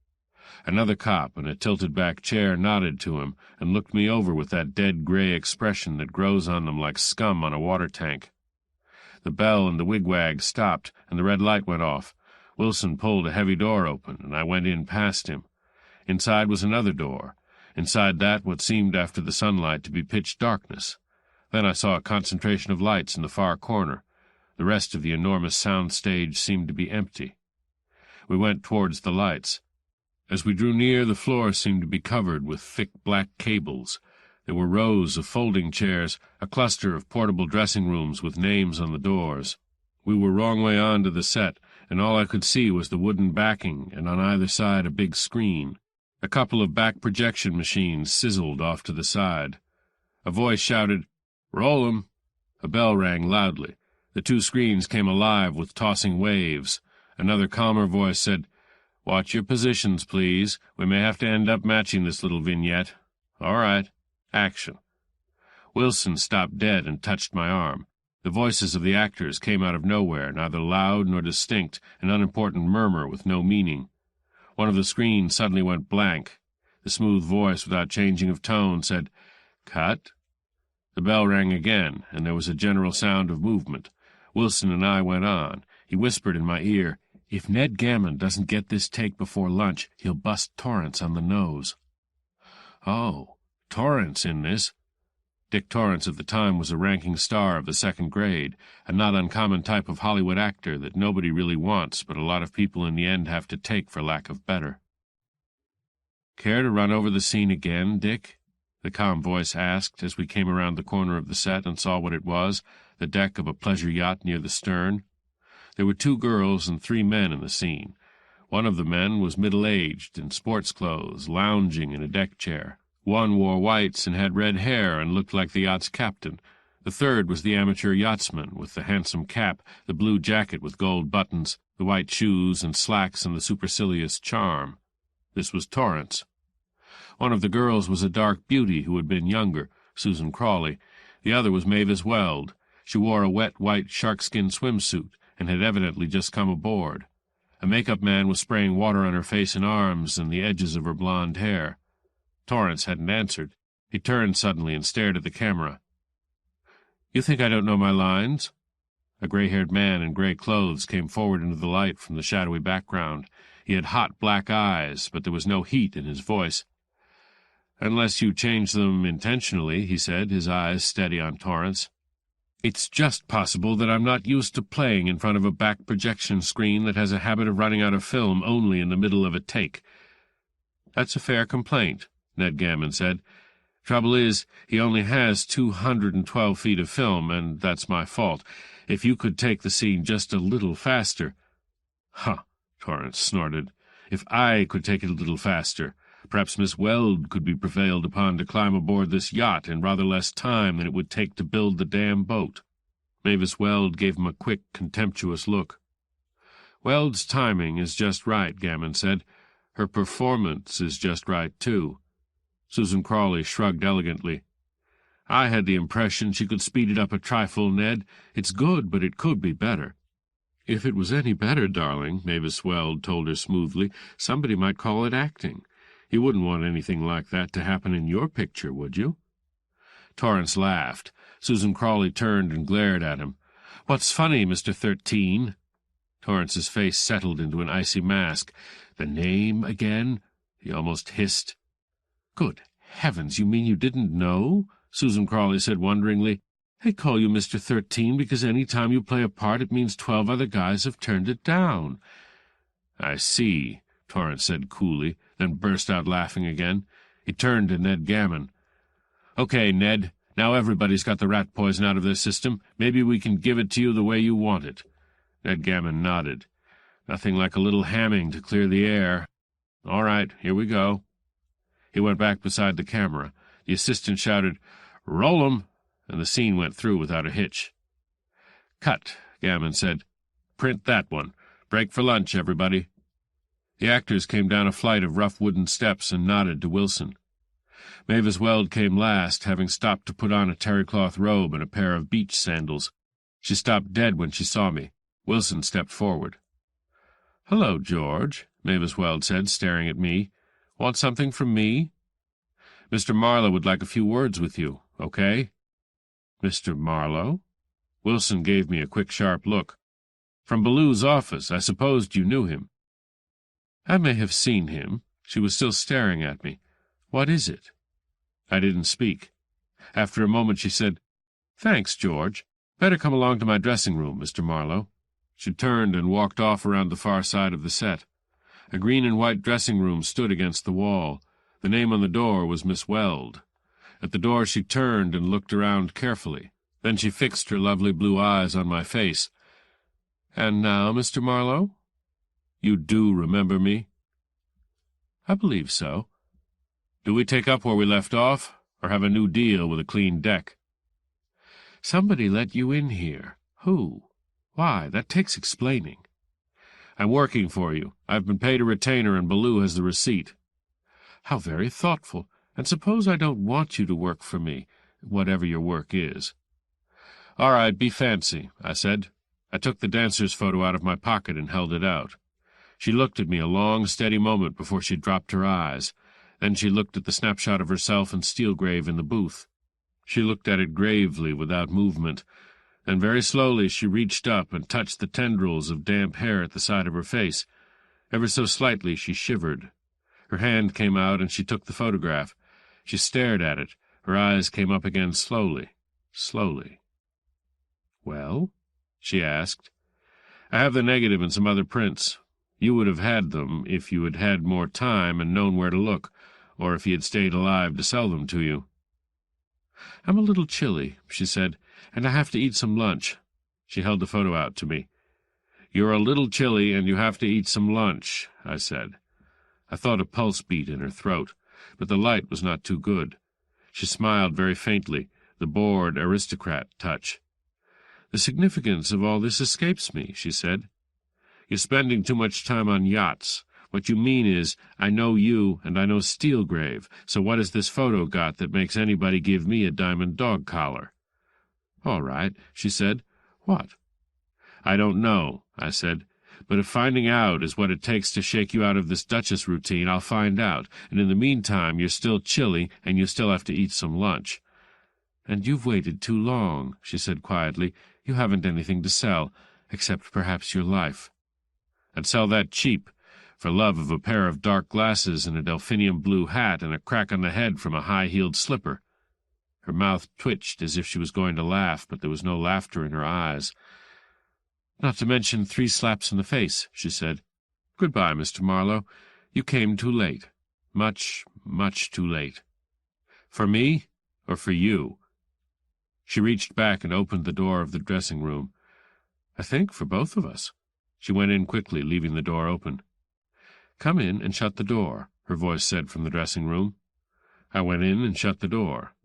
Speaker 1: Another cop in a tilted-back chair nodded to him and looked me over with that dead gray expression that grows on them like scum on a water tank. The bell and the wigwag stopped, and the red light went off. Wilson pulled a heavy door open, and I went in past him. Inside was another door. Inside that, what seemed after the sunlight to be pitch darkness. Then I saw a concentration of lights in the far corner. The rest of the enormous sound stage seemed to be empty. We went towards the lights. As we drew near, the floor seemed to be covered with thick black cables. There were rows of folding chairs, a cluster of portable dressing rooms with names on the doors. We were wrong way on to the set, and all I could see was the wooden backing and on either side a big screen. A couple of back projection machines sizzled off to the side. A voice shouted, "Roll 'em!" A bell rang loudly. The two screens came alive with tossing waves. Another calmer voice said, "Watch your positions, please. We may have to end up matching this little vignette. All right. Action." Wilson stopped dead and touched my arm. The voices of the actors came out of nowhere, neither loud nor distinct, an unimportant murmur with no meaning. One of the screens suddenly went blank. The smooth voice, without changing of tone, said, "Cut." The bell rang again, and there was a general sound of movement. Wilson and I went on. He whispered in my ear, "If Ned Gammon doesn't get this take before lunch, he'll bust Torrance on the nose." Oh, Torrance in this. Dick Torrance at the time was a ranking star of the second grade, a not uncommon type of Hollywood actor that nobody really wants, but a lot of people in the end have to take for lack of better. "Care to run over the scene again, Dick?" the calm voice asked as we came around the corner of the set and saw what it was, the deck of a pleasure yacht near the stern. There were 2 girls and 3 men in the scene. One of the men was middle-aged, in sports clothes, lounging in a deck chair. One wore whites and had red hair and looked like the yacht's captain. The third was the amateur yachtsman, with the handsome cap, the blue jacket with gold buttons, the white shoes and slacks, and the supercilious charm. This was Torrance. One of the girls was a dark beauty who had been younger, Susan Crawley. The other was Mavis Weld. She wore a wet white sharkskin swimsuit and had evidently just come aboard. A make-up man was spraying water on her face and arms and the edges of her blonde hair. Torrance hadn't answered. He turned suddenly and stared at the camera. "You think I don't know my lines?" A gray-haired man in gray clothes came forward into the light from the shadowy background. He had hot black eyes, but there was no heat in his voice. "Unless you changed them intentionally," he said, his eyes steady on Torrance. "It's just possible that I'm not used to playing in front of a back projection screen that has a habit of running out of film only in the middle of a take." "That's a fair complaint," Ned Gammon said. "Trouble is, he only has 212 feet of film, and that's my fault. If you could take the scene just a little faster—" "Huh," Torrance snorted. "If I could take it a little faster. Perhaps Miss Weld could be prevailed upon to climb aboard this yacht in rather less time than it would take to build the damn boat." Mavis Weld gave him a quick, contemptuous look. "Weld's timing is just right," Gammon said. "Her performance is just right, too." Susan Crawley shrugged elegantly. "I had the impression she could speed it up a trifle, Ned. It's good, but it could be better." "If it was any better, darling," Mavis Weld told her smoothly, "somebody might call it acting. You wouldn't want anything like that to happen in your picture, would you?" Torrance laughed. Susan Crawley turned and glared at him. "What's funny, Mr. 13?" Torrance's face settled into an icy mask. "The name again?" he almost hissed. "Good heavens, you mean you didn't know?" Susan Crawley said wonderingly. "They call you Mr. 13 because any time you play a part it means 12 other guys have turned it down." "I see," Torrance said coolly, then burst out laughing again. He turned to Ned Gammon. "Okay, Ned, now everybody's got the rat poison out of their system. Maybe we can give it to you the way you want it." Ned Gammon nodded. "Nothing like a little hamming to clear the air. All right, here we go." He went back beside the camera. The assistant shouted, "Roll 'em!" and the scene went through without a hitch. "Cut," Gammon said. "Print that one. Break for lunch, everybody." The actors came down a flight of rough wooden steps and nodded to Wilson. Mavis Weld came last, having stopped to put on a terry-cloth robe and a pair of beach sandals. She stopped dead when she saw me. Wilson stepped forward. "Hello, George," Mavis Weld said, staring at me. "Want something from me?" "Mr. Marlowe would like a few words with you, okay?" "Mr. Marlowe?" Wilson gave me a quick, sharp look. "From Ballew's office. I supposed you knew him." "I may have seen him." She was still staring at me. "What is it?" I didn't speak. After a moment she said, "Thanks, George. Better come along to my dressing room, Mr. Marlowe." She turned and walked off around the far side of the set. A green and white dressing room stood against the wall. The name on the door was Miss Weld. At the door she turned and looked around carefully. Then she fixed her lovely blue eyes on my face. "And now, Mr. Marlowe? You do remember me?" "I believe so. Do we take up where we left off, or have a new deal with a clean deck?"
Speaker 3: "Somebody let you in here. Who? Why, that takes explaining."
Speaker 1: "I'm working for you. I've been paid a retainer, and Ballou has the receipt."
Speaker 3: "How very thoughtful. And suppose I don't want you to work for me, whatever your work is?"
Speaker 1: "All right, be fancy," I said. I took the dancer's photo out of my pocket and held it out. She looked at me a long, steady moment before she dropped her eyes. Then she looked at the snapshot of herself and Steelgrave in the booth. She looked at it gravely, without movement. Then very slowly she reached up and touched the tendrils of damp hair at the side of her face. Ever so slightly she shivered. Her hand came out and she took the photograph. She stared at it. Her eyes came up again slowly, slowly.
Speaker 3: "Well?"
Speaker 1: she asked. "I have the negative and some other prints. You would have had them if you had had more time and known where to look, or if he had stayed alive to sell them to you."
Speaker 3: "I'm a little chilly," she said, "and I have to eat some lunch."
Speaker 1: She held the photo out to me. "You're a little chilly, and you have to eat some lunch," I said. I thought a pulse beat in her throat, but the light was not too good. She smiled very faintly, the bored aristocrat touch.
Speaker 3: "The significance of all this escapes me," she said.
Speaker 1: "You're spending too much time on yachts. What you mean is, I know you and I know Steelgrave, so what has this photo got that makes anybody give me a diamond dog collar?"
Speaker 3: "All right," she said. "What?"
Speaker 1: "I don't know," I said. "But if finding out is what it takes to shake you out of this Duchess routine, I'll find out, and in the meantime you're still chilly and you still have to eat some lunch."
Speaker 3: "And you've waited too long," she said quietly. "You haven't anything to sell, except perhaps your life."
Speaker 1: "I'd sell that cheap, for love of a pair of dark glasses and a delphinium blue hat and a crack on the head from a high-heeled slipper." Her mouth twitched as if she was going to laugh, but there was no laughter in her eyes.
Speaker 3: "Not to mention 3 slaps in the face," she said. "Goodbye, Mr. Marlowe. You came too late. Much, much too late."
Speaker 1: "For me, or for you?"
Speaker 3: She reached back and opened the door of the dressing-room.
Speaker 1: "I think for both of us." She went in quickly, leaving the door open.
Speaker 3: "Come in and shut the door," her voice said from the dressing-room.
Speaker 1: I went in and shut the door.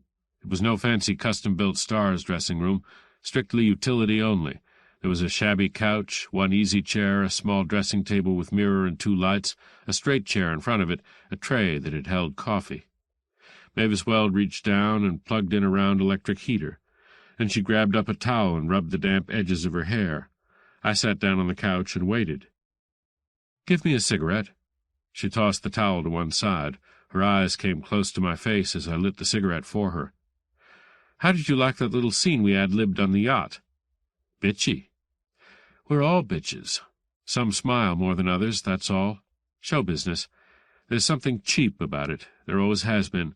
Speaker 1: It was no fancy custom-built Stars dressing-room, strictly utility only. There was a shabby couch, 1 easy chair, a small dressing table with mirror and 2 lights, a straight chair in front of it, a tray that had held coffee. Mavis Weld reached down and plugged in a round electric heater. Then she grabbed up a towel and rubbed the damp edges of her hair. I sat down on the couch and waited.
Speaker 3: "Give me a cigarette."
Speaker 1: She tossed the towel to one side. Her eyes came close to my face as I lit the cigarette for her.
Speaker 3: "How did you like that little scene we ad-libbed on the yacht?"
Speaker 1: "Bitchy."
Speaker 3: "We're all bitches. Some smile more than others, that's all. Show business. There's something cheap about it. There always has been.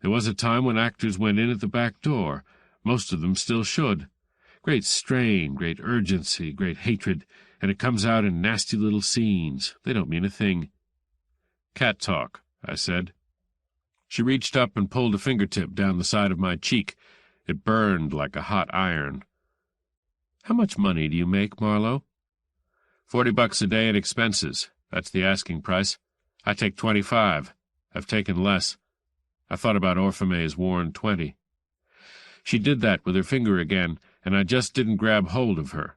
Speaker 3: There was a time when actors went in at the back door. Most of them still should. Great strain, great urgency, great hatred, and it comes out in nasty little scenes. They don't mean a thing."
Speaker 1: "Cat talk," I said. She reached up and pulled a fingertip down the side of my cheek. It burned like a hot iron.
Speaker 3: "How much money do you make, Marlowe?"
Speaker 1: $40 a day in expenses. That's the asking price. I take 25. I've taken less. I thought about Orfamay's worn 20. She did that with her finger again, and I just didn't grab hold of her.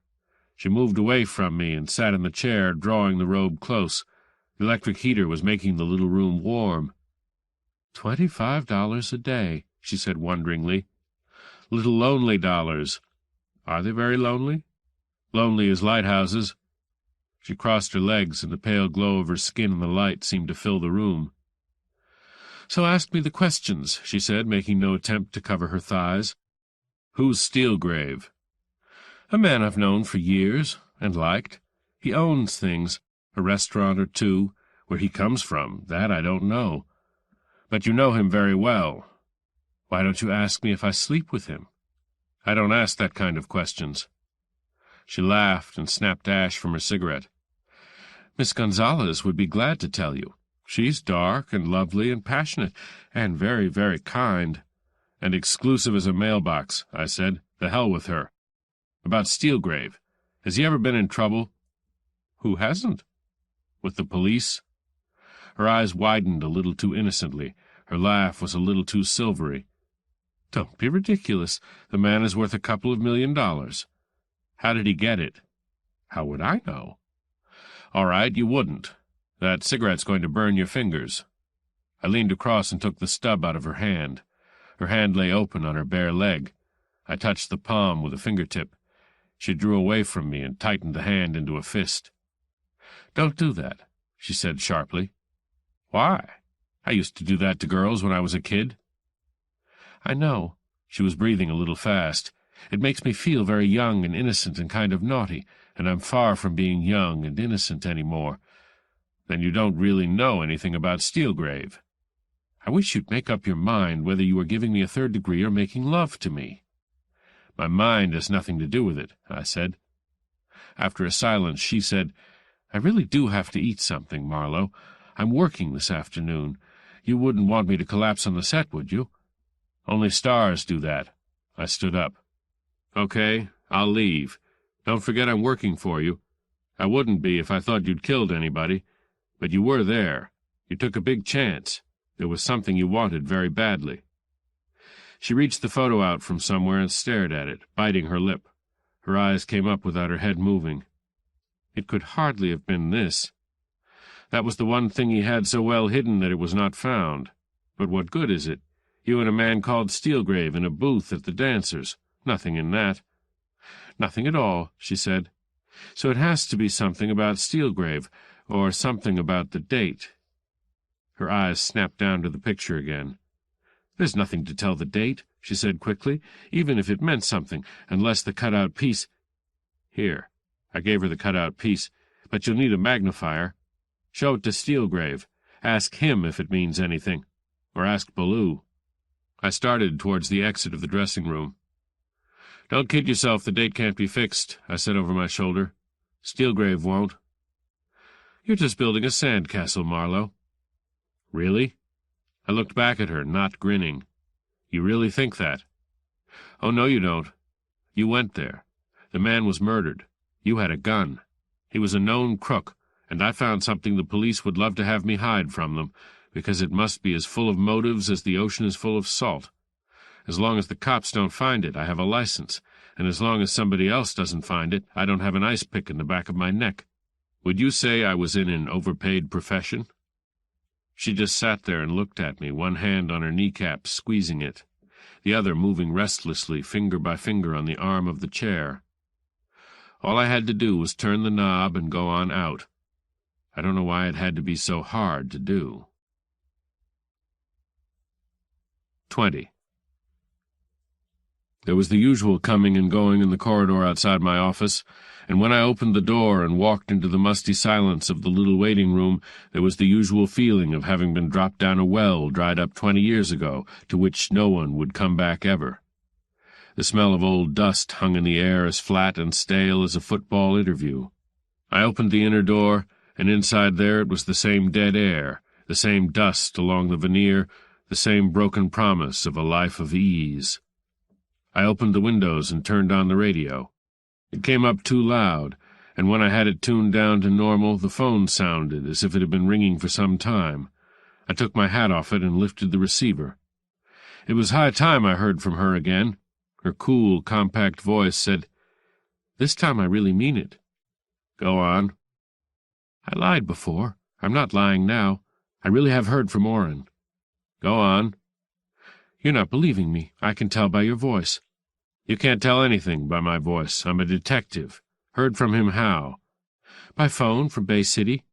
Speaker 1: She moved away from me and sat in the chair, drawing the robe close. The electric heater was making the little room warm.
Speaker 3: $25 a day, she said wonderingly.
Speaker 1: Little lonely dollars. Are they very lonely? Lonely as lighthouses. She crossed her legs, and the pale glow of her skin in the light seemed to fill the room.
Speaker 3: "So ask me the questions," she said, making no attempt to cover her thighs.
Speaker 1: "Who's Steelgrave?"
Speaker 3: "A man I've known for years, and liked. He owns things, a restaurant or 2. Where he comes from, that I don't know."
Speaker 1: "But you know him very well."
Speaker 3: "Why don't you ask me if I sleep with him?"
Speaker 1: "I don't ask that kind of questions." She laughed and snapped ash from her cigarette.
Speaker 3: "Miss Gonzalez would be glad to tell you. She's dark and lovely and passionate, and very, very kind."
Speaker 1: "And exclusive as a mailbox," I said. "The hell with her. About Steelgrave. Has he ever been in trouble?"
Speaker 3: "Who hasn't?"
Speaker 1: "With the police?" Her eyes widened a little too innocently.
Speaker 3: Her laugh was a little too silvery. "Don't be ridiculous. The man is worth $2 million. How did he get it?" "How would I know?" "All right, you wouldn't. That cigarette's going to burn your fingers." I leaned across and took the stub out of her hand. Her hand lay open on her bare leg. I touched the palm with a fingertip. She drew away from me and tightened the hand into a fist. "Don't do that," she said sharply. "Why? I used to do that to girls when I was a kid." "I know." She was breathing a little fast. "It makes me feel very young and innocent and kind of naughty, and I'm far from being young and innocent any more." "Then you don't really know anything about Steelgrave." "I wish you'd make up your mind whether you are giving me a third degree or making love to me." "My mind has nothing to do with it," I said. After a silence, she said, "I really do have to eat something, Marlowe. I'm working this afternoon. You wouldn't want me to collapse on the set, would you?" "Only stars do that." I stood up. "Okay, I'll leave. Don't forget I'm working for you. I wouldn't be if I thought you'd killed anybody. But you were there. You took a big chance. There was something you wanted very badly." She reached the photo out from somewhere and stared at it, biting her lip. Her eyes came up without her head moving. "It could hardly have been this. That was the one thing he had so well hidden that it was not found. But what good is it? You and a man called Steelgrave in a booth at the dancers. Nothing in that." "Nothing at all," she said. "So it has to be something about Steelgrave, or something about the date." Her eyes snapped down to the picture again. "There's nothing to tell the date," she said quickly, "even if it meant something, unless the cut-out piece—" "Here." I gave her the cut-out piece. "But you'll need a magnifier. Show it to Steelgrave. Ask him if it means anything. Or ask Ballou." I started towards the exit of the dressing room. "Don't kid yourself, the date can't be fixed," I said over my shoulder. "Steelgrave won't." "You're just building a sandcastle, Marlowe." "Really?" I looked back at her, not grinning. "You really think that?" "Oh, no, you don't. You went there. The man was murdered. You had a gun. He was a known crook, and I found something the police would love to have me hide from them, because it must be as full of motives as the ocean is full of salt. As long as the cops don't find it, I have a license, and as long as somebody else doesn't find it, I don't have an ice pick in the back of my neck. Would you say I was in an overpaid profession?" She just sat there and looked at me, one hand on her kneecap, squeezing it, the other moving restlessly, finger by finger, on the arm of the chair. All I had to do was turn the knob and go on out. I don't know why it had to be so hard to do. 20. There was the usual coming and going in the corridor outside my office, and when I opened the door and walked into the musty silence of the little waiting room, there was the usual feeling of having been dropped down a well dried up 20 years ago, to which no one would come back ever. The smell of old dust hung in the air as flat and stale as a football interview. I opened the inner door, and inside there it was the same dead air, the same dust along the veneer, the same broken promise of a life of ease. I opened the windows and turned on the radio. It came up too loud, and when I had it tuned down to normal, the phone sounded as if it had been ringing for some time. I took my hat off it and lifted the receiver. It was high time I heard from her again. Her cool, compact voice said, "This time I really mean it." "Go on." "I lied before. I'm not lying now. I really have heard from Orrin." "Go on." "You're not believing me. I can tell by your voice." "You can't tell anything by my voice. I'm a detective. Heard from him how?" "By phone from Bay City."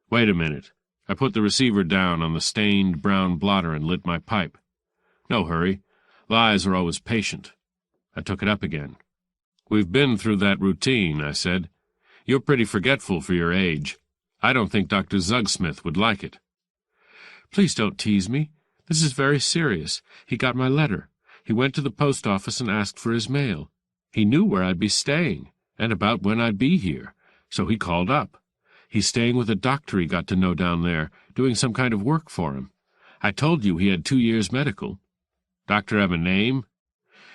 Speaker 3: "Wait a minute." I put the receiver down on the stained brown blotter and lit my pipe. "No hurry. Lies are always patient." I took it up again. "We've been through that routine," I said. "You're pretty forgetful for your age. I don't think Dr. Zugsmith would like it." "Please don't tease me. This is very serious. He got my letter. He went to the post office and asked for his mail. He knew where I'd be staying, and about when I'd be here, so he called up. He's staying with a doctor he got to know down there, doing some kind of work for him. I told you he had 2 years medical." "Doctor have a name?"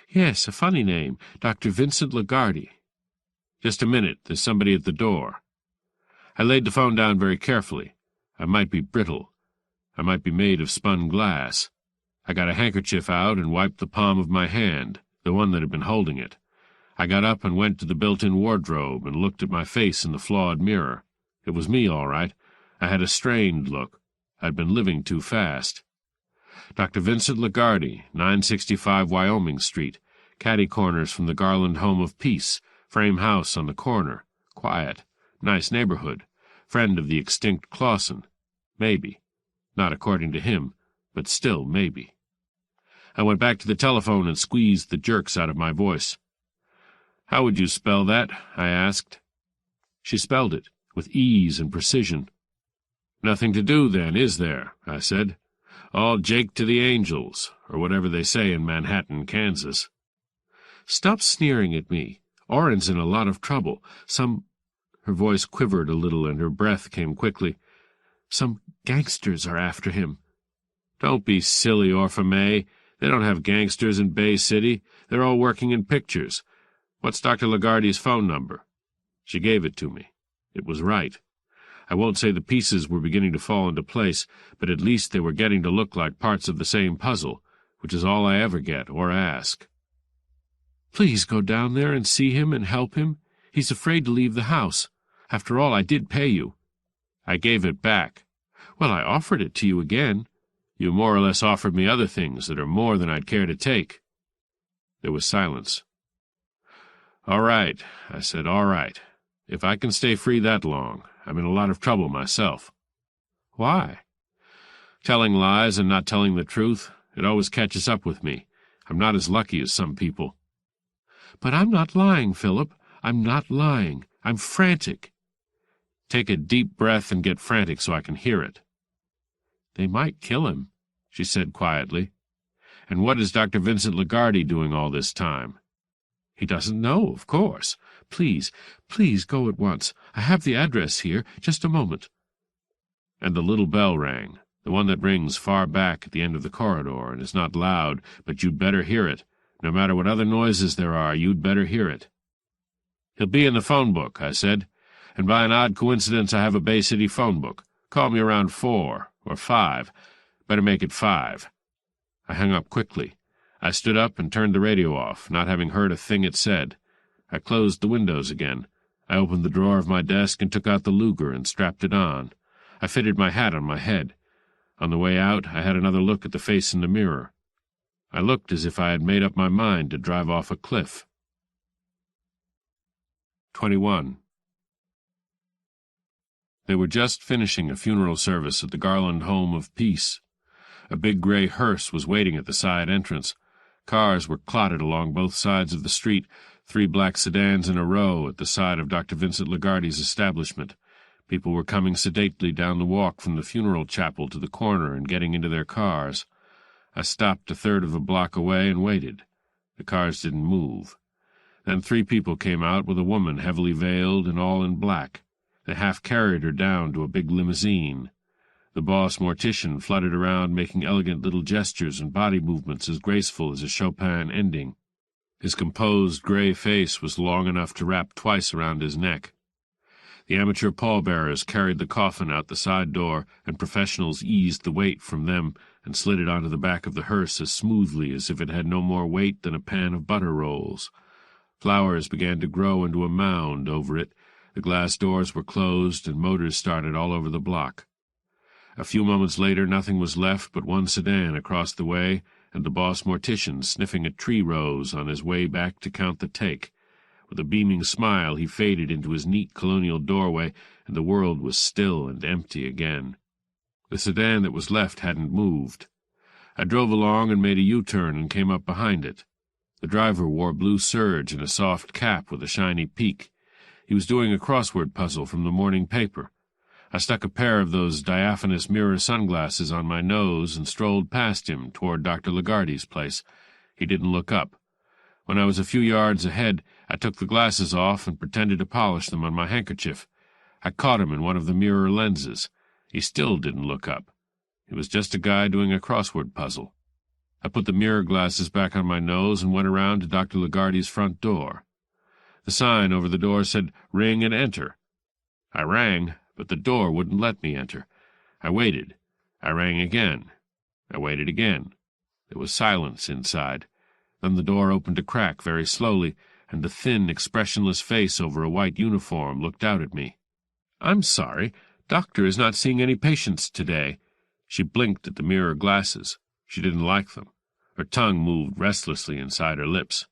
Speaker 3: "Yes, a funny name, Dr. Vincent Lagarde." "Just a minute, there's somebody at the door." I laid the phone down very carefully. I might be brittle. I might be made of spun glass. I got a handkerchief out and wiped the palm of my hand, the one that had been holding it. I got up and went to the built-in wardrobe and looked at my face in the flawed mirror. It was me, all right. I had a strained look. I'd been living too fast. Dr. Vincent Lagarde, 965 Wyoming Street, catty corners from the Garland Home of Peace, frame house on the corner, quiet, nice neighborhood, friend of the extinct Clausen. Maybe. Not according to him, but still maybe. I went back to the telephone and squeezed the jerks out of my voice. "How would you spell that?" I asked. She spelled it, with ease and precision. "Nothing to do, then, is there?" I said. "All Jake to the angels, or whatever they say in Manhattan, Kansas." "Stop sneering at me. Orrin's in a lot of trouble. Her voice quivered a little and her breath came quickly. "Some gangsters are after him." "Don't be silly, Orfamay. They don't have gangsters in Bay City. They're all working in pictures. What's Dr. Lagarde's phone number?" She gave it to me. It was right. I won't say the pieces were beginning to fall into place, but at least they were getting to look like parts of the same puzzle, which is all I ever get or ask. "Please go down there and see him and help him. He's afraid to leave the house. After all, I did pay you." "I gave it back." "Well, I offered it to you again." "You more or less offered me other things that are more than I'd care to take." There was silence. "All right," I said, "all right. If I can stay free that long, I'm in a lot of trouble myself." "Why?" "Telling lies and not telling the truth, it always catches up with me. I'm not as lucky as some people." "But I'm not lying, Philip. I'm not lying. I'm frantic." "Take a deep breath and get frantic so I can hear it." "They might kill him," she said quietly. "And what is Dr. Vincent Lagarde doing all this time?" "He doesn't know, of course. Please, please go at once. I have the address here. Just a moment." And the little bell rang, the one that rings far back at the end of the corridor and is not loud, but you'd better hear it. No matter what other noises there are, you'd better hear it. "He'll be in the phone book," I said. "And by an odd coincidence I have a Bay City phone book. Call me around 4 or 5. Better make it 5. I hung up quickly. I stood up and turned the radio off, not having heard a thing it said. I closed the windows again. I opened the drawer of my desk and took out the Luger and strapped it on. I fitted my hat on my head. On the way out, I had another look at the face in the mirror. I looked as if I had made up my mind to drive off a cliff. 21. They were just finishing a funeral service at the Garland Home of Peace. A big gray hearse was waiting at the side entrance. Cars were clotted along both sides of the street, 3 black sedans in a row at the side of Dr. Vincent Lagarde's establishment. People were coming sedately down the walk from the funeral chapel to the corner and getting into their cars. I stopped a third of a block away and waited. The cars didn't move. Then 3 people came out with a woman heavily veiled and all in black. They half-carried her down to a big limousine. The boss mortician fluttered around, making elegant little gestures and body movements as graceful as a Chopin ending. His composed gray face was long enough to wrap twice around his neck. The amateur pallbearers carried the coffin out the side door, and professionals eased the weight from them and slid it onto the back of the hearse as smoothly as if it had no more weight than a pan of butter rolls. Flowers began to grow into a mound over it. The glass doors were closed, and motors started all over the block. A few moments later nothing was left but one sedan across the way, and the boss mortician sniffing a tree rose on his way back to count the take. With a beaming smile he faded into his neat colonial doorway, and the world was still and empty again. The sedan that was left hadn't moved. I drove along and made a U-turn and came up behind it. The driver wore blue serge and a soft cap with a shiny peak. He was doing a crossword puzzle from the morning paper. I stuck a pair of those diaphanous mirror sunglasses on my nose and strolled past him toward Dr. Lagarde's place. He didn't look up. When I was a few yards ahead, I took the glasses off and pretended to polish them on my handkerchief. I caught him in one of the mirror lenses. He still didn't look up. He was just a guy doing a crossword puzzle. I put the mirror glasses back on my nose and went around to Dr. Lagarde's front door. The sign over the door said, "Ring and enter." I rang, but the door wouldn't let me enter. I waited. I rang again. I waited again. There was silence inside. Then the door opened a crack very slowly, and a thin, expressionless face over a white uniform looked out at me. "I'm sorry. Doctor is not seeing any patients today." She blinked at the mirror glasses. She didn't like them. Her tongue moved restlessly inside her lips.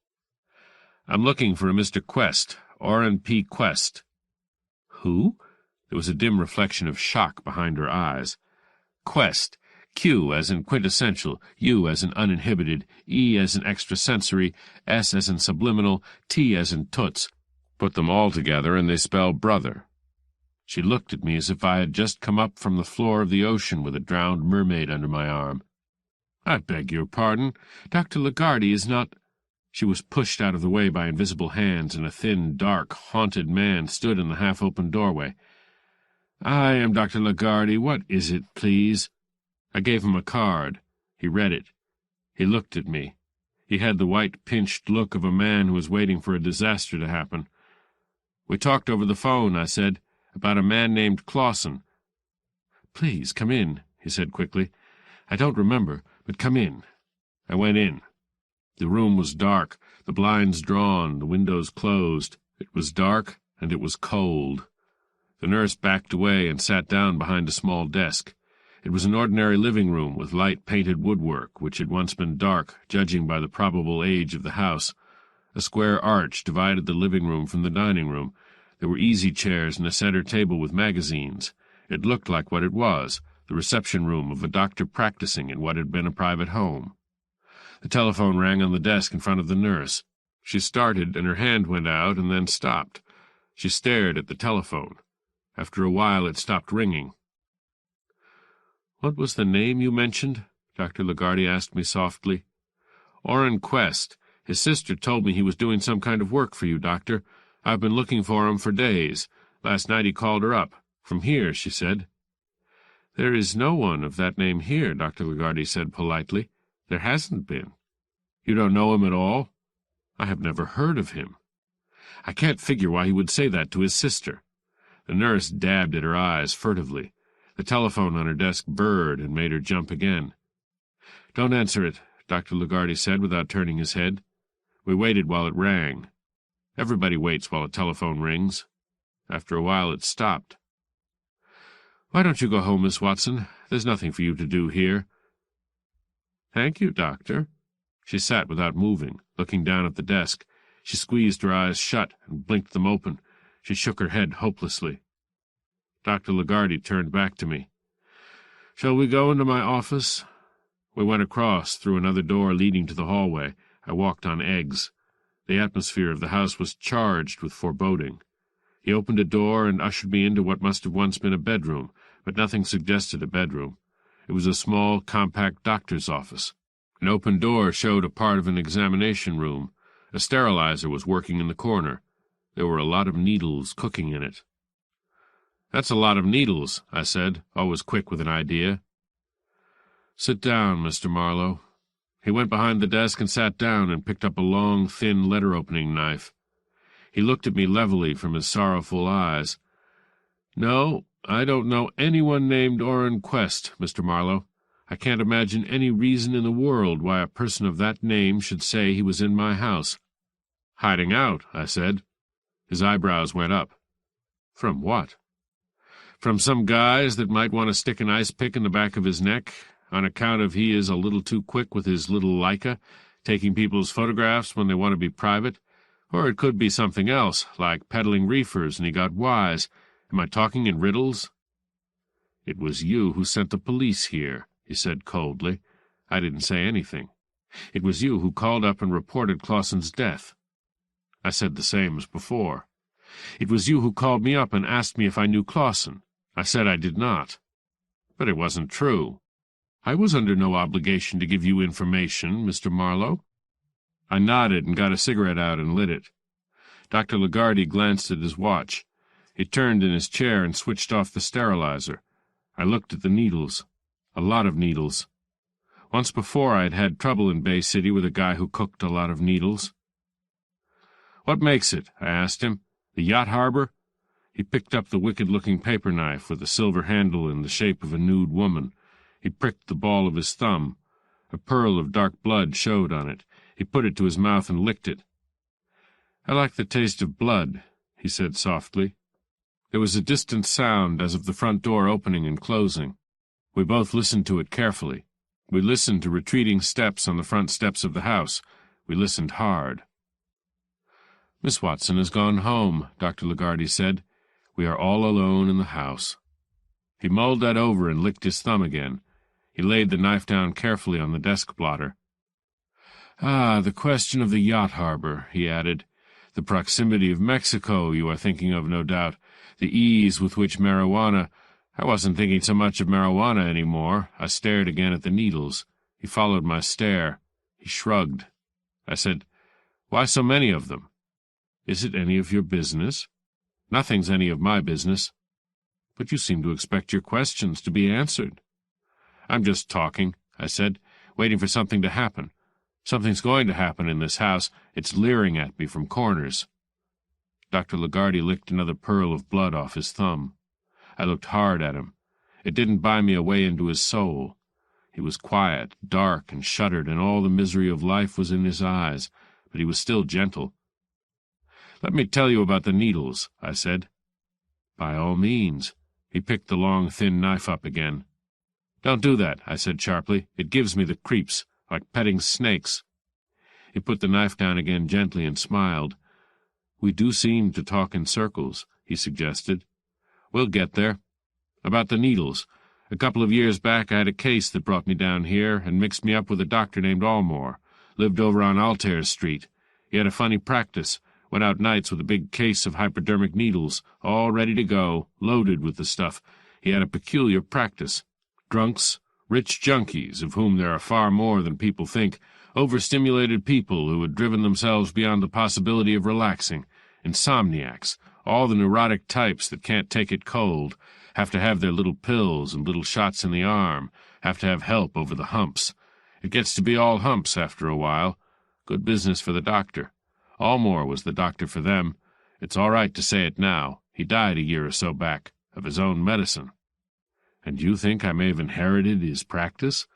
Speaker 3: "I'm looking for a Mr. Quest, Orrin P. Quest." "Who?" There was a dim reflection of shock behind her eyes. "Quest. Q as in quintessential, U as in uninhibited, E as in extrasensory, S as in subliminal, T as in toots. Put them all together and they spell brother." She looked at me as if I had just come up from the floor of the ocean with a drowned mermaid under my arm. "I beg your pardon. Dr. Lagarde is not—" She was pushed out of the way by invisible hands, and a thin, dark, haunted man stood in the half-open doorway. "I am Dr. Lagarde. What is it, please?" I gave him a card. He read it. He looked at me. He had the white, pinched look of a man who is waiting for a disaster to happen. "We talked over the phone," I said, "about a man named Clausen." "Please, come in," he said quickly. "I don't remember, but come in." I went in. The room was dark, the blinds drawn, the windows closed. It was dark, and it was cold. The nurse backed away and sat down behind a small desk. It was an ordinary living room with light painted woodwork, which had once been dark, judging by the probable age of the house. A square arch divided the living room from the dining room. There were easy chairs and a center table with magazines. It looked like what it was, the reception room of a doctor practicing in what had been a private home. The telephone rang on the desk in front of the nurse. She started, and her hand went out and then stopped. She stared at the telephone. After a while it stopped ringing. "What was the name you mentioned?" Dr. Lagarde asked me softly. "Orrin Quest. His sister told me he was doing some kind of work for you, Doctor. I've been looking for him for days. Last night he called her up. From here, she said." "There is no one of that name here," Dr. Lagarde said politely. "There hasn't been." "You don't know him at all?" "I have never heard of him." I can't figure why he would say that to his sister. The nurse dabbed at her eyes furtively. The telephone on her desk burred and made her jump again. "Don't answer it," Dr. Lagarde said without turning his head. We waited while it rang. Everybody waits while a telephone rings. After a while it stopped. "Why don't you go home, Miss Watson? There's nothing for you to do here." "Thank you, Doctor." She sat without moving, looking down at the desk. She squeezed her eyes shut and blinked them open. She shook her head hopelessly. Dr. Lagarde turned back to me. "Shall we go into my office?" We went across, through another door leading to the hallway. I walked on eggs. The atmosphere of the house was charged with foreboding. He opened a door and ushered me into what must have once been a bedroom, but nothing suggested a bedroom. It was a small, compact doctor's office. An open door showed a part of an examination room. A sterilizer was working in the corner. There were a lot of needles cooking in it. "That's a lot of needles," I said, always quick with an idea. "Sit down, Mr. Marlowe." He went behind the desk and sat down and picked up a long, thin letter-opening knife. He looked at me levelly from his sorrowful eyes. "No, I don't know anyone named Orrin Quest, Mr. Marlowe. I can't imagine any reason in the world why a person of that name should say he was in my house." "Hiding out," I said. His eyebrows went up. "From what?" "From some guys that might want to stick an ice pick in the back of his neck, on account of he is a little too quick with his little Leica, taking people's photographs when they want to be private. Or it could be something else, like peddling reefers, and he got wise. Am I talking in riddles?" "It was you who sent the police here," he said coldly. I didn't say anything. "It was you who called up and reported Clausen's death." I said the same as before. "It was you who called me up and asked me if I knew Clausen." I said I did not. But it wasn't true. "I was under no obligation to give you information, Mr. Marlowe." I nodded and got a cigarette out and lit it. Dr. Lagarde glanced at his watch. He turned in his chair and switched off the sterilizer. I looked at the needles. A lot of needles. Once before I had had trouble in Bay City with a guy who cooked a lot of needles. "What makes it?" I asked him. "The yacht harbor?" He picked up the wicked-looking paper knife with a silver handle in the shape of a nude woman. He pricked the ball of his thumb. A pearl of dark blood showed on it. He put it to his mouth and licked it. "I like the taste of blood," he said softly. There was a distant sound as of the front door opening and closing. We both listened to it carefully. We listened to retreating steps on the front steps of the house. We listened hard. "Miss Watson has gone home," Dr. Lagarde said. "We are all alone in the house." He mulled that over and licked his thumb again. He laid the knife down carefully on the desk blotter. "Ah, the question of the yacht harbor," he added. "The proximity of Mexico you are thinking of, no doubt. The ease with which marijuana—" I wasn't thinking so much of marijuana any more. I stared again at the needles. He followed my stare. He shrugged. I said, "Why so many of them?" "Is it any of your business?" "Nothing's any of my business." "But you seem to expect your questions to be answered." "I'm just talking," I said, "waiting for something to happen. Something's going to happen in this house. It's leering at me from corners." Dr. Lagarde licked another pearl of blood off his thumb. I looked hard at him. It didn't buy me a way into his soul. He was quiet, dark, and shuttered, and all the misery of life was in his eyes, but he was still gentle. "Let me tell you about the needles," I said. "By all means." He picked the long, thin knife up again. "Don't do that," I said sharply. "It gives me the creeps, like petting snakes." He put the knife down again gently and smiled. "We do seem to talk in circles," he suggested. "We'll get there. About the needles. A couple of years back I had a case that brought me down here and mixed me up with a doctor named Almore. Lived over on Altair Street. He had a funny practice. Went out nights with a big case of hypodermic needles, all ready to go, loaded with the stuff. He had a peculiar practice. Drunks, rich junkies, of whom there are far more than people think, overstimulated people who had driven themselves beyond the possibility of relaxing, insomniacs, all the neurotic types that can't take it cold, have to have their little pills and little shots in the arm, have to have help over the humps. It gets to be all humps after a while. Good business for the doctor. Almore was the doctor for them. It's all right to say it now. He died a year or so back, of his own medicine. And you think I may have inherited his practice?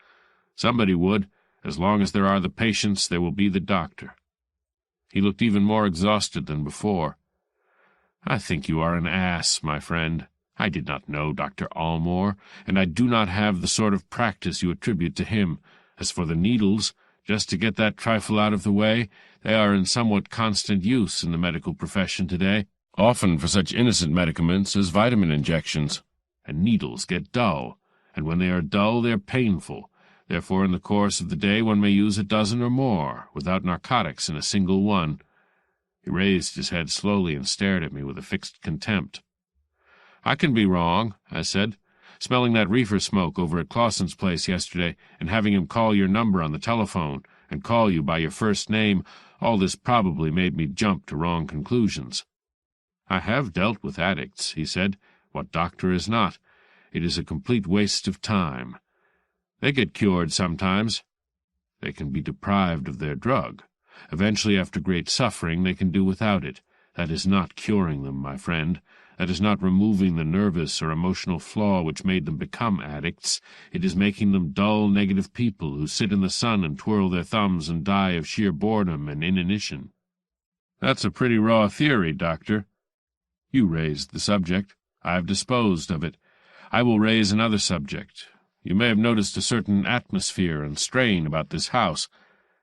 Speaker 3: Somebody would. As long as there are the patients, there will be the doctor. He looked even more exhausted than before. "I think you are an ass, my friend. I did not know Dr. Almore, and I do not have the sort of practice you attribute to him. As for the needles, just to get that trifle out of the way, they are in somewhat constant use in the medical profession today, often for such innocent medicaments as vitamin injections. And needles get dull, and when they are dull they are painful. Therefore in the course of the day one may use a dozen or more, without narcotics in a single one." He raised his head slowly and stared at me with a fixed contempt. "I can be wrong," I said. "Smelling that reefer smoke over at Clausen's place yesterday, and having him call your number on the telephone, and call you by your first name, all this probably made me jump to wrong conclusions." "I have dealt with addicts," he said. "What doctor is not? It is a complete waste of time. They get cured sometimes. They can be deprived of their drug. Eventually, after great suffering, they can do without it. That is not curing them, my friend. That is not removing the nervous or emotional flaw which made them become addicts. It is making them dull, negative people who sit in the sun and twirl their thumbs and die of sheer boredom and inanition." "That's a pretty raw theory, Doctor." "You raised the subject. I have disposed of it. I will raise another subject. You may have noticed a certain atmosphere and strain about this house,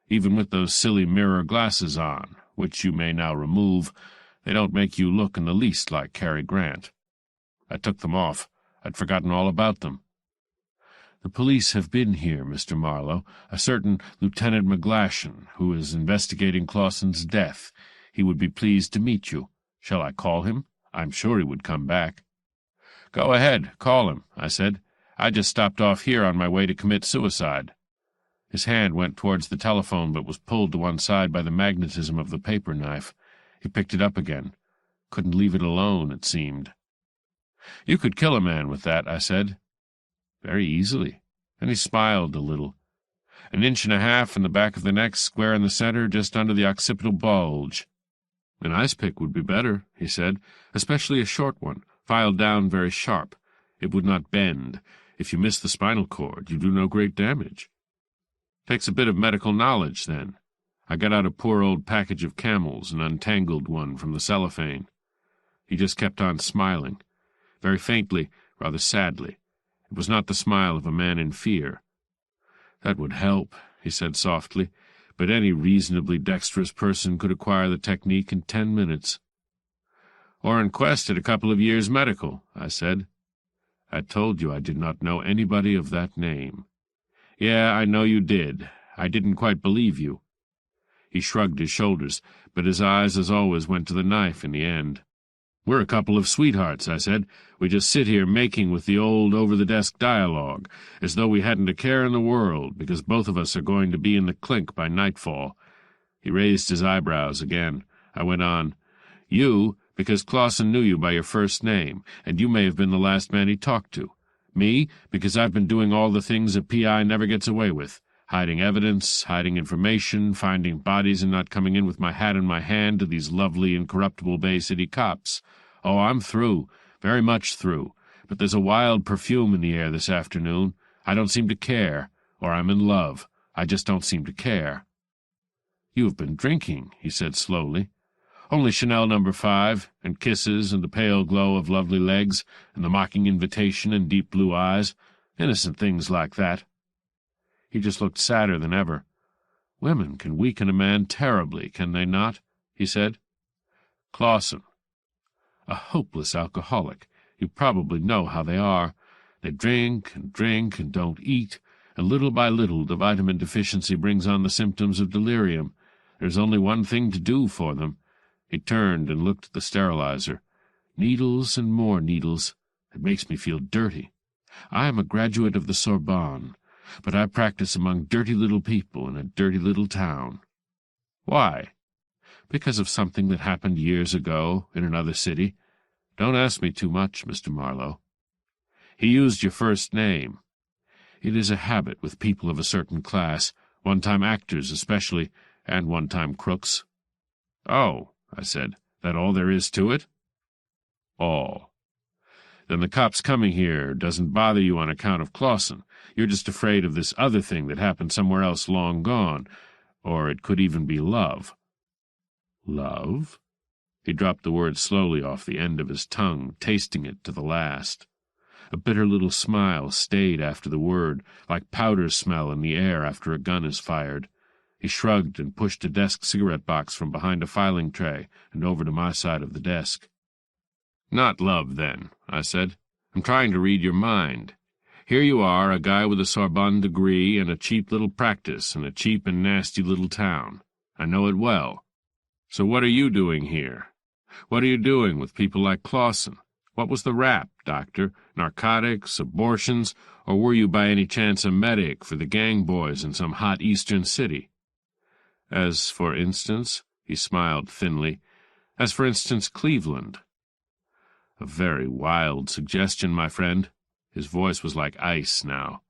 Speaker 3: even with those silly mirror glasses on, which you may now remove. They don't make you look in the least like Cary Grant." I took them off. I'd forgotten all about them. "The police have been here, Mr. Marlowe. A certain Lieutenant McGlashan, who is investigating Clausen's death. He would be pleased to meet you. Shall I call him? I'm sure he would come back." "Go ahead, call him," I said. "I just stopped off here on my way to commit suicide." His hand went towards the telephone, but was pulled to one side by the magnetism of the paper knife. He picked it up again. Couldn't leave it alone, it seemed. "You could kill a man with that," I said. "Very easily." And he smiled a little. "An inch and a half in the back of the neck, square in the center, just under the occipital bulge." "An ice pick would be better," he said, "especially a short one, filed down very sharp. It would not bend. If you miss the spinal cord, you do no great damage. Takes a bit of medical knowledge, then. I got out a poor old package of Camels and untangled one from the cellophane. He just kept on smiling, very faintly, rather sadly. It was not the smile of a man in fear. That would help, he said softly, but any reasonably dexterous person could acquire the technique in 10 minutes. Orrin Quest had a couple of years medical, I said. I told you I did not know anybody of that name. Yeah, I know you did. I didn't quite believe you. He shrugged his shoulders, but his eyes, as always, went to the knife in the end. We're a couple of sweethearts, I said. We just sit here making with the old over-the-desk dialogue, as though we hadn't a care in the world, because both of us are going to be in the clink by nightfall. He raised his eyebrows again. I went on. You, because Clausen knew you by your first name, and you may have been the last man he talked to. Me, because I've been doing all the things a P.I. never gets away with. Hiding evidence, hiding information, finding bodies and not coming in with my hat in my hand to these lovely, incorruptible Bay City cops. Oh, I'm through, very much through, but there's a wild perfume in the air this afternoon. I don't seem to care, or I'm in love. I just don't seem to care. You have been drinking, he said slowly. Only Chanel No. 5, and kisses, and the pale glow of lovely legs, and the mocking invitation and deep blue eyes, innocent things like that. He just looked sadder than ever. Women can weaken a man terribly, can they not? He said. Clausen. A hopeless alcoholic. You probably know how they are. They drink and don't eat, and little by little the vitamin deficiency brings on the symptoms of delirium. There's only one thing to do for them. He turned and looked at the sterilizer. Needles and more needles. It makes me feel dirty. I am a graduate of the Sorbonne, but I practice among dirty little people in a dirty little town. Why? Because of something that happened years ago in another city. Don't ask me too much, Mr. Marlowe. He used your first name. It is a habit with people of a certain class, one-time actors especially, and one-time crooks. Oh, I said, that all there is to it? All. Then the cops coming here doesn't bother you on account of Clausen. You're just afraid of this other thing that happened somewhere else long gone, or it could even be love. Love? He dropped the word slowly off the end of his tongue, tasting it to the last. A bitter little smile stayed after the word, like powder smell in the air after a gun is fired. He shrugged and pushed a desk cigarette box from behind a filing tray and over to my side of the desk. Not love, then, I said. I'm trying to read your mind. Here you are, a guy with a Sorbonne degree and a cheap little practice in a cheap and nasty little town. I know it well. So what are you doing here? What are you doing with people like Clausen? What was the rap, Doctor? Narcotics, abortions, or were you by any chance a medic for the gang boys in some hot eastern city? As for instance, he smiled thinly, as for instance Cleveland. A very wild suggestion, my friend. His voice was like ice now.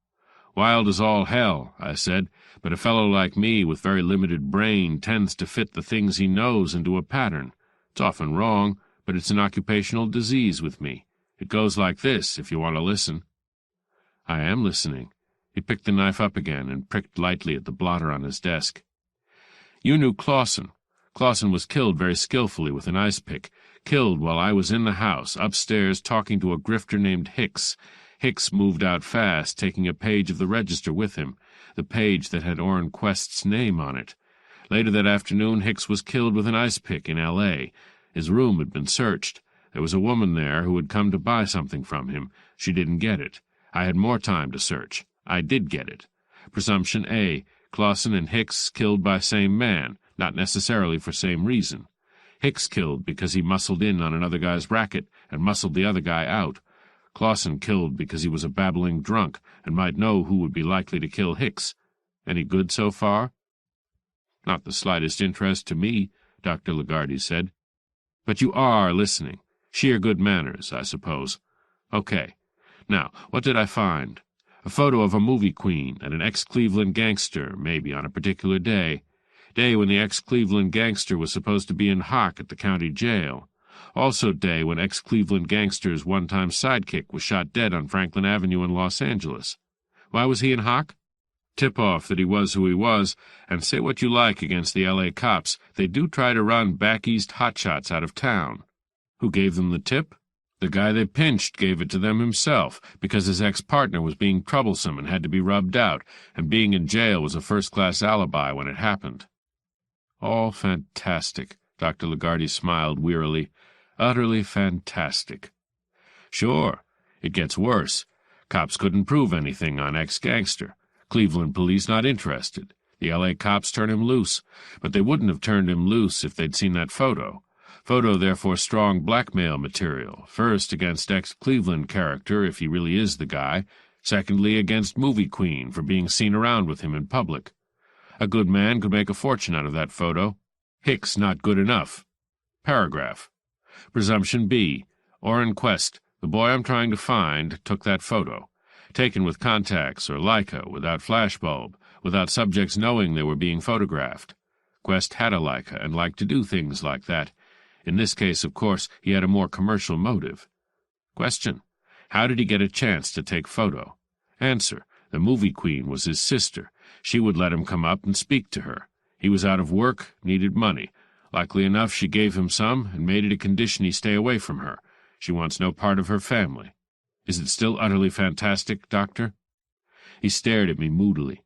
Speaker 3: Wild as all hell, I said, but a fellow like me with very limited brain tends to fit the things he knows into a pattern. It's often wrong, but it's an occupational disease with me. It goes like this, if you want to listen. I am listening. He picked the knife up again and pricked lightly at the blotter on his desk. You knew Clausen. Clausen was killed very skillfully with an ice pick, killed while I was in the house, upstairs, talking to a grifter named Hicks. Hicks moved out fast, taking a page of the register with him, the page that had Orrin Quest's name on it. Later that afternoon, Hicks was killed with an ice pick in L.A. His room had been searched. There was a woman there who had come to buy something from him. She didn't get it. I had more time to search. I did get it. Presumption A. Clausen and Hicks killed by same man, not necessarily for same reason. Hicks killed because he muscled in on another guy's racket and muscled the other guy out. Clausen killed because he was a babbling drunk and might know who would be likely to kill Hicks. Any good so far? Not the slightest interest to me, Dr. Lagarde said. But you are listening. Sheer good manners, I suppose. Okay. Now, what did I find? A photo of a movie queen and an ex-Cleveland gangster, maybe on a particular day when the ex-Cleveland gangster was supposed to be in hock at the county jail. Also day when ex-Cleveland gangster's one-time sidekick was shot dead on Franklin Avenue in Los Angeles. Why was he in hock? Tip-off that he was who he was, and say what you like against the L.A. cops, they do try to run back-east hotshots out of town. Who gave them the tip? The guy they pinched gave it to them himself, because his ex-partner was being troublesome and had to be rubbed out, and being in jail was a first-class alibi when it happened. All fantastic, Dr. Lagarde smiled wearily. Utterly fantastic. Sure, it gets worse. Cops couldn't prove anything on ex-gangster. Cleveland police not interested. The L.A. cops turn him loose, but they wouldn't have turned him loose if they'd seen that photo. Photo, therefore, strong blackmail material, first against ex-Cleveland character, if he really is the guy, secondly against movie queen for being seen around with him in public. A good man could make a fortune out of that photo. Hicks not good enough. Paragraph. Presumption B. Orrin Quest, the boy I'm trying to find, took that photo. Taken with contacts or Leica, without flashbulb, without subjects knowing they were being photographed. Quest had a Leica and liked to do things like that. In this case, of course, he had a more commercial motive. Question. How did he get a chance to take photo? Answer. The movie queen was his sister. She would let him come up and speak to her. He was out of work, needed money. Likely enough, she gave him some and made it a condition he stay away from her. She wants no part of her family. Is it still utterly fantastic, Doctor? He stared at me moodily.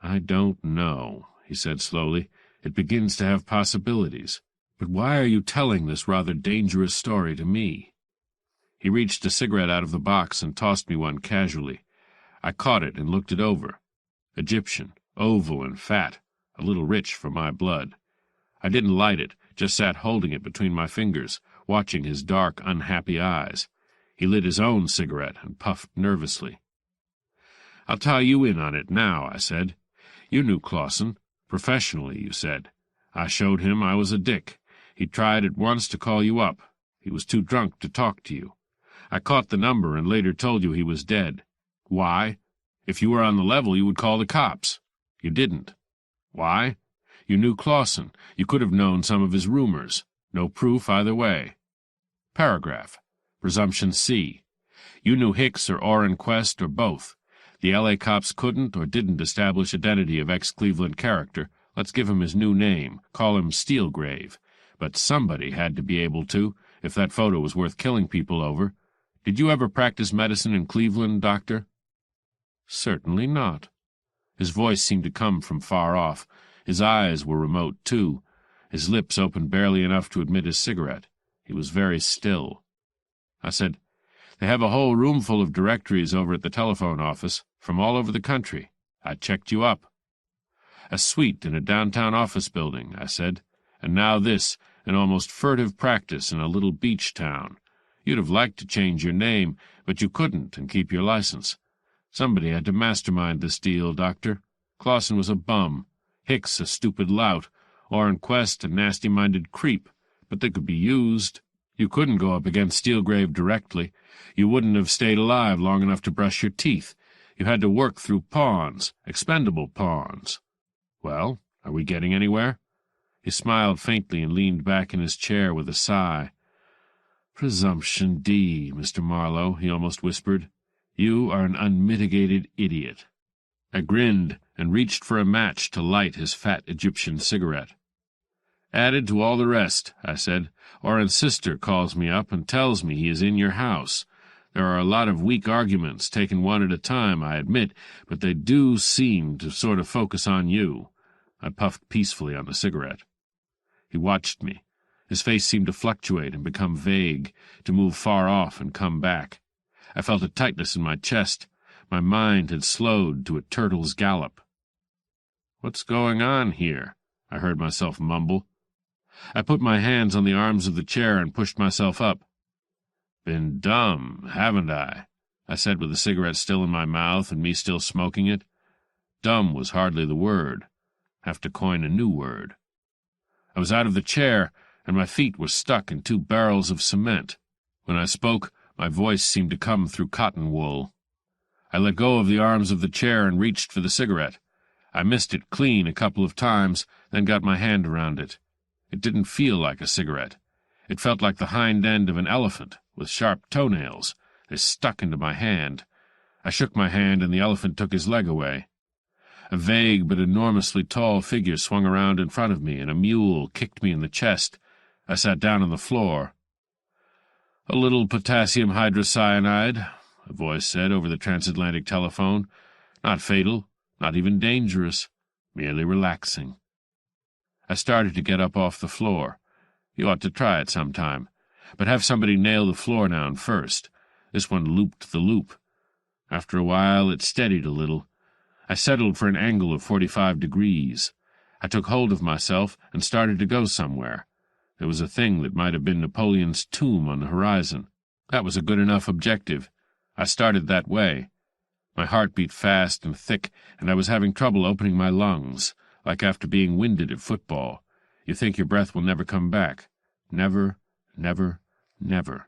Speaker 3: I don't know, he said slowly. It begins to have possibilities. But why are you telling this rather dangerous story to me? He reached a cigarette out of the box and tossed me one casually. I caught it and looked it over. Egyptian, oval and fat, a little rich for my blood. I didn't light it, just sat holding it between my fingers, watching his dark, unhappy eyes. He lit his own cigarette and puffed nervously. I'll tie you in on it now, I said. You knew Clausen. Professionally, you said. I showed him I was a dick. He tried at once to call you up. He was too drunk to talk to you. I caught the number and later told you he was dead. Why? If you were on the level, you would call the cops. You didn't. Why? You knew Clausen. You could have known some of his rumors. No proof either way. Paragraph. Presumption C. You knew Hicks or Orrin Quest or both. The L.A. cops couldn't or didn't establish identity of ex-Cleveland character. Let's give him his new name. Call him Steelgrave. But somebody had to be able to, if that photo was worth killing people over. Did you ever practice medicine in Cleveland, Doctor? Certainly not. His voice seemed to come from far off. His eyes were remote, too. His lips opened barely enough to admit his cigarette. He was very still. I said, They have a whole room full of directories over at the telephone office, from all over the country. I checked you up. A suite in a downtown office building, I said. And now this, an almost furtive practice in a little beach town. You'd have liked to change your name, but you couldn't and keep your license. Somebody had to mastermind this deal, Doctor. Clausen was a bum. Hicks a stupid lout. Orrin Quest a nasty-minded creep. But they could be used. You couldn't go up against Steelgrave directly. You wouldn't have stayed alive long enough to brush your teeth. You had to work through pawns, expendable pawns. Well, are we getting anywhere? He smiled faintly and leaned back in his chair with a sigh. Presumption D, Mr. Marlowe, he almost whispered. You are an unmitigated idiot. I grinned and reached for a match to light his fat Egyptian cigarette. Added to all the rest, I said, Orrin's sister calls me up and tells me he is in your house. There are a lot of weak arguments, taken one at a time, I admit, but they do seem to sort of focus on you. I puffed peacefully on the cigarette. He watched me. His face seemed to fluctuate and become vague, to move far off and come back. I felt a tightness in my chest. My mind had slowed to a turtle's gallop. What's going on here? I heard myself mumble. I put my hands on the arms of the chair and pushed myself up. Been dumb, haven't I? I said with the cigarette still in my mouth and me still smoking it. Dumb was hardly the word. Have to coin a new word. I was out of the chair, and my feet were stuck in 2 barrels of cement. When I spoke, my voice seemed to come through cotton wool. I let go of the arms of the chair and reached for the cigarette. I missed it clean a couple of times, then got my hand around it. It didn't feel like a cigarette. It felt like the hind end of an elephant, with sharp toenails. They stuck into my hand. I shook my hand, and the elephant took his leg away. A vague but enormously tall figure swung around in front of me, and a mule kicked me in the chest. I sat down on the floor. "A little potassium hydrocyanide," a voice said over the transatlantic telephone. "Not fatal, not even dangerous, merely relaxing." I started to get up off the floor. You ought to try it sometime, but have somebody nail the floor down first. This one looped the loop. After a while it steadied a little. I settled for an angle of 45 degrees. I took hold of myself and started to go somewhere. There was a thing that might have been Napoleon's tomb on the horizon. That was a good enough objective. I started that way. My heart beat fast and thick, and I was having trouble opening my lungs, like after being winded at football. You think your breath will never come back. Never, never, never.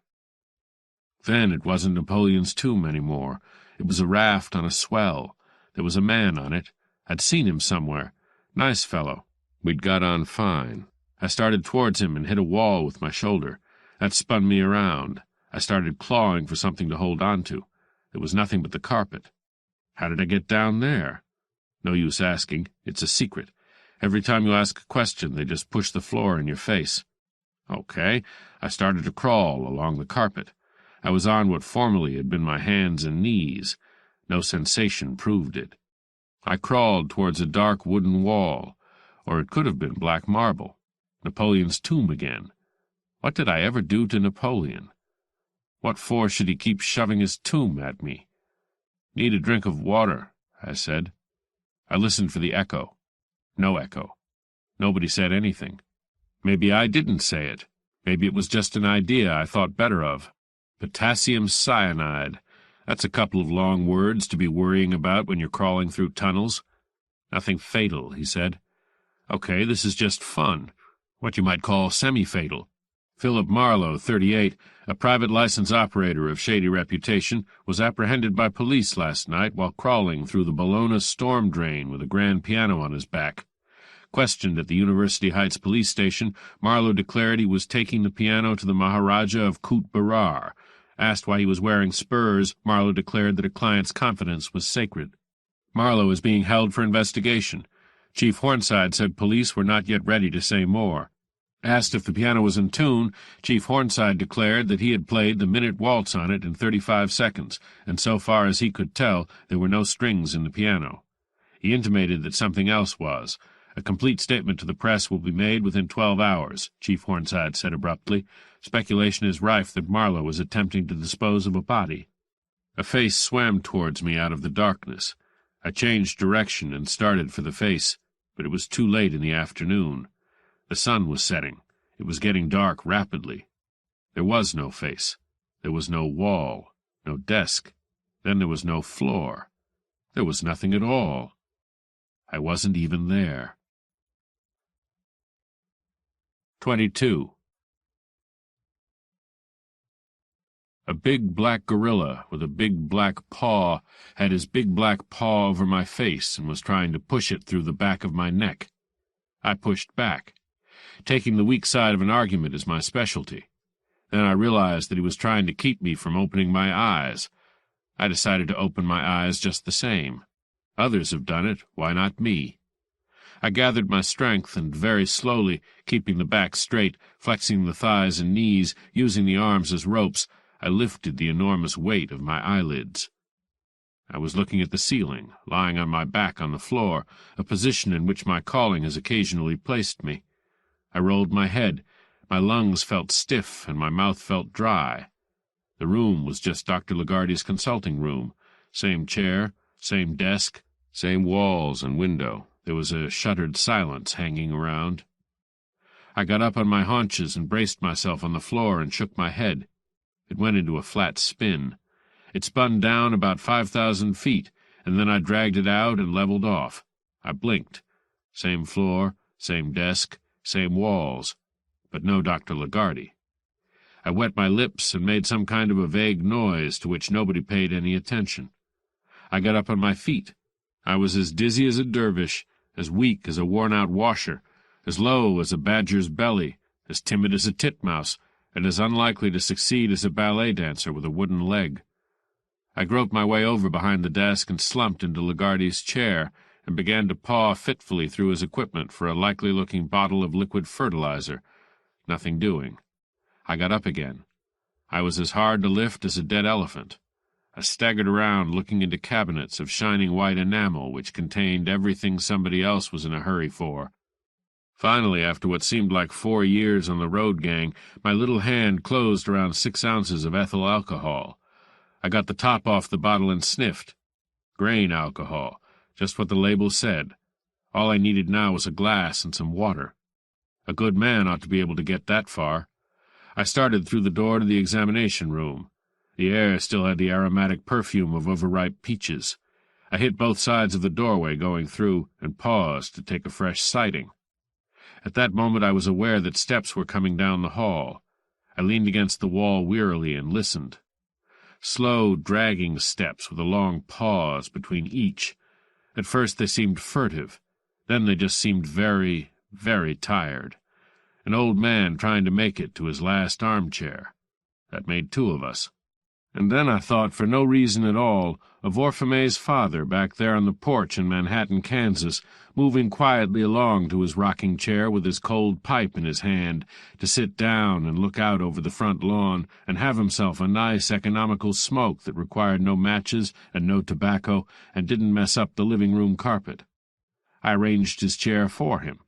Speaker 3: Then it wasn't Napoleon's tomb anymore. It was a raft on a swell. There was a man on it. I'd seen him somewhere. Nice fellow. We'd got on fine. I started towards him and hit a wall with my shoulder. That spun me around. I started clawing for something to hold on to. There was nothing but the carpet. How did I get down there? No use asking. It's a secret. Every time you ask a question, they just push the floor in your face. Okay, I started to crawl along the carpet. I was on what formerly had been my hands and knees. No sensation proved it. I crawled towards a dark wooden wall, or it could have been black marble. Napoleon's tomb again. What did I ever do to Napoleon? What for should he keep shoving his tomb at me? "Need a drink of water," I said. I listened for the echo. No echo. Nobody said anything. Maybe I didn't say it. Maybe it was just an idea I thought better of. Potassium cyanide. That's a couple of long words to be worrying about when you're crawling through tunnels. "Nothing fatal," he said. "Okay, this is just fun. What you might call semi-fatal." Philip Marlowe, 38, a private license operator of shady reputation, was apprehended by police last night while crawling through the Bologna storm drain with a grand piano on his back. Questioned at the University Heights police station, Marlowe declared he was taking the piano to the Maharaja of Kut Barar. Asked why he was wearing spurs, Marlowe declared that a client's confidence was sacred. Marlowe is being held for investigation. Chief Hornside said police were not yet ready to say more. Asked if the piano was in tune, Chief Hornside declared that he had played the minute waltz on it in 35 seconds, and so far as he could tell, there were no strings in the piano. He intimated that something else was. "A complete statement to the press will be made within 12 hours, Chief Hornside said abruptly. Speculation is rife that Marlowe was attempting to dispose of a body. A face swam towards me out of the darkness. I changed direction and started for the face, but it was too late in the afternoon. The sun was setting. It was getting dark rapidly. There was no face. There was no wall, no desk. Then there was no floor. There was nothing at all. I wasn't even there. 22. A big black gorilla with a big black paw had his big black paw over my face and was trying to push it through the back of my neck. I pushed back. Taking the weak side of an argument is my specialty. Then I realized that he was trying to keep me from opening my eyes. I decided to open my eyes just the same. Others have done it, why not me? I gathered my strength and very slowly, keeping the back straight, flexing the thighs and knees, using the arms as ropes, I lifted the enormous weight of my eyelids. I was looking at the ceiling, lying on my back on the floor, a position in which my calling has occasionally placed me. I rolled my head. My lungs felt stiff and my mouth felt dry. The room was just Dr. Lagardy's consulting room. Same chair, same desk, same walls and window. There was a shuttered silence hanging around. I got up on my haunches and braced myself on the floor and shook my head. It went into a flat spin. It spun down about 5,000 feet, and then I dragged it out and leveled off. I blinked. Same floor, same desk, same walls, but no Dr. Lagardy. I wet my lips and made some kind of a vague noise to which nobody paid any attention. I got up on my feet. I was as dizzy as a dervish, as weak as a worn-out washer, as low as a badger's belly, as timid as a titmouse, and as unlikely to succeed as a ballet dancer with a wooden leg. I groped my way over behind the desk and slumped into Lagardy's chair and began to paw fitfully through his equipment for a likely-looking bottle of liquid fertilizer. Nothing doing. I got up again. I was as hard to lift as a dead elephant. I staggered around looking into cabinets of shining white enamel which contained everything somebody else was in a hurry for. Finally, after what seemed like 4 years on the road gang, my little hand closed around 6 ounces of ethyl alcohol. I got the top off the bottle and sniffed. Grain alcohol, just what the label said. All I needed now was a glass and some water. A good man ought to be able to get that far. I started through the door to the examination room. The air still had the aromatic perfume of overripe peaches. I hit both sides of the doorway going through and paused to take a fresh sighting. At that moment I was aware that steps were coming down the hall. I leaned against the wall wearily and listened. Slow, dragging steps with a long pause between each. At first they seemed furtive. Then they just seemed very, very tired. An old man trying to make it to his last armchair. That made 2 of us. And then I thought, for no reason at all, of Orfamay's father back there on the porch in Manhattan, Kansas, moving quietly along to his rocking chair with his cold pipe in his hand, to sit down and look out over the front lawn and have himself a nice economical smoke that required no matches and no tobacco and didn't mess up the living-room carpet. I arranged his chair for him.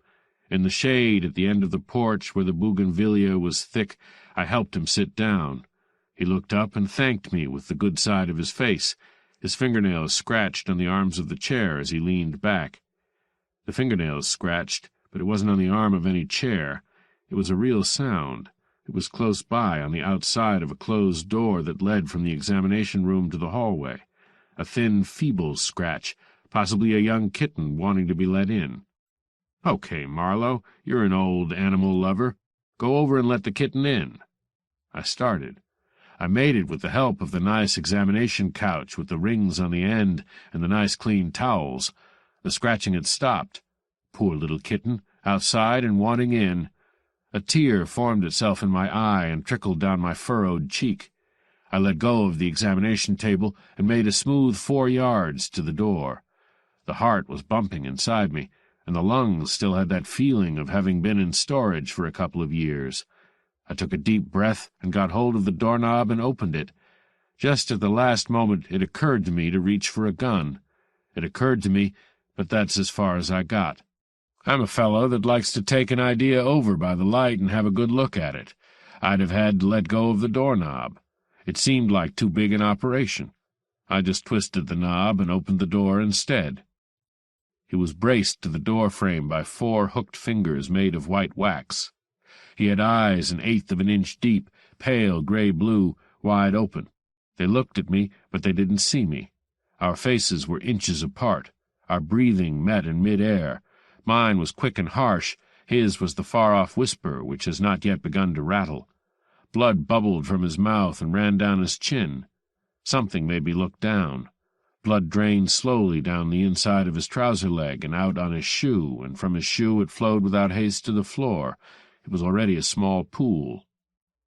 Speaker 3: In the shade at the end of the porch where the bougainvillea was thick, I helped him sit down. He looked up and thanked me with the good side of his face. His fingernails scratched on the arms of the chair as he leaned back. The fingernails scratched, but it wasn't on the arm of any chair. It was a real sound. It was close by, on the outside of a closed door that led from the examination room to the hallway. A thin, feeble scratch, possibly a young kitten wanting to be let in. "Okay, Marlowe, you're an old animal lover. Go over and let the kitten in." I started. I made it with the help of the nice examination couch with the rings on the end and the nice clean towels. The scratching had stopped. Poor little kitten, outside and wanting in. A tear formed itself in my eye and trickled down my furrowed cheek. I let go of the examination table and made a smooth 4 yards to the door. The heart was bumping inside me, and the lungs still had that feeling of having been in storage for a couple of years. I took a deep breath and got hold of the doorknob and opened it. Just at the last moment it occurred to me to reach for a gun. It occurred to me, but that's as far as I got. I'm a fellow that likes to take an idea over by the light and have a good look at it. I'd have had to let go of the doorknob. It seemed like too big an operation. I just twisted the knob and opened the door instead. He was braced to the door frame by 4 hooked fingers made of white wax. He had eyes 1/8 of an inch deep, pale gray-blue, wide open. They looked at me, but they didn't see me. Our faces were inches apart. Our breathing met in mid-air. Mine was quick and harsh. His was the far-off whisper which has not yet begun to rattle. Blood bubbled from his mouth and ran down his chin. Something made me look down. Blood drained slowly down the inside of his trouser leg and out on his shoe, and from his shoe it flowed without haste to the floor. It was already a small pool.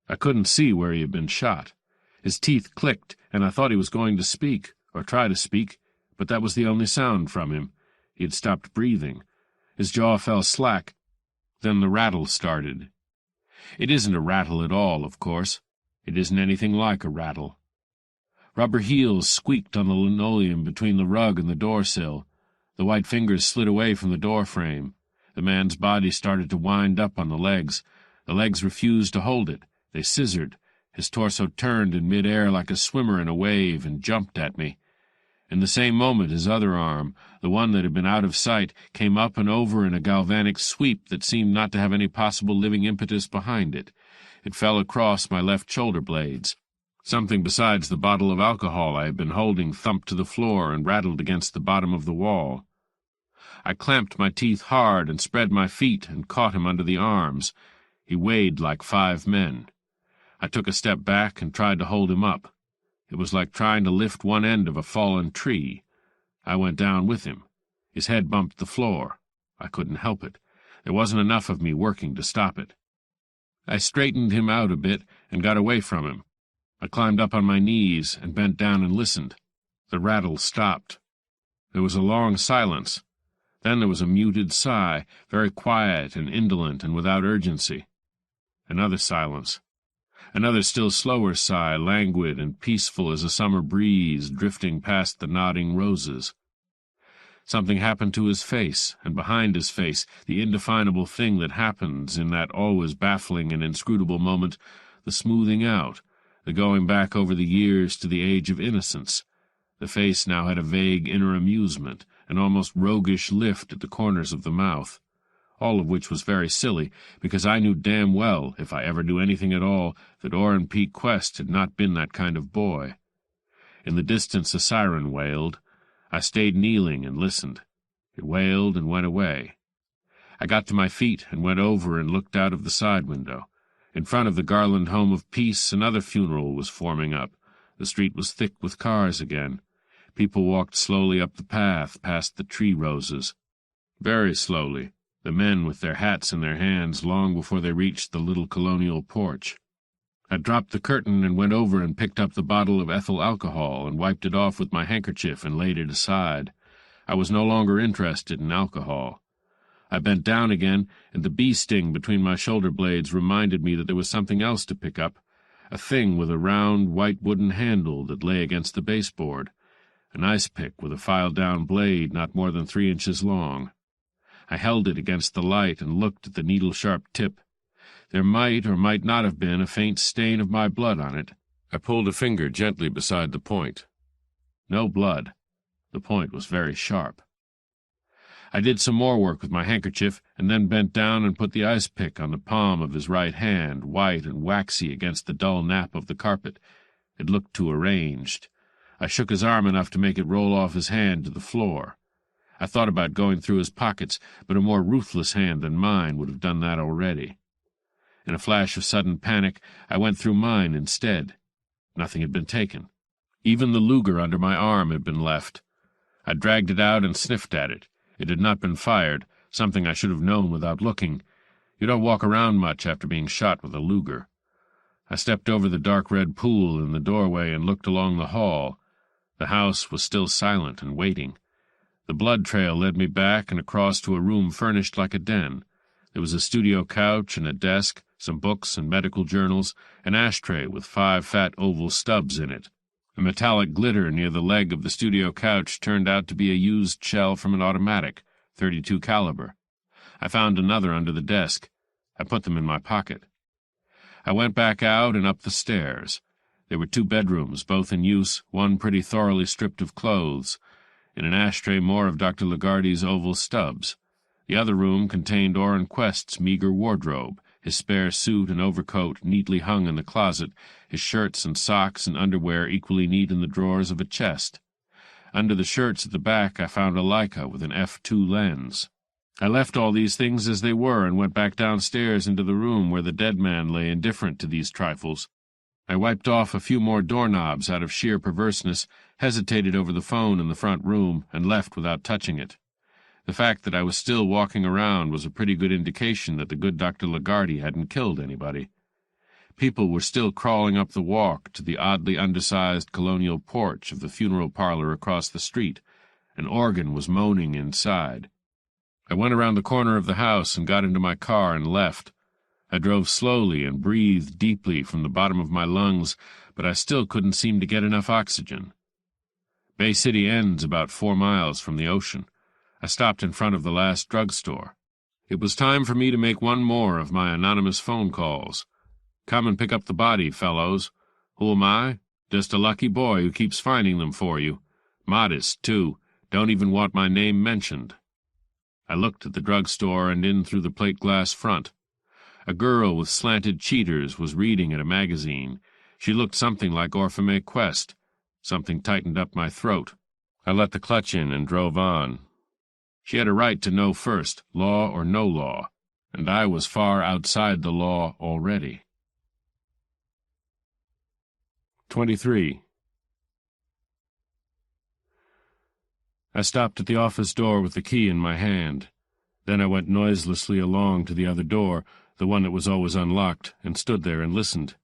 Speaker 3: I couldn't see where he had been shot. His teeth clicked, and I thought he was going to speak, or try to speak, but that was the only sound from him. He had stopped breathing. His jaw fell slack. Then the rattle started. It isn't a rattle at all, of course. It isn't anything like a rattle. Rubber heels squeaked on the linoleum between the rug and the door-sill. The white fingers slid away from the door-frame. The man's body started to wind up on the legs. The legs refused to hold it. They scissored. His torso turned in mid-air like a swimmer in a wave and jumped at me. In the same moment his other arm, the one that had been out of sight, came up and over in a galvanic sweep that seemed not to have any possible living impetus behind it. It fell across my left shoulder blades. Something besides the bottle of alcohol I had been holding thumped to the floor and rattled against the bottom of the wall. I clamped my teeth hard and spread my feet and caught him under the arms. He weighed like 5 men. I took a step back and tried to hold him up. It was like trying to lift one end of a fallen tree. I went down with him. His head bumped the floor. I couldn't help it. There wasn't enough of me working to stop it. I straightened him out a bit and got away from him. I climbed up on my knees and bent down and listened. The rattle stopped. There was a long silence. Then there was a muted sigh, very quiet and indolent and without urgency. Another silence. Another still slower sigh, languid and peaceful as a summer breeze drifting past the nodding roses. Something happened to his face, and behind his face, the indefinable thing that happens in that always baffling and inscrutable moment, the smoothing out, the going back over the years to the age of innocence. The face now had a vague inner amusement, an almost roguish lift at the corners of the mouth, all of which was very silly, because I knew damn well, if I ever knew anything at all, that Orrin Quest had not been that kind of boy. In the distance a siren wailed. I stayed kneeling and listened. It wailed and went away. I got to my feet and went over and looked out of the side window. In front of the Garland Home of Peace another funeral was forming up. The street was thick with cars again. People walked slowly up the path, past the tree roses. Very slowly, the men with their hats in their hands long before they reached the little colonial porch. I dropped the curtain and went over and picked up the bottle of ethyl alcohol and wiped it off with my handkerchief and laid it aside. I was no longer interested in alcohol. I bent down again, and the bee sting between my shoulder blades reminded me that there was something else to pick up, a thing with a round, white wooden handle that lay against the baseboard, an ice pick with a filed-down blade not more than 3 inches long. I held it against the light and looked at the needle-sharp tip. There might or might not have been a faint stain of my blood on it. I pulled a finger gently beside the point. No blood. The point was very sharp. I did some more work with my handkerchief, and then bent down and put the ice pick on the palm of his right hand, white and waxy against the dull nap of the carpet. It looked too arranged. I shook his arm enough to make it roll off his hand to the floor. I thought about going through his pockets, but a more ruthless hand than mine would have done that already. In a flash of sudden panic, I went through mine instead. Nothing had been taken. Even the Luger under my arm had been left. I dragged it out and sniffed at it. It had not been fired, something I should have known without looking. You don't walk around much after being shot with a Luger. I stepped over the dark red pool in the doorway and looked along the hall. The house was still silent and waiting. The blood trail led me back and across to a room furnished like a den. There was a studio couch and a desk, some books and medical journals, an ashtray with 5 fat oval stubs in it. A metallic glitter near the leg of the studio couch turned out to be a used shell from an automatic, .32 caliber. I found another under the desk. I put them in my pocket. I went back out and up the stairs. There were 2 bedrooms, both in use, one pretty thoroughly stripped of clothes. In an ashtray more of Dr. Lagardy's oval stubs. The other room contained Orrin Quest's meager wardrobe, his spare suit and overcoat neatly hung in the closet, his shirts and socks and underwear equally neat in the drawers of a chest. Under the shirts at the back I found a Leica with an f2 lens. I left all these things as they were and went back downstairs into the room where the dead man lay indifferent to these trifles. I wiped off a few more doorknobs out of sheer perverseness, hesitated over the phone in the front room, and left without touching it. The fact that I was still walking around was a pretty good indication that the good Dr. Lagardy hadn't killed anybody. People were still crawling up the walk to the oddly undersized colonial porch of the funeral parlor across the street. An organ was moaning inside. I went around the corner of the house and got into my car and left. I drove slowly and breathed deeply from the bottom of my lungs, but I still couldn't seem to get enough oxygen. Bay City ends about 4 miles from the ocean. I stopped in front of the last drugstore. It was time for me to make one more of my anonymous phone calls. Come and pick up the body, fellows. Who am I? Just a lucky boy who keeps finding them for you. Modest, too. Don't even want my name mentioned. I looked at the drugstore and in through the plate glass front. A girl with slanted cheaters was reading at a magazine. She looked something like Orfamay Quest. Something tightened up my throat. I let the clutch in and drove on. She had a right to know first, law or no law, and I was far outside the law already. 23. I stopped at the office door with the key in my hand. Then I went noiselessly along to the other door, the one that was always unlocked, and stood there and listened.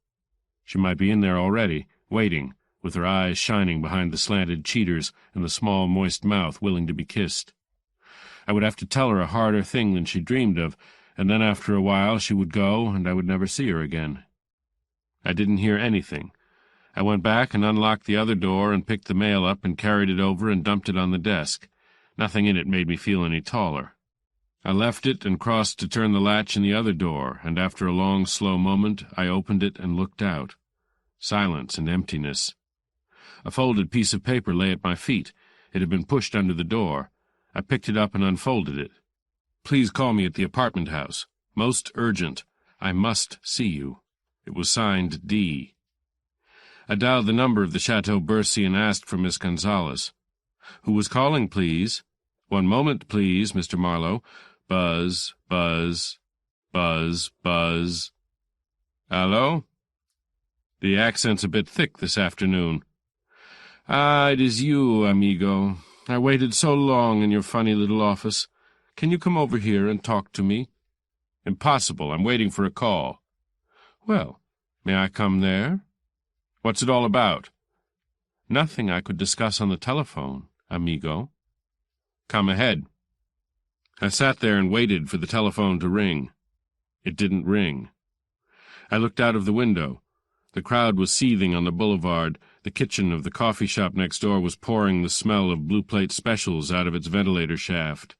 Speaker 3: She might be in there already, waiting, with her eyes shining behind the slanted cheaters and the small, moist mouth willing to be kissed. I would have to tell her a harder thing than she dreamed of, and then after a while she would go, and I would never see her again. I didn't hear anything. I went back and unlocked the other door and picked the mail up and carried it over and dumped it on the desk. Nothing in it made me feel any taller. I left it and crossed to turn the latch in the other door, and after a long, slow moment I opened it and looked out. Silence and emptiness. A folded piece of paper lay at my feet. It had been pushed under the door. I picked it up and unfolded it. "Please call me at the apartment house. Most urgent. I must see you." It was signed D. I dialed the number of the Chateau Bercy and asked for Miss Gonzalez. "Who was calling, please?" "One moment, please, Mr. Marlowe." Buzz, buzz, buzz, buzz. "Hello?" "The accent's a bit thick this afternoon." "Ah, it is you, amigo. I waited so long in your funny little office. Can you come over here and talk to me?" "Impossible. I'm waiting for a call." "Well, may I come there?" "What's it all about?" "Nothing I could discuss on the telephone, amigo." "Come ahead." I sat there and waited for the telephone to ring. It didn't ring. I looked out of the window. The crowd was seething on the boulevard. The kitchen of the coffee shop next door was pouring the smell of blue plate specials out of its ventilator shaft.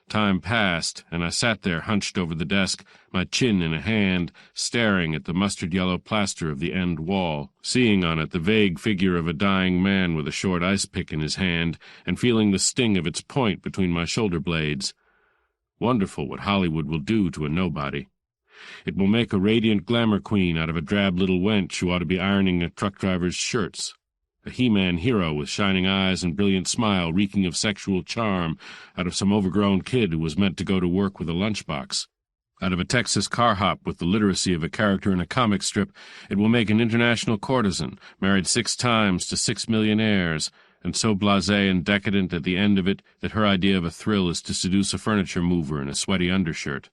Speaker 3: Time passed, and I sat there hunched over the desk, my chin in a hand, staring at the mustard-yellow plaster of the end wall, seeing on it the vague figure of a dying man with a short ice-pick in his hand, and feeling the sting of its point between my shoulder blades. Wonderful what Hollywood will do to a nobody. It will make a radiant glamour queen out of a drab little wench who ought to be ironing a truck driver's shirts. A He-Man hero with shining eyes and brilliant smile reeking of sexual charm out of some overgrown kid who was meant to go to work with a lunchbox. Out of a Texas car hop with the literacy of a character in a comic strip, it will make an international courtesan, married 6 times to 6 millionaires, and so blasé and decadent at the end of it that her idea of a thrill is to seduce a furniture mover in a sweaty undershirt.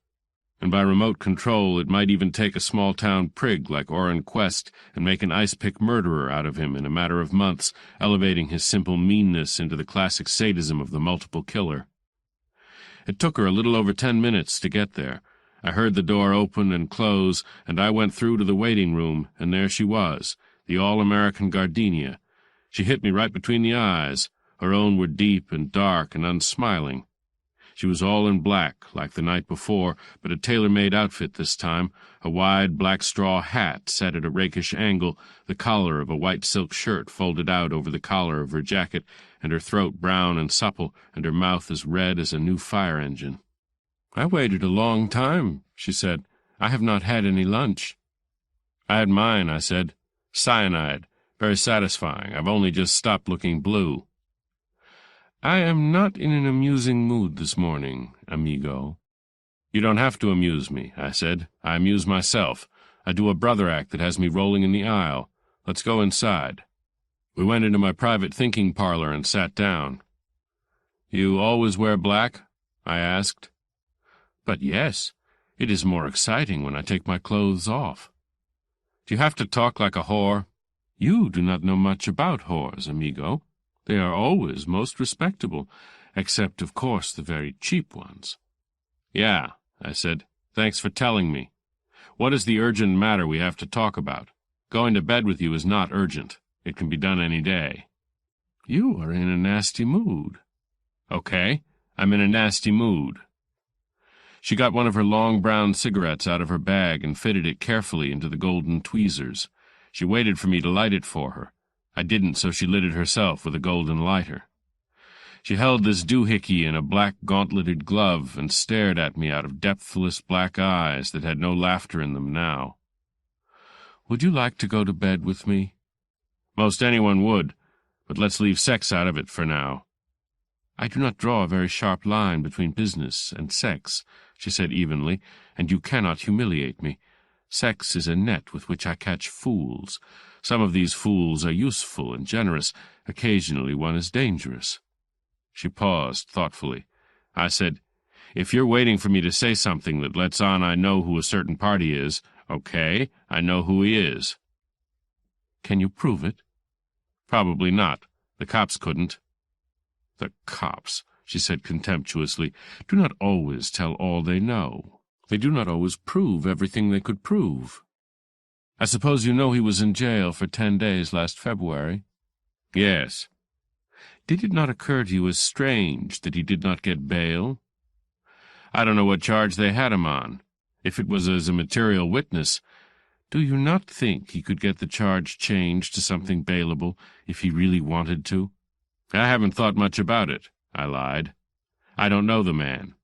Speaker 3: And by remote control it might even take a small-town prig like Orrin Quest and make an ice-pick murderer out of him in a matter of months, elevating his simple meanness into the classic sadism of the multiple killer. It took her a little over 10 minutes to get there. I heard the door open and close, and I went through to the waiting room, and there she was, the all-American gardenia. She hit me right between the eyes. Her own were deep and dark and unsmiling. She was all in black, like the night before, but a tailor-made outfit this time, a wide black straw hat set at a rakish angle, the collar of a white silk shirt folded out over the collar of her jacket, and her throat brown and supple, and her mouth as red as a new fire engine. "I waited a long time," she said. "I have not had any lunch." "I had mine," I said. "Cyanide. Very satisfying. I've only just stopped looking blue." "I am not in an amusing mood this morning, amigo." "You don't have to amuse me," I said. "I amuse myself. I do a brother act that has me rolling in the aisle. Let's go inside." We went into my private thinking parlor and sat down. "You always wear black?" I asked. "But yes, it is more exciting when I take my clothes off." "Do you have to talk like a whore?" "You do not know much about whores, amigo. They are always most respectable, except, of course, the very cheap ones." "Yeah," I said. "Thanks for telling me. What is the urgent matter we have to talk about? Going to bed with you is not urgent. It can be done any day." "You are in a nasty mood." "Okay, I'm in a nasty mood." She got one of her long brown cigarettes out of her bag and fitted it carefully into the golden tweezers. She waited for me to light it for her. I didn't, so she lit it herself with a golden lighter. She held this doohickey in a black gauntleted glove and stared at me out of depthless black eyes that had no laughter in them now. "Would you like to go to bed with me?" "Most anyone would, but let's leave sex out of it for now." "I do not draw a very sharp line between business and sex," she said evenly, "and you cannot humiliate me. Sex is a net with which I catch fools. Some of these fools are useful and generous. Occasionally one is dangerous." She paused thoughtfully. I said, If you're waiting for me to say something that lets on I know who a certain party is, okay, I know who he is."
Speaker 1: "Can you prove it?"
Speaker 3: "Probably not. The cops couldn't."
Speaker 1: "The cops," she said contemptuously, "do not always tell all they know. They do not always prove everything they could prove. I suppose you know he was in jail for 10 days last February?"
Speaker 3: "Yes."
Speaker 1: "Did it not occur to you as strange that he did not get bail?"
Speaker 3: "I don't know what charge they had him on. If it was as a material witness—"
Speaker 1: "Do you not think he could get the charge changed to something bailable if he really wanted to?"
Speaker 3: "I haven't thought much about it," I lied. "I don't know the man."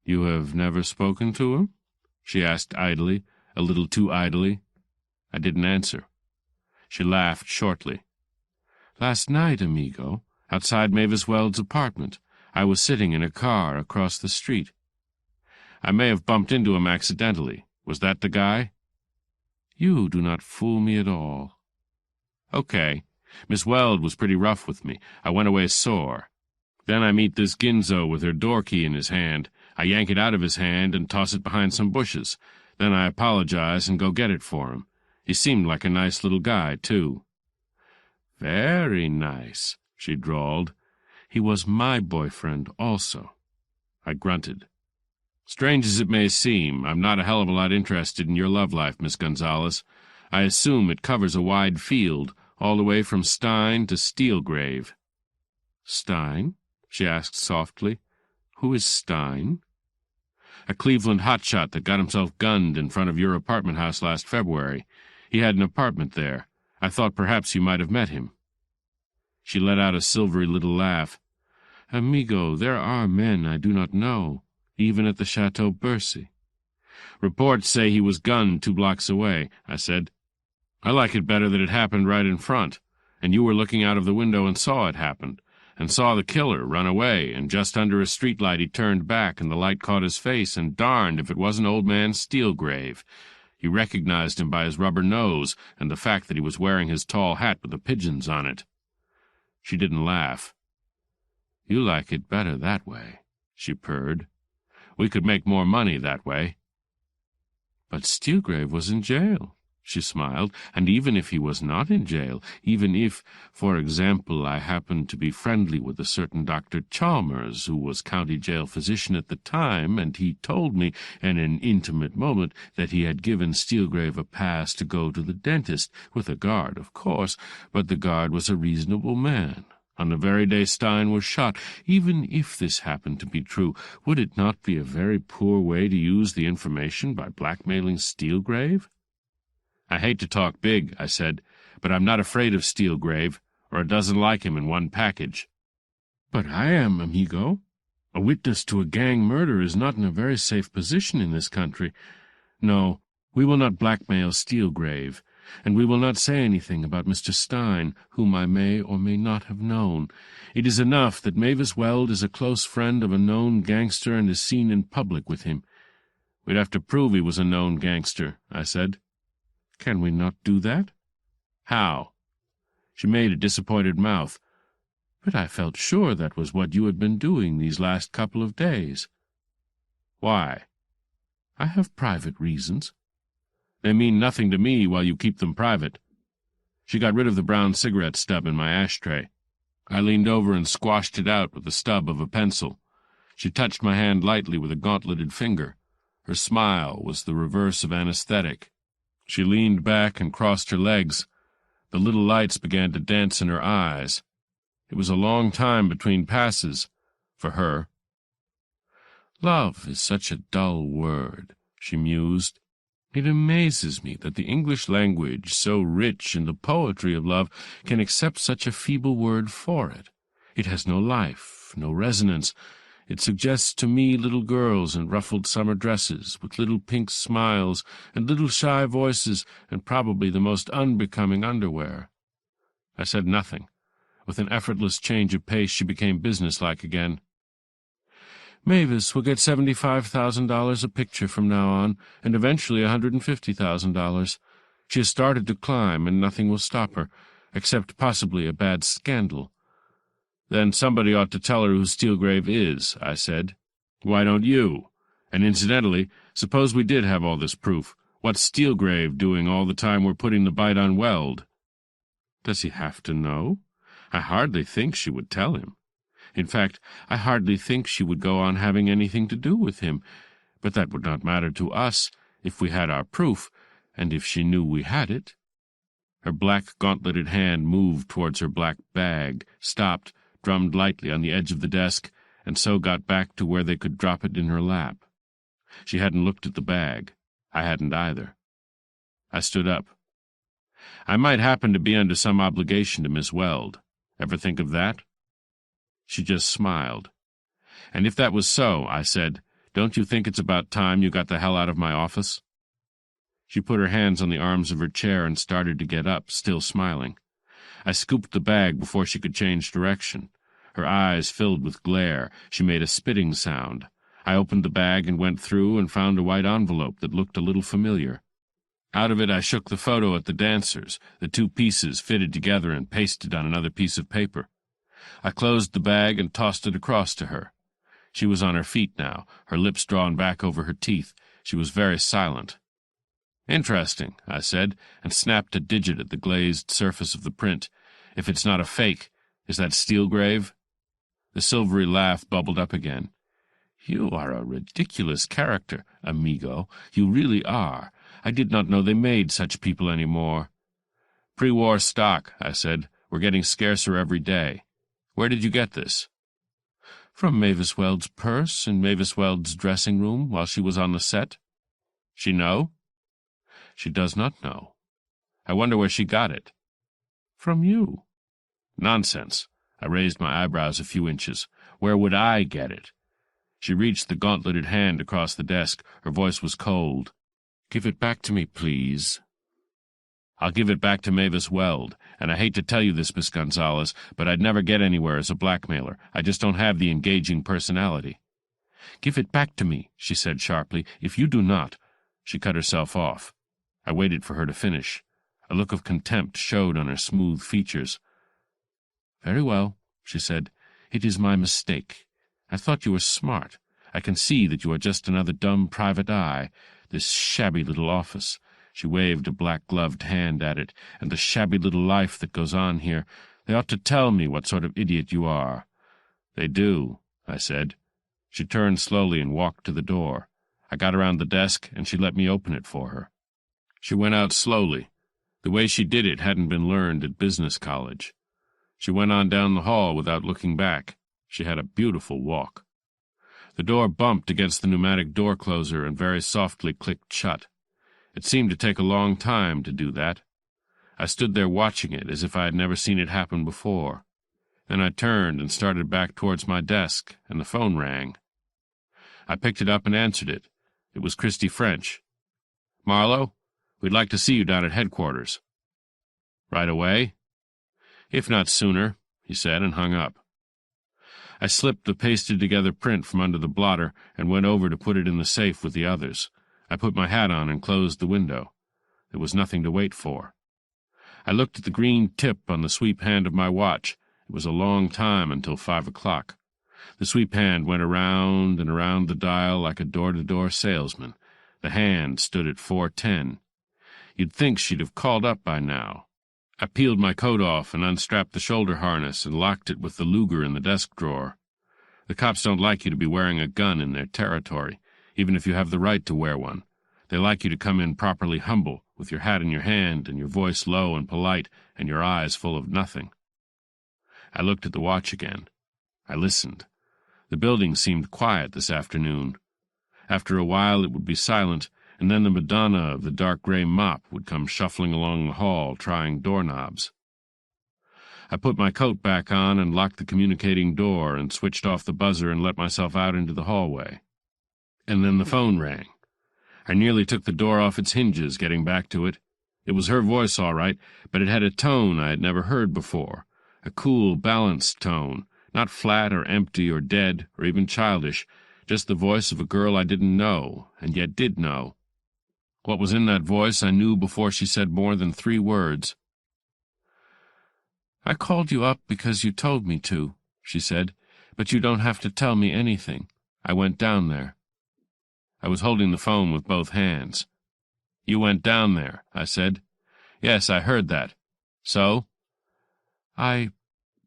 Speaker 1: "You have never spoken to him?" she asked idly, a little too idly. I didn't answer. She laughed shortly. "Last night, amigo, outside Mavis Weld's apartment, I was sitting in a car across the street."
Speaker 3: "I may have bumped into him accidentally. Was that the guy?"
Speaker 1: "You do not fool me at all."
Speaker 3: "Okay. Miss Weld was pretty rough with me. I went away sore. Then I meet this Ginzo with her door key in his hand. I yank it out of his hand and toss it behind some bushes. Then I apologize and go get it for him. He seemed like a nice little guy, too."
Speaker 1: "Very nice," she drawled. "He was my boyfriend also."
Speaker 3: I grunted. "Strange as it may seem, I'm not a hell of a lot interested in your love life, Miss Gonzalez. I assume it covers a wide field, all the way from Stein to Steelgrave."
Speaker 1: "Stein?" she asked softly. "Who is Stein?"
Speaker 3: "A Cleveland hotshot that got himself gunned in front of your apartment house last February. He had an apartment there. I thought perhaps you might have met him." She let out a silvery little laugh.
Speaker 1: "Amigo, there are men I do not know, even at the Chateau Bercy."
Speaker 3: "Reports say he was gunned 2 blocks away," I said. "I like it better that it happened right in front, and you were looking out of the window and saw it happen, and saw the killer run away, and just under a streetlight he turned back, and the light caught his face, and darned if it wasn't old man Steelgrave. You recognized him by his rubber nose and the fact that he was wearing his tall hat with the pigeons on it." She didn't laugh.
Speaker 1: "You like it better that way," she purred.
Speaker 3: "We could make more money that way."
Speaker 1: "But Steelgrave was in jail," she smiled, "and even if he was not in jail, even if, for example, I happened to be friendly with a certain Dr. Chalmers, who was county jail physician at the time, and he told me, in an intimate moment, that he had given Steelgrave a pass to go to the dentist, with a guard, of course, but the guard was a reasonable man, on the very day Stein was shot. Even if this happened to be true, would it not be a very poor way to use the information by blackmailing Steelgrave?"
Speaker 3: "I hate to talk big," I said, "but I'm not afraid of Steelgrave, or a dozen like him in one package."
Speaker 1: "But I am, amigo. A witness to a gang murder is not in a very safe position in this country. No, we will not blackmail Steelgrave, and we will not say anything about Mr. Stein, whom I may or may not have known. It is enough that Mavis Weld is a close friend of a known gangster and is seen in public with him."
Speaker 3: "We'd have to prove he was a known gangster," I said.
Speaker 1: "Can we not do that?"
Speaker 3: "How?" She made a disappointed mouth.
Speaker 1: "But I felt sure that was what you had been doing these last couple of days."
Speaker 3: "Why?"
Speaker 1: "I have private reasons."
Speaker 3: "They mean nothing to me while you keep them private." She got rid of the brown cigarette stub in my ashtray. I leaned over and squashed it out with the stub of a pencil. She touched my hand lightly with a gauntleted finger. Her smile was the reverse of anesthetic. She leaned back and crossed her legs. The little lights began to dance in her eyes. It was a long time between passes, for her.
Speaker 1: "Love is such a dull word," she mused. "It amazes me that the English language, so rich in the poetry of love, can accept such a feeble word for it. It has no life, no resonance. It suggests to me little girls in ruffled summer dresses, with little pink smiles, and little shy voices, and probably the most unbecoming underwear." I said nothing. With an effortless change of pace, she became businesslike again. "Mavis will get $75,000 a picture from now on, and eventually $150,000. She has started to climb, and nothing will stop her, except possibly a bad scandal."
Speaker 3: "Then somebody ought to tell her who Steelgrave is," I said. Why don't you? And incidentally, suppose we did have all this proof. What's Steelgrave doing all the time we're putting the bite on Weld? Does he have to know? I hardly think she would tell him. In fact, I hardly think she would go on having anything to do with him. But that would not matter to us if we had our proof, and if she knew we had it. Her black gauntleted hand moved towards her black bag, stopped, drummed lightly on the edge of the desk, and so got back to where they could drop it in her lap. She hadn't looked at the bag. I hadn't either. I stood up. I might happen to be under some obligation to Miss Weld. Ever think of that? She just smiled. And if that was so, I said, don't you think it's about time you got the hell out of my office? She put her hands on the arms of her chair and started to get up, still smiling. I scooped the bag before she could change direction. Her eyes filled with glare. She made a spitting sound. I opened the bag and went through and found a white envelope that looked a little familiar. Out of it I shook the photo at the dancers, the two pieces fitted together and pasted on another piece of paper. I closed the bag and tossed it across to her. She was on her feet now, her lips drawn back over her teeth. She was very silent. "Interesting," I said, and snapped a digit at the glazed surface of the print. "If it's not a fake, is that Steelgrave?" The silvery laugh bubbled up again. "You are a ridiculous character, amigo. You really are. I did not know they made such people any more." "Pre-war stock," I said. "We're getting scarcer every day. Where did you get this?" "From Mavis Weld's purse in Mavis Weld's dressing room while she was on the set." "She know?" "She does not know." "I wonder where she got it." "From you." "Nonsense." I raised my eyebrows a few inches. "Where would I get it?" She reached the gauntleted hand across the desk. Her voice was cold. "Give it back to me, please." "I'll give it back to Mavis Weld, and I hate to tell you this, Miss Gonzalez, but I'd never get anywhere as a blackmailer. I just don't have the engaging personality." "Give it back to me," she said sharply. "If you do not—" She cut herself off. I waited for her to finish. A look of contempt showed on her smooth features. "Very well," she said. "It is my mistake. I thought you were smart. I can see that you are just another dumb private eye. This shabby little office," she waved a black-gloved hand at it, "and the shabby little life that goes on here, they ought to tell me what sort of idiot you are." "They do," I said. She turned slowly and walked to the door. I got around the desk, and she let me open it for her. She went out slowly. The way she did it hadn't been learned at business college. She went on down the hall without looking back. She had a beautiful walk. The door bumped against the pneumatic door-closer and very softly clicked shut. It seemed to take a long time to do that. I stood there watching it as if I had never seen it happen before. Then I turned and started back towards my desk, and the phone rang. I picked it up and answered it. It was Christy French. "Marlowe, we'd like to see you down at headquarters." "Right away?" "If not sooner," he said, and hung up. I slipped the pasted-together print from under the blotter and went over to put it in the safe with the others. I put my hat on and closed the window. There was nothing to wait for. I looked at the green tip on the sweep hand of my watch. It was a long time until 5 o'clock. The sweep hand went around and around the dial like a door-to-door salesman. The hand stood at 4:10. You'd think she'd have called up by now. I peeled my coat off and unstrapped the shoulder harness and locked it with the Luger in the desk drawer. The cops don't like you to be wearing a gun in their territory, even if you have the right to wear one. They like you to come in properly humble, with your hat in your hand and your voice low and polite and your eyes full of nothing. I looked at the watch again. I listened. The building seemed quiet this afternoon. After a while it would be silent, and then the Madonna of the dark gray mop would come shuffling along the hall, trying doorknobs. I put my coat back on and locked the communicating door and switched off the buzzer and let myself out into the hallway. And then the phone rang. I nearly took the door off its hinges getting back to it. It was her voice, all right, but it had a tone I had never heard before, a cool, balanced tone, not flat or empty or dead or even childish, just the voice of a girl I didn't know and yet did know. What was in that voice I knew before she said more than 3 words. "I called you up because you told me to," she said, "but you don't have to tell me anything.
Speaker 1: I went down there. I was holding the phone with both hands. You went down there, I said. Yes, I heard that. So? I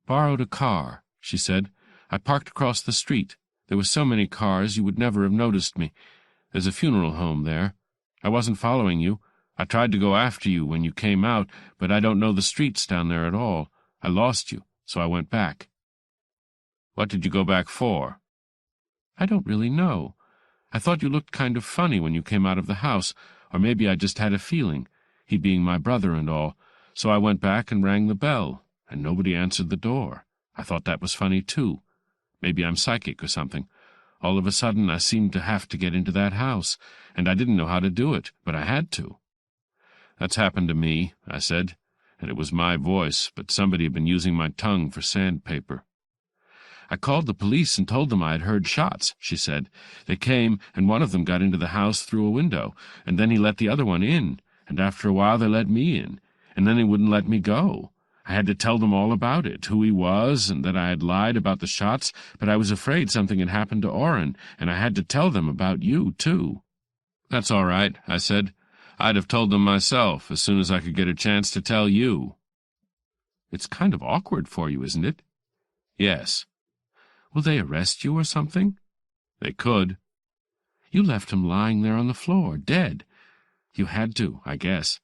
Speaker 1: borrowed a car, she said. I parked across the street. There were so many cars you would never have noticed me. There's a funeral home there. I wasn't following you. I tried to go after you when you came out, but I don't know the streets down there at all. I lost you, so I went back. What did you go back for? I don't really know. I thought you looked kind of funny when you came out of the house, or maybe I just had a feeling, he being my brother and all, so I went back and rang the bell, and nobody answered the door. I thought that was funny, too. Maybe I'm psychic or something. All of a sudden I seemed to have to get into that house, and I didn't know how to do it, but I had to. That's happened to me, I said, and it was my voice, but somebody had been using my tongue for sandpaper. I called the police and told them I had heard shots, she said. They came, and one of them got into the house through a window, and then he let the other one in, and after a while they let me in, and then he wouldn't let me go. I had to tell them all about it, who he was, and that I had lied about the shots, but I was afraid something had happened to Orrin, and I had to tell them about you, too. That's all right, I said. I'd have told them myself as soon as I could get a chance to tell you. It's kind of awkward for you, isn't it? Yes. Will they arrest you or something? They could. You left him lying there on the floor, dead. You had to, I guess.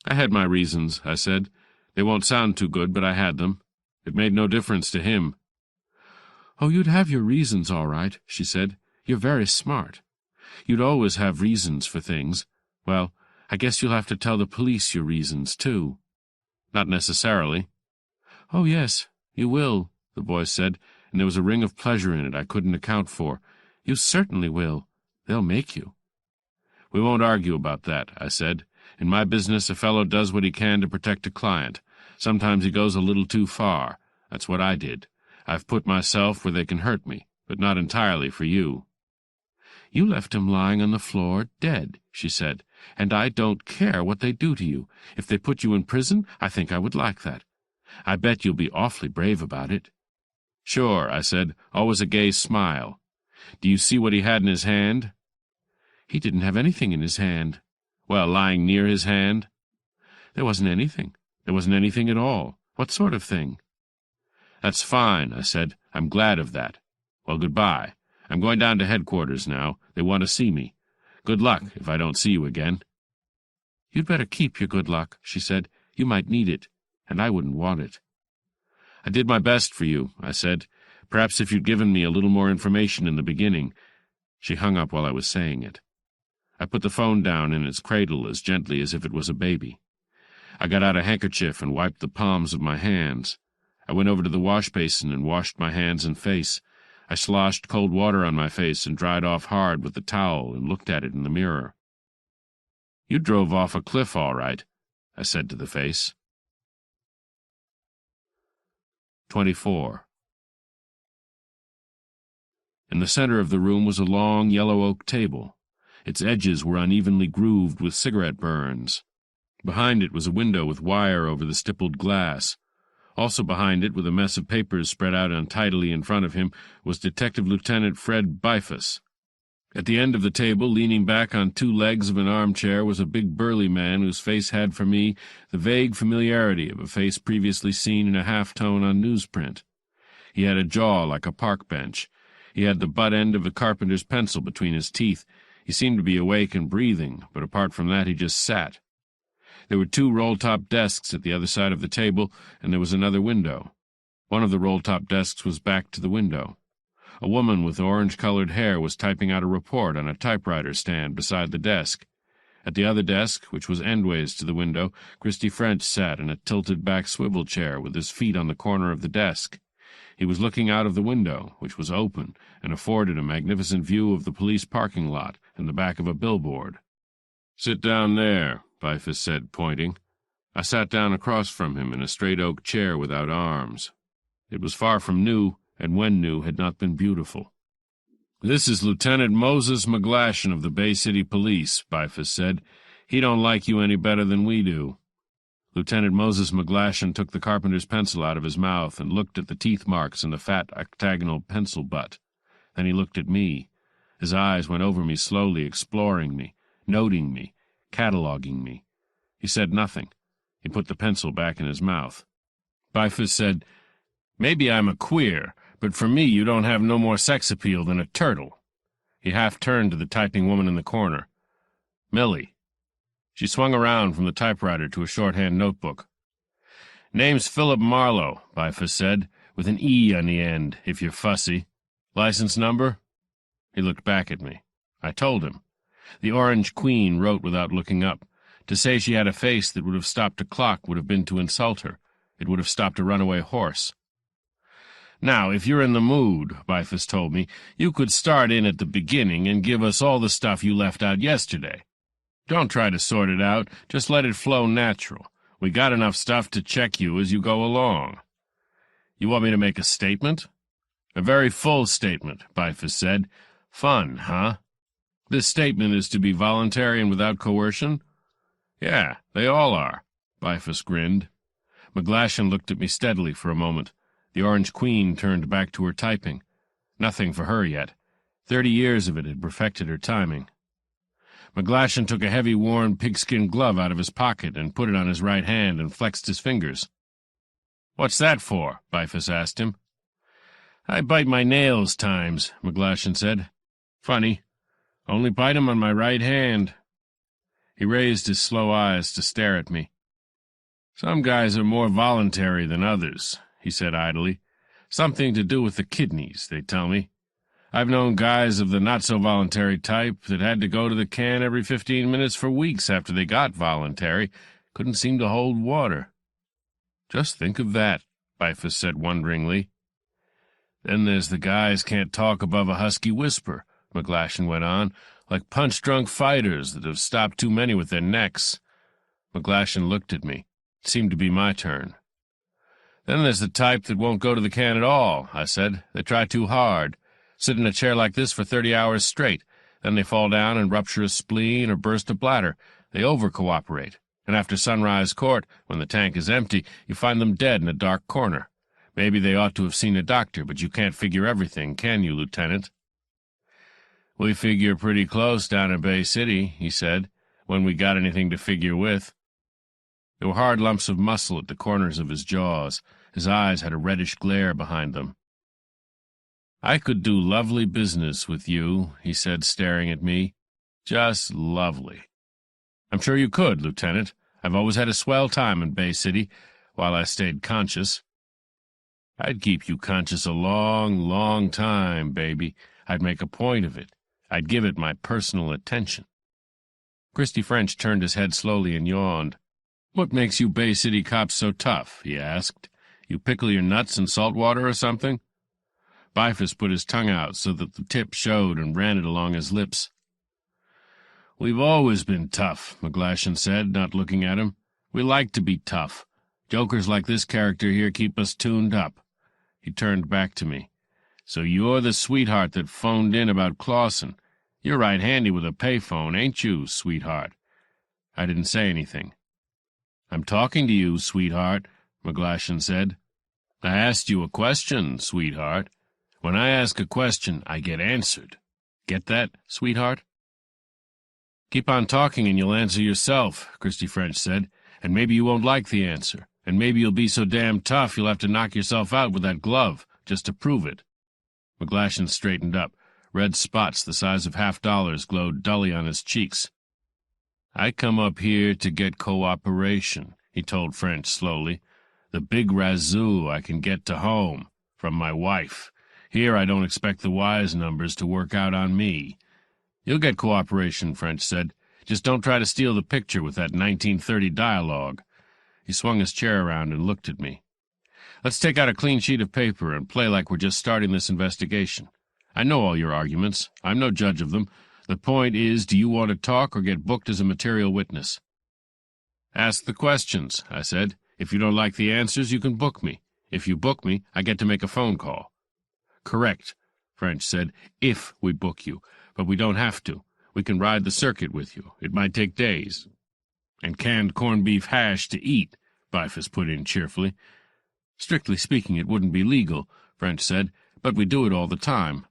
Speaker 1: I had my reasons, I said. They won't sound too good, but I had them. It made no difference to him. Oh, you'd have your reasons, all right, she said. You're very smart. You'd always have reasons for things. Well, I guess you'll have to tell the police your reasons, too. Not necessarily. Oh, yes, you will, the voice said, and there was a ring of pleasure in it I couldn't account for. You certainly will. They'll make you. We won't argue about that, I said. In my business, a fellow does what he can to protect a client. Sometimes he goes a little too far. That's what I did. I've put myself where they can hurt me, but not entirely for you. You left him lying on the floor, dead, she said, and I don't care what they do to you. If they put you in prison, I think I would like that. I bet you'll be awfully brave about it. Sure, I said, always a gay smile. Do you see what he had in his hand? He didn't have anything in his hand. Well, lying near his hand? There wasn't anything. There wasn't anything at all. What sort of thing? That's fine, I said. I'm glad of that. Well, goodbye. I'm going down to headquarters now. They want to see me. Good luck if I don't see you again. You'd better keep your good luck, she said. You might need it, and I wouldn't want it. I did my best for you, I said. Perhaps if you'd given me a little more information in the beginning. She hung up while I was saying it. I put the phone down in its cradle as gently as if it was a baby. I got out a handkerchief and wiped the palms of my hands. I went over to the wash basin and washed my hands and face. I sloshed cold water on my face and dried off hard with the towel and looked at it in the mirror. You drove off a cliff all right, I said to the face. 24. In the center of the room was a long yellow oak table. Its edges were unevenly grooved with cigarette burns. Behind it was a window with wire over the stippled glass. Also behind it, with a mess of papers spread out untidily in front of him, was Detective Lieutenant Fred Bifus. At the end of the table, leaning back on two legs of an armchair, was a big burly man whose face had for me the vague familiarity of a face previously seen in a half-tone on newsprint. He had a jaw like a park bench. He had the butt end of a carpenter's pencil between his teeth. He seemed to be awake and breathing, but apart from that he just sat. There were two roll-top desks at the other side of the table, and there was another window. One of the roll-top desks was back to the window. A woman with orange-colored hair was typing out a report on a typewriter stand beside the desk. At the other desk, which was endways to the window, Christy French sat in a tilted-back swivel chair with his feet on the corner of the desk. He was looking out of the window, which was open, and afforded a magnificent view of the police parking lot and the back of a billboard. "Sit down there," Bifus said, pointing. I sat down across from him in a straight oak chair without arms. It was far from new, and when new had not been beautiful. "This is Lieutenant Moses McGlashan of the Bay City Police," Bifus said. "He don't like you any better than we do." Lieutenant Moses McGlashan took the carpenter's pencil out of his mouth and looked at the teeth marks in the fat octagonal pencil butt. Then he looked at me. His eyes went over me slowly, exploring me, noting me, cataloging me. He said nothing. He put the pencil back in his mouth. Bifus said, "Maybe I'm a queer, but for me you don't have no more sex appeal than a turtle." He half-turned to the typing woman in the corner. "Millie." She swung around from the typewriter to a shorthand notebook. "Name's Philip Marlowe," Bifus said, "with an E on the end, if you're fussy. License number?" He looked back at me. I told him. The Orange Queen wrote without looking up. To say she had a face that would have stopped a clock would have been to insult her. It would have stopped a runaway horse. "Now, if you're in the mood," Bifus told me, "you could start in at the beginning and give us all the stuff you left out yesterday. Don't try to sort it out, just let it flow natural. We got enough stuff to check you as you go along." "You want me to make a statement?" "A very full statement," Bifus said. "Fun, huh? This statement is to be voluntary and without coercion?" "Yeah, they all are." Bifus grinned. McGlashan looked at me steadily for a moment. The Orange Queen turned back to her typing. Nothing for her yet. 30 years of it had perfected her timing. McGlashan took a heavy, worn pigskin glove out of his pocket and put it on his right hand and flexed his fingers. "What's that for?" Bifus asked him. "I bite my nails times," McGlashan said. "Funny. Only bite 'em on my right hand." He raised his slow eyes to stare at me. "Some guys are more voluntary than others," he said idly. "Something to do with the kidneys, they tell me. I've known guys of the not-so-voluntary type that had to go to the can every 15 minutes for weeks after they got voluntary. Couldn't seem to hold water." "Just think of that," Bifus said wonderingly. "Then there's the guys can't talk above a husky whisper," McGlashan went on, "like punch-drunk fighters that have stopped too many with their necks." McGlashan looked at me. It seemed to be my turn. "Then there's the type that won't go to the can at all," I said. "They try too hard. Sit in a chair like this for 30 hours straight. Then they fall down and rupture a spleen or burst a bladder. They over-cooperate. And after Sunrise Court, when the tank is empty, you find them dead in a dark corner. Maybe they ought to have seen a doctor, but you can't figure everything, can you, Lieutenant?" "We figure pretty close down in Bay City," he said, "when we got anything to figure with." There were hard lumps of muscle at the corners of his jaws. His eyes had a reddish glare behind them. "I could do lovely business with you," he said, staring at me. "Just lovely." "I'm sure you could, Lieutenant. I've always had a swell time in Bay City, while I stayed conscious." "I'd keep you conscious a long, long time, baby. I'd make a point of it. I'd give it my personal attention." Christy French turned his head slowly and yawned. "What makes you Bay City cops so tough?" he asked. "You pickle your nuts in salt water or something?" Bifus put his tongue out so that the tip showed and ran it along his lips. "We've always been tough," McGlashan said, not looking at him. "We like to be tough. Jokers like this character here keep us tuned up." He turned back to me. "So you're the sweetheart that phoned in about Clawson. You're right handy with a payphone, ain't you, sweetheart?" I didn't say anything. "I'm talking to you, sweetheart," McGlashan said. "I asked you a question, sweetheart. When I ask a question, I get answered. Get that, sweetheart?" "Keep on talking and you'll answer yourself," Christy French said, "and maybe you won't like the answer, and maybe you'll be so damn tough you'll have to knock yourself out with that glove, just to prove it." McGlashan straightened up. Red spots the size of $50 glowed dully on his cheeks. "I come up here to get cooperation," he told French slowly. "The big razoo I can get to home, from my wife. Here I don't expect the wise numbers to work out on me." "You'll get cooperation," French said. "Just don't try to steal the picture with that 1930 dialogue." He swung his chair around and looked at me. "Let's take out a clean sheet of paper and play like we're just starting this investigation. I know all your arguments. I'm no judge of them. The point is, do you want to talk or get booked as a material witness?" "Ask the questions," I said. "If you don't like the answers, you can book me. If you book me, I get to make a phone call." "Correct," French said, "if we book you. But we don't have to. We can ride the circuit with you. It might take days." "And canned corned beef hash to eat," Bifus put in cheerfully. "Strictly speaking, it wouldn't be legal," French said, "but we do it all the time."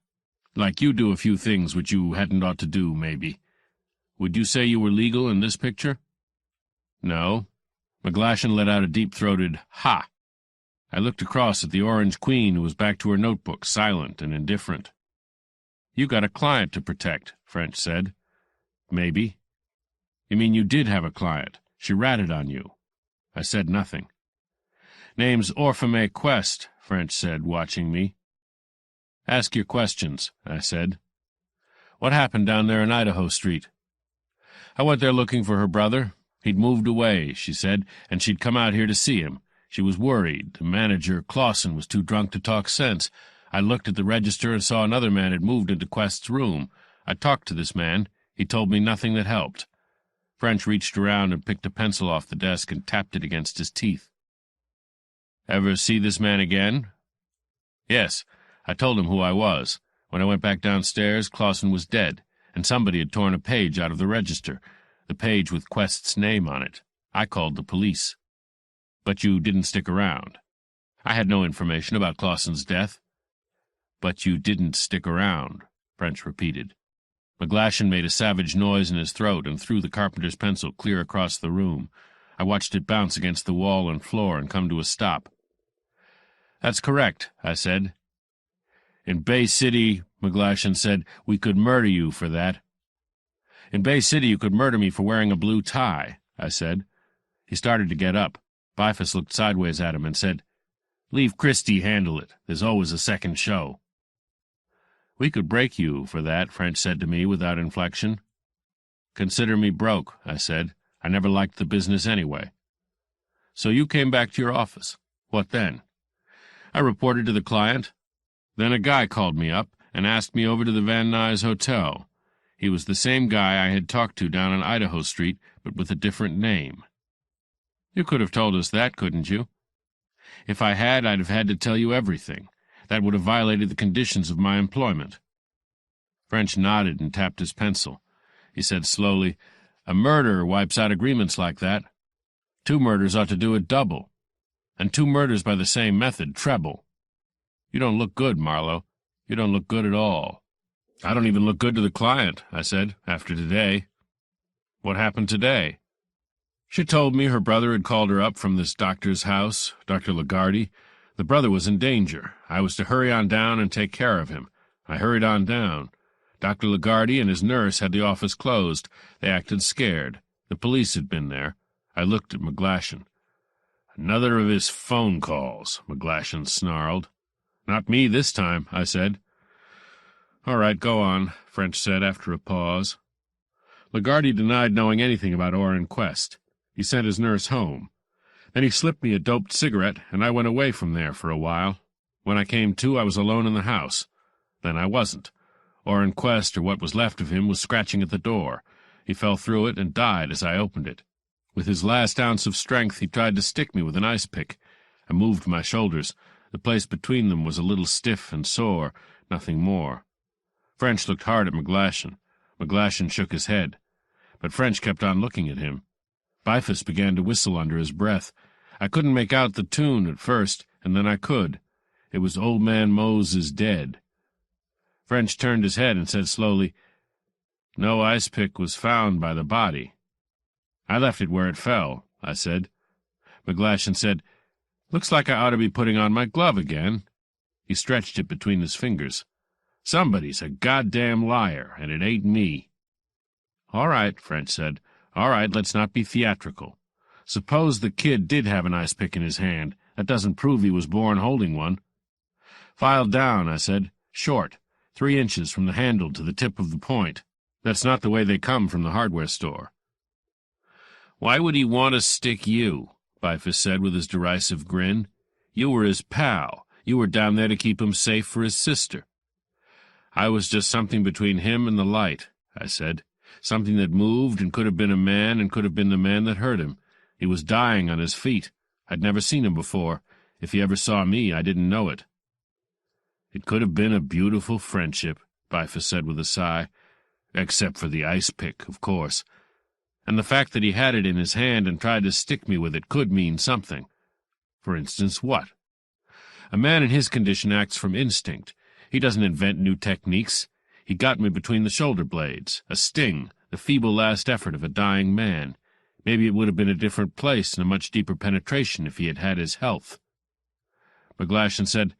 Speaker 3: Like you do a few things which you hadn't ought to do, maybe. Would you say you were legal in this picture? No. McGlashan let out a deep-throated ha. I looked across at the Orange Queen, who was back to her notebook, silent and indifferent. You got a client to protect, French said. Maybe. You mean you did have a client? She ratted on you. I said nothing. Name's Orfamay Quest, French said, watching me. Ask your questions, I said. What happened down there in Idaho Street? I went there looking for her brother. He'd moved away, she said, and she'd come out here to see him. She was worried. The manager, Clausen, was too drunk to talk sense. I looked at the register and saw another man had moved into Quest's room. I talked to this man. He told me nothing that helped. French reached around and picked a pencil off the desk and tapped it against his teeth. Ever see this man again? Yes. I told him who I was. When I went back downstairs, Clausen was dead, and somebody had torn a page out of the register, the page with Quest's name on it. I called the police. But you didn't stick around. I had no information about Clausen's death. But you didn't stick around, French repeated. McGlashan made a savage noise in his throat and threw the carpenter's pencil clear across the room. I watched it bounce against the wall and floor and come to a stop. That's correct, I said. In Bay City, McGlashan said, we could murder you for that. In Bay City you could murder me for wearing a blue tie, I said. He started to get up. Bifus looked sideways at him and said, Leave Christie handle it. There's always a second show. We could break you for that, French said to me without inflection. Consider me broke, I said. I never liked the business anyway. So you came back to your office. What then? I reported to the client. Then a guy called me up and asked me over to the Van Nuys Hotel. He was the same guy I had talked to down on Idaho Street, but with a different name. You could have told us that, couldn't you? If I had, I'd have had to tell you everything. That would have violated the conditions of my employment. French nodded and tapped his pencil. He said slowly, A murder wipes out agreements like that. 2 murders ought to do it double. And 2 murders by the same method, treble. You don't look good, Marlowe. You don't look good at all. I don't even look good to the client, I said, after today. What happened today? She told me her brother had called her up from this doctor's house, Dr. Lagarde. The brother was in danger. I was to hurry on down and take care of him. I hurried on down. Dr. Lagarde and his nurse had the office closed. They acted scared. The police had been there. I looked at McGlashan. Another of his phone calls, McGlashan snarled. Not me this time, I said. All right, go on, French said after a pause. Lagarde denied knowing anything about Orrin Quest. He sent his nurse home. Then he slipped me a doped cigarette, and I went away from there for a while. When I came to, I was alone in the house. Then I wasn't. Orrin Quest, or what was left of him, was scratching at the door. He fell through it and died as I opened it. With his last ounce of strength, he tried to stick me with an ice pick. I moved my shoulders. The place between them was a little stiff and sore, nothing more. French looked hard at McGlashan. McGlashan shook his head. But French kept on looking at him. Bifus began to whistle under his breath. I couldn't make out the tune at first, and then I could. It was Old Man Mose is Dead. French turned his head and said slowly, No ice pick was found by the body. I left it where it fell, I said. McGlashan said, Looks like I ought to be putting on my glove again. He stretched it between his fingers. Somebody's a goddamn liar, and it ain't me. All right, French said. All right, let's not be theatrical. Suppose the kid did have an ice pick in his hand. That doesn't prove he was born holding one. File down, I said. Short, 3 inches from the handle to the tip of the point. That's not the way they come from the hardware store. Why would he want to stick you? Bifus said with his derisive grin. You were his pal. You were down there to keep him safe for his sister. I was just something between him and the light, I said. Something that moved and could have been a man and could have been the man that hurt him. He was dying on his feet. I'd never seen him before. If he ever saw me, I didn't know it. It could have been a beautiful friendship, Bifus said with a sigh. Except for the ice pick, of course. And the fact that he had it in his hand and tried to stick me with it could mean something. For instance, what? A man in his condition acts from instinct.
Speaker 1: He doesn't invent new techniques. He got me between the shoulder blades, a sting, the feeble last effort of a dying man. Maybe it would have been a different place and a much deeper penetration if he had had his health. McGlashan said,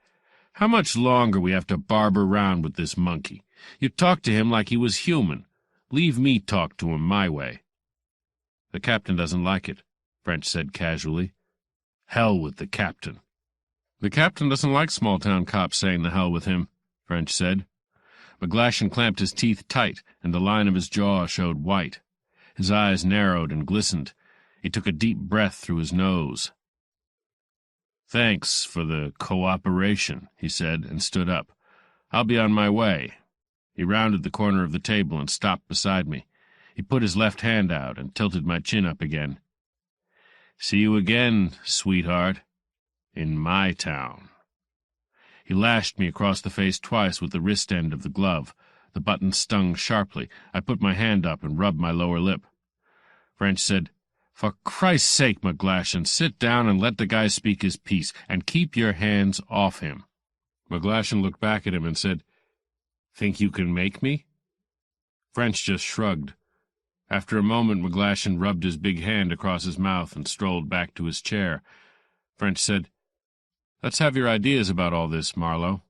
Speaker 1: "How much longer we have to barber round with this monkey? You talk to him like he was human. Leave me talk to him my way." "The captain doesn't like it," French said casually. "Hell with the captain." "The captain doesn't like small-town cops saying the hell with him," French said. McGlashan clamped his teeth tight, and the line of his jaw showed white. His eyes narrowed and glistened. He took a deep breath through his nose. "Thanks for the cooperation," he said, and stood up. "I'll be on my way." He rounded the corner of the table and stopped beside me. He put his left hand out and tilted my chin up again. "See you again, sweetheart, in my town." He lashed me across the face twice with the wrist end of the glove. The button stung sharply. I put my hand up and rubbed my lower lip. French said, "For Christ's sake, McGlashan, sit down and let the guy speak his piece, and keep your hands off him." McGlashan looked back at him and said, "Think you can make me?" French just shrugged. After a moment, McGlashan rubbed his big hand across his mouth and strolled back to his chair. French said, "Let's have your ideas about all this, Marlowe."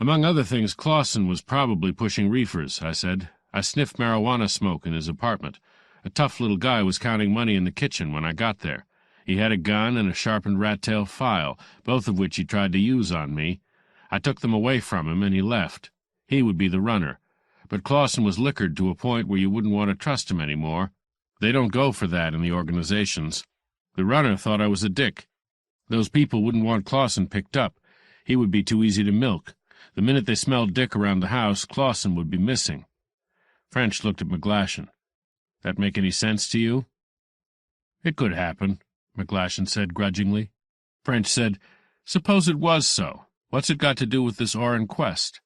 Speaker 1: "Among other things, Clausen was probably pushing reefers," I said. "I sniffed marijuana smoke in his apartment. A tough little guy was counting money in the kitchen when I got there. He had a gun and a sharpened rat-tail file, both of which he tried to use on me. I took them away from him, and he left. He would be the runner. But Clausen was liquored to a point where you wouldn't want to trust him any more. They don't go for that in the organizations. The runner thought I was a dick. Those people wouldn't want Clausen picked up. He would be too easy to milk. The minute they smelled Dick around the house, Clausen would be missing." French looked at McGlashan. "That make any sense to you?" "It could happen," McGlashan said grudgingly. French said, "Suppose it was so. What's it got to do with this Orrin Quest?"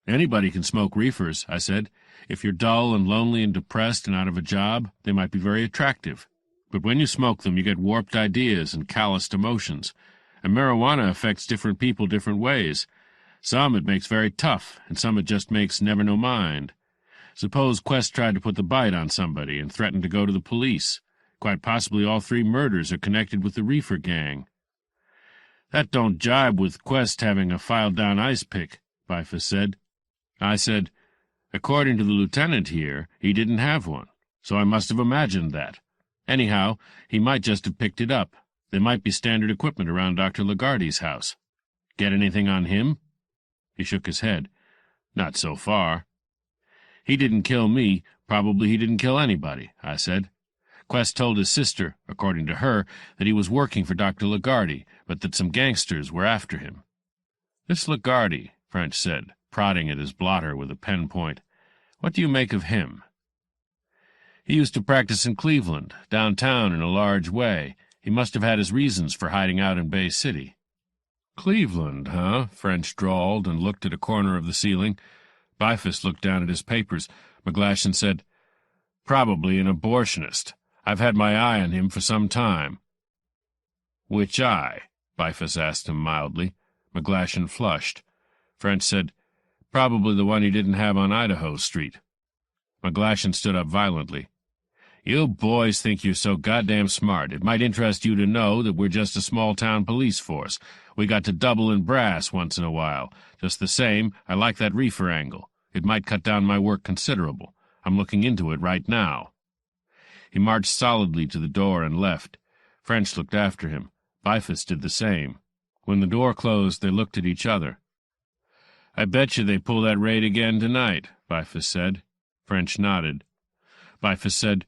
Speaker 1: "Anybody can smoke reefers," I said. "If you're dull and lonely and depressed and out of a job, they might be very attractive. But when you smoke them, you get warped ideas and calloused emotions. And marijuana affects different people different ways. Some it makes very tough, and some it just makes never no mind. Suppose Quest tried to put the bite on somebody and threatened to go to the police. Quite possibly all 3 murders are connected with the reefer gang." "That don't jibe with Quest having a filed-down ice pick," Bifus said. I said, "According to the lieutenant here, he didn't have one, so I must have imagined that. Anyhow, he might just have picked it up. There might be standard equipment around Dr. Lagardy's house. Get anything on him?" He shook his head. "Not so far." "He didn't kill me. Probably he didn't kill anybody," I said. "Quest told his sister, according to her, that he was working for Dr. Lagardy, but that some gangsters were after him." "This Lagardy," French said, prodding at his blotter with a pen point. "What do you make of him?" "He used to practice in Cleveland, downtown in a large way. He must have had his reasons for hiding out in Bay City." "Cleveland, huh?" French drawled and looked at a corner of the ceiling. Bifus looked down at his papers. McGlashan said, "Probably an abortionist. I've had my eye on him for some time." "Which eye?" Bifus asked him mildly. McGlashan flushed. French said, "Probably the one he didn't have on Idaho Street." McGlashan stood up violently. "You boys think you're so goddamn smart. It might interest you to know that we're just a small-town police force. We got to double in brass once in a while. Just the same, I like that reefer angle. It might cut down my work considerable. I'm looking into it right now." He marched solidly to the door and left. French looked after him. Bifus did the same. When the door closed, they looked at each other. "I bet you they pull that raid again tonight," Bifus said. French nodded. Bifus said,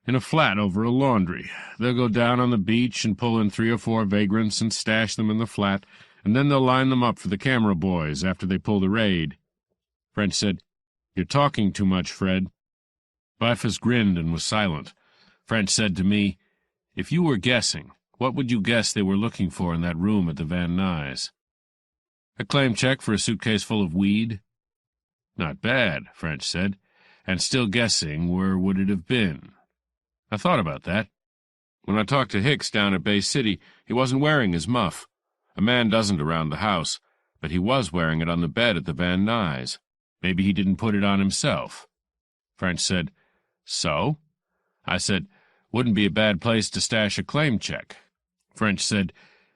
Speaker 1: "In a flat over a laundry. They'll go down on the beach and pull in 3 or 4 vagrants and stash them in the flat, and then they'll line them up for the camera boys after they pull the raid." French said, "You're talking too much, Fred." Bifus grinned and was silent. French said to me, "If you were guessing, what would you guess they were looking for in that room at the Van Nuys?" "A claim check for a suitcase full of weed." "Not bad," French said. "And still guessing, where would it have been?" I thought about that. When I talked to Hicks down at Bay City, he wasn't wearing his muff. A man doesn't around the house. But he was wearing it on the bed at the Van Nuys. Maybe he didn't put it on himself. French said, "So?" I said, "Wouldn't be a bad place to stash a claim check." French said,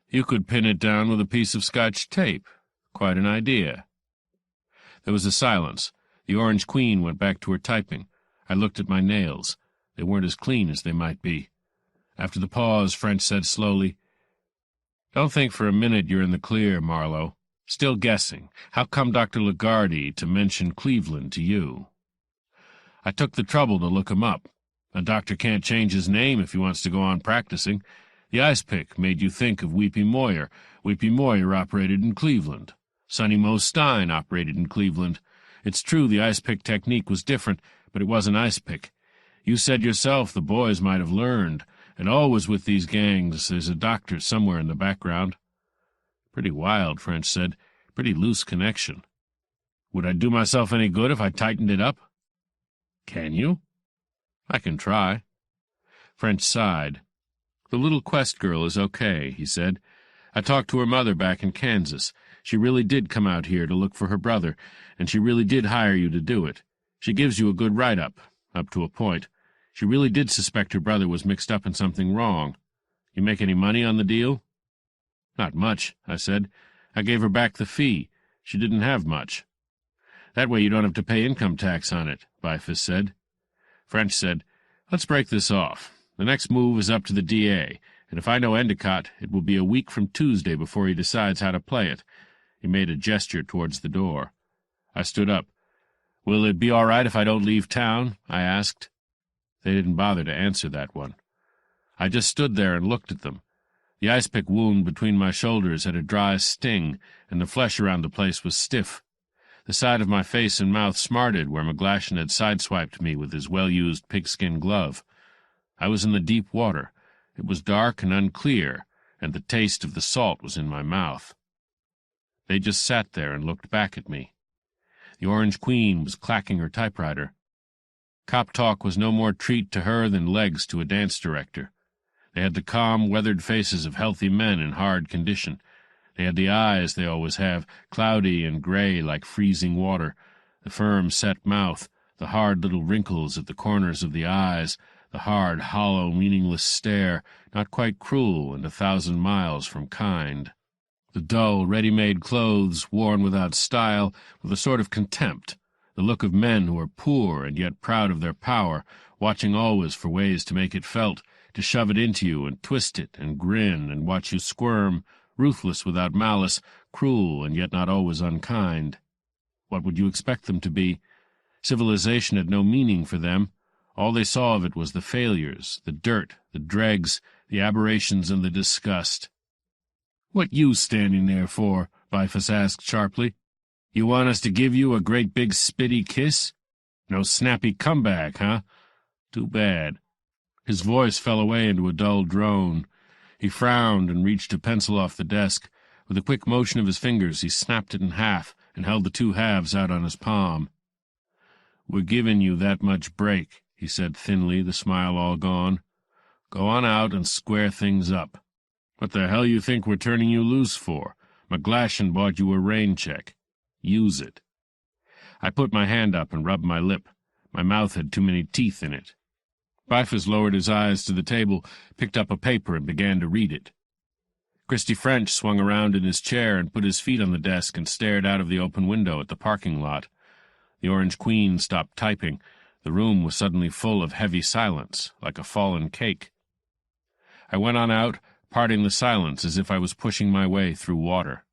Speaker 1: "You could pin it down with a piece of Scotch tape. Quite an idea." There was a silence. The Orange Queen went back to her typing. I looked at my nails. They weren't as clean as they might be. After the pause, French said slowly, "Don't think for a minute you're in the clear, Marlowe. Still guessing. How come Dr. Lagarde to mention Cleveland to you?" I took the trouble to look him up. A doctor can't change his name if he wants to go on practicing. The ice pick made you think of Weepy Moyer. Weepy Moyer operated in Cleveland. Sonny Mo Stein operated in Cleveland. It's true the ice pick technique was different, but it wasn't ice pick. You said yourself the boys might have learned, and always with these gangs there's a doctor somewhere in the background. Pretty wild, French said. Pretty loose connection. Would I do myself any good if I tightened it up? Can you? I can try. French sighed. The little Quest girl is okay, he said. I talked to her mother back in Kansas. She really did come out here to look for her brother, and she really did hire you to do it. She gives you a good write-up, up to a point. She really did suspect her brother was mixed up in something wrong. You make any money on the deal? Not much, I said. I gave her back the fee. She didn't have much. That way you don't have to pay income tax on it, Bifus said. French said, Let's break this off. The next move is up to the D.A., and if I know Endicott, it will be a week from Tuesday before he decides how to play it. He made a gesture towards the door. I stood up. Will it be all right if I don't leave town? I asked. They didn't bother to answer that one. I just stood there and looked at them. The ice-pick wound between my shoulders had a dry sting, and the flesh around the place was stiff. The side of my face and mouth smarted where McGlashan had sideswiped me with his well-used pigskin glove. I was in the deep water. It was dark and unclear, and the taste of the salt was in my mouth. They just sat there and looked back at me. The Orange Queen was clacking her typewriter. Cop talk was no more treat to her than legs to a dance director. They had the calm, weathered faces of healthy men in hard condition. They had the eyes they always have, cloudy and gray like freezing water, the firm, set mouth, the hard little wrinkles at the corners of the eyes, the hard, hollow, meaningless stare, not quite cruel and 1,000 miles from kind. The dull, ready-made clothes worn without style, with a sort of contempt, the look of men who are poor and yet proud of their power, watching always for ways to make it felt, to shove it into you and twist it and grin and watch you squirm, ruthless without malice, cruel and yet not always unkind. What would you expect them to be? Civilization had no meaning for them. All they saw of it was the failures, the dirt, the dregs, the aberrations and the disgust. "What you standing there for?" Bifus asked sharply. "You want us to give you a great big spitty kiss? No snappy comeback, huh? Too bad." His voice fell away into a dull drone. He frowned and reached a pencil off the desk. With a quick motion of his fingers, he snapped it in half and held the two halves out on his palm. "We're giving you that much break," he said thinly, the smile all gone. "Go on out and square things up. What the hell you think we're turning you loose for? McGlashan bought you a rain check. Use it." I put my hand up and rubbed my lip. My mouth had too many teeth in it. Bifus lowered his eyes to the table, picked up a paper, and began to read it. Christy French swung around in his chair and put his feet on the desk and stared out of the open window at the parking lot. The Orange Queen stopped typing. The room was suddenly full of heavy silence, like a fallen cake. I went on out, parting the silence as if I was pushing my way through water.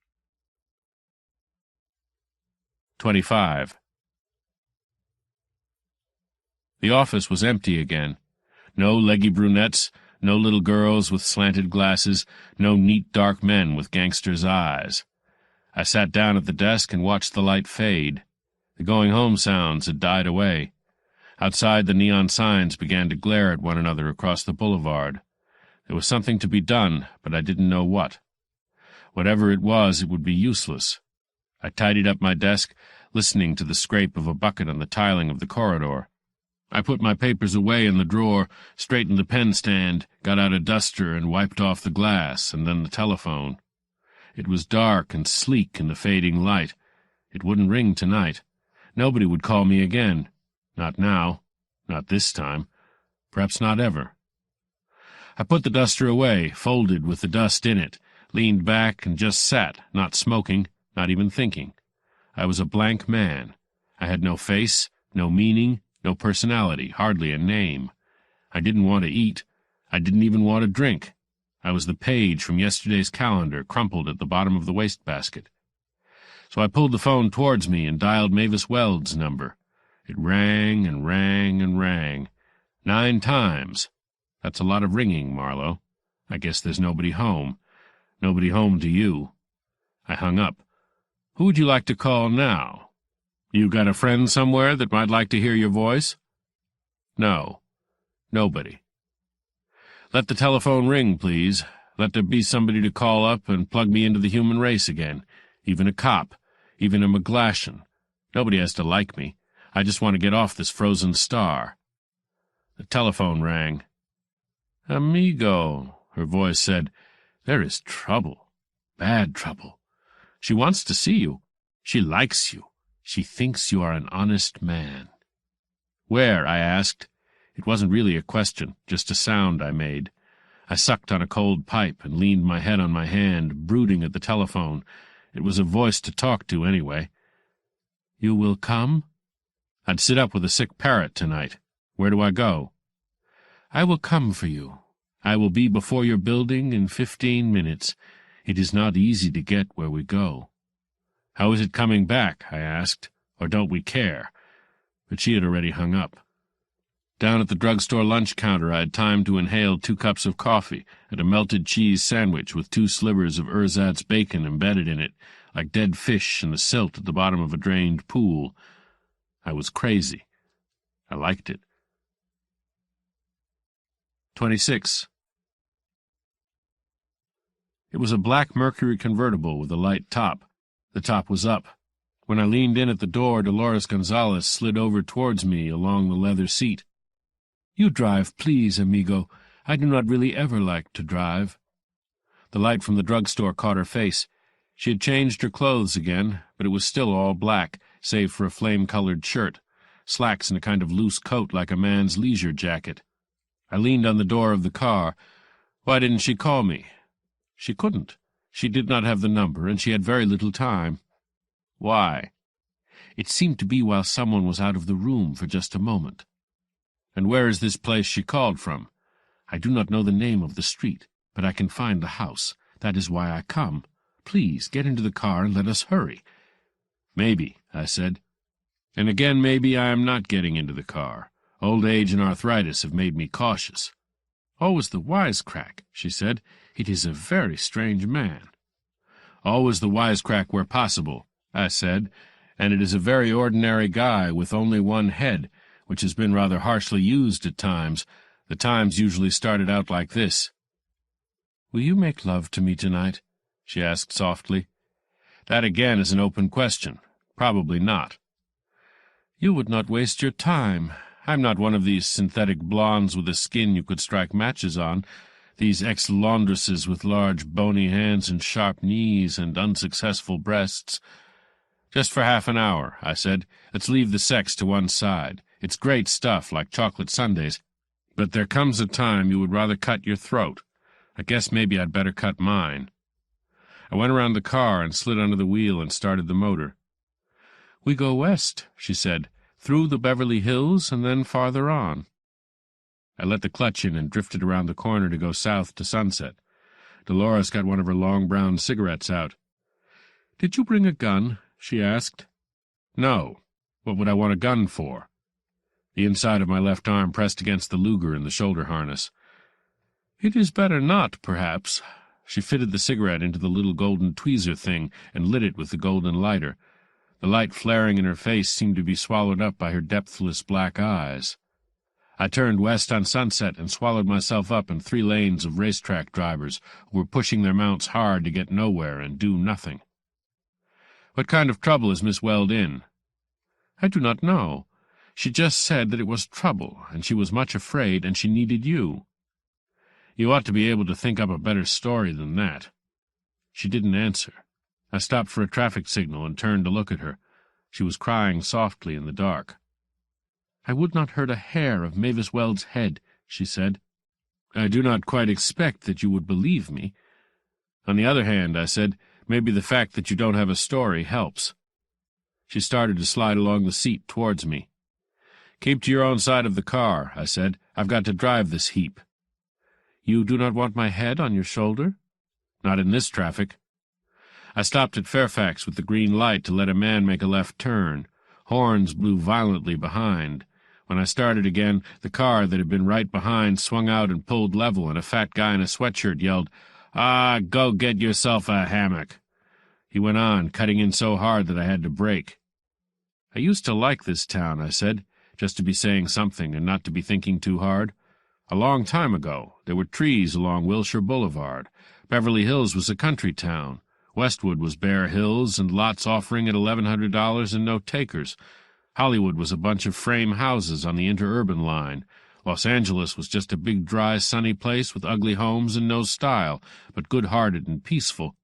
Speaker 1: 25. The office was empty again. No leggy brunettes, no little girls with slanted glasses, no neat dark men with gangsters' eyes. I sat down at the desk and watched the light fade. The going-home sounds had died away. Outside, the neon signs began to glare at one another across the boulevard. There was something to be done, but I didn't know what. Whatever it was, it would be useless. I tidied up my desk, listening to the scrape of a bucket on the tiling of the corridor. I put my papers away in the drawer, straightened the pen stand, got out a duster and wiped off the glass, and then the telephone. It was dark and sleek in the fading light. It wouldn't ring tonight. Nobody would call me again. Not now. Not this time. Perhaps not ever. I put the duster away, folded with the dust in it, leaned back and just sat, not smoking, not even thinking. I was a blank man. I had no face, no meaning, no personality, hardly a name. I didn't want to eat. I didn't even want to drink. I was the page from yesterday's calendar crumpled at the bottom of the wastebasket. So I pulled the phone towards me and dialed Mavis Weld's number. It rang and rang and rang. 9 times. That's a lot of ringing, Marlowe. I guess there's nobody home. Nobody home to you. I hung up. Who would you like to call now? You got a friend somewhere that might like to hear your voice? No. Nobody. Let the telephone ring, please. Let there be somebody to call up and plug me into the human race again. Even a cop. Even a McGlashan. Nobody has to like me. I just want to get off this frozen star. The telephone rang. Amigo, her voice said, there is trouble. Bad trouble. She wants to see you. She likes you. She thinks you are an honest man. Where? I asked. It wasn't really a question, just a sound I made. I sucked on a cold pipe and leaned my head on my hand, brooding at the telephone. It was a voice to talk to, anyway. You will come? I'd sit up with a sick parrot tonight. Where do I go? I will come for you. I will be before your building in 15 minutes. It is not easy to get where we go. How is it coming back? I asked. Or don't we care? But she had already hung up. Down at the drugstore lunch counter I had time to inhale 2 cups of coffee and a melted cheese sandwich with 2 slivers of ersatz bacon embedded in it, like dead fish in the silt at the bottom of a drained pool. I was crazy. I liked it. 26. It was a black Mercury convertible with a light top. The top was up. When I leaned in at the door, Dolores Gonzalez slid over towards me along the leather seat. You drive, please, amigo. I do not really ever like to drive. The light from the drugstore caught her face. She had changed her clothes again, but it was still all black, save for a flame-colored shirt, slacks and a kind of loose coat like a man's leisure jacket. I leaned on the door of the car. Why didn't she call me? She couldn't. She did not have the number, and she had very little time. Why? It seemed to be while someone was out of the room for just a moment. And where is this place she called from? I do not know the name of the street, but I can find the house. That is why I come. Please, get into the car and let us hurry. Maybe, I said. And again, maybe I am not getting into the car. Old age and arthritis have made me cautious. Always the wisecrack, she said. It is a very strange man. Always the wisecrack where possible, I said, and it is a very ordinary guy with only one head, which has been rather harshly used at times. The times usually started out like this. Will you make love to me tonight? She asked softly. That again is an open question. Probably not. You would not waste your time. I'm not one of these synthetic blondes with a skin you could strike matches on, these ex-laundresses with large bony hands and sharp knees and unsuccessful breasts. Just for half an hour, I said. Let's leave the sex to one side. It's great stuff, like chocolate sundaes, but there comes a time you would rather cut your throat. I guess maybe I'd better cut mine. I went around the car and slid under the wheel and started the motor. We go west, she said, through the Beverly Hills and then farther on. I let the clutch in and drifted around the corner to go south to Sunset. Dolores got one of her long brown cigarettes out. Did you bring a gun? She asked. No. What would I want a gun for? The inside of my left arm pressed against the Luger in the shoulder harness. It is better not, perhaps. She fitted the cigarette into the little golden tweezer thing and lit it with the golden lighter. The light flaring in her face seemed to be swallowed up by her depthless black eyes. I turned west on Sunset and swallowed myself up in 3 lanes of racetrack drivers who were pushing their mounts hard to get nowhere and do nothing. What kind of trouble is Miss Weld in? I do not know. She just said that it was trouble, and she was much afraid, and she needed you. You ought to be able to think up a better story than that.
Speaker 3: She didn't answer. I stopped for a traffic signal and turned to look at her. She was crying softly in the dark. "I would not hurt a hair of Mavis Weld's head," she said. "I do not quite expect that you would believe me. On the other hand," I said, "maybe the fact that you don't have a story helps." She started to slide along the seat towards me. "Keep to your own side of the car," I said. "I've got to drive this heap." "You do not want my head on your shoulder?" "Not in this traffic." I stopped at Fairfax with the green light to let a man make a left turn. Horns blew violently behind. When I started again, the car that had been right behind swung out and pulled level, and a fat guy in a sweatshirt yelled, "Ah, go get yourself a hammock." He went on, cutting in so hard that I had to brake. "I used to like this town," I said, just to be saying something and not to be thinking too hard. "A long time ago. There were trees along Wilshire Boulevard. Beverly Hills was a country town. Westwood was bare hills and lots offering at $1,100 and no takers. Hollywood was a bunch of frame houses on the interurban line. Los Angeles was just a big, dry, sunny place with ugly homes and no style, but good-hearted and peaceful.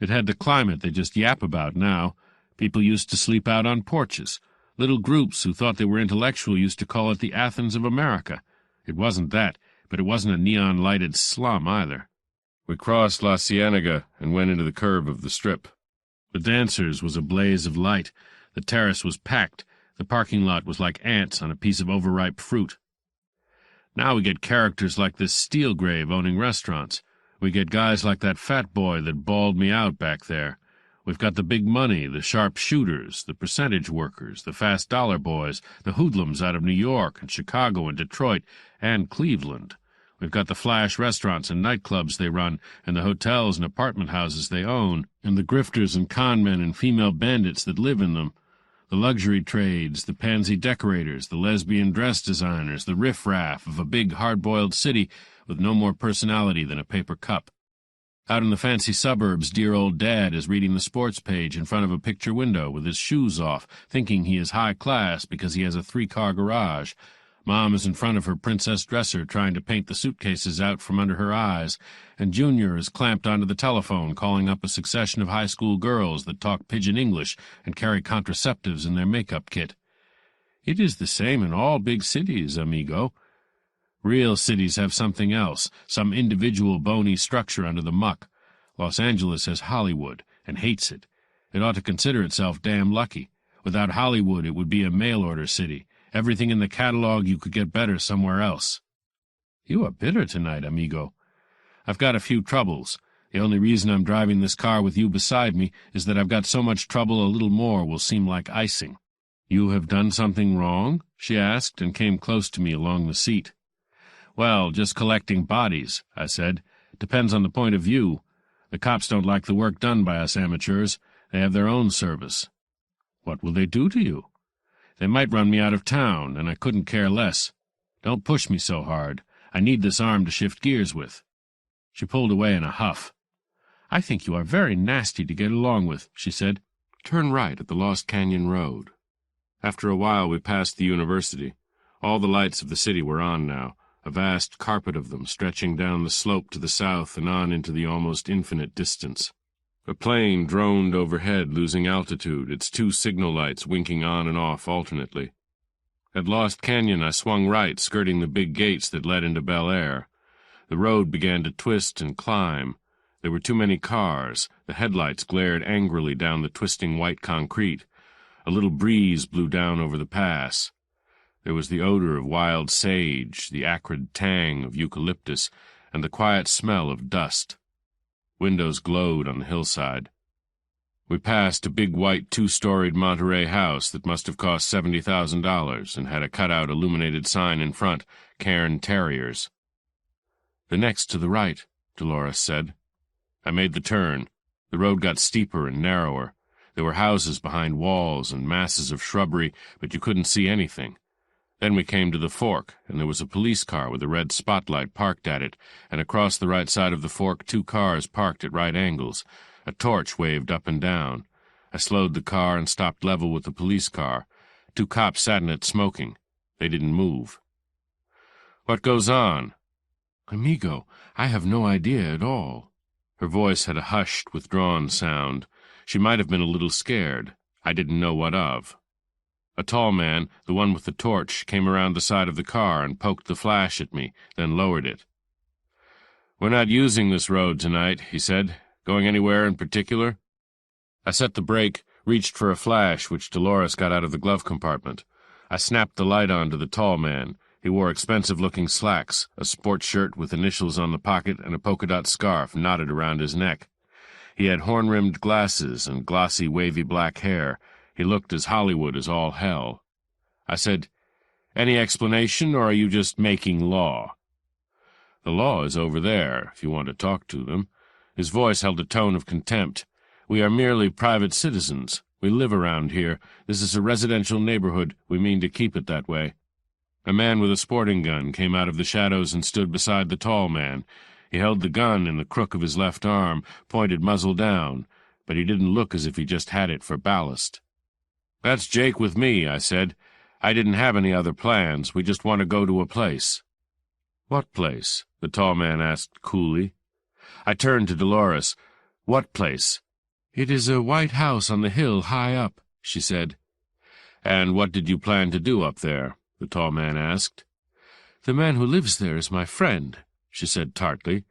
Speaker 3: It had the climate they just yap about now. People used to sleep out on porches. Little groups who thought they were intellectual used to call it the Athens of America. It wasn't that, but it wasn't a neon-lighted slum either." We crossed La Cienega and went into the curve of the Strip. The Dancers was a blaze of light. The terrace was packed. The parking lot was like ants on a piece of overripe fruit. Now we get characters like this Steelgrave owning restaurants. We get guys like that fat boy that bawled me out back there. We've got the big money, the sharp shooters, the percentage workers, the fast dollar boys, the hoodlums out of New York and Chicago and Detroit and Cleveland. We've got the flash restaurants and nightclubs they run, and the hotels and apartment houses they own, and the grifters and con men and female bandits that live in them, the luxury trades, the pansy decorators, the lesbian dress designers, the riff-raff of a big hard-boiled city with no more personality than a paper cup. Out in the fancy suburbs, dear old Dad is reading the sports page in front of a picture window with his shoes off, thinking he is high class because he has a 3-car garage. Mom is in front of her princess dresser trying to paint the suitcases out from under her eyes, and Junior is clamped onto the telephone calling up a succession of high school girls that talk pidgin English and carry contraceptives in their makeup kit. It is the same in all big cities, amigo. Real cities have something else, some individual bony structure under the muck. Los Angeles has Hollywood, and hates it. It ought to consider itself damn lucky. Without Hollywood, it would be a mail-order city. Everything in the catalog you could get better somewhere else. You are bitter tonight, amigo. I've got a few troubles. The only reason I'm driving this car with you beside me is that I've got so much trouble a little more will seem like icing. You have done something wrong? She asked, and came close to me along the seat. Well, just collecting bodies, I said. Depends on the point of view. The cops don't like the work done by us amateurs. They have their own service. What will they do to you? They might run me out of town, and I couldn't care less. Don't push me so hard. I need this arm to shift gears with. She pulled away in a huff. I think you are very nasty to get along with, she said. Turn right at the Lost Canyon Road. After a while we passed the university. All the lights of the city were on now, a vast carpet of them stretching down the slope to the south and on into the almost infinite distance. A plane droned overhead, losing altitude, its 2 signal lights winking on and off alternately. At Lost Canyon I swung right, skirting the big gates that led into Bel Air. The road began to twist and climb. There were too many cars. The headlights glared angrily down the twisting white concrete. A little breeze blew down over the pass. There was the odor of wild sage, the acrid tang of eucalyptus, and the quiet smell of dust. Windows glowed on the hillside. We passed a big white 2-storied Monterey house that must have cost $70,000 and had a cutout illuminated sign in front, Cairn Terriers. The next to the right, Dolores said. I made the turn. The road got steeper and narrower. There were houses behind walls and masses of shrubbery, but you couldn't see anything. Then we came to the fork, and there was a police car with a red spotlight parked at it, and across the right side of the fork 2 cars parked at right angles. A torch waved up and down. I slowed the car and stopped level with the police car. 2 cops sat in it smoking. They didn't move. What goes on? Amigo, I have no idea at all.
Speaker 1: Her voice had a hushed, withdrawn sound. She might have been a little scared. I didn't know what of. A tall man, the one with the torch, came around the side of the car and poked the flash at me, then lowered it. "We're not using this road tonight," he said. "Going anywhere in particular?" I set the brake, reached for a flash which Dolores got out of the glove compartment. I snapped the light on to the tall man. He wore expensive-looking slacks, a sports shirt with initials on the pocket, and a polka-dot scarf knotted around his neck. He had horn-rimmed glasses and glossy, wavy black hair. He looked as Hollywood as all hell. I said, "Any explanation, or are you just making law?" "The law is over there, if you want to talk to them." His voice held a tone of contempt. "We are merely private citizens. We live around here. This is a residential neighborhood. We mean to keep it that way." A man with a sporting gun came out of the shadows and stood beside the tall man. He held the gun in the crook of his left arm, pointed muzzle down, but he didn't look as if he just had it for ballast. "That's Jake with me," I said. "I didn't have any other plans. We just want to go to a place." "What place?" the tall man asked coolly. I turned to Dolores. "What place?" "It is a white house on the hill high up," she said. "And what did you plan to do up there?" the tall man asked. "The man who lives there is my friend," she said tartly.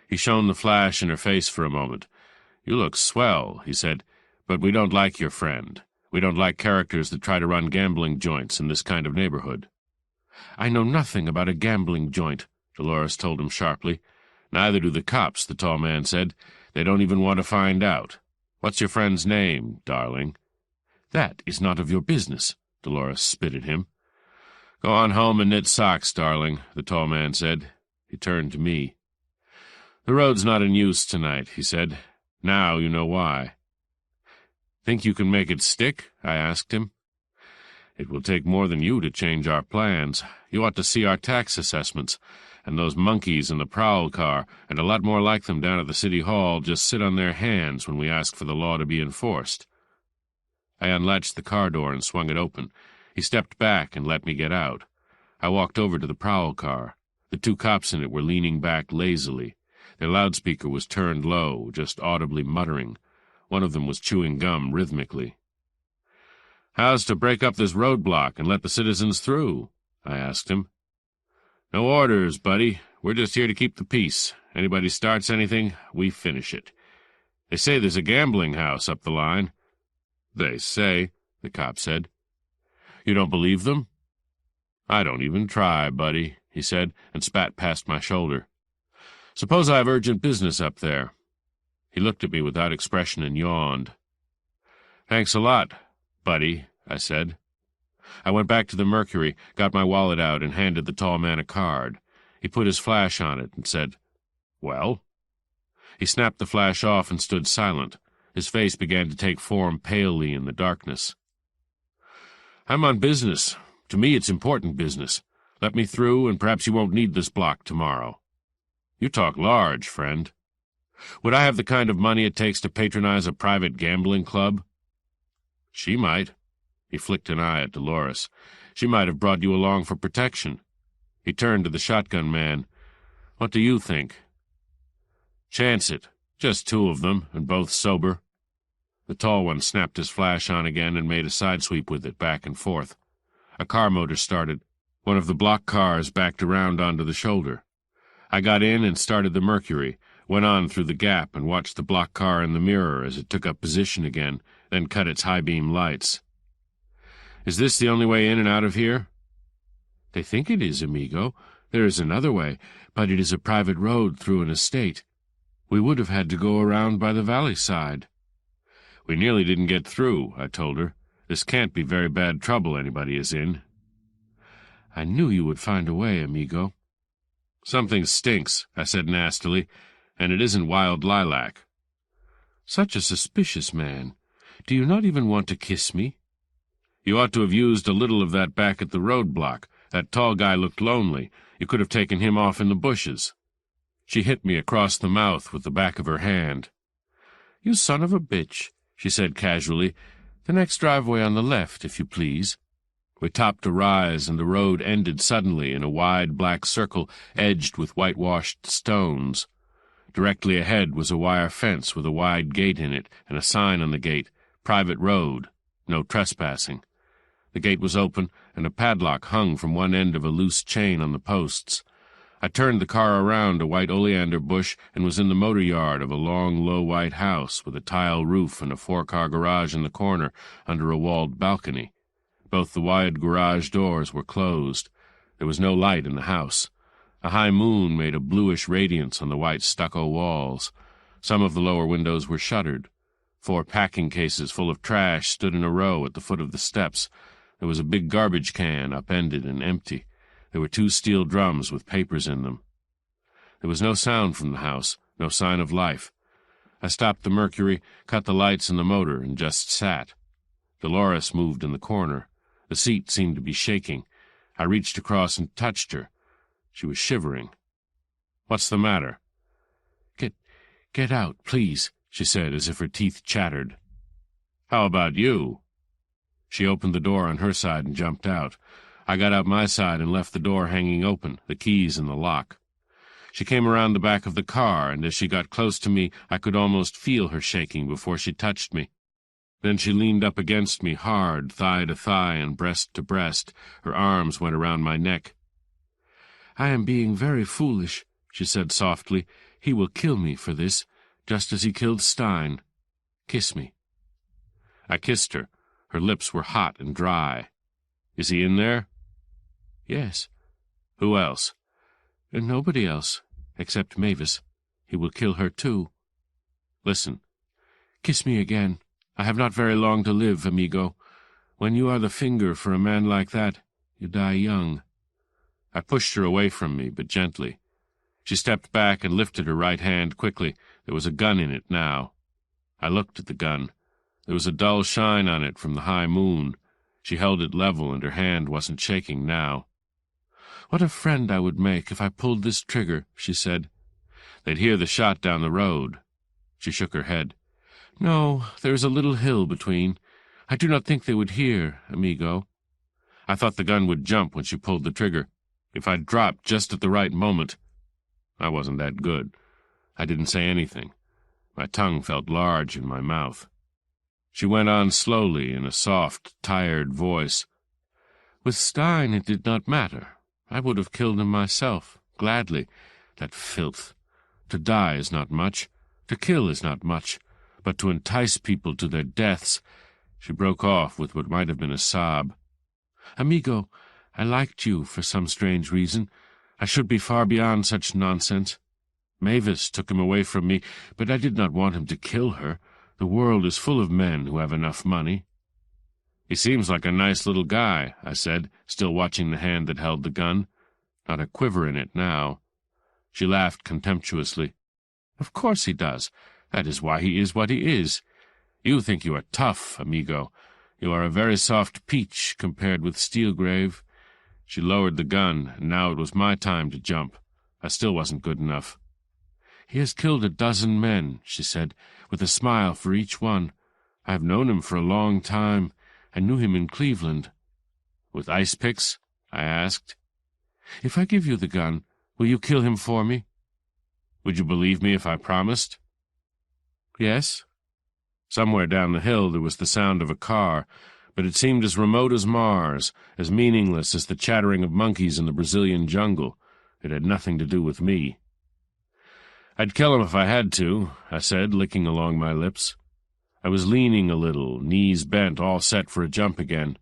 Speaker 1: He shone the flash in her face for a moment. "You look swell," he said, "but we don't like your friend. We don't like characters that try to run gambling joints in this kind of neighborhood." "I know nothing about a gambling joint," Dolores told him sharply. "Neither do the cops," the tall man said. "They don't even want to find out. What's your friend's name, darling?" "That is not of your business," Dolores spit at him. "Go on home and knit socks, darling," the tall man said. He turned to me. "The road's not in use tonight," he said. "Now you know why." "Think you can make it stick?" I asked him. "It will take more than you to change our plans. You ought to see our tax assessments, and those monkeys in the prowl car, and a lot more like them down at the city hall, just sit on their hands when we ask for the law to be enforced." I unlatched the car door and swung it open. He stepped back and let me get out. I walked over to the prowl car. The two cops in it were leaning back lazily. Their loudspeaker was turned low, just audibly muttering. One of them was chewing gum rhythmically. "How's to break up this roadblock and let the citizens through?" I asked him. "No orders, buddy. We're just here to keep the peace. Anybody starts anything, we finish it. They say there's a gambling house up the line." "They say," the cop said. "You don't believe them?" "I don't even try, buddy," he said, and spat past my shoulder. "Suppose I have urgent business up there." He looked at me without expression and yawned. "Thanks a lot, buddy," I said. I went back to the Mercury, got my wallet out, and handed the tall man a card. He put his flash on it and said, "Well?" He snapped the flash off and stood silent. His face began to take form palely in the darkness. "I'm on business. To me it's important business. Let me through, and perhaps you won't need this block tomorrow." "You talk large, friend." "Would I have the kind of money it takes to patronize a private gambling club?" "She might." He flicked an eye at Dolores. "She might have brought you along for protection." He turned to the shotgun man. "What do you think?" "Chance it. Just two of them, and both sober." The tall one snapped his flash on again and made a side sweep with it back and forth. A car motor started. One of the block cars backed around onto the shoulder. I got in and started the Mercury, went on through the gap and watched the block car in the mirror as it took up position again, then cut its high-beam lights. "Is this the only way in and out of here?" "They think it is, amigo. There is another way, but it is a private road through an estate. We would have had to go around by the valley side." "We nearly didn't get through," I told her. "This can't be very bad trouble anybody is in." "I knew you would find a way, amigo." "Something stinks," I said nastily, "and it isn't wild lilac." "Such a suspicious man. Do you not even want to kiss me?" "You ought to have used a little of that back at the roadblock. That tall guy looked lonely. You could have taken him off in the bushes." She hit me across the mouth with the back of her hand. "You son of a bitch," she said casually. "The next driveway on the left, if you please." We topped a rise, and the road ended suddenly in a wide black circle edged with whitewashed stones. Directly ahead was a wire fence with a wide gate in it and a sign on the gate, "Private Road, no trespassing." The gate was open, and a padlock hung from one end of a loose chain on the posts. I turned the car around a white oleander bush and was in the motor yard of a long, low white house with a tile roof and a 4-car garage in the corner under a walled balcony. Both the wide garage doors were closed. There was no light in the house. A high moon made a bluish radiance on the white stucco walls. Some of the lower windows were shuttered. 4 packing cases full of trash stood in a row at the foot of the steps. There was a big garbage can, upended and empty. There were 2 steel drums with papers in them. There was no sound from the house, no sign of life. I stopped the Mercury, cut the lights in the motor, and just sat. Dolores moved in the corner. The seat seemed to be shaking. I reached across and touched her. She was shivering. "What's the matter?" Get out, please," she said, as if her teeth chattered. "How about you?" She opened the door on her side and jumped out. I got out my side and left the door hanging open, the keys in the lock. She came around the back of the car, and as she got close to me, I could almost feel her shaking before she touched me. Then she leaned up against me hard, thigh to thigh and breast to breast. Her arms went around my neck. "I am being very foolish," she said softly. "He will kill me for this, just as he killed Stein. Kiss me." I kissed her. Her lips were hot and dry. "Is he in there?" "Yes." "Who else?" "Nobody else, except Mavis. He will kill her too." "Listen." "Kiss me again. I have not very long to live, amigo. When you are the finger for a man like that, you die young." I pushed her away from me, but gently. She stepped back and lifted her right hand quickly. There was a gun in it now. I looked at the gun. There was a dull shine on it from the high moon. She held it level, and her hand wasn't shaking now. "What a friend I would make if I pulled this trigger," she said. "They'd hear the shot down the road." She shook her head. "No, there is a little hill between. I do not think they would hear, amigo." I thought the gun would jump when she pulled the trigger. If I'd dropped just at the right moment. I wasn't that good. I didn't say anything. My tongue felt large in my mouth. She went on slowly in a soft, tired voice. "With Stein it did not matter. I would have killed him myself, gladly. That filth. To die is not much. To kill is not much. But to entice people to their deaths—" She broke off with what might have been a sob. "Amigo, I liked you for some strange reason. I should be far beyond such nonsense. Mavis took him away from me, but I did not want him to kill her. The world is full of men who have enough money." "He seems like a nice little guy," I said, still watching the hand that held the gun. Not a quiver in it now. She laughed contemptuously. "Of course he does. That is why he is what he is. You think you are tough, amigo. You are a very soft peach compared with Steelgrave." She lowered the gun, and now it was my time to jump. I still wasn't good enough. "He has killed 12 men," she said, "with a smile for each one. I have known him for a long time. I knew him in Cleveland." "With ice picks?" I asked. "If I give you the gun, will you kill him for me?" "Would you believe me if I promised?" "Yes." Somewhere down the hill there was the sound of a car, but it seemed as remote as Mars, as meaningless as the chattering of monkeys in the Brazilian jungle. It had nothing to do with me. "I'd kill him if I had to," I said, licking along my lips. I was leaning a little, knees bent, all set for a jump again.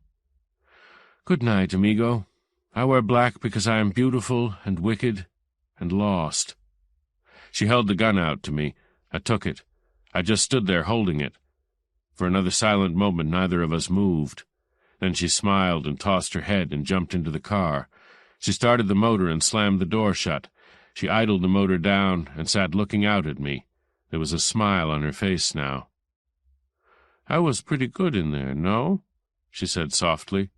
Speaker 1: "Good night, amigo. I wear black because I am beautiful and wicked and lost." She held the gun out to me. I took it. I just stood there holding it. For another silent moment neither of us moved. Then she smiled and tossed her head and jumped into the car. She started the motor and slammed the door shut. She idled the motor down and sat looking out at me. There was a smile on her face now. "I was pretty good in there, no?" she said softly.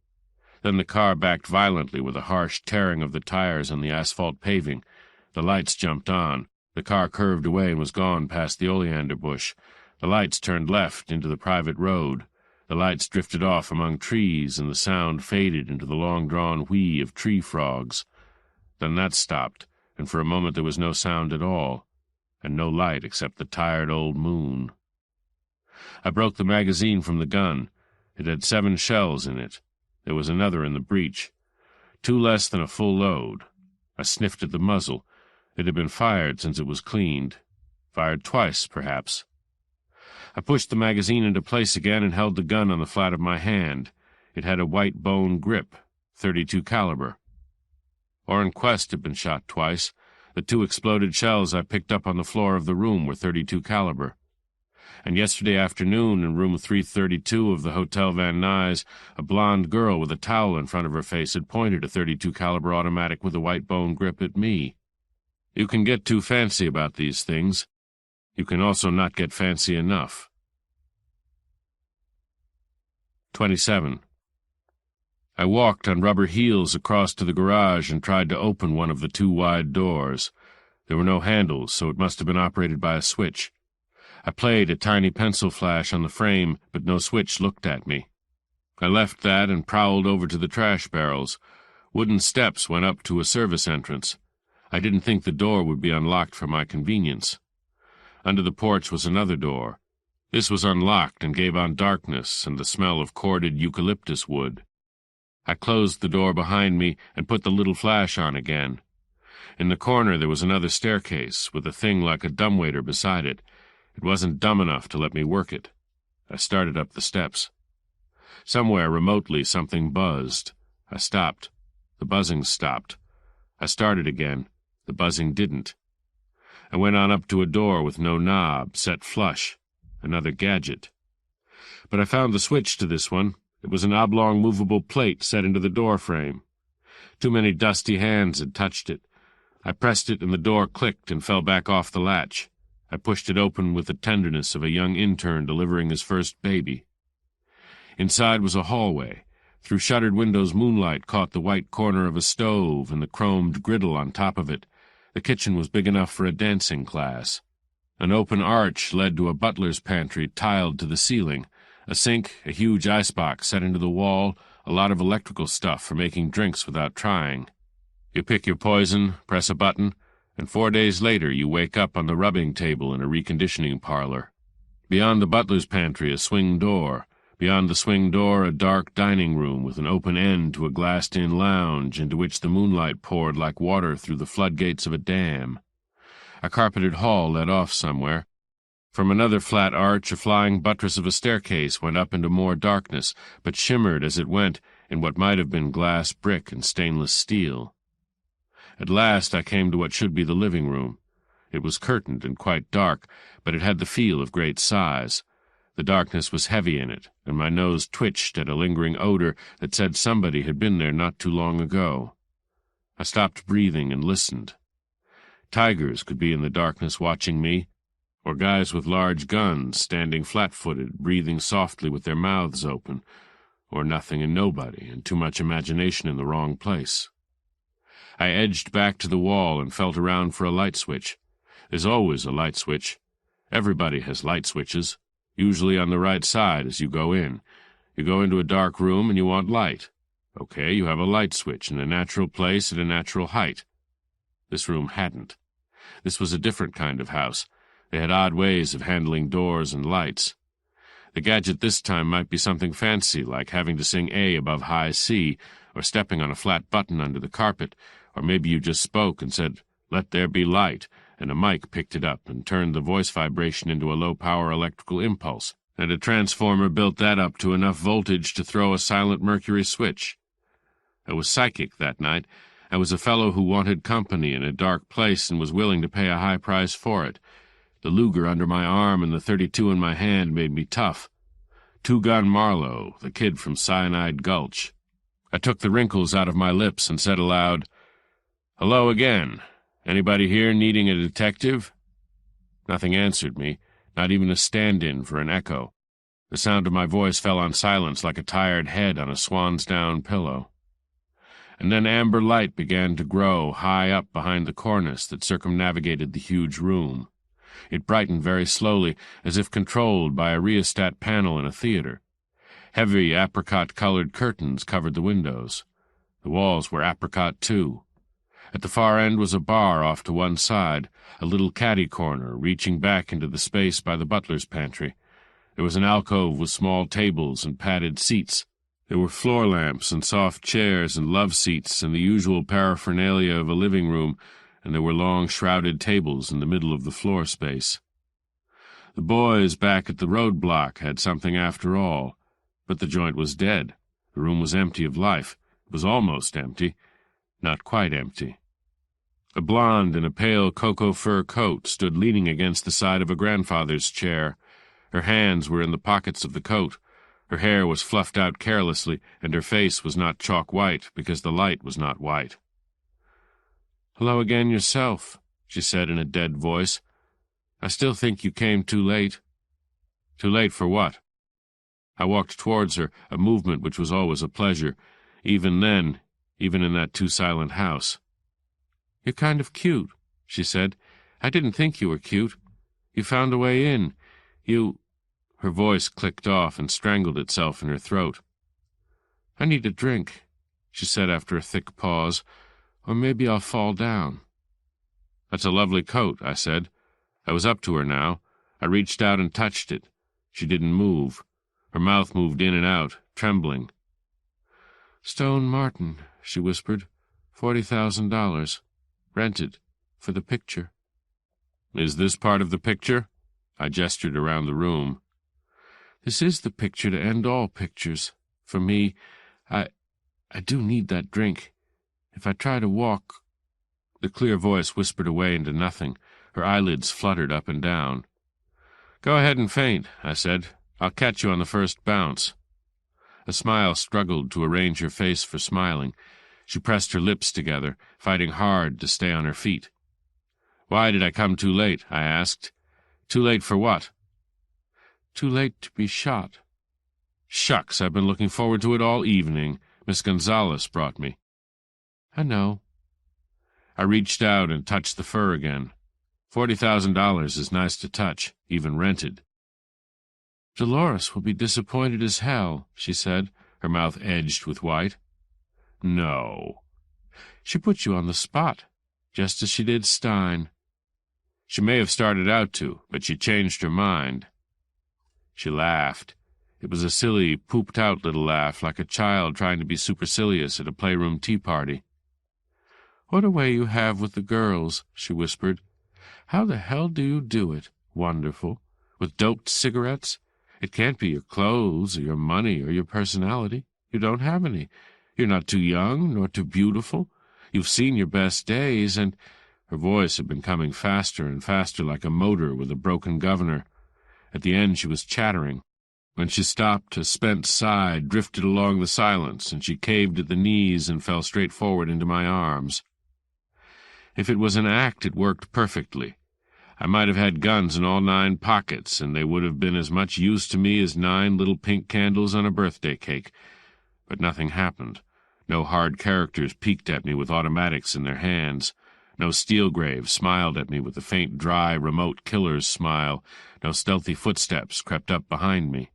Speaker 1: Then the car backed violently with a harsh tearing of the tires on the asphalt paving. The lights jumped on. The car curved away and was gone past the oleander bush. The lights turned left into the private road. The lights drifted off among trees, and the sound faded into the long-drawn whee of tree frogs. Then that stopped, and for a moment there was no sound at all. and no light except the tired old moon. I broke the magazine from the gun. It had 7 shells in it. There was another in the breech. 2 less than a full load. I sniffed at the muzzle. It had been fired since it was cleaned. Fired twice, perhaps. I pushed the magazine into place again and held the gun on the flat of my hand. It had a white bone grip, .32 caliber. Orrin Quest had been shot twice. The 2 exploded shells I picked up on the floor of the room were .32 caliber. And yesterday afternoon, in room 332 of the Hotel Van Nuys, a blonde girl with a towel in front of her face had pointed a .32 caliber automatic with a white bone grip at me. You can get too fancy about these things. You can also not get fancy enough. 27. I walked on rubber heels across to the garage and tried to open one of the 2 wide doors. There were no handles, so it must have been operated by a switch. I played a tiny pencil flash on the frame, but no switch looked at me. I left that and prowled over to the trash barrels. Wooden steps went up to a service entrance. I didn't think the door would be unlocked for my convenience. Under the porch was another door. This was unlocked and gave on darkness and the smell of corded eucalyptus wood. I closed the door behind me and put the little flash on again. In the corner there was another staircase, with a thing like a dumbwaiter beside it. It wasn't dumb enough to let me work it. I started up the steps. Somewhere remotely something buzzed. I stopped. The buzzing stopped. I started again. The buzzing didn't. I went on up to a door with no knob, set flush. Another gadget. But I found the switch to this one. It was an oblong movable plate set into the door frame. Too many dusty hands had touched it. I pressed it and the door clicked and fell back off the latch. I pushed it open with the tenderness of a young intern delivering his first baby. Inside was a hallway. Through shuttered windows moonlight caught the white corner of a stove and the chromed griddle on top of it. The kitchen was big enough for a dancing class. An open arch led to a butler's pantry tiled to the ceiling. A sink, a huge icebox set into the wall, a lot of electrical stuff for making drinks without trying. You pick your poison, press a button, and 4 days later you wake up on the rubbing table in a reconditioning parlor. Beyond the butler's pantry a swing door. Beyond the swing door a dark dining room with an open end to a glassed-in lounge into which the moonlight poured like water through the floodgates of a dam. A carpeted hall led off somewhere. From another flat arch a flying buttress of a staircase went up into more darkness, but shimmered as it went in what might have been glass brick and stainless steel. At last I came to what should be the living room. It was curtained and quite dark, but it had the feel of great size. The darkness was heavy in it, and my nose twitched at a lingering odor that said somebody had been there not too long ago. I stopped breathing and listened. Tigers could be in the darkness watching me, or guys with large guns standing flat-footed, breathing softly with their mouths open, or nothing and nobody, and too much imagination in the wrong place. I edged back to the wall and felt around for a light switch. There's always a light switch. Everybody has light switches, usually on the right side as you go in. You go into a dark room and you want light. Okay, you have a light switch in a natural place at a natural height. This room hadn't. This was a different kind of house. They had odd ways of handling doors and lights. The gadget this time might be something fancy, like having to sing A above high C, or stepping on a flat button under the carpet, or maybe you just spoke and said, "Let there be light," and a mic picked it up and turned the voice vibration into a low-power electrical impulse, and a transformer built that up to enough voltage to throw a silent mercury switch. I was psychic that night. I was a fellow who wanted company in a dark place and was willing to pay a high price for it. The Luger under my arm and the .32 in my hand made me tough. Two-Gun Marlowe, the kid from Cyanide Gulch. I took the wrinkles out of my lips and said aloud, "Hello again. Anybody here needing a detective?" Nothing answered me, not even a stand-in for an echo. The sound of my voice fell on silence like a tired head on a swan's-down pillow. And then amber light began to grow high up behind the cornice that circumnavigated the huge room. It brightened very slowly, as if controlled by a rheostat panel in a theater. Heavy apricot-colored curtains covered the windows. The walls were apricot, too. At the far end was a bar off to one side, a little caddy corner reaching back into the space by the butler's pantry. There was an alcove with small tables and padded seats. There were floor lamps and soft chairs and love seats and the usual paraphernalia of a living room, and there were long shrouded tables in the middle of the floor space. The boys back at the roadblock had something after all, but the joint was dead. The room was empty of life. It was almost empty, not quite empty. A blonde in a pale cocoa fur coat stood leaning against the side of a grandfather's chair. Her hands were in the pockets of the coat. Her hair was fluffed out carelessly, and her face was not chalk white because the light was not white. "Hello again yourself," she said in a dead voice. "I still think you came too late." "Too late for what?" I walked towards her, a movement which was always a pleasure, even then, even in that too-silent house. "You're kind of cute," she said. "I didn't think you were cute. You found a way in. You—" Her voice clicked off and strangled itself in her throat. "I need a drink," she said after a thick pause, "or maybe I'll fall down." "That's a lovely coat," I said. I was up to her now. I reached out and touched it. She didn't move. Her mouth moved in and out, trembling. "Stone Martin," she whispered. $40,000. Rented. For the picture." "Is this part of the picture?" I gestured around the room. "This is the picture to end all pictures. For me, I do need that drink. If I try to walk—" The clear voice whispered away into nothing. Her eyelids fluttered up and down. "Go ahead and faint," I said. "I'll catch you on the first bounce." A smile struggled to arrange her face for smiling. She pressed her lips together, fighting hard to stay on her feet. "Why did I come too late?" I asked. "Too late for what?" "Too late to be shot." "Shucks, I've been looking forward to it all evening. Miss Gonzalez brought me." "I know." I reached out and touched the fur again. $40,000 is nice to touch, even rented. "Dolores will be disappointed as hell," she said, her mouth edged with white. "No." "She put you on the spot, just as she did Stein." "She may have started out to, but she changed her mind." She laughed. It was a silly, pooped-out little laugh, like a child trying to be supercilious at a playroom tea party. "What a way you have with the girls," she whispered. "How the hell do you do it? Wonderful. With doped cigarettes? It can't be your clothes or your money or your personality. You don't have any. You're not too young nor too beautiful. You've seen your best days, and—" Her voice had been coming faster and faster like a motor with a broken governor. At the end she was chattering. When she stopped, a spent sigh drifted along the silence, and she caved at the knees and fell straight forward into my arms. If it was an act, it worked perfectly. I might have had guns in all 9 pockets, and they would have been as much use to me as 9 little pink candles on a birthday cake. But nothing happened. No hard characters peeked at me with automatics in their hands. No Steelgrave smiled at me with the faint, dry, remote killer's smile. No stealthy footsteps crept up behind me.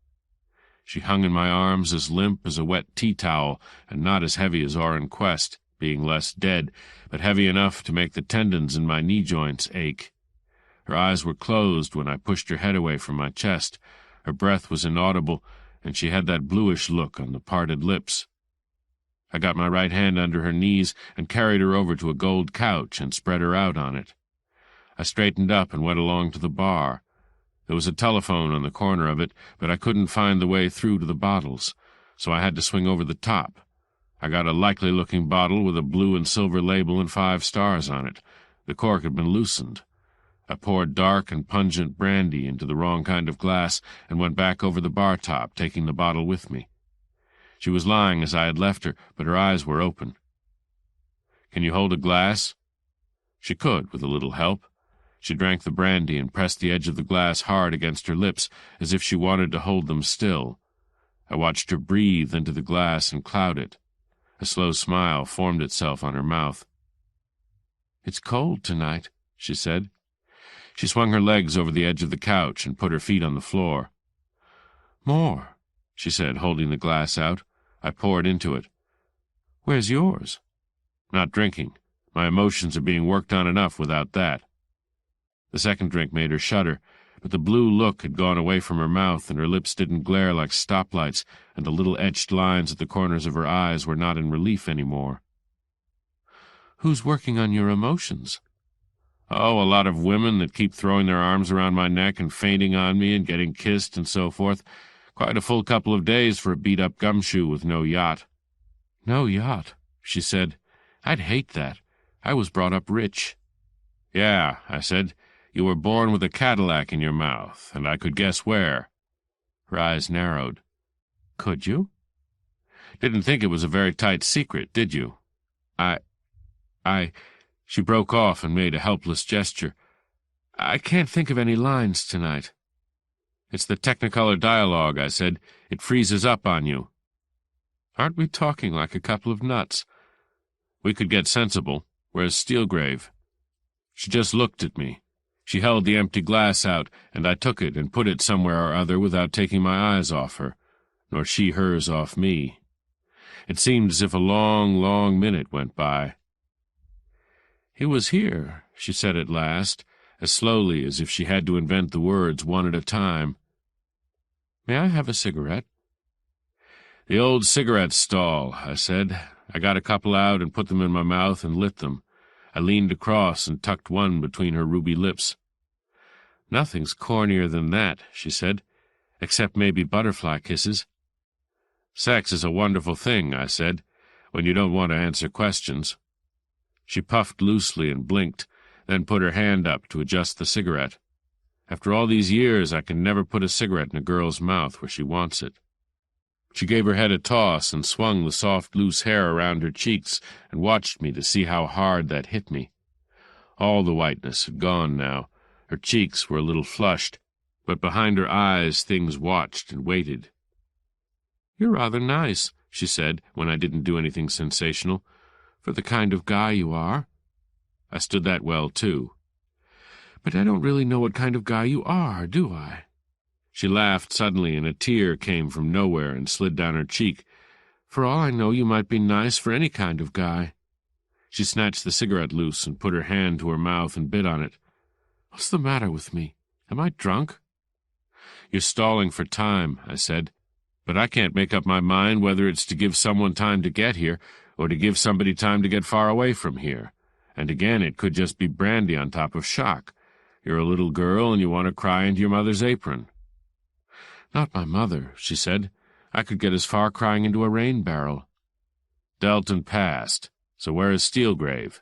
Speaker 1: She hung in my arms as limp as a wet tea-towel, and not as heavy as Orrin Quest, being less dead, but heavy enough to make the tendons in my knee joints ache. Her eyes were closed when I pushed her head away from my chest. Her breath was inaudible, and she had that bluish look on the parted lips. I got my right hand under her knees and carried her over to a gold couch and spread her out on it. I straightened up and went along to the bar. There was a telephone on the corner of it, but I couldn't find the way through to the bottles, so I had to swing over the top. I got a likely-looking bottle with a blue and silver label and 5 stars on it. The cork had been loosened. I poured dark and pungent brandy into the wrong kind of glass and went back over the bar top, taking the bottle with me. She was lying as I had left her, but her eyes were open. "Can you hold a glass?" She could, with a little help. She drank the brandy and pressed the edge of the glass hard against her lips, as if she wanted to hold them still. I watched her breathe into the glass and cloud it. A slow smile formed itself on her mouth. "It's cold tonight," she said. She swung her legs over the edge of the couch and put her feet on the floor. "More," she said, holding the glass out. I poured into it. "Where's yours?" "Not drinking.
Speaker 3: My emotions are being worked on enough without that." The second drink made her shudder, but the blue look had gone away from her mouth, and her lips didn't glare like stoplights, and the little etched lines at the corners of her eyes were not in relief any more.
Speaker 1: "Who's working on your emotions?"
Speaker 3: "Oh, a lot of women that keep throwing their arms around my neck and fainting on me and getting kissed and so forth. Quite a full couple of days for a beat-up gumshoe with no yacht."
Speaker 1: "No yacht," she said. "I'd hate that. I was brought up rich."
Speaker 3: "Yeah," I said. "You were born with a Cadillac in your mouth, and I could guess where."
Speaker 1: Her eyes narrowed. "Could you?"
Speaker 3: "Didn't think it was a very tight secret, did you?"
Speaker 1: She broke off and made a helpless gesture. "I can't think of any lines tonight."
Speaker 3: "It's the Technicolor dialogue," I said. "It freezes up on you."
Speaker 1: "Aren't we talking like a couple of nuts?"
Speaker 3: "We could get sensible. Where's Steelgrave?" She just looked at me. She held the empty glass out, and I took it and put it somewhere or other without taking my eyes off her, nor she hers off me. It seemed as if a long, long minute went by.
Speaker 1: "He was here," she said at last, as slowly as if she had to invent the words one at a time. "May I have a cigarette?"
Speaker 3: "The old cigarette stall," I said. I got a couple out and put them in my mouth and lit them. I leaned across and tucked one between her ruby lips.
Speaker 1: "Nothing's cornier than that," she said, "except maybe butterfly kisses."
Speaker 3: "Sex is a wonderful thing," I said, "when you don't want to answer questions." She puffed loosely and blinked, then put her hand up to adjust the cigarette. After all these years, I can never put a cigarette in a girl's mouth where she wants it. She gave her head a toss and swung the soft, loose hair around her cheeks and watched me to see how hard that hit me. All the whiteness had gone now. Her cheeks were a little flushed, but behind her eyes things watched and waited.
Speaker 1: "You're rather nice," she said, when I didn't do anything sensational, "for the kind of guy you are."
Speaker 3: I stood that well, too.
Speaker 1: "But I don't really know what kind of guy you are, do I?"
Speaker 3: She laughed suddenly, and a tear came from nowhere and slid down her cheek.
Speaker 1: "For all I know, you might be nice for any kind of guy."
Speaker 3: She snatched the cigarette loose and put her hand to her mouth and bit on it.
Speaker 1: "What's the matter with me? Am I drunk?"
Speaker 3: "You're stalling for time," I said. "But I can't make up my mind whether it's to give someone time to get here or to give somebody time to get far away from here. And again, it could just be brandy on top of shock. You're a little girl and you want to cry into your mother's apron."
Speaker 1: "Not my mother," she said. "I could get as far crying into a rain barrel."
Speaker 3: "Delton passed. So where is Steelgrave?"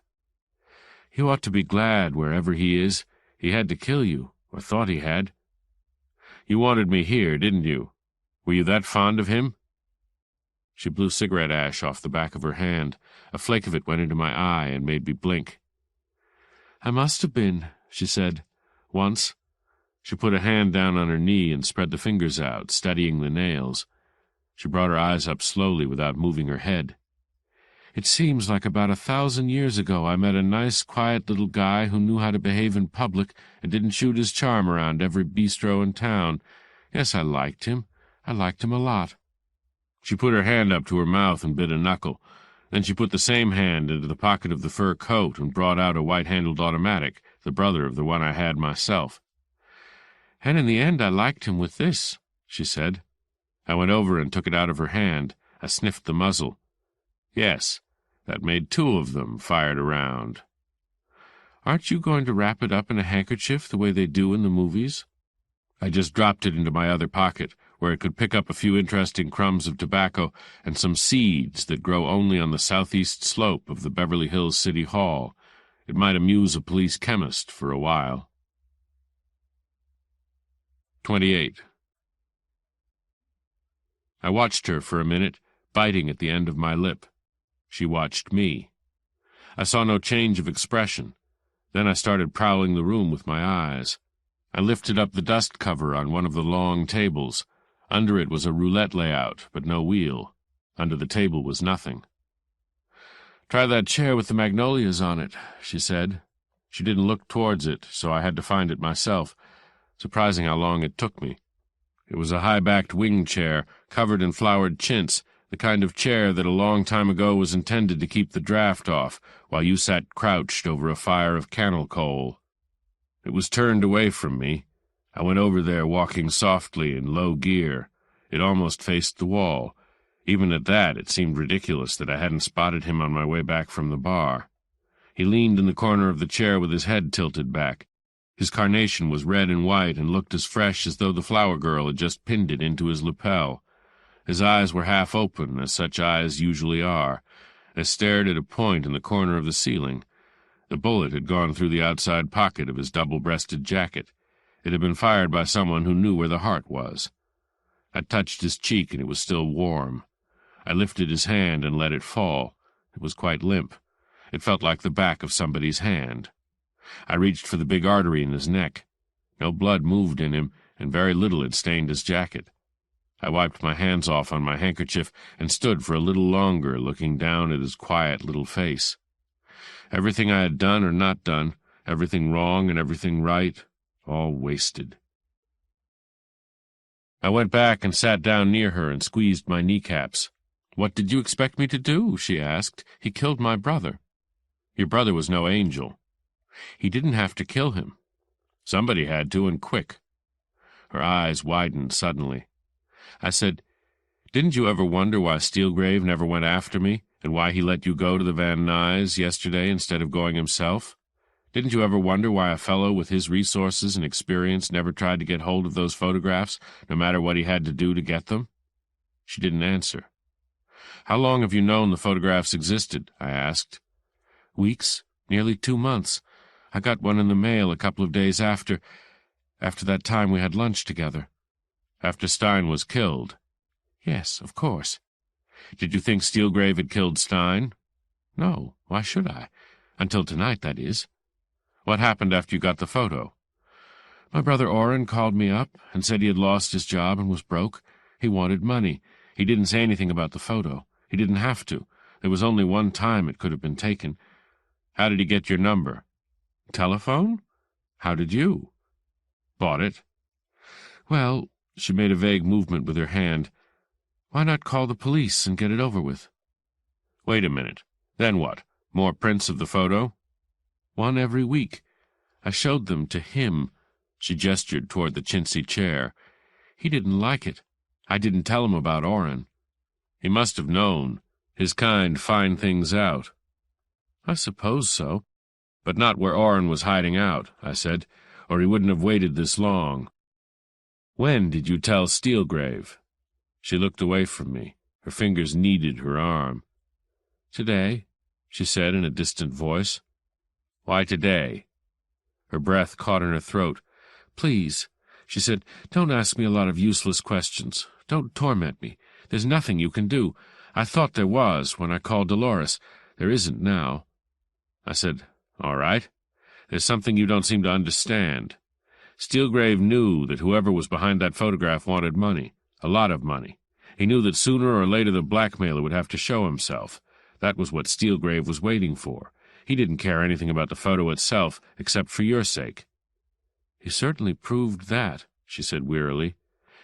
Speaker 1: "You ought to be glad wherever he is. He had to kill you, or thought he had."
Speaker 3: "You wanted me here, didn't you? Were you that fond of him?"
Speaker 1: She blew cigarette ash off the back of her hand. A flake of it went into my eye and made me blink. "I must have been," she said. "Once." She put a hand down on her knee and spread the fingers out, studying the nails. She brought her eyes up slowly without moving her head. "It seems like about 1,000 years ago I met a nice, quiet little guy who knew how to behave in public and didn't shoot his charm around every bistro in town. Yes, I liked him. I liked him a lot."
Speaker 3: She put her hand up to her mouth and bit a knuckle. Then she put the same hand into the pocket of the fur coat and brought out a white-handled automatic, the brother of the one I had myself.
Speaker 1: "And in the end I liked him with this," she said.
Speaker 3: I went over and took it out of her hand. I sniffed the muzzle. Yes, that made 2 of them fired around.
Speaker 1: "Aren't you going to wrap it up in a handkerchief the way they do in the movies?"
Speaker 3: I just dropped it into my other pocket, where it could pick up a few interesting crumbs of tobacco and some seeds that grow only on the southeast slope of the Beverly Hills City Hall. It might amuse a police chemist for a while. 28. I watched her for a minute, biting at the end of my lip. She watched me. I saw no change of expression. Then I started prowling the room with my eyes. I lifted up the dust cover on one of the long tables. Under it was a roulette layout, but no wheel. Under the table was nothing.
Speaker 1: "Try that chair with the magnolias on it," she said. She didn't look towards it, so I had to find it myself. Surprising how long it took me. It was a high-backed wing chair, covered in flowered chintz, The kind of chair that a long time ago was intended to keep the draft off, while you sat crouched over a fire of cannel coal. It was turned away from me. I went over there walking softly in low gear. It almost faced the wall. Even at that, it seemed ridiculous that I hadn't spotted him on my way back from the bar. He leaned in the corner of the chair with his head tilted back. His carnation was red and white and looked as fresh as though the flower girl had just pinned it into his lapel. His eyes were half open, as such eyes usually are. I stared at a point in the corner of the ceiling. The bullet had gone through the outside pocket of his double-breasted jacket. It had been fired by someone who knew where the heart was. I touched his cheek, and it was still warm. I lifted his hand and let it fall. It was quite limp. It felt like the back of somebody's hand. I reached for the big artery in his neck. No blood moved in him, and very little had stained his jacket. I wiped my hands off on my handkerchief and stood for a little longer, looking down at his quiet little face. Everything I had done or not done, everything wrong and everything right, all wasted. I went back and sat down near her and squeezed my kneecaps. "What did you expect me to do?" she asked. "He killed my brother." "Your brother was no angel." "He didn't have to kill him." "Somebody had to, and quick." Her eyes widened suddenly. I said, "Didn't you ever wonder why Steelgrave never went after me, and why he let you go to the Van Nuys yesterday instead of going himself? Didn't you ever wonder why a fellow with his resources and experience never tried to get hold of those photographs, no matter what he had to do to get them?" She didn't answer. "How long have you known the photographs existed?" I asked. "Weeks, nearly 2 months. I got one in the mail a couple of days after that time we had lunch together." "After Stein was killed?" "Yes, of course." "Did you think Steelgrave had killed Stein?" "No, why should I? Until tonight, that is." "What happened after you got the photo?" "My brother Orrin called me up and said he had lost his job and was broke. He wanted money. He didn't say anything about the photo. He didn't have to. There was only one time it could have been taken." "How did he get your number?" "Telephone? How did you?" "Bought it." "Well," she made a vague movement with her hand, "why not call the police and get it over with?" "Wait a minute. Then what? More prints of the photo?" "One every week. I showed them to him." She gestured toward the chintzy chair. "He didn't like it. I didn't tell him about Orrin." "He must have known. His kind find things out." "I suppose so." "But not where Orrin was hiding out," I said, "or he wouldn't have waited this long." "When did you tell Steelgrave?" She looked away from me. Her fingers kneaded her arm. "Today," she said in a distant voice. "Why today?" Her breath caught in her throat. "Please," she said, "don't ask me a lot of useless questions. Don't torment me. There's nothing you can do. I thought there was when I called Dolores. There isn't now." I said, "All right. There's something you don't seem to understand. Steelgrave knew that whoever was behind that photograph wanted money, a lot of money. He knew that sooner or later the blackmailer would have to show himself. That was what Steelgrave was waiting for. He didn't care anything about the photo itself, except for your sake." "He certainly proved that," she said wearily.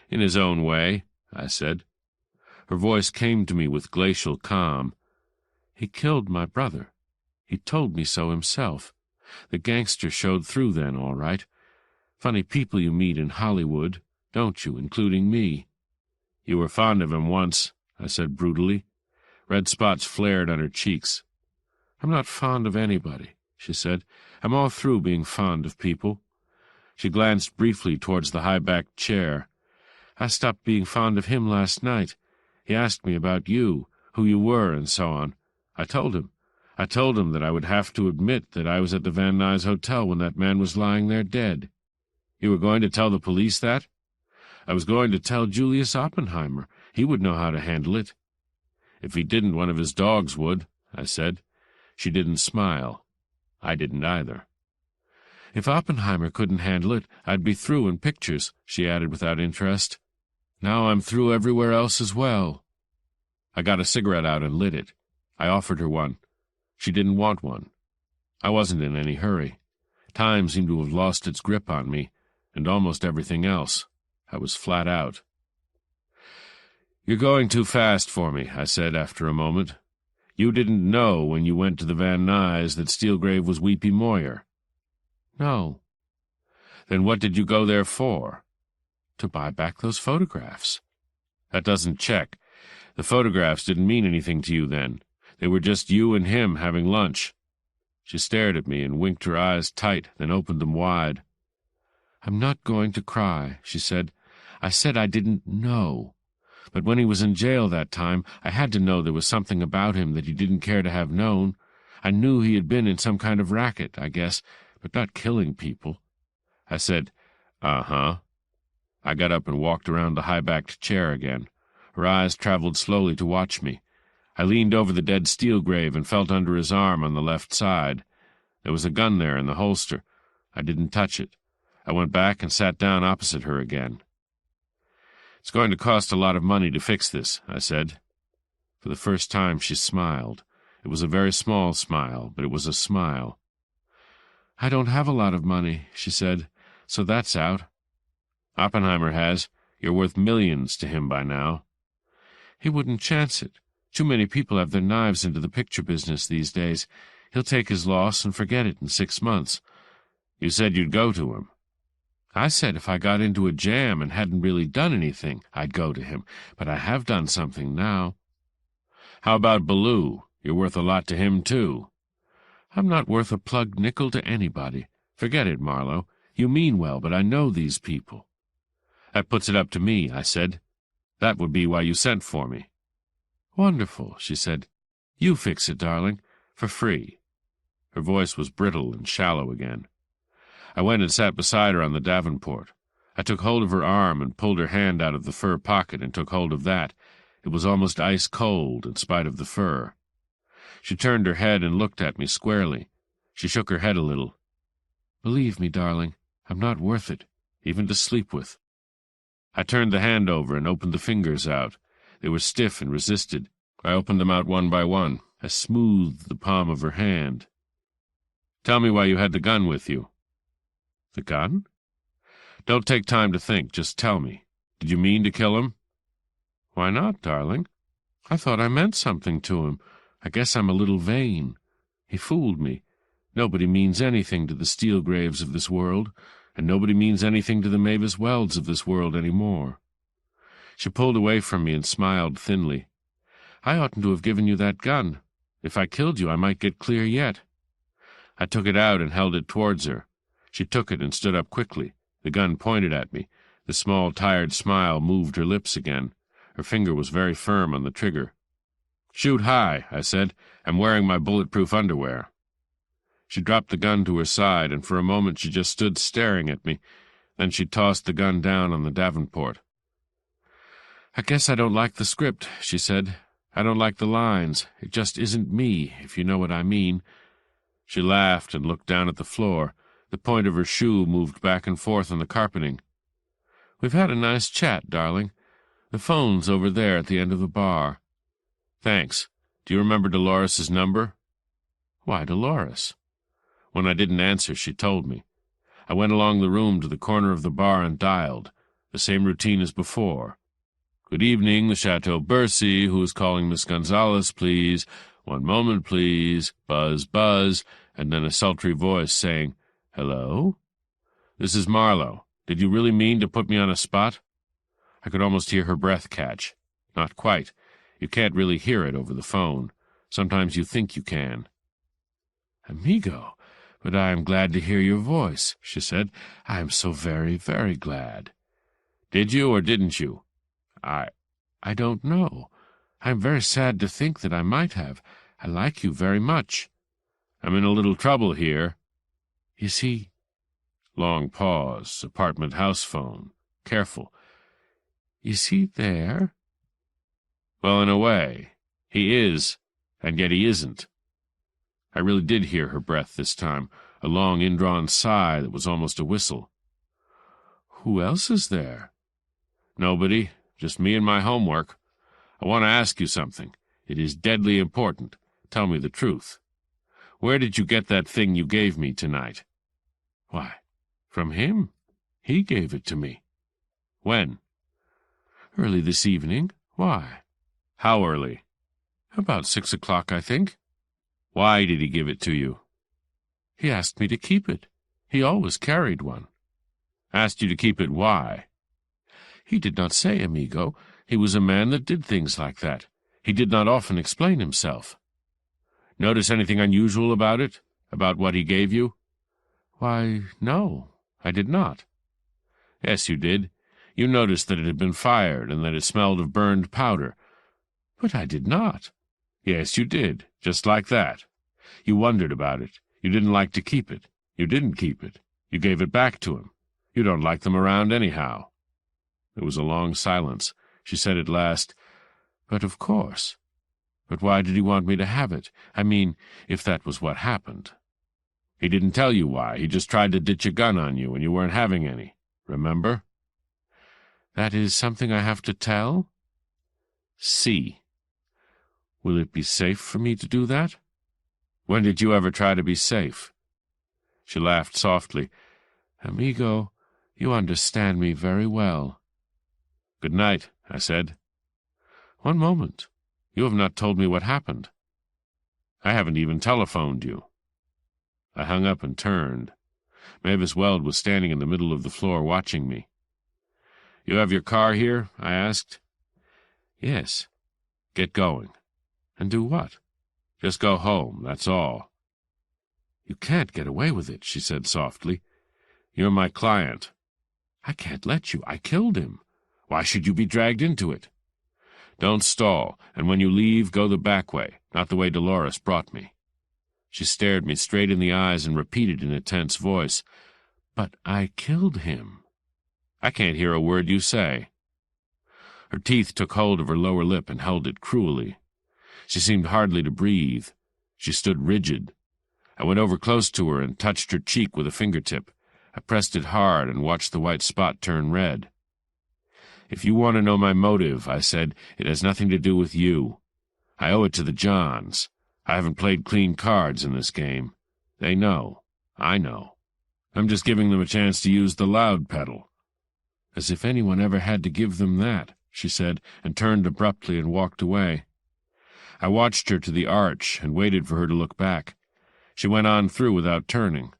Speaker 1: "In his own way," I said. Her voice came to me with glacial calm. "He killed my brother. He told me so himself. The gangster showed through then, all right. Funny people you meet in Hollywood, don't you, including me?" "You were fond of him once," I said brutally. Red spots flared on her cheeks. "I'm not fond of anybody," she said. "I'm all through being fond of people." She glanced briefly towards the high-backed chair. "I stopped being fond of him last night. He asked me about you, who you were, and so on. I told him. I told him that I would have to admit that I was at the Van Nuys Hotel when that man was lying there dead." "You were going to tell the police that?" "I was going to tell Julius Oppenheimer. He would know how to handle it." "If he didn't, one of his dogs would," I said. She didn't smile. I didn't either. "If Oppenheimer couldn't handle it, I'd be through in pictures," she added without interest. "Now I'm through everywhere else as well." I got a cigarette out and lit it. I offered her one. She didn't want one. I wasn't in any hurry. Time seemed to have lost its grip on me, and almost everything else. I was flat out.
Speaker 3: "You're going too fast for me," I said after a moment. "You didn't know when you went to the Van Nuys that Steelgrave was Weepy Moyer." "No." "Then what did you go there for?" "To buy back those photographs." "That doesn't check. The photographs didn't mean anything to you then. They were just you and him having lunch." She stared at me and winked her eyes tight, then opened them wide. "I'm not going to cry," she said. "I said I didn't know. But when he was in jail that time, I had to know there was something about him that you didn't care to have known. I knew he had been in some kind of racket, I guess, but not killing people." I said, "Uh-huh." I got up and walked around the high-backed chair again. Her eyes traveled slowly to watch me. I leaned over the dead Steelgrave and felt under his arm on the left side. There was a gun there in the holster. I didn't touch it. I went back and sat down opposite her again. "It's going to cost a lot of money to fix this," I said. For the first time she smiled. It was a very small smile, but it was a smile. "I don't have a lot of money," she said, "so that's out." "Oppenheimer has. You're worth millions to him by now." "He wouldn't chance it. Too many people have their knives into the picture business these days. He'll take his loss and forget it in 6 months. "You said you'd go to him." "I said if I got into a jam and hadn't really done anything, I'd go to him, but I have done something now." "How about Ballou? You're worth a lot to him, too." "I'm not worth a plugged nickel to anybody. Forget it, Marlowe. You mean well, but I know these people." "That puts it up to me," I said. "That would be why you sent for me." "Wonderful," she said. "You fix it, darling, for free." Her voice was brittle and shallow again. I went and sat beside her on the davenport. I took hold of her arm and pulled her hand out of the fur pocket and took hold of that. It was almost ice-cold in spite of the fur. She turned her head and looked at me squarely. She shook her head a little. "Believe me, darling, I'm not worth it, even to sleep with." I turned the hand over and opened the fingers out. They were stiff and resisted. I opened them out one by one. I smoothed the palm of her hand. "Tell me why you had the gun with you." "The gun?" "Don't take time to think. Just tell me. Did you mean to kill him?" "Why not, darling? I thought I meant something to him. I guess I'm a little vain. He fooled me. Nobody means anything to the Steelgraves of this world, and nobody means anything to the Mavis Welds of this world any more." She pulled away from me and smiled thinly. "I oughtn't to have given you that gun. If I killed you, I might get clear yet." I took it out and held it towards her. She took it and stood up quickly. The gun pointed at me. The small, tired smile moved her lips again. Her finger was very firm on the trigger. "Shoot high," I said. "I'm wearing my bulletproof underwear." She dropped the gun to her side, and for a moment she just stood staring at me. Then she tossed the gun down on the davenport. "I guess I don't like the script," she said. "I don't like the lines. It just isn't me, if you know what I mean." She laughed and looked down at the floor. The point of her shoe moved back and forth on the carpeting. "We've had a nice chat, darling. The phone's over there at the end of the bar." "Thanks. Do you remember Dolores's number?" "Why Dolores?" When I didn't answer, she told me. I went along the room to the corner of the bar and dialed. The same routine as before. "Good evening, the Chateau Bercy. Who is calling Miss Gonzalez, please? One moment, please. Buzz, buzz." And then a sultry voice saying, "Hello? This is Marlowe. Did you really mean to put me on a spot?" I could almost hear her breath catch. Not quite. You can't really hear it over the phone. Sometimes you think you can. "Amigo, but I am glad to hear your voice," she said. "I am so very, very glad." "Did you or didn't you?" I don't know. I am very sad to think that I might have. I like you very much." "I'm in a little trouble here." "Is he—" Long pause. Apartment house phone. Careful. "Is he there?" "Well, in a way. He is, and yet he isn't." I really did hear her breath this time, a long indrawn sigh that was almost a whistle. "Who else is there?" "Nobody. Just me and my homework. I want to ask you something. It is deadly important. Tell me the truth. Where did you get that thing you gave me tonight?" "Why, from him. He gave it to me." "When?" "Early this evening, Why?
Speaker 1: How early?
Speaker 3: About 6 o'clock, I think.
Speaker 1: Why did he give it to you?
Speaker 3: He asked me to keep it. He always carried one.
Speaker 1: Asked you to keep it why?
Speaker 3: He did not say, amigo. He was a man that did things like that. He did not often explain himself.
Speaker 1: Notice anything unusual about it? About what he gave you?
Speaker 3: Why, no, I did not.
Speaker 1: Yes, you did. You noticed that it had been fired and that it smelled of burned powder.
Speaker 3: But I did not.
Speaker 1: Yes, you did, just like that. You wondered about it. You didn't like to keep it. You didn't keep it. You gave it back to him. You don't like them around anyhow. There was a long silence. She said at last,
Speaker 3: But of course. But why did he want me to have it? I mean, if that was what happened.
Speaker 1: He didn't tell you why. He just tried to ditch a gun on you when you weren't having any. Remember?
Speaker 3: That is something I have to tell?
Speaker 1: See.
Speaker 3: Will it be safe for me to do that?
Speaker 1: When did you ever try to be safe?
Speaker 3: She laughed softly. Amigo, you understand me very well.
Speaker 1: Good night, I said.
Speaker 3: One moment. You have not told me what happened.
Speaker 1: I haven't even telephoned you. I hung up and turned. Mavis Weld was standing in the middle of the floor watching me. You have your car here? I asked.
Speaker 3: Yes.
Speaker 1: Get going.
Speaker 3: And do what?
Speaker 1: Just go home, that's all.
Speaker 3: You can't get away with it, she said softly.
Speaker 1: You're my client.
Speaker 3: I can't let you. I killed him.
Speaker 1: Why should you be dragged into it? Don't stall, and when you leave, go the back way, not the way Dolores brought me. She stared me straight in the eyes and repeated in a tense voice,
Speaker 3: But I killed him.
Speaker 1: I can't hear a word you say. Her teeth took hold of her lower lip and held it cruelly. She seemed hardly to breathe. She stood rigid. I went over close to her and touched her cheek with a fingertip. I pressed it hard and watched the white spot turn red. If you want to know my motive, I said, it has nothing to do with you. I owe it to the Johns. I haven't played clean cards in this game. They know. I know. I'm just giving them a chance to use the loud pedal.
Speaker 3: As if anyone ever had to give them that, she said, and turned abruptly and walked away.
Speaker 1: I watched her to the arch and waited for her to look back. She went on through without turning.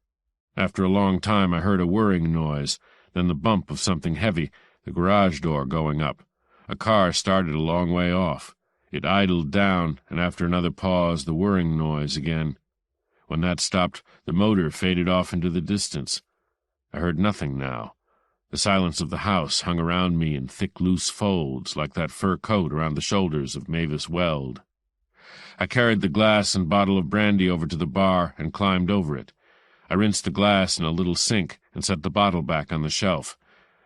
Speaker 1: After a long time I heard a whirring noise, then the bump of something heavy, the garage door going up. A car started a long way off. It idled down, and after another pause the whirring noise again. When that stopped, the motor faded off into the distance. I heard nothing now. The silence of the house hung around me in thick, loose folds, like that fur coat around the shoulders of Mavis Weld. I carried the glass and bottle of brandy over to the bar and climbed over it. I rinsed the glass in a little sink and set the bottle back on the shelf.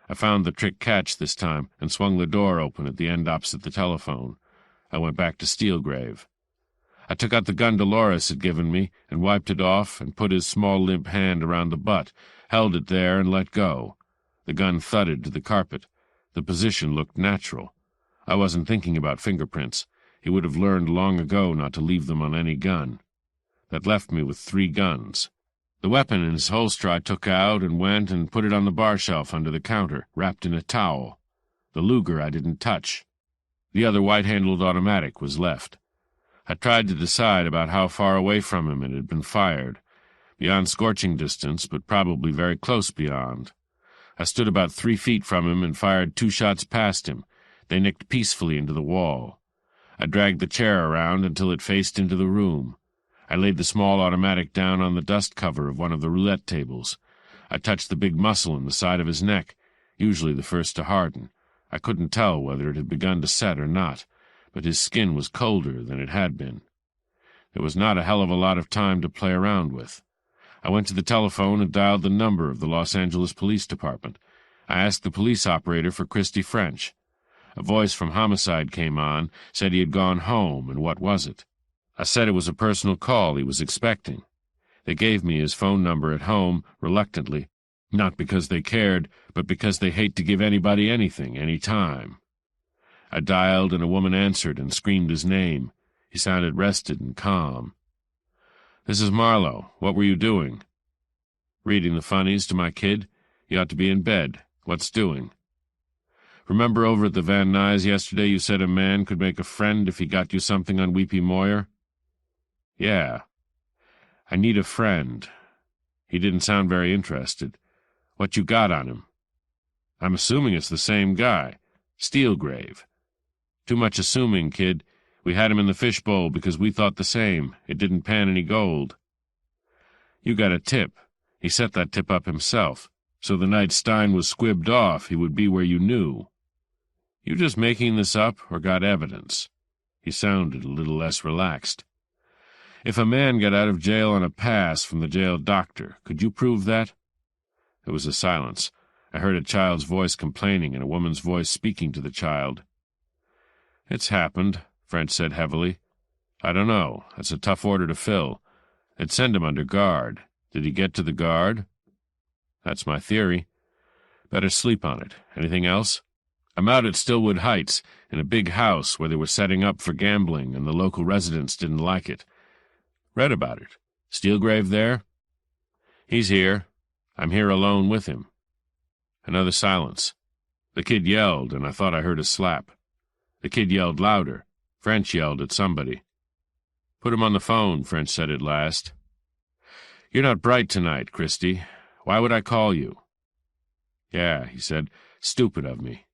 Speaker 1: I found the trick catch this time and swung the door open at the end opposite the telephone. I went back to Steelgrave. I took out the gun Dolores had given me and wiped it off and put his small limp hand around the butt, held it there and let go. The gun thudded to the carpet. The position looked natural. I wasn't thinking about fingerprints. He would have learned long ago not to leave them on any gun. That left me with 3 guns. The weapon in his holster I took out and went and put it on the bar shelf under the counter, wrapped in a towel. The Luger I didn't touch. The other white-handled automatic was left. I tried to decide about how far away from him it had been fired. Beyond scorching distance, but probably very close beyond. I stood about 3 feet from him and fired 2 shots past him. They nicked peacefully into the wall. I dragged the chair around until it faced into the room. I laid the small automatic down on the dust cover of one of the roulette tables. I touched the big muscle in the side of his neck, usually the first to harden. I couldn't tell whether it had begun to set or not, but his skin was colder than it had been. There was not a hell of a lot of time to play around with. I went to the telephone and dialed the number of the Los Angeles Police Department. I asked the police operator for Christy French. A voice from Homicide came on, said he had gone home, and what was it? I said it was a personal call he was expecting. They gave me his phone number at home, reluctantly, not because they cared, but because they hate to give anybody anything, any time. I dialed, and a woman answered and screamed his name. He sounded rested and calm. "This is Marlowe. What were you doing?" "Reading the funnies to my kid. He ought to be in bed. What's doing?"
Speaker 3: Remember over at the Van Nuys yesterday you said a man could make a friend if he got you something on Weepy Moyer? Yeah. I need a friend. He didn't sound very interested. What you got on him? I'm assuming it's the same guy. Steelgrave. Too much assuming, kid. We had him in the fishbowl because we thought the same. It didn't pan any gold. You got a tip. He set that tip up himself. So the night Stein was squibbed off, he would be where you knew. You just making this up or got evidence? He sounded a little less relaxed. If a man got out of jail on a pass from the jail doctor, could you prove that? There was a silence. I heard a child's voice complaining and a woman's voice speaking to the child. It's happened, French said heavily. I don't know. That's a tough order to fill. They'd send him under guard. Did he get to the guard? That's my theory. Better sleep on it. Anything else? I'm out at Stillwood Heights, in a big house where they were setting up for gambling and the local residents didn't like it. Read about it. Steelgrave there? He's here. I'm here alone with him. Another silence. The kid yelled, and I thought I heard a slap. The kid yelled louder. French yelled at somebody. Put him on the phone, French said at last. You're not bright tonight, Christy. Why would I call you? Yeah, he said. Stupid of me.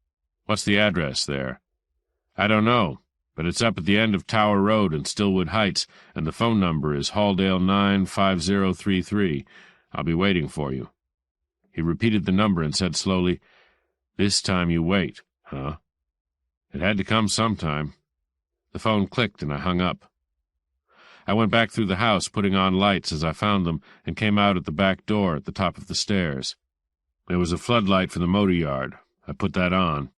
Speaker 3: What's the address there? I don't know, but it's up at the end of Tower Road in Stillwood Heights, and the phone number is Halldale 95033. I'll be waiting for you. He repeated the number and said slowly, This time you wait, huh? It had to come sometime. The phone clicked and I hung up. I went back through the house, putting on lights as I found them, and came out at the back door at the top of the stairs. There was a floodlight for the motor yard. I put that on.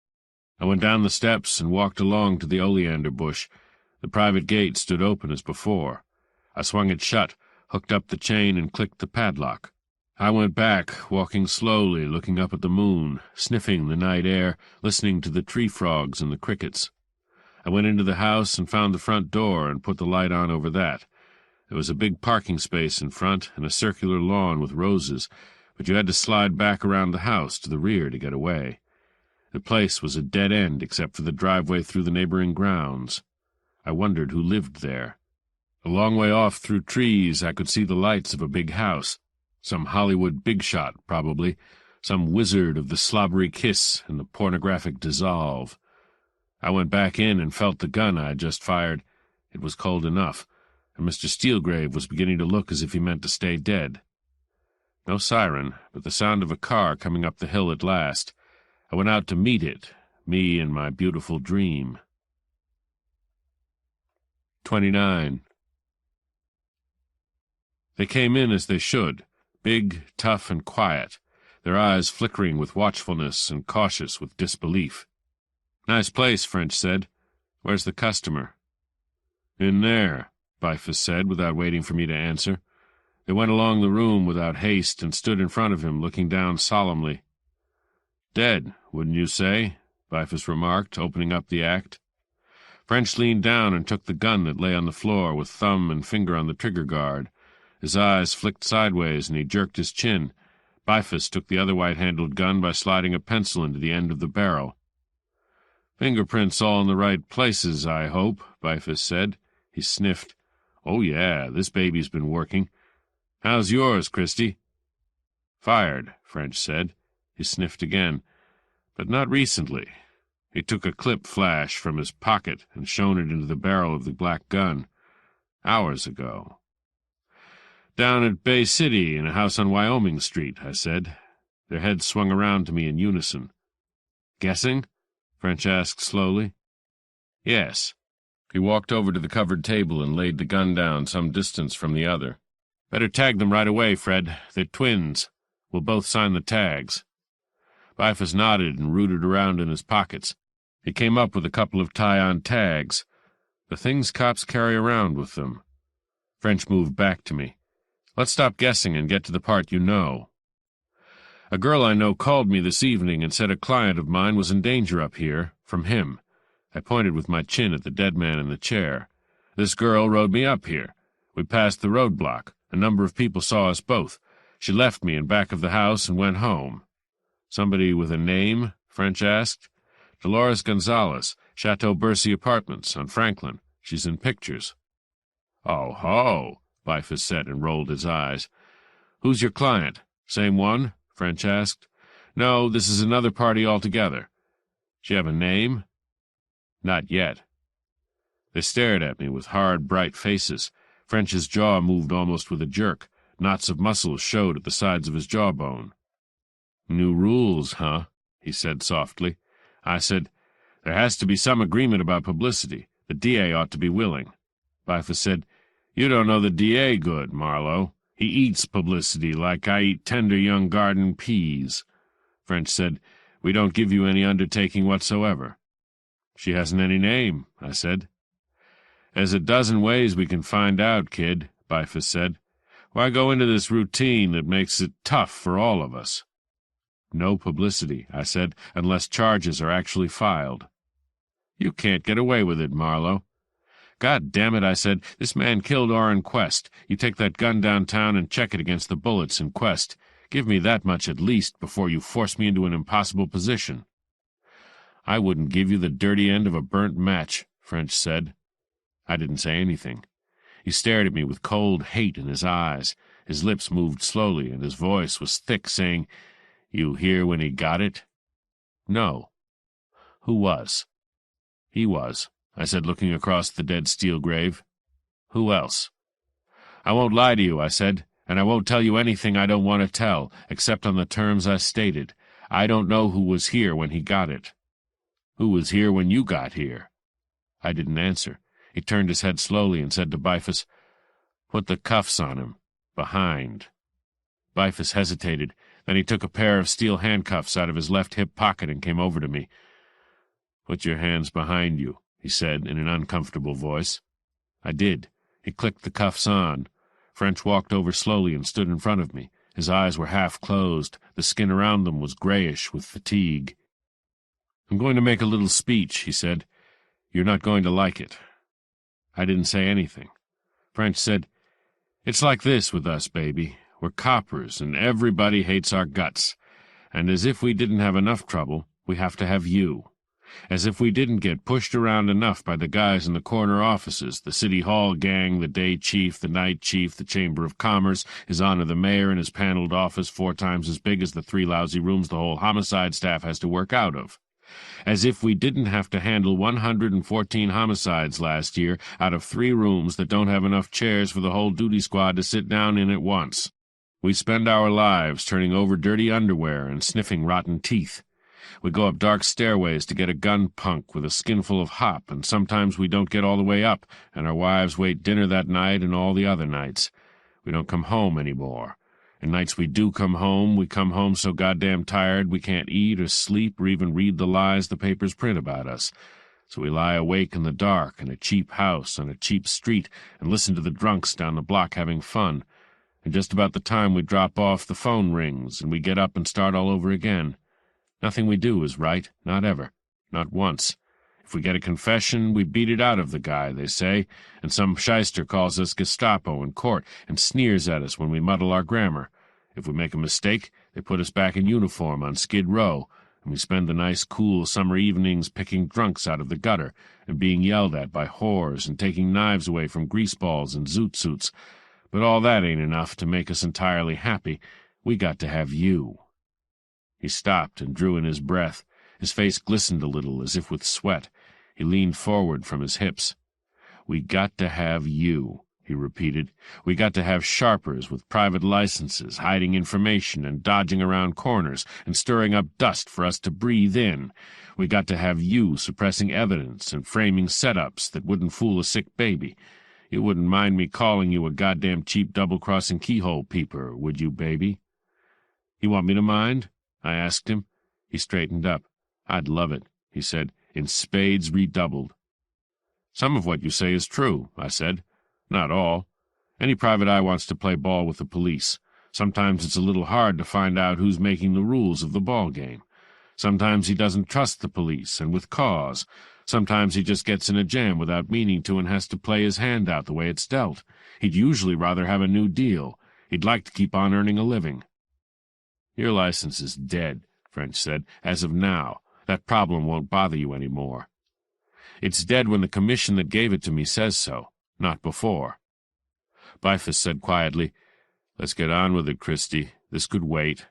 Speaker 3: I went down the steps and walked along to the oleander bush. The private gate stood open as before. I swung it shut, hooked up the chain, and clicked the padlock. I went back, walking slowly, looking up at the moon, sniffing the night air, listening to the tree frogs and the crickets. I went into the house and found the front door and put the light on over that. There was a big parking space in front and a circular lawn with roses, but you had to slide back around the house to the rear to get away. The place was a dead end except for the driveway through the neighboring grounds. I wondered who lived there. A long way off through trees I could see the lights of a big house. Some Hollywood big shot, probably. Some wizard of the slobbery kiss and the pornographic dissolve. I went back in and felt the gun I had just fired. It was cold enough, and Mr. Steelgrave was beginning to look as if he meant to stay dead. No siren, but the sound of a car coming up the hill at last. I went out to meet it, me and my beautiful dream. 29. They came in as they should, big, tough, and quiet, their eyes flickering with watchfulness and cautious with disbelief. Nice place, French said. Where's the customer? In there, Bifus said, without waiting for me to answer. They went along the room without haste and stood in front of him, looking down solemnly. Dead, wouldn't you say? Bifus remarked, opening up the act. French leaned down and took the gun that lay on the floor with thumb and finger on the trigger guard. His eyes flicked sideways, and he jerked his chin. Bifus took the other white-handled gun by sliding a pencil into the end of the barrel. Fingerprints all in the right places, I hope, Bifus said. He sniffed. Oh, yeah, this baby's been working. How's yours, Christy? Fired, French said. He sniffed again. But not recently. He took a clip flash from his pocket and shone it into the barrel of the black gun. Hours ago. Down at Bay City, in a house on Wyoming Street, I said. Their heads swung around to me in unison. Guessing? French asked slowly. Yes. He walked over to the covered table and laid the gun down some distance from the other. Better tag them right away, Fred. They're twins. We'll both sign the tags. Bifus nodded and rooted around in his pockets. He came up with a couple of tie-on tags. The things cops carry around with them. French moved back to me. Let's stop guessing and get to the part you know. A girl I know called me this evening and said a client of mine was in danger up here, from him. I pointed with my chin at the dead man in the chair. This girl rode me up here. We passed the roadblock. A number of people saw us both. She left me in back of the house and went home. Somebody with a name? French asked. Dolores Gonzalez, Chateau Bercy Apartments on Franklin. She's in pictures." "Oh, ho," Bifus said and rolled his eyes. "Who's your client? Same one?" French asked. "No, this is another party altogether." "She have a name?" "Not yet." They stared at me with hard, bright faces. French's jaw moved almost with a jerk. Knots of muscles showed at the sides of his jawbone. "New rules, huh?" he said softly. I said, "There has to be some agreement about publicity. The DA ought to be willing." Bifus said, "You don't know the DA good, Marlowe. He eats publicity like I eat tender young garden peas." French said, "We don't give you any undertaking whatsoever." "She hasn't any name," I said. "There's a dozen ways we can find out, kid," Bifus said. "Why go into this routine that makes it tough for all of us?" "No publicity," I said, "unless charges are actually filed." "You can't get away with it, Marlowe." "God damn it," I said, "this man killed Orrin Quest. You take that gun downtown and check it against the bullets in Quest. Give me that much at least before you force me into an impossible position." "I wouldn't give you the dirty end of a burnt match," French said. I didn't say anything. He stared at me with cold hate in his eyes. His lips moved slowly, and his voice was thick, saying, "You hear when he got it?" "No." "Who was?" "He was," I said, looking across the dead steel grave. "Who else?" "I won't lie to you," I said, "and I won't tell you anything I don't want to tell, except on the terms I stated. I don't know who was here when he got it." "Who was here when you got here?" I didn't answer. He turned his head slowly and said to Bifus, "Put the cuffs on him. Behind." Bifus hesitated. Then he took a pair of steel handcuffs out of his left hip pocket and came over to me. "Put your hands behind you," he said in an uncomfortable voice. I did. He clicked the cuffs on. French walked over slowly and stood in front of me. His eyes were half closed. The skin around them was grayish with fatigue. "I'm going to make a little speech," he said. "You're not going to like it." I didn't say anything. French said, "It's like this with us, baby. We're coppers, and everybody hates our guts. And as if we didn't have enough trouble, we have to have you. As if we didn't get pushed around enough by the guys in the corner offices, the City Hall gang, the day chief, the night chief, the Chamber of Commerce, His Honor the Mayor in his paneled office 4 times as big as the 3 lousy rooms the whole homicide staff has to work out of. As if we didn't have to handle 114 homicides last year out of 3 rooms that don't have enough chairs for the whole duty squad to sit down in at once. We spend our lives turning over dirty underwear and sniffing rotten teeth. We go up dark stairways to get a gun punk with a skinful of hop, and sometimes we don't get all the way up, and our wives wait dinner that night and all the other nights. We don't come home anymore. And nights we do come home so goddamn tired we can't eat or sleep or even read the lies the papers print about us. So we lie awake in the dark in a cheap house on a cheap street and listen to the drunks down the block having fun. And just about the time we drop off, the phone rings, and we get up and start all over again. Nothing we do is right, not ever, not once. If we get a confession, we beat it out of the guy, they say, and some shyster calls us Gestapo in court and sneers at us when we muddle our grammar. If we make a mistake, they put us back in uniform on Skid Row, and we spend the nice, cool summer evenings picking drunks out of the gutter and being yelled at by whores and taking knives away from greaseballs and zoot suits. But all that ain't enough to make us entirely happy. We got to have you." He stopped and drew in his breath. His face glistened a little, as if with sweat. He leaned forward from his hips. "We got to have you," he repeated. "We got to have sharpers with private licenses, hiding information and dodging around corners and stirring up dust for us to breathe in. We got to have you suppressing evidence and framing setups that wouldn't fool a sick baby. You wouldn't mind me calling you a goddamn cheap double-crossing keyhole peeper, would you, baby?" "You want me to mind?" I asked him. He straightened up. "I'd love it," he said, "in spades redoubled." "Some of what you say is true," I said. "Not all. Any private eye wants to play ball with the police. Sometimes it's a little hard to find out who's making the rules of the ball game. Sometimes he doesn't trust the police, and with cause. Sometimes he just gets in a jam without meaning to and has to play his hand out the way it's dealt. He'd usually rather have a new deal. He'd like to keep on earning a living." "Your license is dead," French said, "as of now.
Speaker 1: That problem won't bother you any more. It's dead when the commission that gave it to me says so, not before." Bifus said quietly, "Let's get on with it, Christie. This could wait."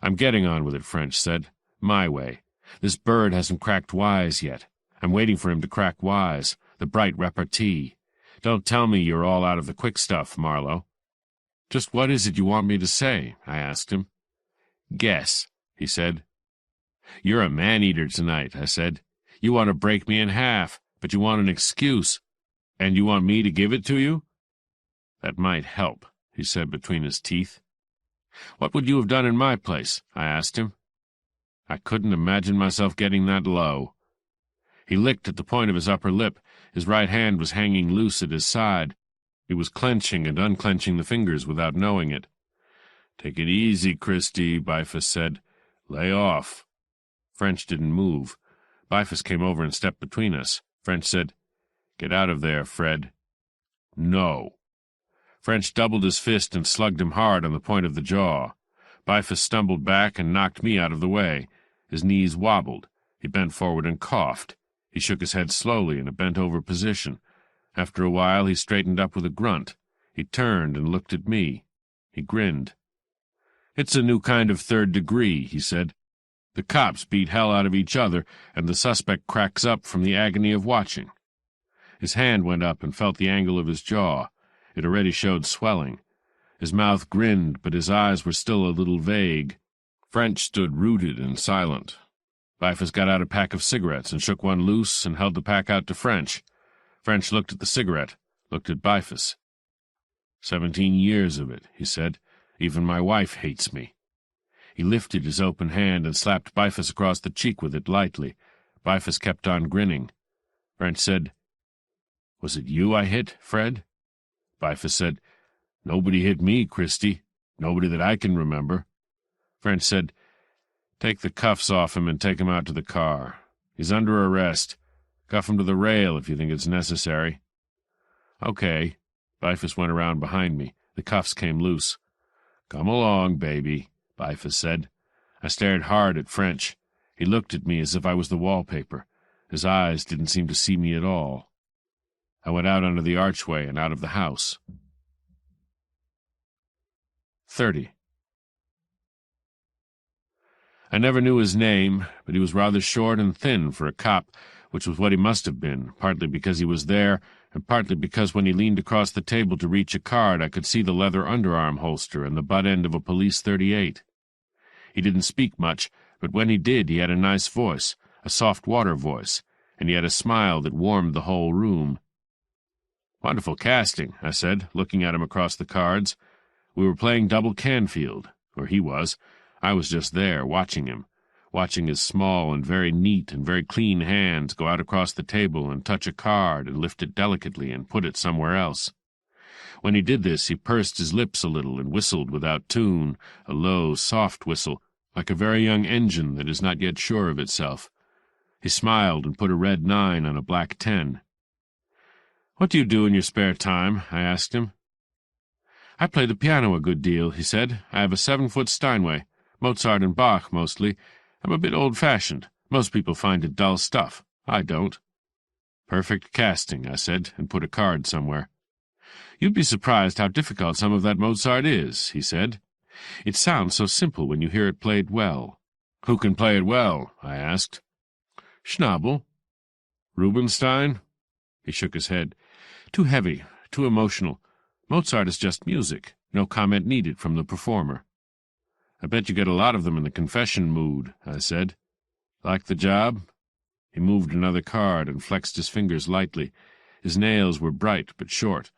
Speaker 1: "I'm getting on with it," French said. "My way. This bird hasn't cracked wise yet. I'm waiting for him to crack wise, the bright repartee. Don't tell me you're all out of the quick stuff, Marlowe." "Just what is it you want me to say?" I asked him. "Guess," he said. "You're a man-eater tonight," I said. "You want to break me in half, but you want an excuse. And you want me to give it to you?" "That might help," he said between his teeth. "What would you have done in my place?" I asked him. I couldn't imagine myself getting that low. He licked at the point of his upper lip. His right hand was hanging loose at his side. He was clenching and unclenching the fingers without knowing it. "Take it easy, Christie," Bifus said. "Lay off." French didn't move. Bifus came over and stepped between us. French said, "Get out of there, Fred." "No." French doubled his fist and slugged him hard on the point of the jaw. Bifus stumbled back and knocked me out of the way. His knees wobbled. He bent forward and coughed. He shook his head slowly in a bent-over position. After a while he straightened up with a grunt. He turned and looked at me. He grinned. "It's a new kind of third degree," he said. "The cops beat hell out of each other, and the suspect cracks up from the agony of watching." His hand went up and felt the angle of his jaw. It already showed swelling. His mouth grinned, but his eyes were still a little vague. French stood rooted and silent. Bifus got out a pack of cigarettes and shook one loose and held the pack out to French. French looked at the cigarette, looked at Bifus. 17 years of it," he said. "Even my wife hates me." He lifted his open hand and slapped Bifus across the cheek with it lightly. Bifus kept on grinning. French said, "Was it you I hit, Fred?" Bifus said, "Nobody hit me, Christie. Nobody that I can remember." French said, "Take the cuffs off him and take him out to the car. He's under arrest. Cuff him to the rail if you think it's necessary." "Okay." Bifus went around behind me. The cuffs came loose. "Come along, baby," Bifus said. I stared hard at French. He looked at me as if I was the wallpaper. His eyes didn't seem to see me at all. I went out under the archway and out of the house. 30. I never knew his name, but he was rather short and thin for a cop, which was what he must have been, partly because he was there, and partly because when he leaned across the table to reach a card I could see the leather underarm holster and the butt end of a police .38. He didn't speak much, but when he did he had a nice voice, a soft water voice, and he had a smile that warmed the whole room. "Wonderful casting," I said, looking at him across the cards. We were playing double Canfield, or he was. I was just there, watching him, watching his small and very neat and very clean hands go out across the table and touch a card and lift it delicately and put it somewhere else. When he did this, he pursed his lips a little and whistled without tune, a low, soft whistle, like a very young engine that is not yet sure of itself. He smiled and put a red 9 on a black 10. "What do you do in your spare time?" I asked him. "I play the piano a good deal," he said. "I have a 7-foot Steinway. Mozart and Bach, mostly. I'm a bit old-fashioned. Most people find it dull stuff. I don't." "Perfect casting," I said, and put a card somewhere. "You'd be surprised how difficult some of that Mozart is," he said. "It sounds so simple when you hear it played well." "Who can play it well?" I asked. "Schnabel." "Rubinstein?" He shook his head. "Too heavy, too emotional. Mozart is just music, no comment needed from the performer." "I bet you get a lot of them in the confession mood," I said. "Like the job?" He moved another card and flexed his fingers lightly. His nails were bright but short.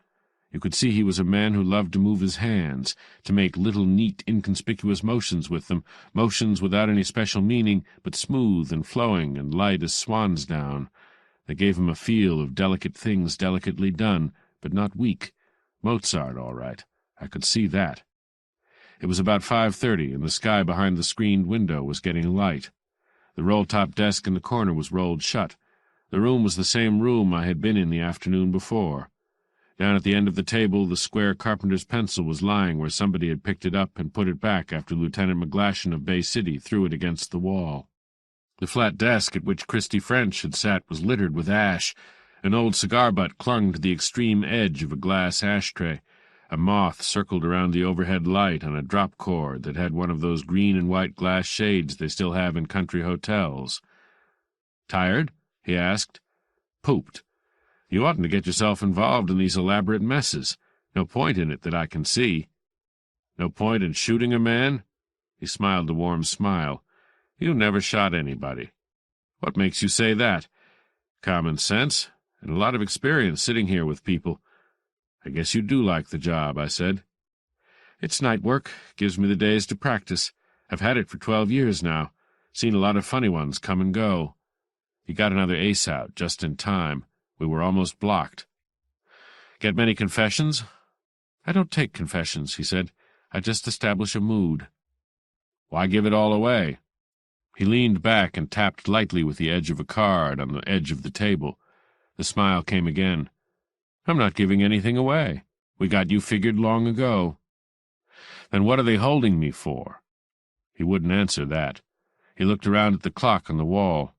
Speaker 1: You could see he was a man who loved to move his hands, to make little, neat, inconspicuous motions with them, motions without any special meaning, but smooth and flowing and light as swan's down. They gave him a feel of delicate things delicately done, but not weak. Mozart, all right. I could see that. It was about 5:30, and the sky behind the screened window was getting light. The roll-top desk in the corner was rolled shut. The room was the same room I had been in the afternoon before. Down at the end of the table, the square carpenter's pencil was lying where somebody had picked it up and put it back after Lieutenant McGlashan of Bay City threw it against the wall.
Speaker 3: The flat desk at which Christy French had sat was littered with ash. An old cigar butt clung to the extreme edge of a glass ashtray. A moth circled around the overhead light on a drop cord that had one of those green and white glass shades they still have in country hotels. "Tired?" he asked. "Pooped. You oughtn't to get yourself involved in these elaborate messes. No point in it that I can see." "No point in shooting a man?" He smiled a warm smile. "You never shot anybody." "What makes you say that?" "Common sense, and a lot of experience sitting here with people." "I guess you do like the job," I said. "It's night work. Gives me the days to practice. I've had it for 12 years now. Seen a lot of funny ones come and go." He got another ace out, just in time. We were almost blocked. "Get many confessions?" "I don't take confessions," he said. "I just establish a mood." "Why give it all away?" He leaned back and tapped lightly with the edge of a card on the edge of the table. The smile came again. "I'm not giving anything away. We got you figured long ago." "Then what are they holding me for?" He wouldn't answer that. He looked around at the clock on the wall.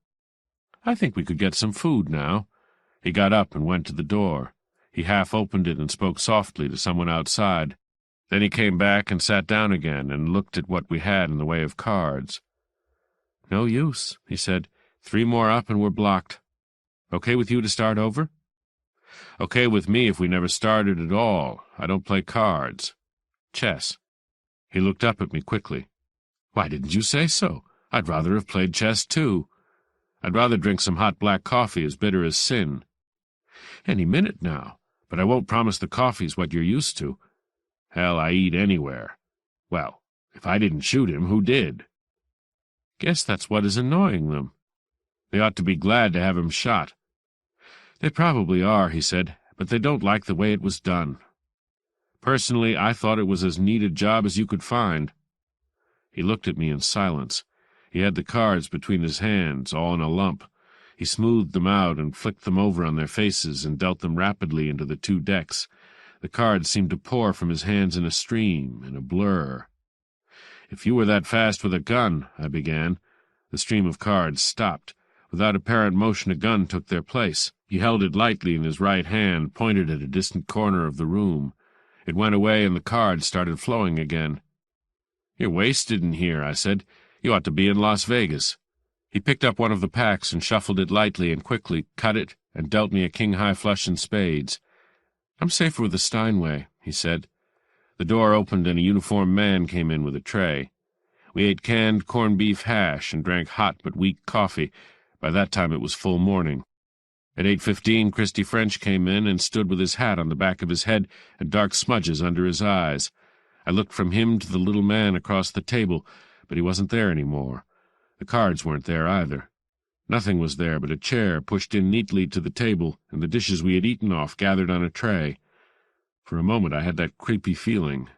Speaker 3: "I think we could get some food now." He got up and went to the door. He half opened it and spoke softly to someone outside. Then he came back and sat down again and looked at what we had in the way of cards. "No use," he said. 3 more up and we're blocked. Okay with you to start over?" "Okay with me if we never started at all. I don't play cards." "Chess." He looked up at me quickly. "Why didn't you say so? I'd rather have played chess, too. I'd rather drink some hot black coffee as bitter as sin." "Any minute now, but I won't promise the coffee's what you're used to." "Hell, I eat anywhere." "Well, if I didn't shoot him, who did?" "Guess that's what is annoying them." "They ought to be glad to have him shot." "They probably are," he said, "but they don't like the way it was done. Personally, I thought it was as neat a job as you could find." He looked at me in silence. He had the cards between his hands, all in a lump. He smoothed them out and flicked them over on their faces and dealt them rapidly into the 2 decks. The cards seemed to pour from his hands in a stream, in a blur. "If you were that fast with a gun," I began. The stream of cards stopped. Without apparent motion, a gun took their place. He held it lightly in his right hand, pointed at a distant corner of the room. It went away and the cards started flowing again. "You're wasted in here," I said. "You ought to be in Las Vegas." He picked up one of the packs and shuffled it lightly and quickly, cut it, and dealt me a king-high flush in spades. "I'm safer with the Steinway," he said. The door opened and a uniformed man came in with a tray. We ate canned corned beef hash and drank hot but weak coffee. By that time it was full morning. At 8:15, Christy French came in and stood with his hat on the back of his head and dark smudges under his eyes. I looked from him to the little man across the table, but he wasn't there any more. The cards weren't there either. Nothing was there but a chair pushed in neatly to the table and the dishes we had eaten off gathered on a tray. For a moment I had that creepy feeling.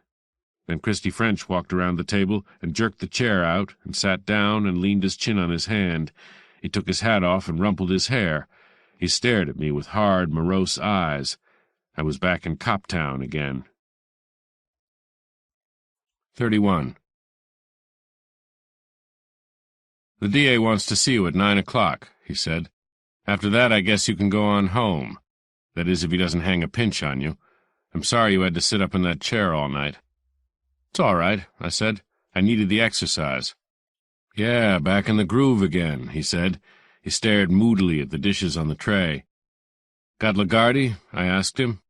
Speaker 3: Then Christy French walked around the table and jerked the chair out and sat down and leaned his chin on his hand. He took his hat off and rumpled his hair. He stared at me with hard, morose eyes. I was back in Coptown again. 31. "The DA wants to see you at 9 o'clock, he said. "After that, I guess you can go on home. That is, if he doesn't hang a pinch on you. I'm sorry you had to sit up in that chair all night." "It's all right," I said. "I needed the exercise." "Yeah, back in the groove again," he said. He stared moodily at the dishes on the tray. "Got Lagarde?" I asked him.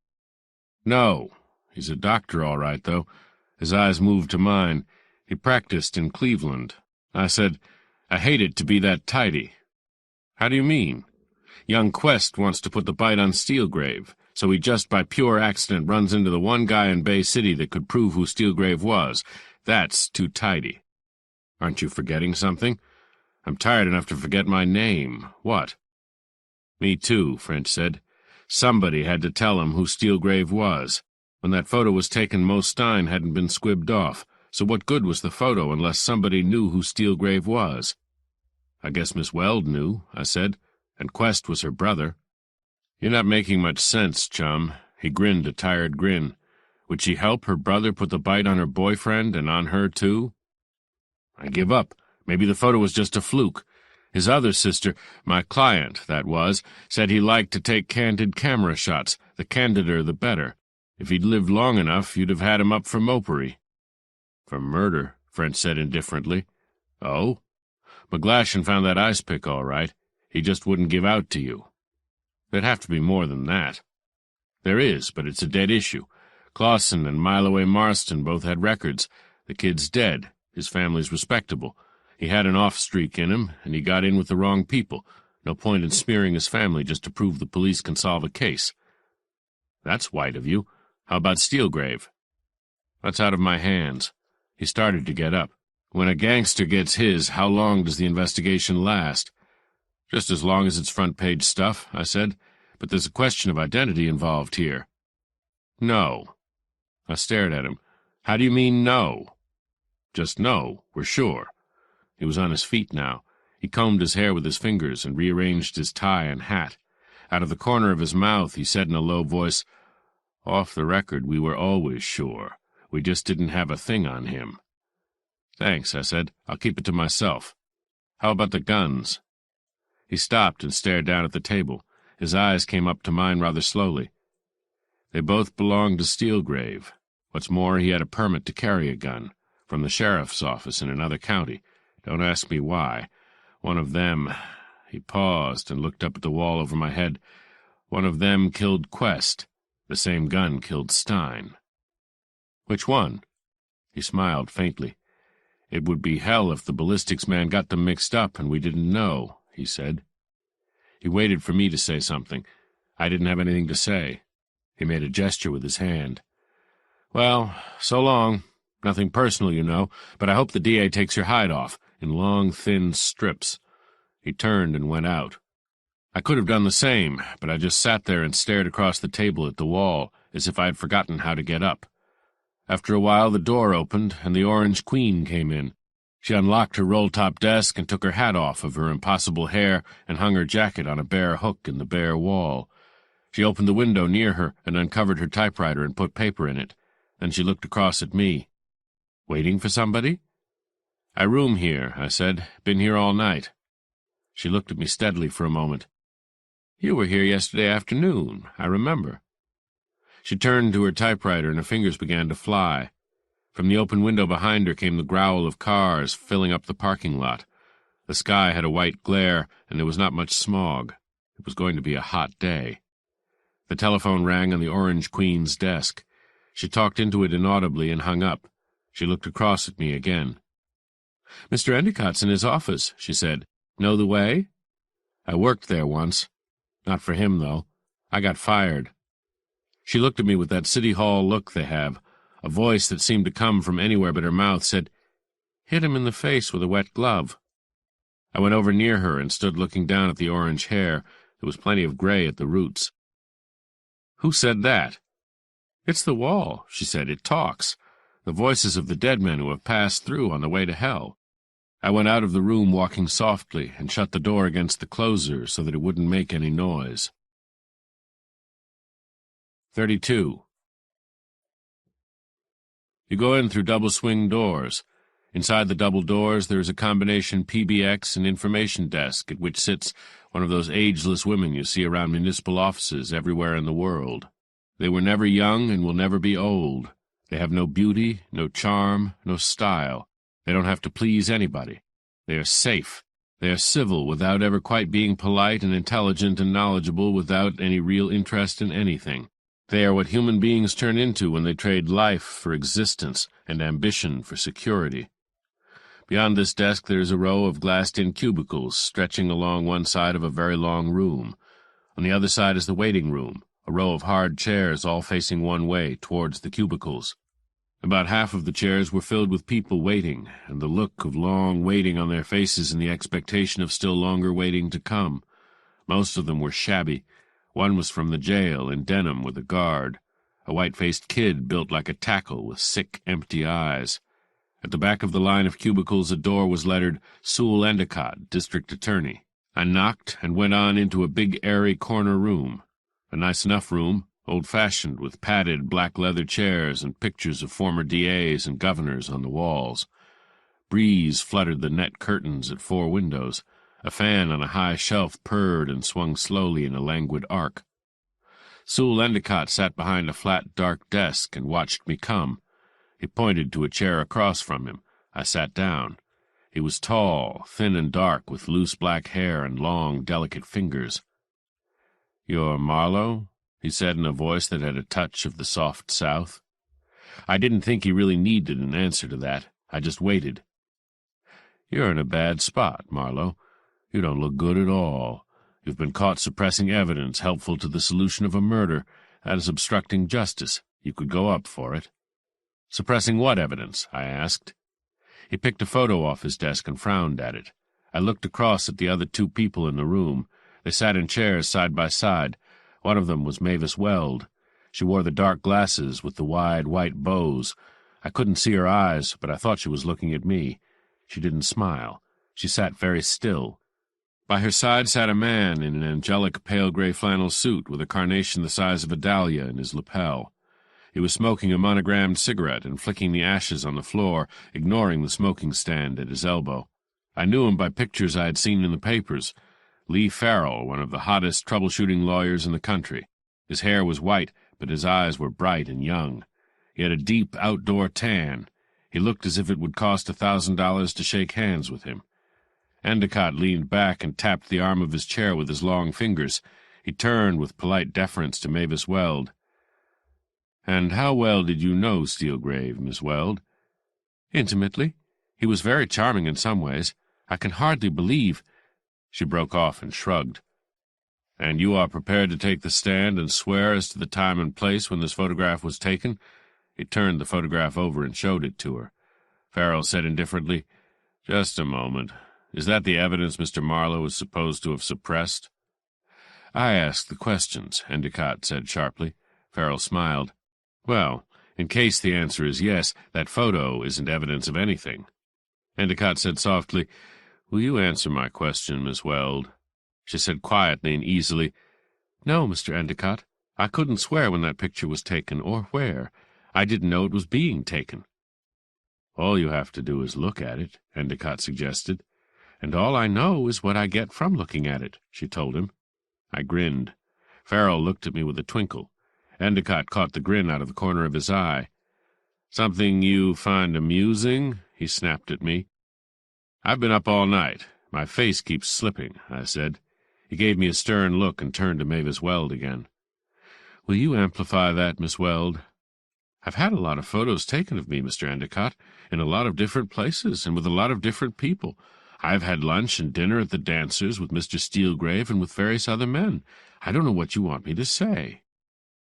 Speaker 3: "No. He's a doctor, all right, though." His eyes moved to mine. "He practiced in Cleveland." I said, "I hate it to be that tidy." "How do you mean?" "Young Quest wants to put the bite on Steelgrave, so he just by pure accident runs into the one guy in Bay City that could prove who Steelgrave was. That's too tidy." "Aren't you forgetting something?" "I'm tired enough to forget my name." "What?" "Me too," French said. "Somebody had to tell him who Steelgrave was. When that photo was taken, Mo Stein hadn't been squibbed off, so what good was the photo unless somebody knew who Steelgrave was?" "I guess Miss Weld knew," I said, "and Quest was her brother." "You're not making much sense, chum." He grinned a tired grin. "Would she help her brother put the bite on her boyfriend and on her, too?" "I give up. Maybe the photo was just a fluke.
Speaker 1: His other sister, my client, that was, said he liked to take candid camera shots. The candider the better. If he'd lived long enough, you'd have had him up for mopery. For murder, French said indifferently. Oh? McGlashan found that ice pick all right. He just wouldn't give out to you. There'd have to be more than that. There is, but it's a dead issue. Clausen and Mileway Marston both had records. The kid's dead. His family's respectable. He had an off streak in him, and he got in with the wrong people. No point in smearing his family just to prove the police can solve a case. That's white of you. How about Steelgrave? That's out of my hands. He started to get up. When a gangster gets his, how long does the investigation last? Just as long as it's front-page stuff, I said. But there's a question of identity involved here. No. I stared at him. How do you mean no? Just no, we're sure. He was on his feet now. He combed his hair with his fingers and rearranged his tie and hat. Out of the corner of his mouth, he said in a low voice, "Off the record, we were always sure. We just didn't have a thing on him." "Thanks," I said. "I'll keep it to myself. How about the guns?" He stopped and stared down at the table. His eyes came up to mine rather slowly. They both belonged to Steelgrave. What's more, he had a permit to carry a gun, from the sheriff's office in another county. Don't ask me why. One of them— He paused and looked up at the wall over my head. One of them killed Quest. The same gun killed Stein. Which one? He smiled faintly. It would be hell if the ballistics man got them mixed up and we didn't know, he said. He waited for me to say something. I didn't have anything to say. He made a gesture with his hand. Well, so long. Nothing personal, you know, but I hope the DA takes your hide off, in long, thin strips. He turned and went out. I could have done the same, but I just sat there and stared across the table at the wall, as if I had forgotten how to get up. After a while the door opened, and the Orange Queen came in. She unlocked her roll-top desk and took her hat off of her impossible hair and hung her jacket on a bare hook in the bare wall. She opened the window near her and uncovered her typewriter and put paper in it. Then she looked across at me. "Waiting for somebody?" "I room here," I said. "Been here all night." She looked at me steadily for a moment. "You were here yesterday afternoon, I remember." She turned to her typewriter and her fingers began to fly. From the open window behind her came the growl of cars filling up the parking lot. The sky had a white glare, and there was not much smog. It was going to be a hot day. The telephone rang on the Orange Queen's desk. She talked into it inaudibly and hung up. She looked across at me again. "Mr. Endicott's in his office," she said. "Know the way?" "I worked there once. Not for him, though. I got fired." She looked at me with that City Hall look they have. A voice that seemed to come from anywhere but her mouth said, "Hit him in the face with a wet glove." I went over near her and stood looking down at the orange hair. There was plenty of gray at the roots. "Who said that?" "It's the wall," she said. "It talks. The voices of the dead men who have passed through on the way to hell." I went out of the room walking softly and shut the door against the closer so that it wouldn't make any noise. 32. You go in through double-swing doors. Inside the double doors there is a combination PBX and information desk at which sits one of those ageless women you see around municipal offices everywhere in the world. They were never young and will never be old. They have no beauty, no charm, no style. They don't have to please anybody. They are safe. They are civil without ever quite being polite, and intelligent and knowledgeable without any real interest in anything. They are what human beings turn into when they trade life for existence and ambition for security. Beyond this desk there is a row of glassed-in cubicles stretching along one side of a very long room. On the other side is the waiting room, a row of hard chairs all facing one way, towards the cubicles. About half of the chairs were filled with people waiting, and the look of long waiting on their faces and the expectation of still longer waiting to come. Most of them were shabby. One was from the jail, in denim with a guard, a white-faced kid built like a tackle with sick, empty eyes. At the back of the line of cubicles a door was lettered, "Sewell Endicott, District Attorney." I knocked and went on into a big, airy corner room. A nice enough room, old-fashioned, with padded black leather chairs and pictures of former DAs and governors on the walls. Breeze fluttered the net curtains at 4 windows. A fan on a high shelf purred and swung slowly in a languid arc. Sewell Endicott sat behind a flat, dark desk and watched me come. He pointed to a chair across from him. I sat down. He was tall, thin and dark, with loose black hair and long, delicate fingers. "You're Marlowe?" he said in a voice that had a touch of the soft South. I didn't think he really needed an answer to that. I just waited. "You're in a bad spot, Marlowe. You don't look good at all. You've been caught suppressing evidence helpful to the solution of a murder. That is obstructing justice. You could go up for it." "Suppressing what evidence?" I asked. He picked a photo off his desk and frowned at it. I looked across at the other two people in the room. They sat in chairs side by side. One of them was Mavis Weld. She wore the dark glasses with the wide white bows. I couldn't see her eyes, but I thought she was looking at me. She didn't smile. She sat very still. By her side sat a man in an angelic pale gray flannel suit with a carnation the size of a dahlia in his lapel. He was smoking a monogrammed cigarette and flicking the ashes on the floor, ignoring the smoking stand at his elbow. I knew him by pictures I had seen in the papers. Lee Farrell, one of the hottest troubleshooting lawyers in the country. His hair was white, but his eyes were bright and young. He had a deep outdoor tan. He looked as if it would cost $1,000 to shake hands with him. Endicott leaned back and tapped the arm of his chair with his long fingers. He turned with polite deference to Mavis Weld. "And how well did you know Steelgrave, Miss Weld?" "Intimately. He was very charming in some ways. I can hardly believe—" She broke off and shrugged. "And you are prepared to take the stand and swear as to the time and place when this photograph was taken?" He turned the photograph over and showed it to her. Farrell said indifferently, "Just a moment. Is that the evidence Mr. Marlowe is supposed to have suppressed?" "I asked the questions," Endicott said sharply. Farrell smiled. "Well, in case the answer is yes, that photo isn't evidence of anything." Endicott said softly, "Will you answer my question, Miss Weld?" She said quietly and easily, "No, Mr. Endicott. I couldn't swear when that picture was taken, or where. I didn't know it was being taken." "All you have to do is look at it," Endicott suggested. "And all I know is what I get from looking at it," she told him. I grinned. Farrell looked at me with a twinkle. Endicott caught the grin out of the corner of his eye. "Something you find amusing?" he snapped at me. "I've been up all night. My face keeps slipping," I said. He gave me a stern look and turned to Mavis Weld again. "Will you amplify that, Miss Weld? I've had a lot of photos taken of me, Mr. Endicott, in a lot of different places and with a lot of different people. I've had lunch and dinner at the dancers with Mr. Steelgrave and with various other men. I don't know what you want me to say."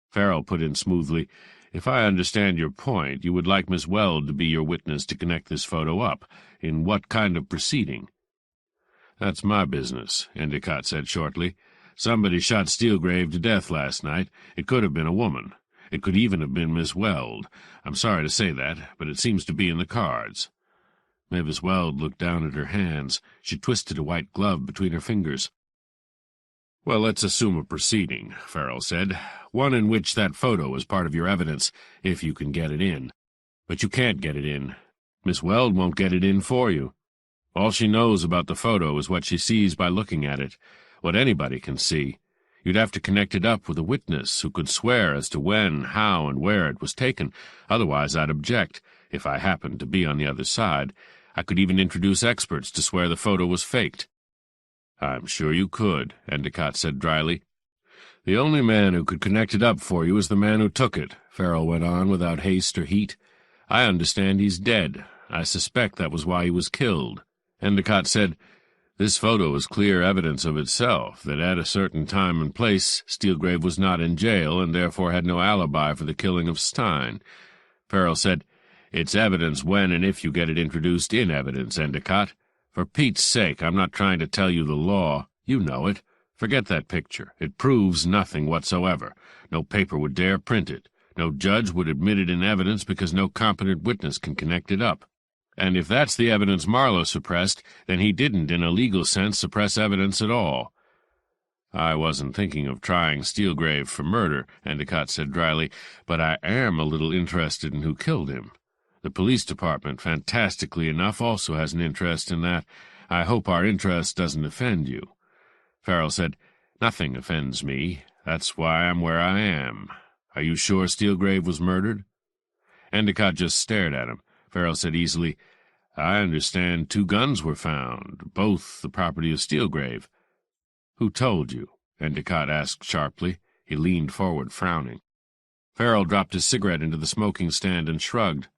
Speaker 1: Farrell put in smoothly, "If I understand your point, you would like Miss Weld to be your witness to connect this photo up. In what kind of proceeding?" "That's my business," Endicott said shortly. "Somebody shot Steelgrave to death last night. It could have been a woman. It could even have been Miss Weld. I'm sorry to say that, but it seems to be in the cards." Mavis Weld looked down at her hands. She twisted a white glove between her fingers. "Well, let's assume a proceeding," Farrell said. "One in which that photo is part of your evidence, if you can get it in. But you can't get it in. Miss Weld won't get it in for you. All she knows about the photo is what she sees by looking at it, what anybody can see. You'd have to connect it up with a witness who could swear as to when, how, and where it was taken. Otherwise, I'd object, if I happened to be on the other side. I could even introduce experts to swear the photo was faked." "I'm sure you could," Endicott said dryly. "The only man who could connect it up for you is the man who took it," Farrell went on without haste or heat. "I understand he's dead. I suspect that was why he was killed." Endicott said, "This photo is clear evidence of itself, that at a certain time and place Steelgrave was not in jail and therefore had no alibi for the killing of Stein." Farrell said, "It's evidence when and if you get it introduced in evidence, Endicott. For Pete's sake, I'm not trying to tell you the law. You know it. Forget that picture. It proves nothing whatsoever. No paper would dare print it. No judge would admit it in evidence because no competent witness can connect it up. And if that's the evidence Marlowe suppressed, then he didn't, in a legal sense, suppress evidence at all." "I wasn't thinking of trying Steelgrave for murder," Endicott said dryly, "but I am a little interested in who killed him. The police department, fantastically enough, also has an interest in that.
Speaker 3: I hope our interest doesn't offend you." Farrell said, "Nothing offends me. That's why I'm where I am. Are you sure Steelgrave was murdered?" Endicott just stared at him. Farrell said easily, "I understand 2 guns were found, both the property of Steelgrave." "Who told you?" Endicott asked sharply. He leaned forward, frowning. Farrell dropped his cigarette into the smoking stand and shrugged.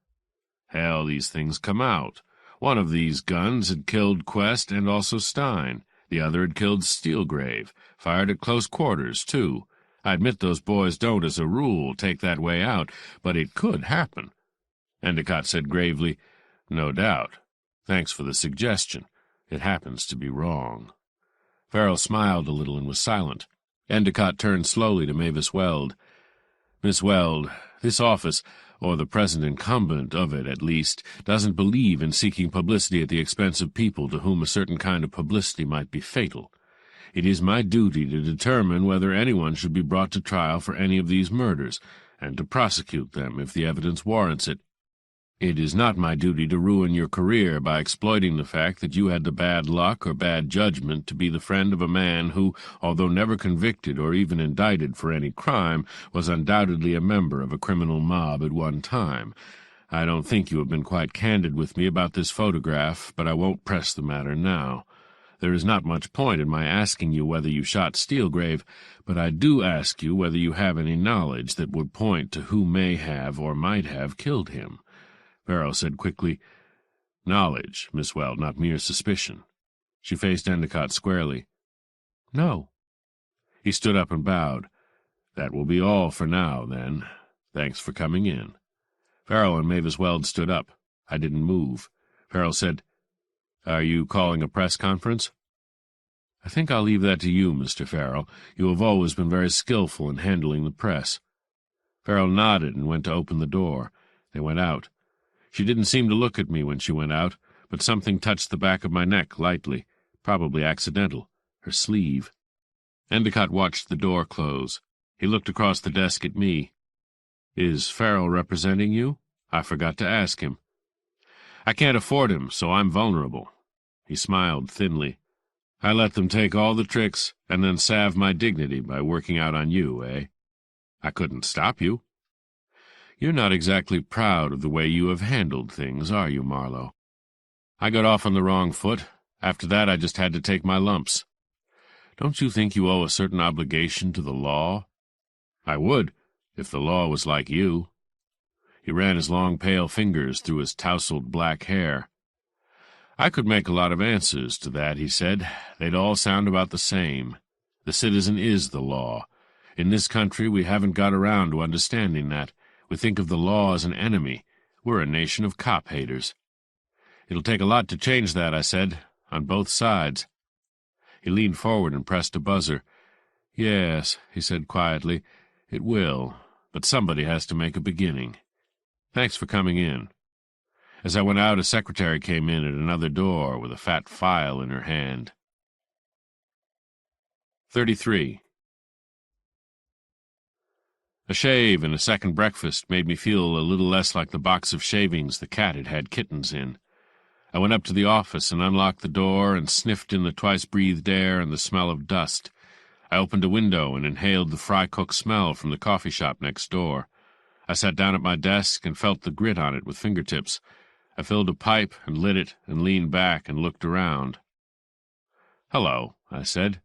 Speaker 3: "Hell, these things come out. One of these guns had killed Quest and also Stein. The other had killed Steelgrave, fired at close quarters, too. I admit those boys don't, as a rule, take that way out, but it could happen." Endicott said gravely, "No doubt. Thanks for the suggestion. It happens to be wrong." Farrell smiled a little and was silent. Endicott turned slowly to Mavis Weld. "Miss Weld, this office, or the present incumbent of it at least, doesn't believe in seeking publicity at the expense of people to whom a certain kind of publicity might be fatal. It is my duty to determine whether anyone should be brought to trial for any of these murders, and to prosecute them if the evidence warrants it. It is not my duty to ruin your career by exploiting the fact that you had the bad luck or bad judgment to be the friend of a man who, although never convicted or even indicted for any crime, was undoubtedly a member of a criminal mob at one time. I don't think you have been quite candid with me about this photograph, but I won't press the matter now. There is not much point in my asking you whether you shot Steelgrave, but I do ask you whether you have any knowledge that would point to who may have or might have killed him." Farrell said quickly, "Knowledge, Miss Weld, not mere suspicion." She faced Endicott squarely. "No." He stood up and bowed. "That will be all for now, then. Thanks for coming in." Farrell and Mavis Weld stood up. I didn't move. Farrell said, "Are you calling a press conference?" "I think I'll leave that to you, Mr. Farrell. You have always been very skillful in handling the press." Farrell nodded and went to open the door. They went out. She didn't seem to look at me when she went out, but something touched the back of my neck lightly, probably accidental, her sleeve. Endicott watched the door close. He looked across the desk at me. "Is Farrell representing you? I forgot to ask him." "I can't afford him, so I'm vulnerable." He smiled thinly. "I let them take all the tricks and then salve my dignity by working out on you, eh? I couldn't stop you." "You're not exactly proud of the way you have handled things, are you, Marlowe?" "I got off on the wrong foot. After that I just had to take my lumps." "Don't you think you owe a certain obligation to the law?" "I would, if the law was like you." He ran his long pale fingers through his tousled black hair. "I could make a lot of answers to that," he said. "They'd all sound about the same. The citizen is the law. In this country we haven't got around to understanding that. We think of the law as an enemy. We're a nation of cop-haters." "It'll take a lot to change that," I said, "on both sides." He leaned forward and pressed a buzzer. "Yes," he said quietly, "it will, but somebody has to make a beginning. Thanks for coming in." As I went out, a secretary came in at another door with a fat file in her hand. 33. A shave and a second breakfast made me feel a little less like the box of shavings the cat had had kittens in. I went up to the office and unlocked the door and sniffed in the twice-breathed air and the smell of dust. I opened a window and inhaled the fry-cook smell from the coffee shop next door. I sat down at my desk and felt the grit on it with fingertips. I filled a pipe and lit it and leaned back and looked around. "Hello," I said.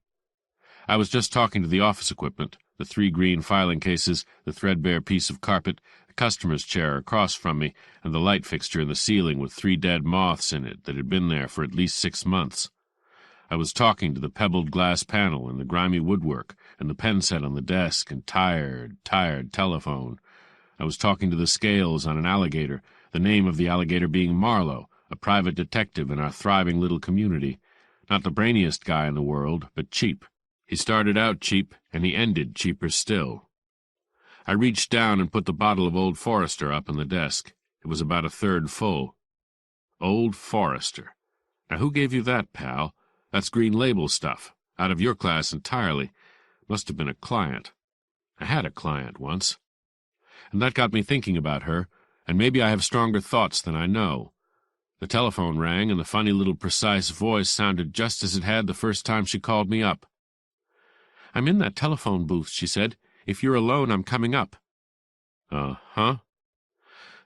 Speaker 3: I was just talking to the office equipment, the 3 green filing cases, the threadbare piece of carpet, the customer's chair across from me, and the light fixture in the ceiling with 3 dead moths in it that had been there for at least 6 months. I was talking to the pebbled glass panel and the grimy woodwork and the pen set on the desk and tired telephone. I was talking to the scales on an alligator, the name of the alligator being Marlowe, a private detective in our thriving little community. Not the brainiest guy in the world, but cheap. He started out cheap, and he ended cheaper still. I reached down and put the bottle of Old Forester up on the desk. It was about a third full. Old Forester. Now who gave you that, pal? That's Green Label stuff. Out of your class entirely. Must have been a client. I had a client once. And that got me thinking about her, and maybe I have stronger thoughts than I know.
Speaker 1: The telephone rang, and the funny little precise voice sounded just as it had the first time she called me up. "I'm in that telephone booth," she said. "If you're alone, I'm coming up." "Uh-huh."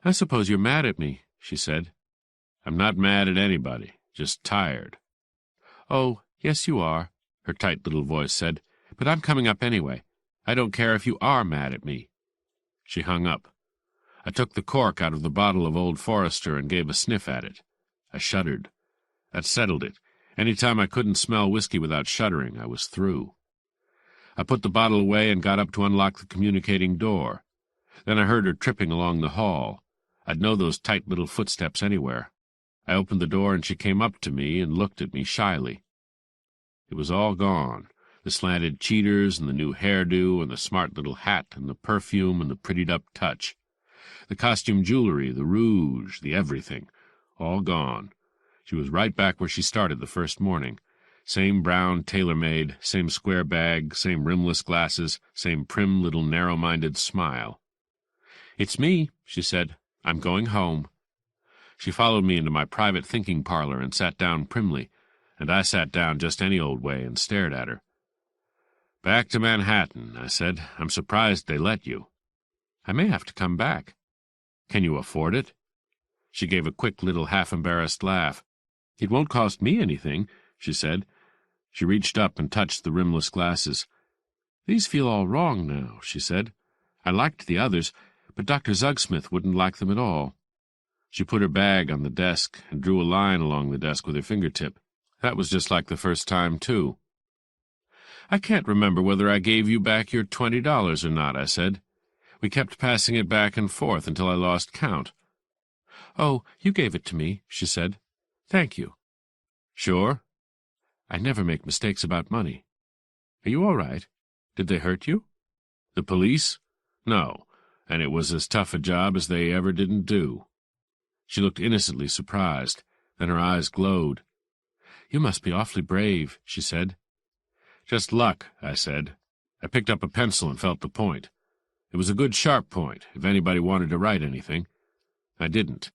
Speaker 1: "I suppose you're mad at me," she said. "I'm not mad at anybody, just tired." "Oh, yes you are," her tight little voice said. "But I'm coming up anyway. I don't care if you are mad at me." She hung up. I took the cork out of the bottle of Old Forester and gave a sniff at it. I shuddered. That settled it. Any time I couldn't smell whiskey without shuddering, I was through. I put the bottle away and got up to unlock the communicating door. Then I heard her tripping along the hall. I'd know those tight little footsteps anywhere. I opened the door and she came up to me and looked at me shyly. It was all gone. The slanted cheaters and the new hairdo and the smart little hat and the perfume and the prettied-up touch. The costume jewelry, the rouge, the everything. All gone. She was right back where she started the first morning. Same brown tailor-made, same square bag, same rimless glasses, same prim little narrow-minded smile. "It's me," she said. "I'm going home." She followed me into my private thinking parlor and sat down primly, and I sat down just any old way and stared at her. "Back to Manhattan," I said. "I'm surprised they let you." "I may have to come back." "Can you afford it?" She gave a quick little half-embarrassed laugh. "It won't cost me anything," she said. She reached up and touched the rimless glasses. "These feel all wrong now," she said. "I liked the others, but Dr. Zugsmith wouldn't like them at all." She put her bag on the desk and drew a line along the desk with her fingertip. That was just like the first time, too. "I can't remember whether I gave you back your $20 or not," I said. "We kept passing it back and forth until I lost count." "Oh, you gave it to me," she said. "Thank you." "Sure?" "I never make mistakes about money." "Are you all right? Did they hurt you?" "The police? No, and it was as tough a job as they ever didn't do." She looked innocently surprised. Then her eyes glowed. "You must be awfully brave," she said. "Just luck," I said. I picked up a pencil and felt the point. It was a good sharp point, if anybody wanted to write anything. I didn't.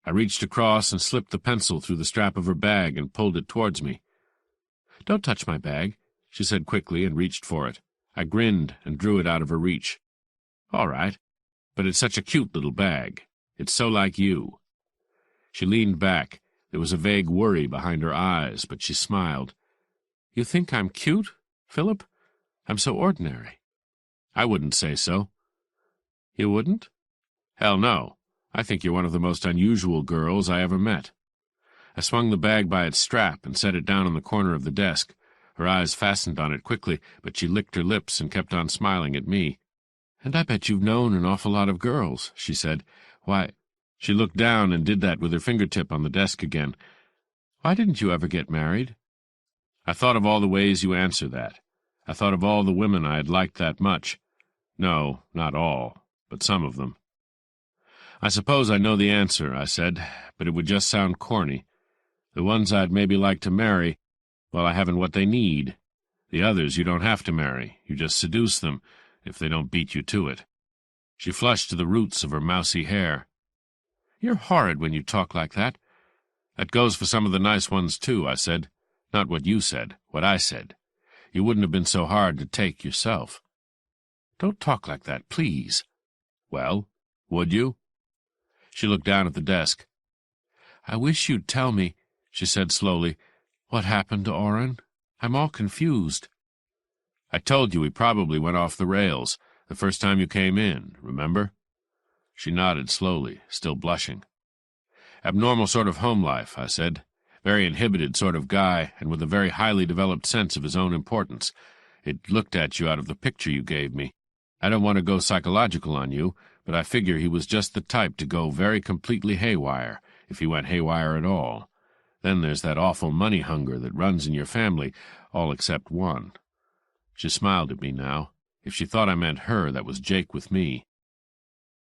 Speaker 1: I reached across and slipped the pencil through the strap of her bag and pulled it towards me. "Don't touch my bag," she said quickly and reached for it. I grinned and drew it out of her reach. "All right, but it's such a cute little bag. It's so like you." She leaned back. There was a vague worry behind her eyes, but she smiled. "You think I'm cute, Philip? I'm so ordinary." "I wouldn't say so." "You wouldn't?" "Hell no. I think you're one of the most unusual girls I ever met." I swung the bag by its strap and set it down on the corner of the desk. Her eyes fastened on it quickly, but she licked her lips and kept on smiling at me. "And I bet you've known an awful lot of girls," she said. "Why—" She looked down and did that with her fingertip on the desk again. "Why didn't you ever get married?" I thought of all the ways you answer that. I thought of all the women I had liked that much. No, not all, but some of them. "I suppose I know the answer," I said, "but it would just sound corny. The ones I'd maybe like to marry, well, I haven't what they need. The others you don't have to marry. You just seduce them, if they don't beat you to it." She flushed to the roots of her mousy hair. "You're horrid when you talk like that." "That goes for some of the nice ones, too," I said. "Not what you said, what I said. You wouldn't have been so hard to take yourself." "Don't talk like that, please." "Well, would you?" She looked down at the desk. "I wish you'd tell me," she said slowly, "what happened to Orrin. I'm all confused." "I told you he probably went off the rails, the first time you came in, remember?" She nodded slowly, still blushing. "Abnormal sort of home life," I said. "Very inhibited sort of guy, and with a very highly developed sense of his own importance. It looked at you out of the picture you gave me. I don't want to go psychological on you, but I figure he was just the type to go very completely haywire, if he went haywire at all. Then there's that awful money hunger that runs in your family, all except one." She smiled at me now. If she thought I meant her, that was Jake with me.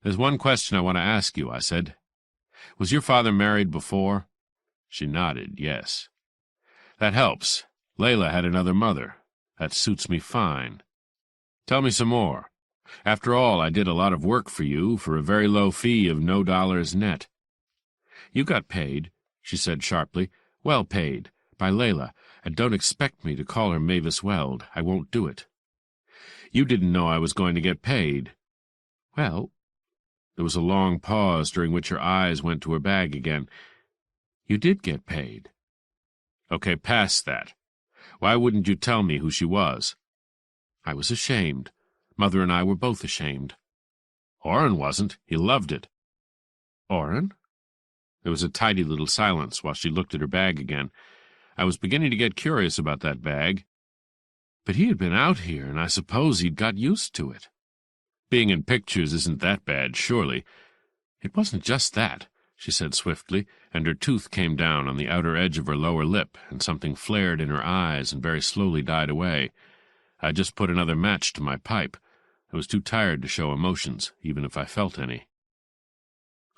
Speaker 1: "There's one question I want to ask you," I said. "Was your father married before?" She nodded, yes. "That helps. Layla had another mother. That suits me fine. Tell me some more. After all, I did a lot of work for you for a very low fee of no dollars net." "You got paid. she said sharply. Well paid. By Layla. And don't expect me to call her Mavis Weld. I won't do it. You didn't know I was going to get paid. Well, there was a long pause during which her eyes went to her bag again. You did get paid. Okay, past that. Why wouldn't you tell me who she was? I was ashamed. Mother and I were both ashamed. Orrin wasn't. He loved it. Orrin? There was a tidy little silence while she looked at her bag again. I was beginning to get curious about that bag. But he had been out here, and I suppose he'd got used to it. Being in pictures isn't that bad, surely. It wasn't just that, she said swiftly, and her tooth came down on the outer edge of her lower lip, and something flared in her eyes and very slowly died away. I just put another match to my pipe. I was too tired to show emotions, even if I felt any.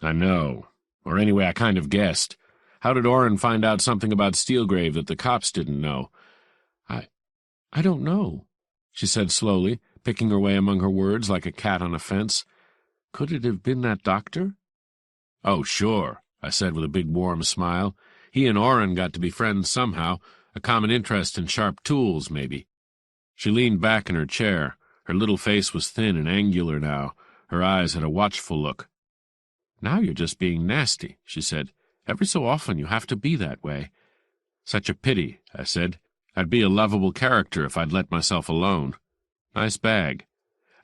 Speaker 1: I know. Or anyway, I kind of guessed. How did Orrin find out something about Steelgrave that the cops didn't know? I don't know, she said slowly, picking her way among her words like a cat on a fence. Could it have been that doctor? Oh, sure, I said with a big warm smile. He and Orrin got to be friends somehow, a common interest in sharp tools, maybe. She leaned back in her chair. Her little face was thin and angular now. Her eyes had a watchful look. Now you're just being nasty, she said. Every so often you have to be that way. Such a pity, I said. I'd be a lovable character if I'd let myself alone. Nice bag.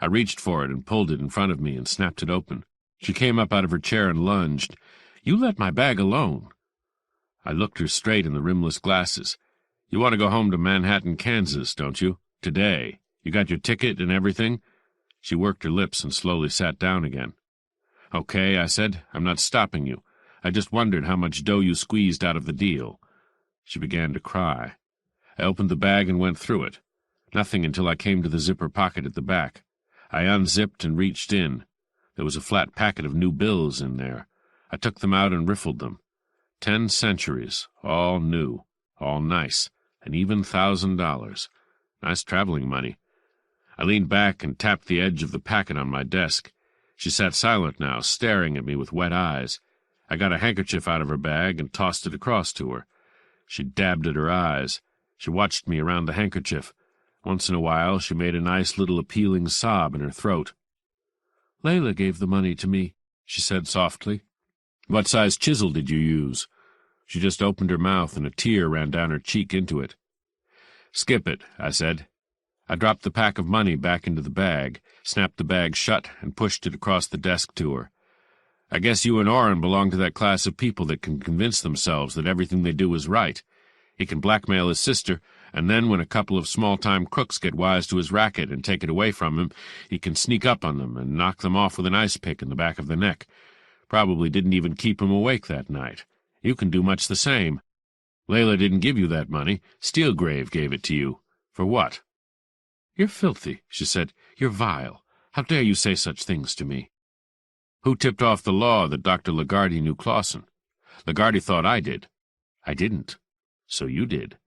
Speaker 1: I reached for it and pulled it in front of me and snapped it open. She came up out of her chair and lunged. You let my bag alone. I looked her straight in the rimless glasses. You want to go home to Manhattan, Kansas, don't you? Today. You got your ticket and everything? She worked her lips and slowly sat down again. Okay, I said. I'm not stopping you. I just wondered how much dough you squeezed out of the deal. She began to cry. I opened the bag and went through it. Nothing until I came to the zipper pocket at the back. I unzipped and reached in. There was a flat packet of new bills in there. I took them out and riffled them. 10 centuries, all new, all nice, and even $1,000. Nice traveling money. I leaned back and tapped the edge of the packet on my desk. She sat silent now, staring at me with wet eyes. I got a handkerchief out of her bag and tossed it across to her. She dabbed at her eyes. She watched me around the handkerchief. Once in a while she made a nice little appealing sob in her throat. Layla gave the money to me, she said softly. What size chisel did you use? She just opened her mouth and a tear ran down her cheek into it. Skip it, I said. I dropped the pack of money back into the bag, snapped the bag shut, and pushed it across the desk to her. I guess you and Orrin belong to that class of people that can convince themselves that everything they do is right. He can blackmail his sister, and then when a couple of small-time crooks get wise to his racket and take it away from him, he can sneak up on them and knock them off with an ice pick in the back of the neck. Probably didn't even keep him awake that night. You can do much the same. Layla didn't give you that money. Steelgrave gave it to you. For what? You're filthy, she said. You're vile. How dare you say such things to me? Who tipped off the law that Dr. Lagarde knew Clausen? Lagarde thought I did. I didn't. So you did.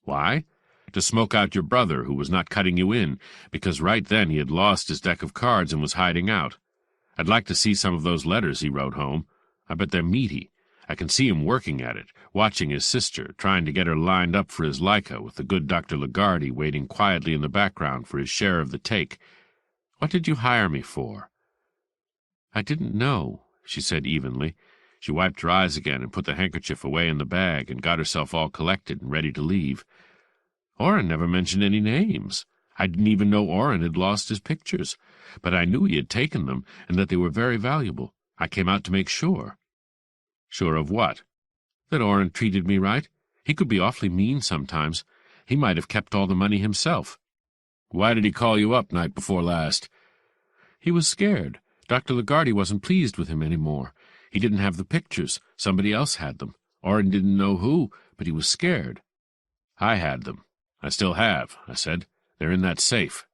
Speaker 1: Why? To smoke out your brother, who was not cutting you in, because right then he had lost his deck of cards and was hiding out. I'd like to see some of those letters he wrote home. I bet they're meaty. I can see him working at it, watching his sister, trying to get her lined up for his Leica, with the good Dr. Lagarde waiting quietly in the background for his share of the take. What did you hire me for? I didn't know, she said evenly. She wiped her eyes again and put the handkerchief away in the bag and got herself all collected and ready to leave. Orrin never mentioned any names. I didn't even know Orrin had lost his pictures, but I knew he had taken them and that they were very valuable. I came out to make sure. Sure of what? That Orrin treated me right. He could be awfully mean sometimes. He might have kept all the money himself. Why did he call you up night before last? He was scared. Dr. Lagarde wasn't pleased with him any more. He didn't have the pictures. Somebody else had them. Orrin didn't know who, but he was scared. I had them. I still have, I said. They're in that safe.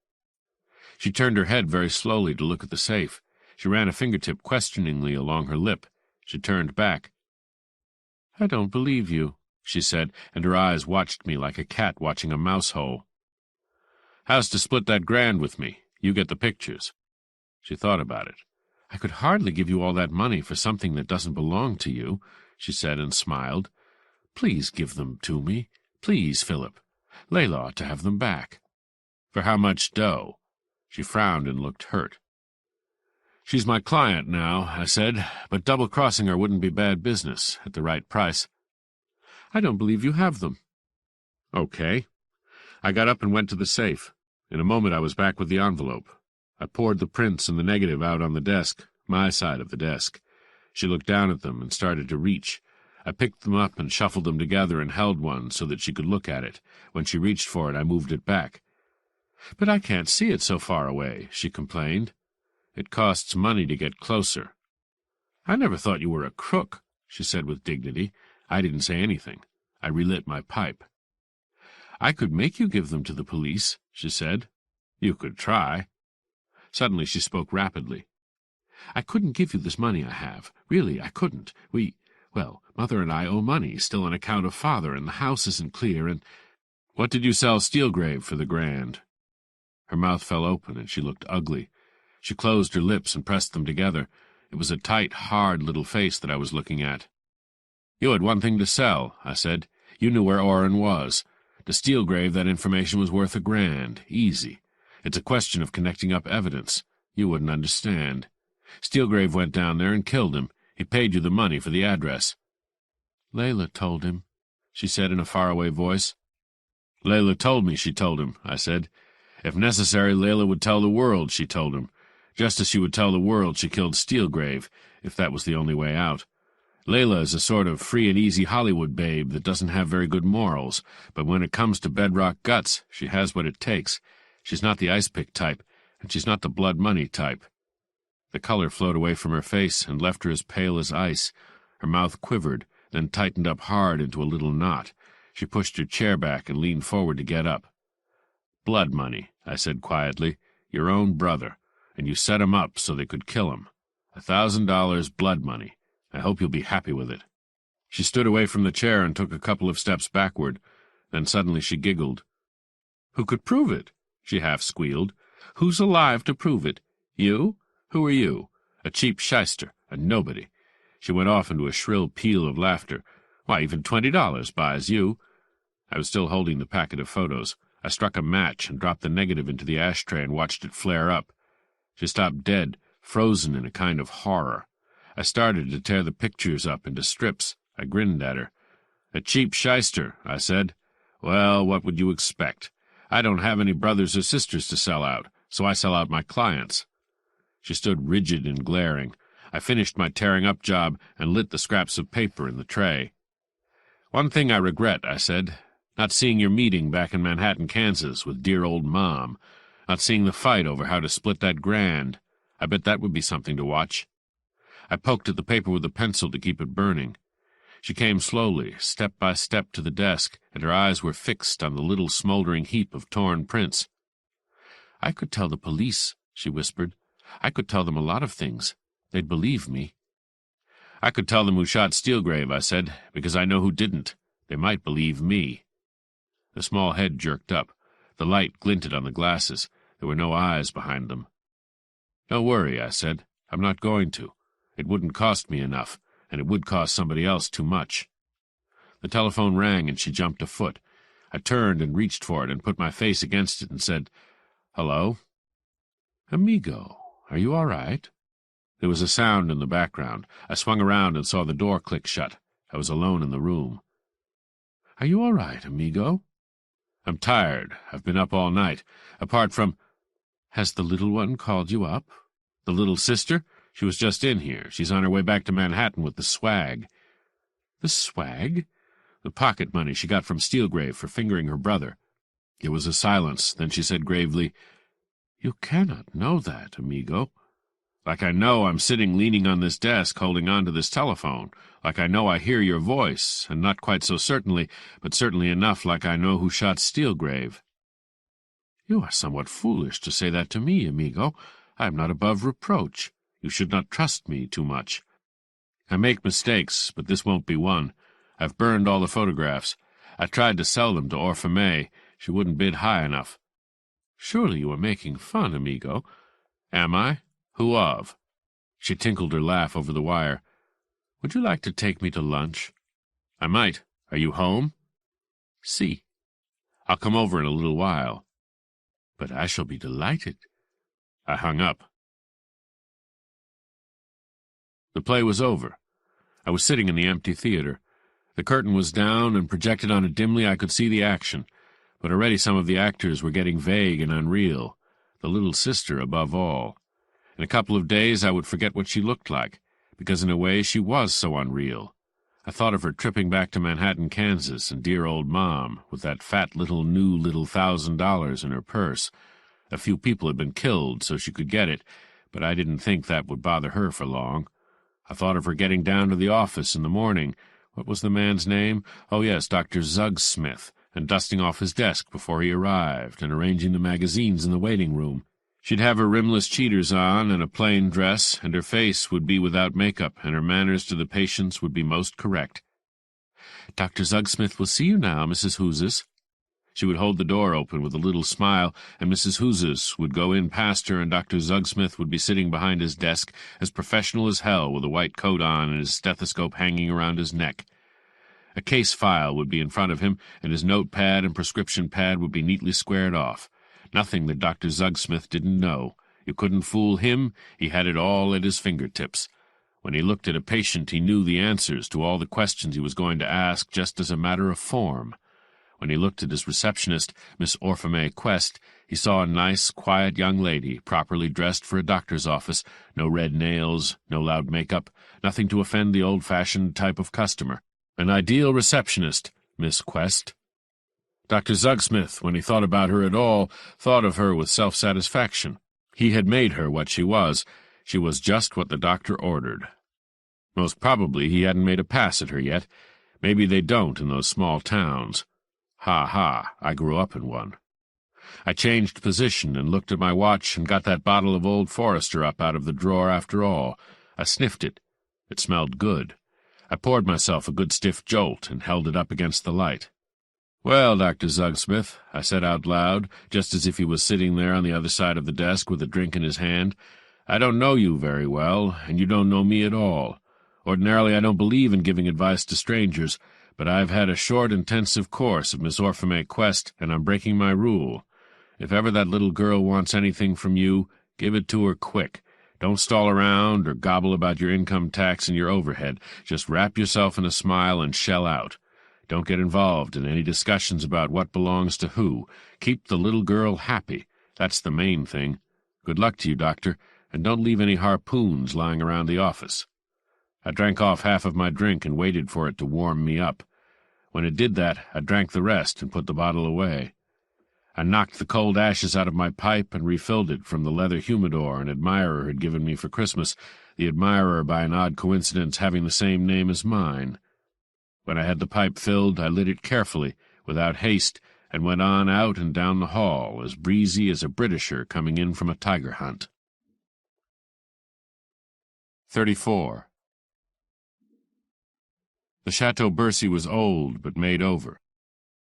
Speaker 1: She turned her head very slowly to look at the safe. She ran a fingertip questioningly along her lip. She turned back. I don't believe you, she said, and her eyes watched me like a cat watching a mouse hole. How's to split that $1,000 with me? You get the pictures. She thought about it. I could hardly give you all that money for something that doesn't belong to you.
Speaker 3: she said, and smiled. "Please give them to me. Please, Philip. Layla ought to have them back." "For how much dough?" She frowned and looked hurt. "She's my client now," I said, "but double-crossing her wouldn't be bad business, at the right price." "I don't believe you have them." "Okay." I got up and went to the safe. In a moment I was back with the envelope. I poured the prints and the negative out on the desk, my side of the desk. She looked down at them and started to reach. I picked them up and shuffled them together and held one so that she could look at it. When she reached for it, I moved it back. "But I can't see it so far away," she complained. "It costs money to get closer." "I never thought you were a crook," she said with dignity. I didn't say anything. I relit my pipe. "I could make you give them to the police," she said. "You could try." Suddenly she spoke rapidly. "I couldn't give you this money I have. Really, I couldn't. Mother and I owe money, still on account of Father, and the house isn't clear, and—" "What did you sell Steelgrave for the grand?" Her mouth fell open, and she looked ugly. She closed her lips and pressed them together. It was a tight, hard little face that I was looking at. "You had one thing to sell," I said. "You knew where Orrin was. To Steelgrave, that information was worth $1,000. Easy. It's a question of connecting up evidence. You wouldn't understand. Steelgrave went down there and killed him. He paid you the money for the address." "Layla told him," she said in a faraway voice. "Layla told me she told him," I said. "If necessary, Layla would tell the world she told him, just as she would tell the world she killed Steelgrave, if that was the only way out. Layla is a sort of free and easy Hollywood babe that doesn't have very good morals, but when it comes to bedrock guts, she has what it takes. She's not the ice-pick type, and she's not the blood-money type." The color flowed away from her face and left her as pale as ice. Her mouth quivered, then tightened up hard into a little knot. She pushed her chair back and leaned forward to get up. "Blood money," I said quietly. "Your own brother, and you set him up so they could kill him. $1,000 blood money. I hope you'll be happy with it." She stood away from the chair and took a couple of steps backward. Then suddenly she giggled. "Who could prove it?" she half squealed. "Who's alive to prove it? You? Who are you? A cheap shyster, a nobody." She went off into a shrill peal of laughter. "Why, even $20 buys you." I was still holding the packet of photos. I struck a match and dropped the negative into the ashtray and watched it flare up. She stopped dead, frozen in a kind of horror. I started to tear the pictures up into strips. I grinned at her. "A cheap shyster," I said. "Well, what would you expect? I don't have any brothers or sisters to sell out, so I sell out my clients." She stood rigid and glaring. I finished my tearing-up job and lit the scraps of paper in the tray. "One thing I regret," I said. "Not seeing your meeting back in Manhattan, Kansas, with dear old Mom. Not seeing the fight over how to split that grand. I bet that would be something to watch." I poked at the paper with a pencil to keep it burning. She came slowly, step by step, to the desk, and her eyes were fixed on the little smoldering heap of torn prints. "I could tell the police," she whispered. "I could tell them a lot of things. They'd believe me." "I could tell them who shot Steelgrave," I said, "because I know who didn't. They might believe me." The small head jerked up. The light glinted on the glasses. There were no eyes behind them. "Don't worry," I said. "I'm not going to. It wouldn't cost me enough, and it would cost somebody else too much." The telephone rang, and she jumped a foot. I turned and reached for it and put my face against it and said, "Hello?" "Amigo, are you all right?" There was a sound in the background. I swung around and saw the door click shut. I was alone in the room. "Are you all right, amigo?" "I'm tired. I've been up all night. Apart from—" "Has the little one called you up?" "The little sister? She was just in here. She's on her way back to Manhattan with the swag." "The swag?" "The pocket money she got from Steelgrave for fingering her brother." There was a silence. Then she said gravely, "You cannot know that, amigo." "Like I know I'm sitting leaning on this desk holding on to this telephone. Like I know I hear your voice, and not quite so certainly, but certainly enough like I know who shot Steelgrave." "You are somewhat foolish to say that to me, amigo. I am not above reproach. You should not trust me too much." "I make mistakes, but this won't be one. I've burned all the photographs. I tried to sell them to Orfamay. She wouldn't bid high enough." "Surely you are making fun, amigo." "Am I? Who of?" She tinkled her laugh over the wire. Would you like to take me to lunch? I might. Are you home? Si. I'll come over in a little while. But I shall be delighted. I hung up. The play was over. I was sitting in the empty theater. The curtain was down, and projected on it dimly I could see the action, but already some of the actors were getting vague and unreal, the little sister above all. In a couple of days I would forget what she looked like, because in a way she was so unreal. I thought of her tripping back to Manhattan, Kansas, and dear old Mom, with that fat little $1,000 in her purse. A few people had been killed, so she could get it, but I didn't think that would bother her for long. I thought of her getting down to the office in the morning. What was the man's name? Oh, yes, Dr. Zugsmith, and dusting off his desk before he arrived, and arranging the magazines in the waiting room. She'd have her rimless cheaters on and a plain dress, and her face would be without makeup, and her manners to the patients would be most correct. "Dr. Zugsmith will see you now, Mrs. Hooses." She would hold the door open with a little smile, and Mrs. Hooses would go in past her, and Dr. Zugsmith would be sitting behind his desk, as professional as hell, with a white coat on and his stethoscope hanging around his neck. A case file would be in front of him, and his notepad and prescription pad would be neatly squared off. Nothing that Dr. Zugsmith didn't know. You couldn't fool him. He had it all at his fingertips. When he looked at a patient, he knew the answers to all the questions he was going to ask, just as a matter of form. When he looked at his receptionist, Miss Orfamay Quest, he saw a nice, quiet young lady, properly dressed for a doctor's office, no red nails, no loud makeup, nothing to offend the old-fashioned type of customer. An ideal receptionist, Miss Quest. Dr. Zugsmith, when he thought about her at all, thought of her with self-satisfaction. He had made her what she was. She was just what the doctor ordered. Most probably he hadn't made a pass at her yet. Maybe they don't in those small towns. Ha ha, I grew up in one. I changed position and looked at my watch and got that bottle of Old Forester up out of the drawer after all. I sniffed it. It smelled good. I poured myself a good stiff jolt and held it up against the light. "Well, Dr. Zugsmith," I said out loud, just as if he was sitting there on the other side of the desk with a drink in his hand, "I don't know you very well, and you don't know me at all. Ordinarily I don't believe in giving advice to strangers, but I've had a short, intensive course of Miss Orfamay Quest, and I'm breaking my rule. If ever that little girl wants anything from you, give it to her quick. Don't stall around or gobble about your income tax and your overhead. Just wrap yourself in a smile and shell out. Don't get involved in any discussions about what belongs to who. Keep the little girl happy. That's the main thing. Good luck to you, Doctor, and don't leave any harpoons lying around the office." I drank off half of my drink and waited for it to warm me up. When it did that, I drank the rest and put the bottle away. I knocked the cold ashes out of my pipe and refilled it from the leather humidor an admirer had given me for Christmas, the admirer by an odd coincidence having the same name as mine. When I had the pipe filled, I lit it carefully, without haste, and went on out and down the hall, as breezy as a Britisher coming in from a tiger hunt. 34. The Chateau Bercy was old, but made over.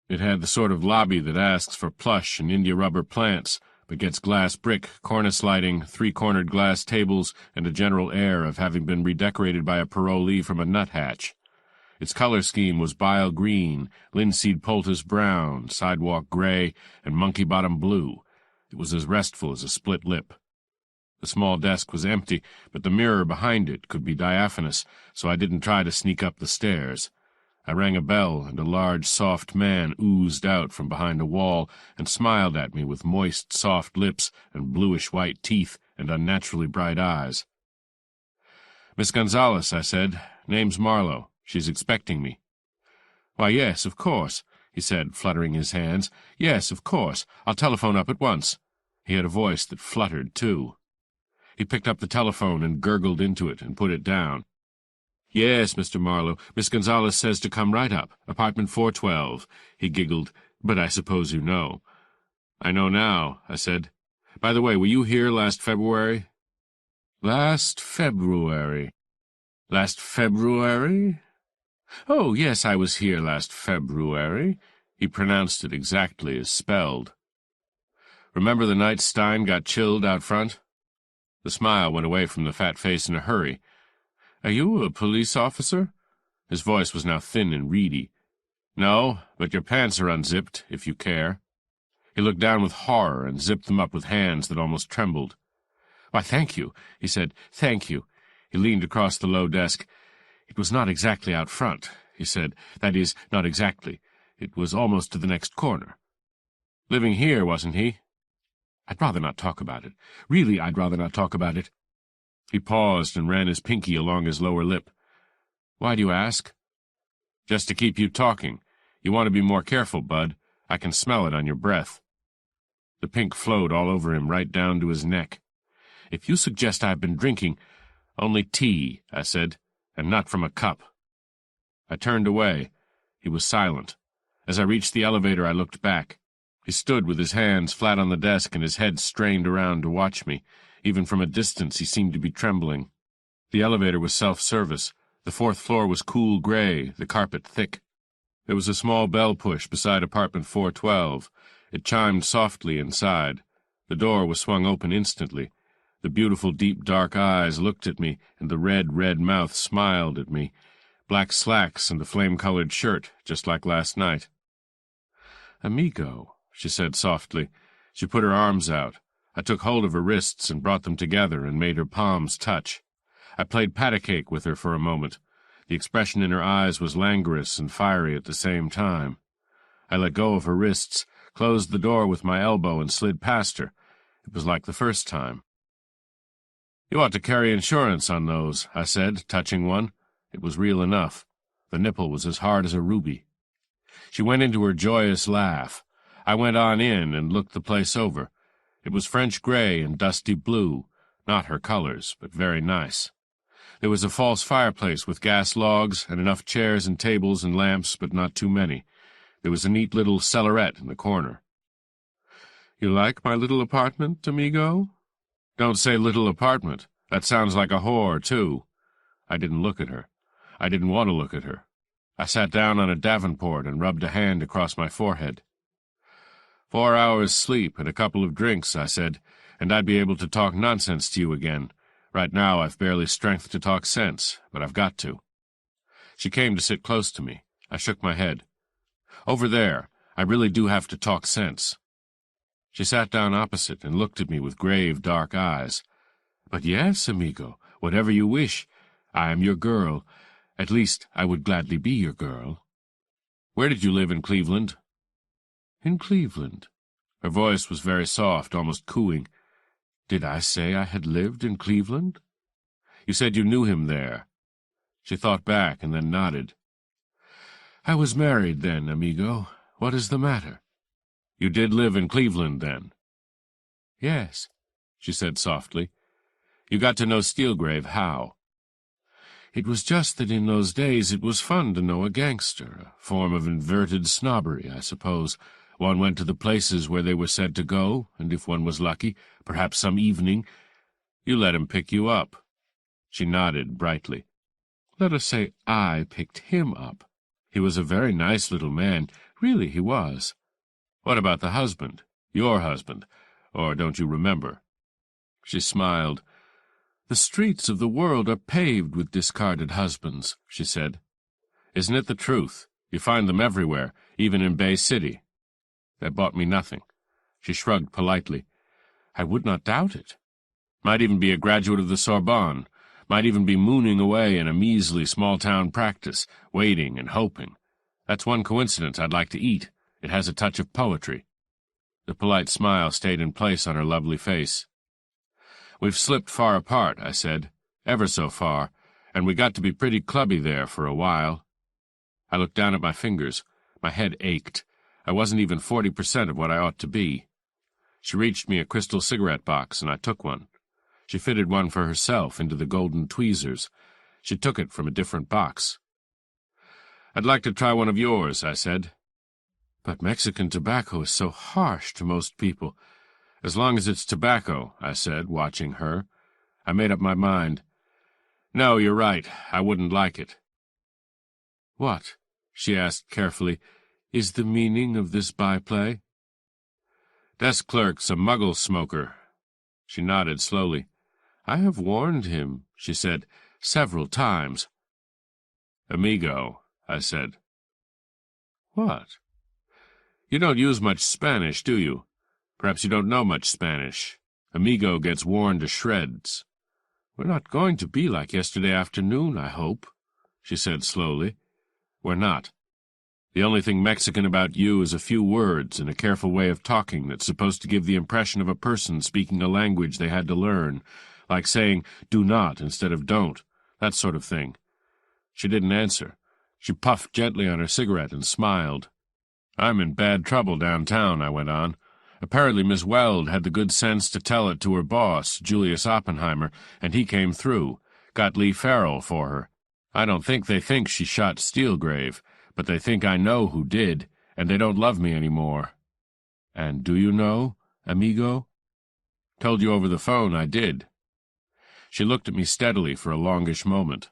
Speaker 3: It had the sort of lobby that asks for plush and India-rubber plants, but gets glass brick, cornice lighting, three-cornered glass tables, and a general air of having been redecorated by a parolee from a nuthatch. Its color scheme was bile green, linseed poultice brown, sidewalk gray, and monkey-bottom blue. It was as restful as a split lip. The small desk was empty, but the mirror behind it could be diaphanous, so I didn't try to sneak up the stairs. I rang a bell, and a large, soft man oozed out from behind a wall and smiled at me with moist, soft lips and bluish-white teeth and unnaturally bright eyes. "Miss Gonzales," I said. "Name's Marlowe. She's expecting me." "Why, yes, of course," he said, fluttering his hands. "Yes, of course. I'll telephone up at once." He had a voice that fluttered, too. He picked up the telephone and gurgled into it and put it down. "Yes, Mr. Marlowe, Miss Gonzales says to come right up. Apartment 412. He giggled. "But I suppose you know." "I know now," I said. "By the way, were you here last February?" "Last February? Last February? Oh, yes, I was here last February." He pronounced it exactly as spelled. "Remember the night Stein got chilled out front?" The smile went away from the fat face in a hurry. "Are you a police officer?" His voice was now thin and reedy. "No, but your pants are unzipped, if you care." He looked down with horror and zipped them up with hands that almost trembled. "Why, thank you," he said. "Thank you." He leaned across the low desk. "It was not exactly out front," he said. "That is, not exactly. It was almost to the next corner. Living here, wasn't he?" "I'd rather not talk about it. Really, I'd rather not talk about it." He paused and ran his pinky along his lower lip. "Why do you ask?" "Just to keep you talking. You want to be more careful, Bud. I can smell it on your breath." The pink flowed all over him, right down to his neck. "If you suggest I've been drinking—" "Only tea," I said, "and not from a cup." I turned away. He was silent. As I reached the elevator, I looked back. He stood with his hands flat on the desk and his head strained around to watch me. Even from a distance, he seemed to be trembling. The elevator was self-service. The fourth floor was cool gray, the carpet thick. There was a small bell push beside apartment 412. It chimed softly inside. The door was swung open instantly. The beautiful deep dark eyes looked at me, and the red mouth smiled at me. Black slacks and a flame-colored shirt, just like last night. "Amigo," she said softly. She put her arms out. I took hold of her wrists and brought them together and made her palms touch. I played pat-a-cake with her for a moment. The expression in her eyes was languorous and fiery at the same time. I let go of her wrists, closed the door with my elbow, and slid past her. It was like the first time. "You ought to carry insurance on those," I said, touching one. It was real enough. The nipple was as hard as a ruby. She went into her joyous laugh. I went on in and looked the place over. It was French gray and dusty blue, not her colors, but very nice. There was a false fireplace with gas logs and enough chairs and tables and lamps, but not too many. There was a neat little cellarette in the corner. "You like my little apartment, amigo?" "Don't say little apartment. That sounds like a whore, too." I didn't look at her. I didn't want to look at her. I sat down on a davenport and rubbed a hand across my forehead. 4 hours sleep and a couple of drinks, I said, and I'd be able to talk nonsense to you again. Right now I've barely strength to talk sense, but I've got to. She came to sit close to me. I shook my head. "Over there. I really do have to talk sense." She sat down opposite and looked at me with grave, dark eyes. "But yes, amigo, whatever you wish. I am your girl. At least, I would gladly be your girl." "Where did you live in Cleveland?" "In Cleveland." Her voice was very soft, almost cooing. "Did I say I had lived in Cleveland?" "You said you knew him there." She thought back and then nodded. "I was married then, amigo. What is the matter?" "You did live in Cleveland, then?" "Yes," she said softly. "You got to know Steelgrave how?" "It was just that in those days it was fun to know a gangster, a form of inverted snobbery, I suppose. One went to the places where they were said to go, and if one was lucky, perhaps some evening, you let him pick you up." She nodded brightly. "Let us say I picked him up. He was a very nice little man. Really, he was." "What about the husband? Your husband? Or don't you remember?" She smiled. "The streets of the world are paved with discarded husbands," she said. "Isn't it the truth? You find them everywhere, even in Bay City." That bought me nothing. She shrugged politely. "I would not doubt it." "Might even be a graduate of the Sorbonne. Might even be mooning away in a measly small-town practice, waiting and hoping. That's one coincidence I'd like to eat. It has a touch of poetry." The polite smile stayed in place on her lovely face. "We've slipped far apart," I said, "ever so far, and we got to be pretty clubby there for a while." I looked down at my fingers. My head ached. I wasn't even 40% of what I ought to be. She reached me a crystal cigarette box, and I took one. She fitted one for herself into the golden tweezers. She took it from a different box. "I'd like to try one of yours," I said. "But Mexican tobacco is so harsh to most people." "As long as it's tobacco," I said, watching her. I made up my mind. "No, you're right. I wouldn't like it." "What," she asked carefully, "is the meaning of this byplay?" "Desk clerk's a muggle smoker." She nodded slowly. "I have warned him," she said. several times. "Amigo," I said. "What?" "You don't use much Spanish, do you? Perhaps you don't know much Spanish. Amigo gets worn to shreds." "We're not going to be like yesterday afternoon, I hope," she said slowly. "We're not. The only thing Mexican about you is a few words and a careful way of talking that's supposed to give the impression of a person speaking a language they had to learn, like saying do not instead of don't, that sort of thing." She didn't answer. She puffed gently on her cigarette and smiled. "I'm in bad trouble downtown," I went on. "Apparently Miss Weld had the good sense to tell it to her boss, Julius Oppenheimer, and he came through, got Lee Farrell for her. I don't think they think she shot Steelgrave, but they think I know who did, and they don't love me any more." "And do you know, amigo?" "Told you over the phone I did." She looked at me steadily for a longish moment.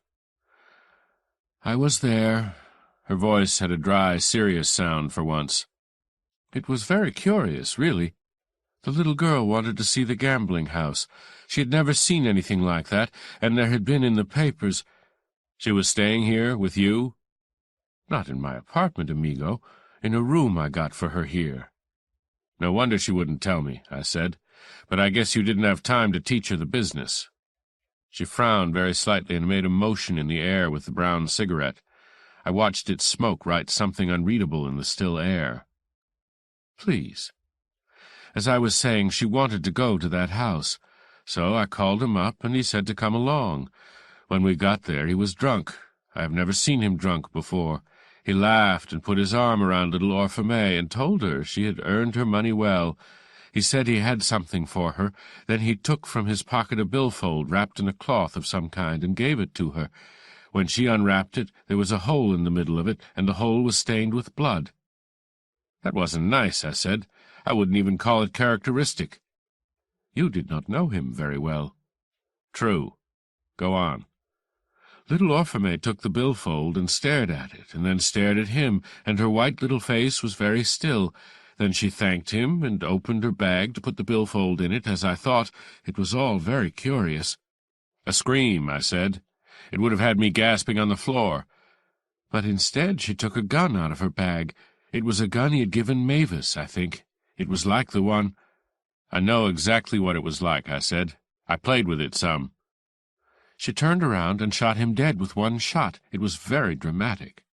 Speaker 3: "I was there." Her voice had a dry, serious sound for once. "It was very curious, really. The little girl wanted to see the gambling house. She had never seen anything like that, and there had been in the papers—" "She was staying here with you?" "Not in my apartment, amigo. In a room I got for her here." "No wonder she wouldn't tell me," I said. "But I guess you didn't have time to teach her the business." She frowned very slightly and made a motion in the air with the brown cigarette. I watched its smoke write something unreadable in the still air. "Please." "As I was saying, she wanted to go to that house. So I called him up, and he said to come along. When we got there, he was drunk. I have never seen him drunk before. He laughed and put his arm around little Orfamay and told her she had earned her money well. He said he had something for her. Then he took from his pocket a billfold wrapped in a cloth of some kind and gave it to her. When she unwrapped it, there was a hole in the middle of it, and the hole was stained with blood." "That wasn't nice," I said. "I wouldn't even call it characteristic." "You did not know him very well." "True. Go on." "Little Orfamay took the billfold and stared at it, and then stared at him, and her white little face was very still. Then she thanked him and opened her bag to put the billfold in it, as I thought. It was all very curious." "A scream," I said. "It would have had me gasping on the floor." "But instead she took a gun out of her bag. It was a gun he had given Mavis, I think. It was like the one—" "I know exactly what it was like," I said. "I played with it some." "She turned around and shot him dead with one shot. It was very dramatic."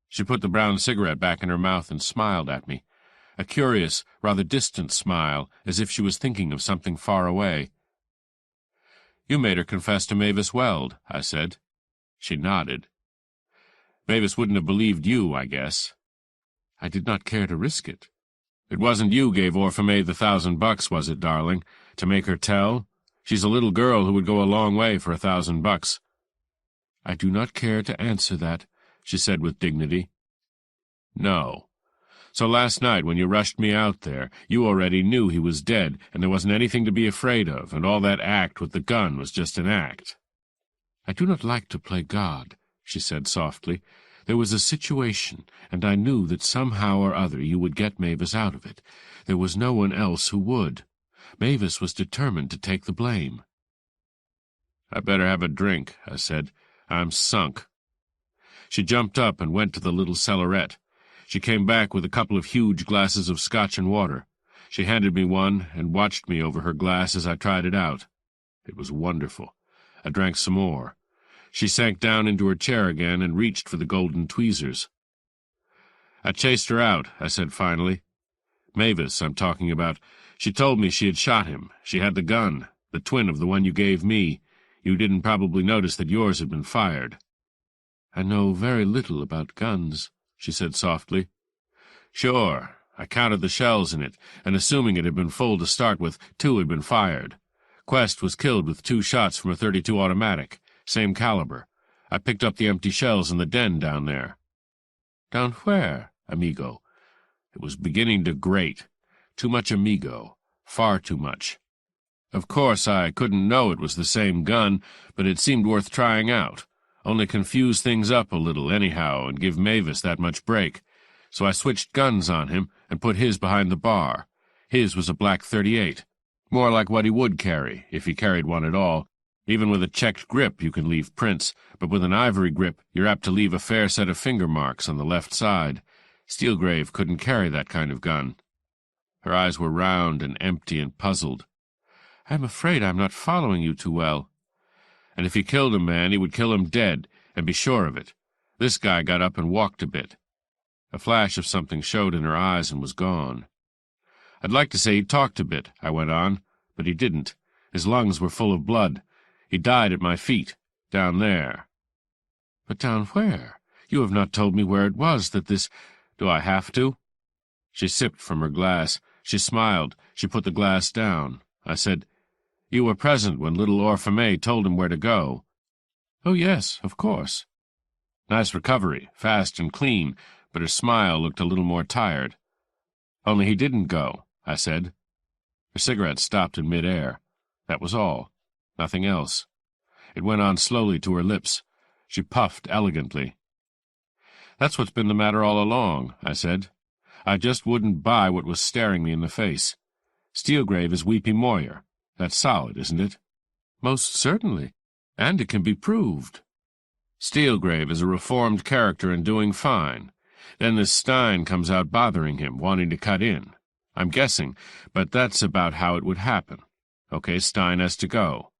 Speaker 3: She put the brown cigarette back in her mouth and smiled at me. A curious, rather distant smile, as if she was thinking of something far away. "You made her confess to Mavis Weld," I said. She nodded. "Mavis wouldn't have believed you, I guess." "I did not care to risk it." "It wasn't you gave Orfamay the $1,000, was it, darling? To make her tell? She's a little girl who would go a long way for $1,000. "I do not care to answer that," she said with dignity. "No. So last night, when you rushed me out there, you already knew he was dead, and there wasn't anything to be afraid of, and all that act with the gun was just an act." "I do not like to play God," she said softly. "There was a situation, and I knew that somehow or other you would get Mavis out of it. There was no one else who would. Mavis was determined to take the blame." "I better have a drink," I said. "I'm sunk." She jumped up and went to the little cellarette. She came back with a couple of huge glasses of scotch and water. She handed me one and watched me over her glass as I tried it out. It was wonderful. I drank some more. She sank down into her chair again and reached for the golden tweezers. "I chased her out," I said finally. "Mavis, I'm talking about. She told me she had shot him. She had the gun, the twin of the one you gave me. You didn't probably notice that yours had been fired." "I know very little about guns," she said softly. "Sure. I counted the shells in it, and assuming it had been full to start with, 2 had been fired. Quest was killed with 2 shots from a .32 automatic, same caliber. I picked up the empty shells in the den down there." "Down where, amigo?" It was beginning to grate. Too much amigo. Far too much. Of course, I couldn't know it was the same gun, but it seemed worth trying out. Only confuse things up a little anyhow and give Mavis that much break. So I switched guns on him and put his behind the bar. His was a black .38. More like what he would carry, if he carried one at all.
Speaker 1: Even with a checked grip you can leave prints, but with an ivory grip you're apt to leave a fair set of finger marks on the left side. Steelgrave couldn't carry that kind of gun. Her eyes were round and empty and puzzled. I'm afraid I'm not following you too well. And if he killed a man, he would kill him dead, and be sure of it. This guy got up and walked a bit. A flash of something showed in her eyes and was gone. I'd like to say he talked a bit, I went on, but he didn't. His lungs were full of blood. He died at my feet, down there. But down where? You have not told me where it was that this— Do I have to? She sipped from her glass. She smiled. She put the glass down. I said, You were present when little Orfamay told him where to go. Oh, yes, of course. Nice recovery, fast and clean, but her smile looked a little more tired. Only he didn't go, I said. Her cigarette stopped in mid-air. That was all. Nothing else. It went on slowly to her lips. She puffed elegantly. That's what's been the matter all along, I said. I just wouldn't buy what was staring me in the face. Steelgrave is Weepy Moyer. That's solid, isn't it? Most certainly. And it can be proved. Steelgrave is a reformed character and doing fine. Then this Stein comes out bothering him, wanting to cut in. I'm guessing, but that's about how it would happen. Okay, Stein has to go.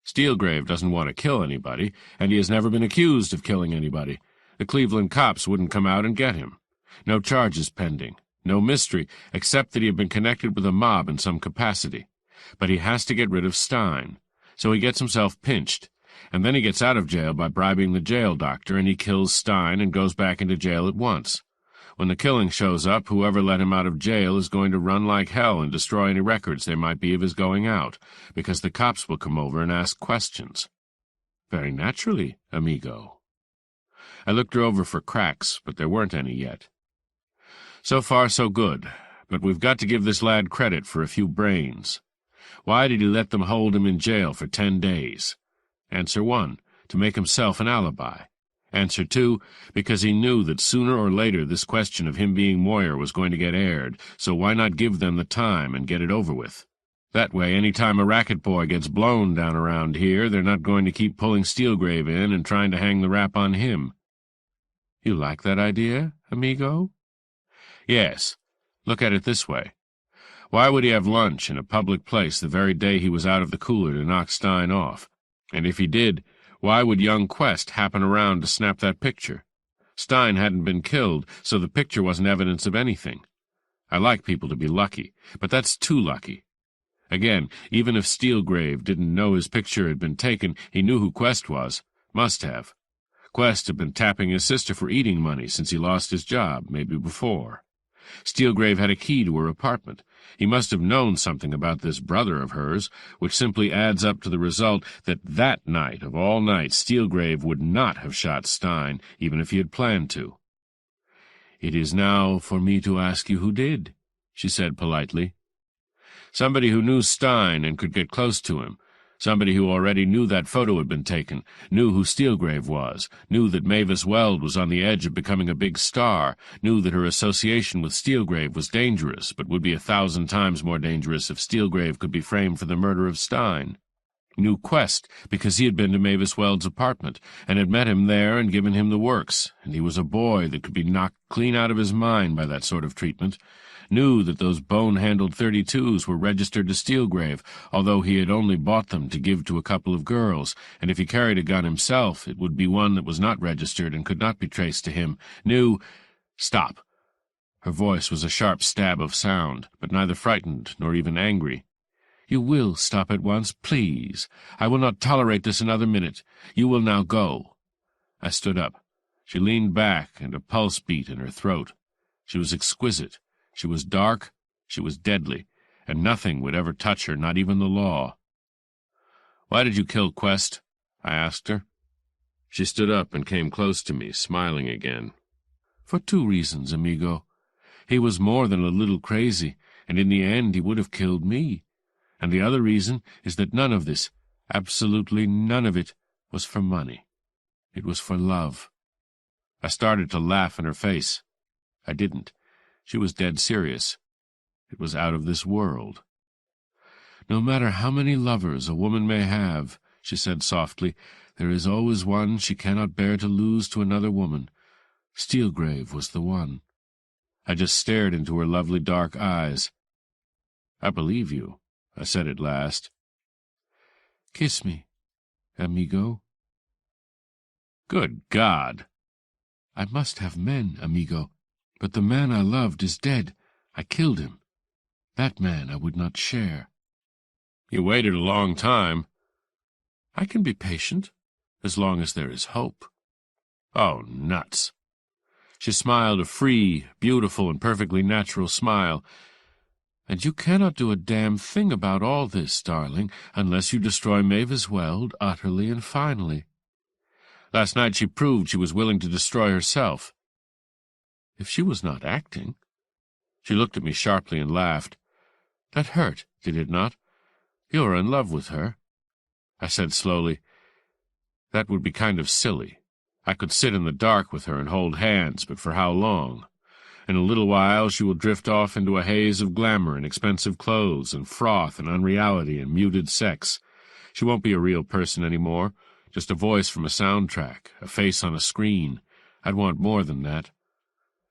Speaker 1: Steelgrave doesn't want to kill anybody, and he has never been accused of killing anybody. The Cleveland cops wouldn't come out and get him. No charges pending. No mystery, except that he had been connected with a mob in some capacity. But he has to get rid of Stein. So he gets himself pinched. And then he gets out of jail by bribing the jail doctor, and he kills Stein and goes back into jail at once. When the killing shows up, whoever let him out of jail is going to run like hell and destroy any records there might be of his going out, because the cops will come over and ask questions. Very naturally, amigo. I looked her over for cracks, but there weren't any yet. So far, so good, but we've got to give this lad credit for a few brains. Why did he let them hold him in jail for 10 days? Answer 1, to make himself an alibi. Answer 2, because he knew that sooner or later this question of him being Moyer was going to get aired, so why not give them the time and get it over with? That way, any time a racket boy gets blown down around here, they're not going to keep pulling Steelgrave in and trying to hang the rap on him. You like that idea, amigo? Yes. Look at it this way. Why would he have lunch in a public place the very day he was out of the cooler to knock Stein off? And if he did, why would young Quest happen around to snap that picture? Stein hadn't been killed, so the picture wasn't evidence of anything. I like people to be lucky, but that's too lucky. Again, even if Steelgrave didn't know his picture had been taken, he knew who Quest was. Must have. Quest had been tapping his sister for eating money since he lost his job, maybe before. Steelgrave had a key to her apartment. He must have known something about this brother of hers, which simply adds up to the result that that night of all nights Steelgrave would not have shot Stein, even if he had planned to. "It is now for me to ask you who did," she said politely. "Somebody who knew Stein and could get close to him. Somebody who already knew that photo had been taken, knew who Steelgrave was, knew that Mavis Weld was on the edge of becoming a big star, knew that her association with Steelgrave was dangerous, but would be 1,000 times more dangerous if Steelgrave could be framed for the murder of Stein. Knew Quest because he had been to Mavis Weld's apartment, and had met him there and given him the works, and he was a boy that could be knocked clean out of his mind by that sort of treatment. Knew that those bone-handled .32s were registered to Steelgrave, although he had only bought them to give to a couple of girls, and if he carried a gun himself, it would be one that was not registered and could not be traced to him. Knew— Stop. Her voice was a sharp stab of sound, but neither frightened nor even angry. You will stop at once, please. I will not tolerate this another minute. You will now go. I stood up. She leaned back, and a pulse beat in her throat. She was exquisite. She was dark, she was deadly, and nothing would ever touch her, not even the law. "Why did you kill Quest?" I asked her. She stood up and came close to me, smiling again. "For 2 reasons, amigo. He was more than a little crazy, and in the end he would have killed me. And the other reason is that none of this, absolutely none of it, was for money. It was for love." I started to laugh in her face. I didn't. She was dead serious. It was out of this world. No matter how many lovers a woman may have, she said softly. "There is always one she cannot bear to lose to another woman. Steelgrave was the one." I just stared into her lovely dark eyes. "I believe you," I said at last. "Kiss me, amigo." "Good God!" "I must have men, amigo. But the man I loved is dead. I killed him. That man I would not share." "You waited a long time." "I can be patient, as long as there is hope." "Oh, nuts." She smiled a free, beautiful, and perfectly natural smile. "And you cannot do a damn thing about all this, darling, unless you destroy Mavis Weld utterly and finally. Last night she proved she was willing to destroy herself." "If she was not acting." She looked at me sharply and laughed. "That hurt, did it not? You are in love with her." I said slowly, "That would be kind of silly. I could sit in the dark with her and hold hands, but for how long? In a little while she will drift off into a haze of glamour and expensive clothes and froth and unreality and muted sex. She won't be a real person any more, just a voice from a soundtrack, a face on a screen. I'd want more than that."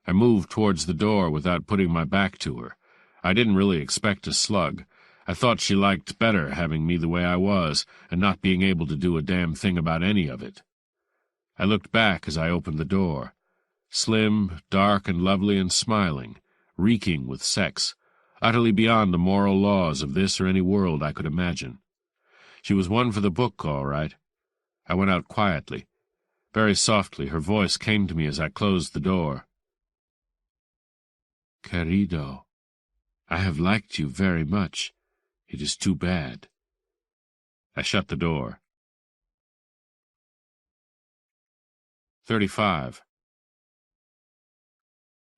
Speaker 1: I moved towards the door without putting my back to her. I didn't really expect a slug. I thought she liked better having me the way I was, and not being able to do a damn thing about any of it. I looked back as I opened the door. Slim, dark and lovely and smiling, reeking with sex, utterly beyond the moral laws of this or any world I could imagine. She was one for the book, all right. I went out quietly. Very softly her voice came to me as I closed the door. "Querido, I have liked you very much. It is too bad." I shut the door. 35.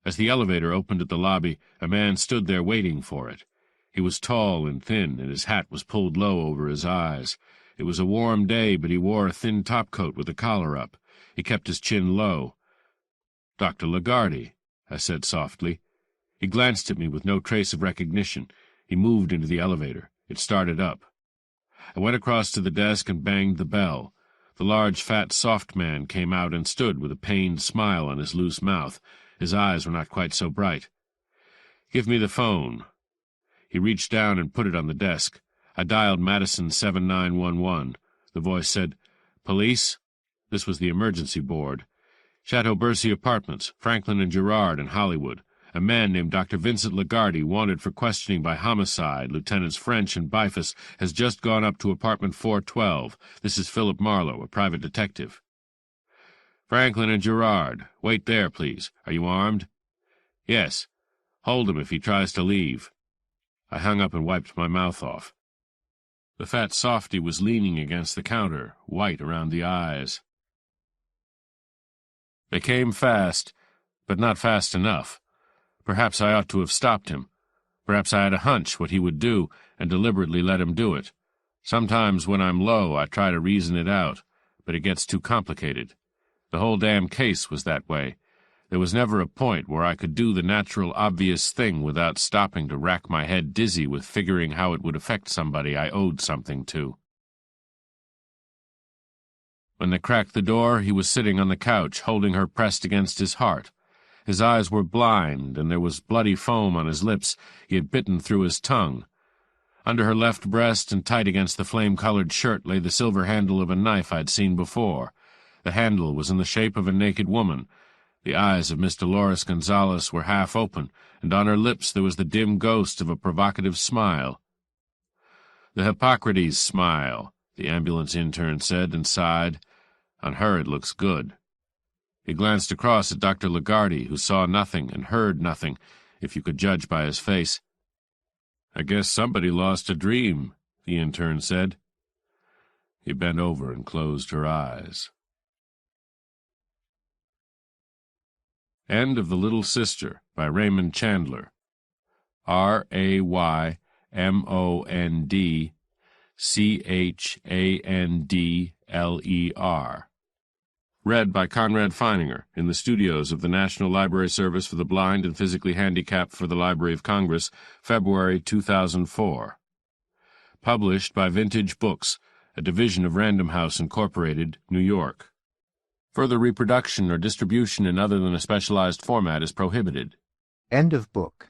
Speaker 1: As the elevator opened at the lobby, a man stood there waiting for it. He was tall and thin, and his hat was pulled low over his eyes. It was a warm day, but he wore a thin topcoat with a collar up. He kept his chin low. "Dr. Lagarde," I said softly. He glanced at me with no trace of recognition. He moved into the elevator. It started up. I went across to the desk and banged the bell. The large, fat, soft man came out and stood with a pained smile on his loose mouth. His eyes were not quite so bright. "Give me the phone." He reached down and put it on the desk. I dialed Madison 7911. The voice said, "Police?" This was the emergency board. "Chateau Bercy Apartments, Franklin and Girard in Hollywood. A man named Dr. Vincent Lagarde, wanted for questioning by homicide, Lieutenants French and Bifus, has just gone up to apartment 412. This is Philip Marlowe, a private detective." "Franklin and Girard. Wait there, please. Are you armed?" "Yes. Hold him if he tries to leave." I hung up and wiped my mouth off. The fat softy was leaning against the counter, white around the eyes. They came fast, but not fast enough. Perhaps I ought to have stopped him. Perhaps I had a hunch what he would do, and deliberately let him do it. Sometimes when I'm low I try to reason it out, but it gets too complicated. The whole damn case was that way. There was never a point where I could do the natural, obvious thing without stopping to rack my head dizzy with figuring how it would affect somebody I owed something to. When they cracked the door, he was sitting on the couch, holding her pressed against his heart. His eyes were blind, and there was bloody foam on his lips. He had bitten through his tongue. Under her left breast and tight against the flame-colored shirt lay the silver handle of a knife I'd seen before. The handle was in the shape of a naked woman. The eyes of Miss Dolores Gonzalez were half open, and on her lips there was the dim ghost of a provocative smile. "The Hippocrates smile," the ambulance intern said, and sighed. "On her it looks good." He glanced across at Dr. Lagarde, who saw nothing and heard nothing, if you could judge by his face. "I guess somebody lost a dream," the intern said. He bent over and closed her eyes. End of The Little Sister by Raymond Chandler. RaymondChandler. Read by Conrad Feininger in the studios of the National Library Service for the Blind and Physically Handicapped for the Library of Congress, February 2004. Published by Vintage Books, a division of Random House Incorporated, New York. Further reproduction or distribution in other than a specialized format is prohibited.
Speaker 4: End of book.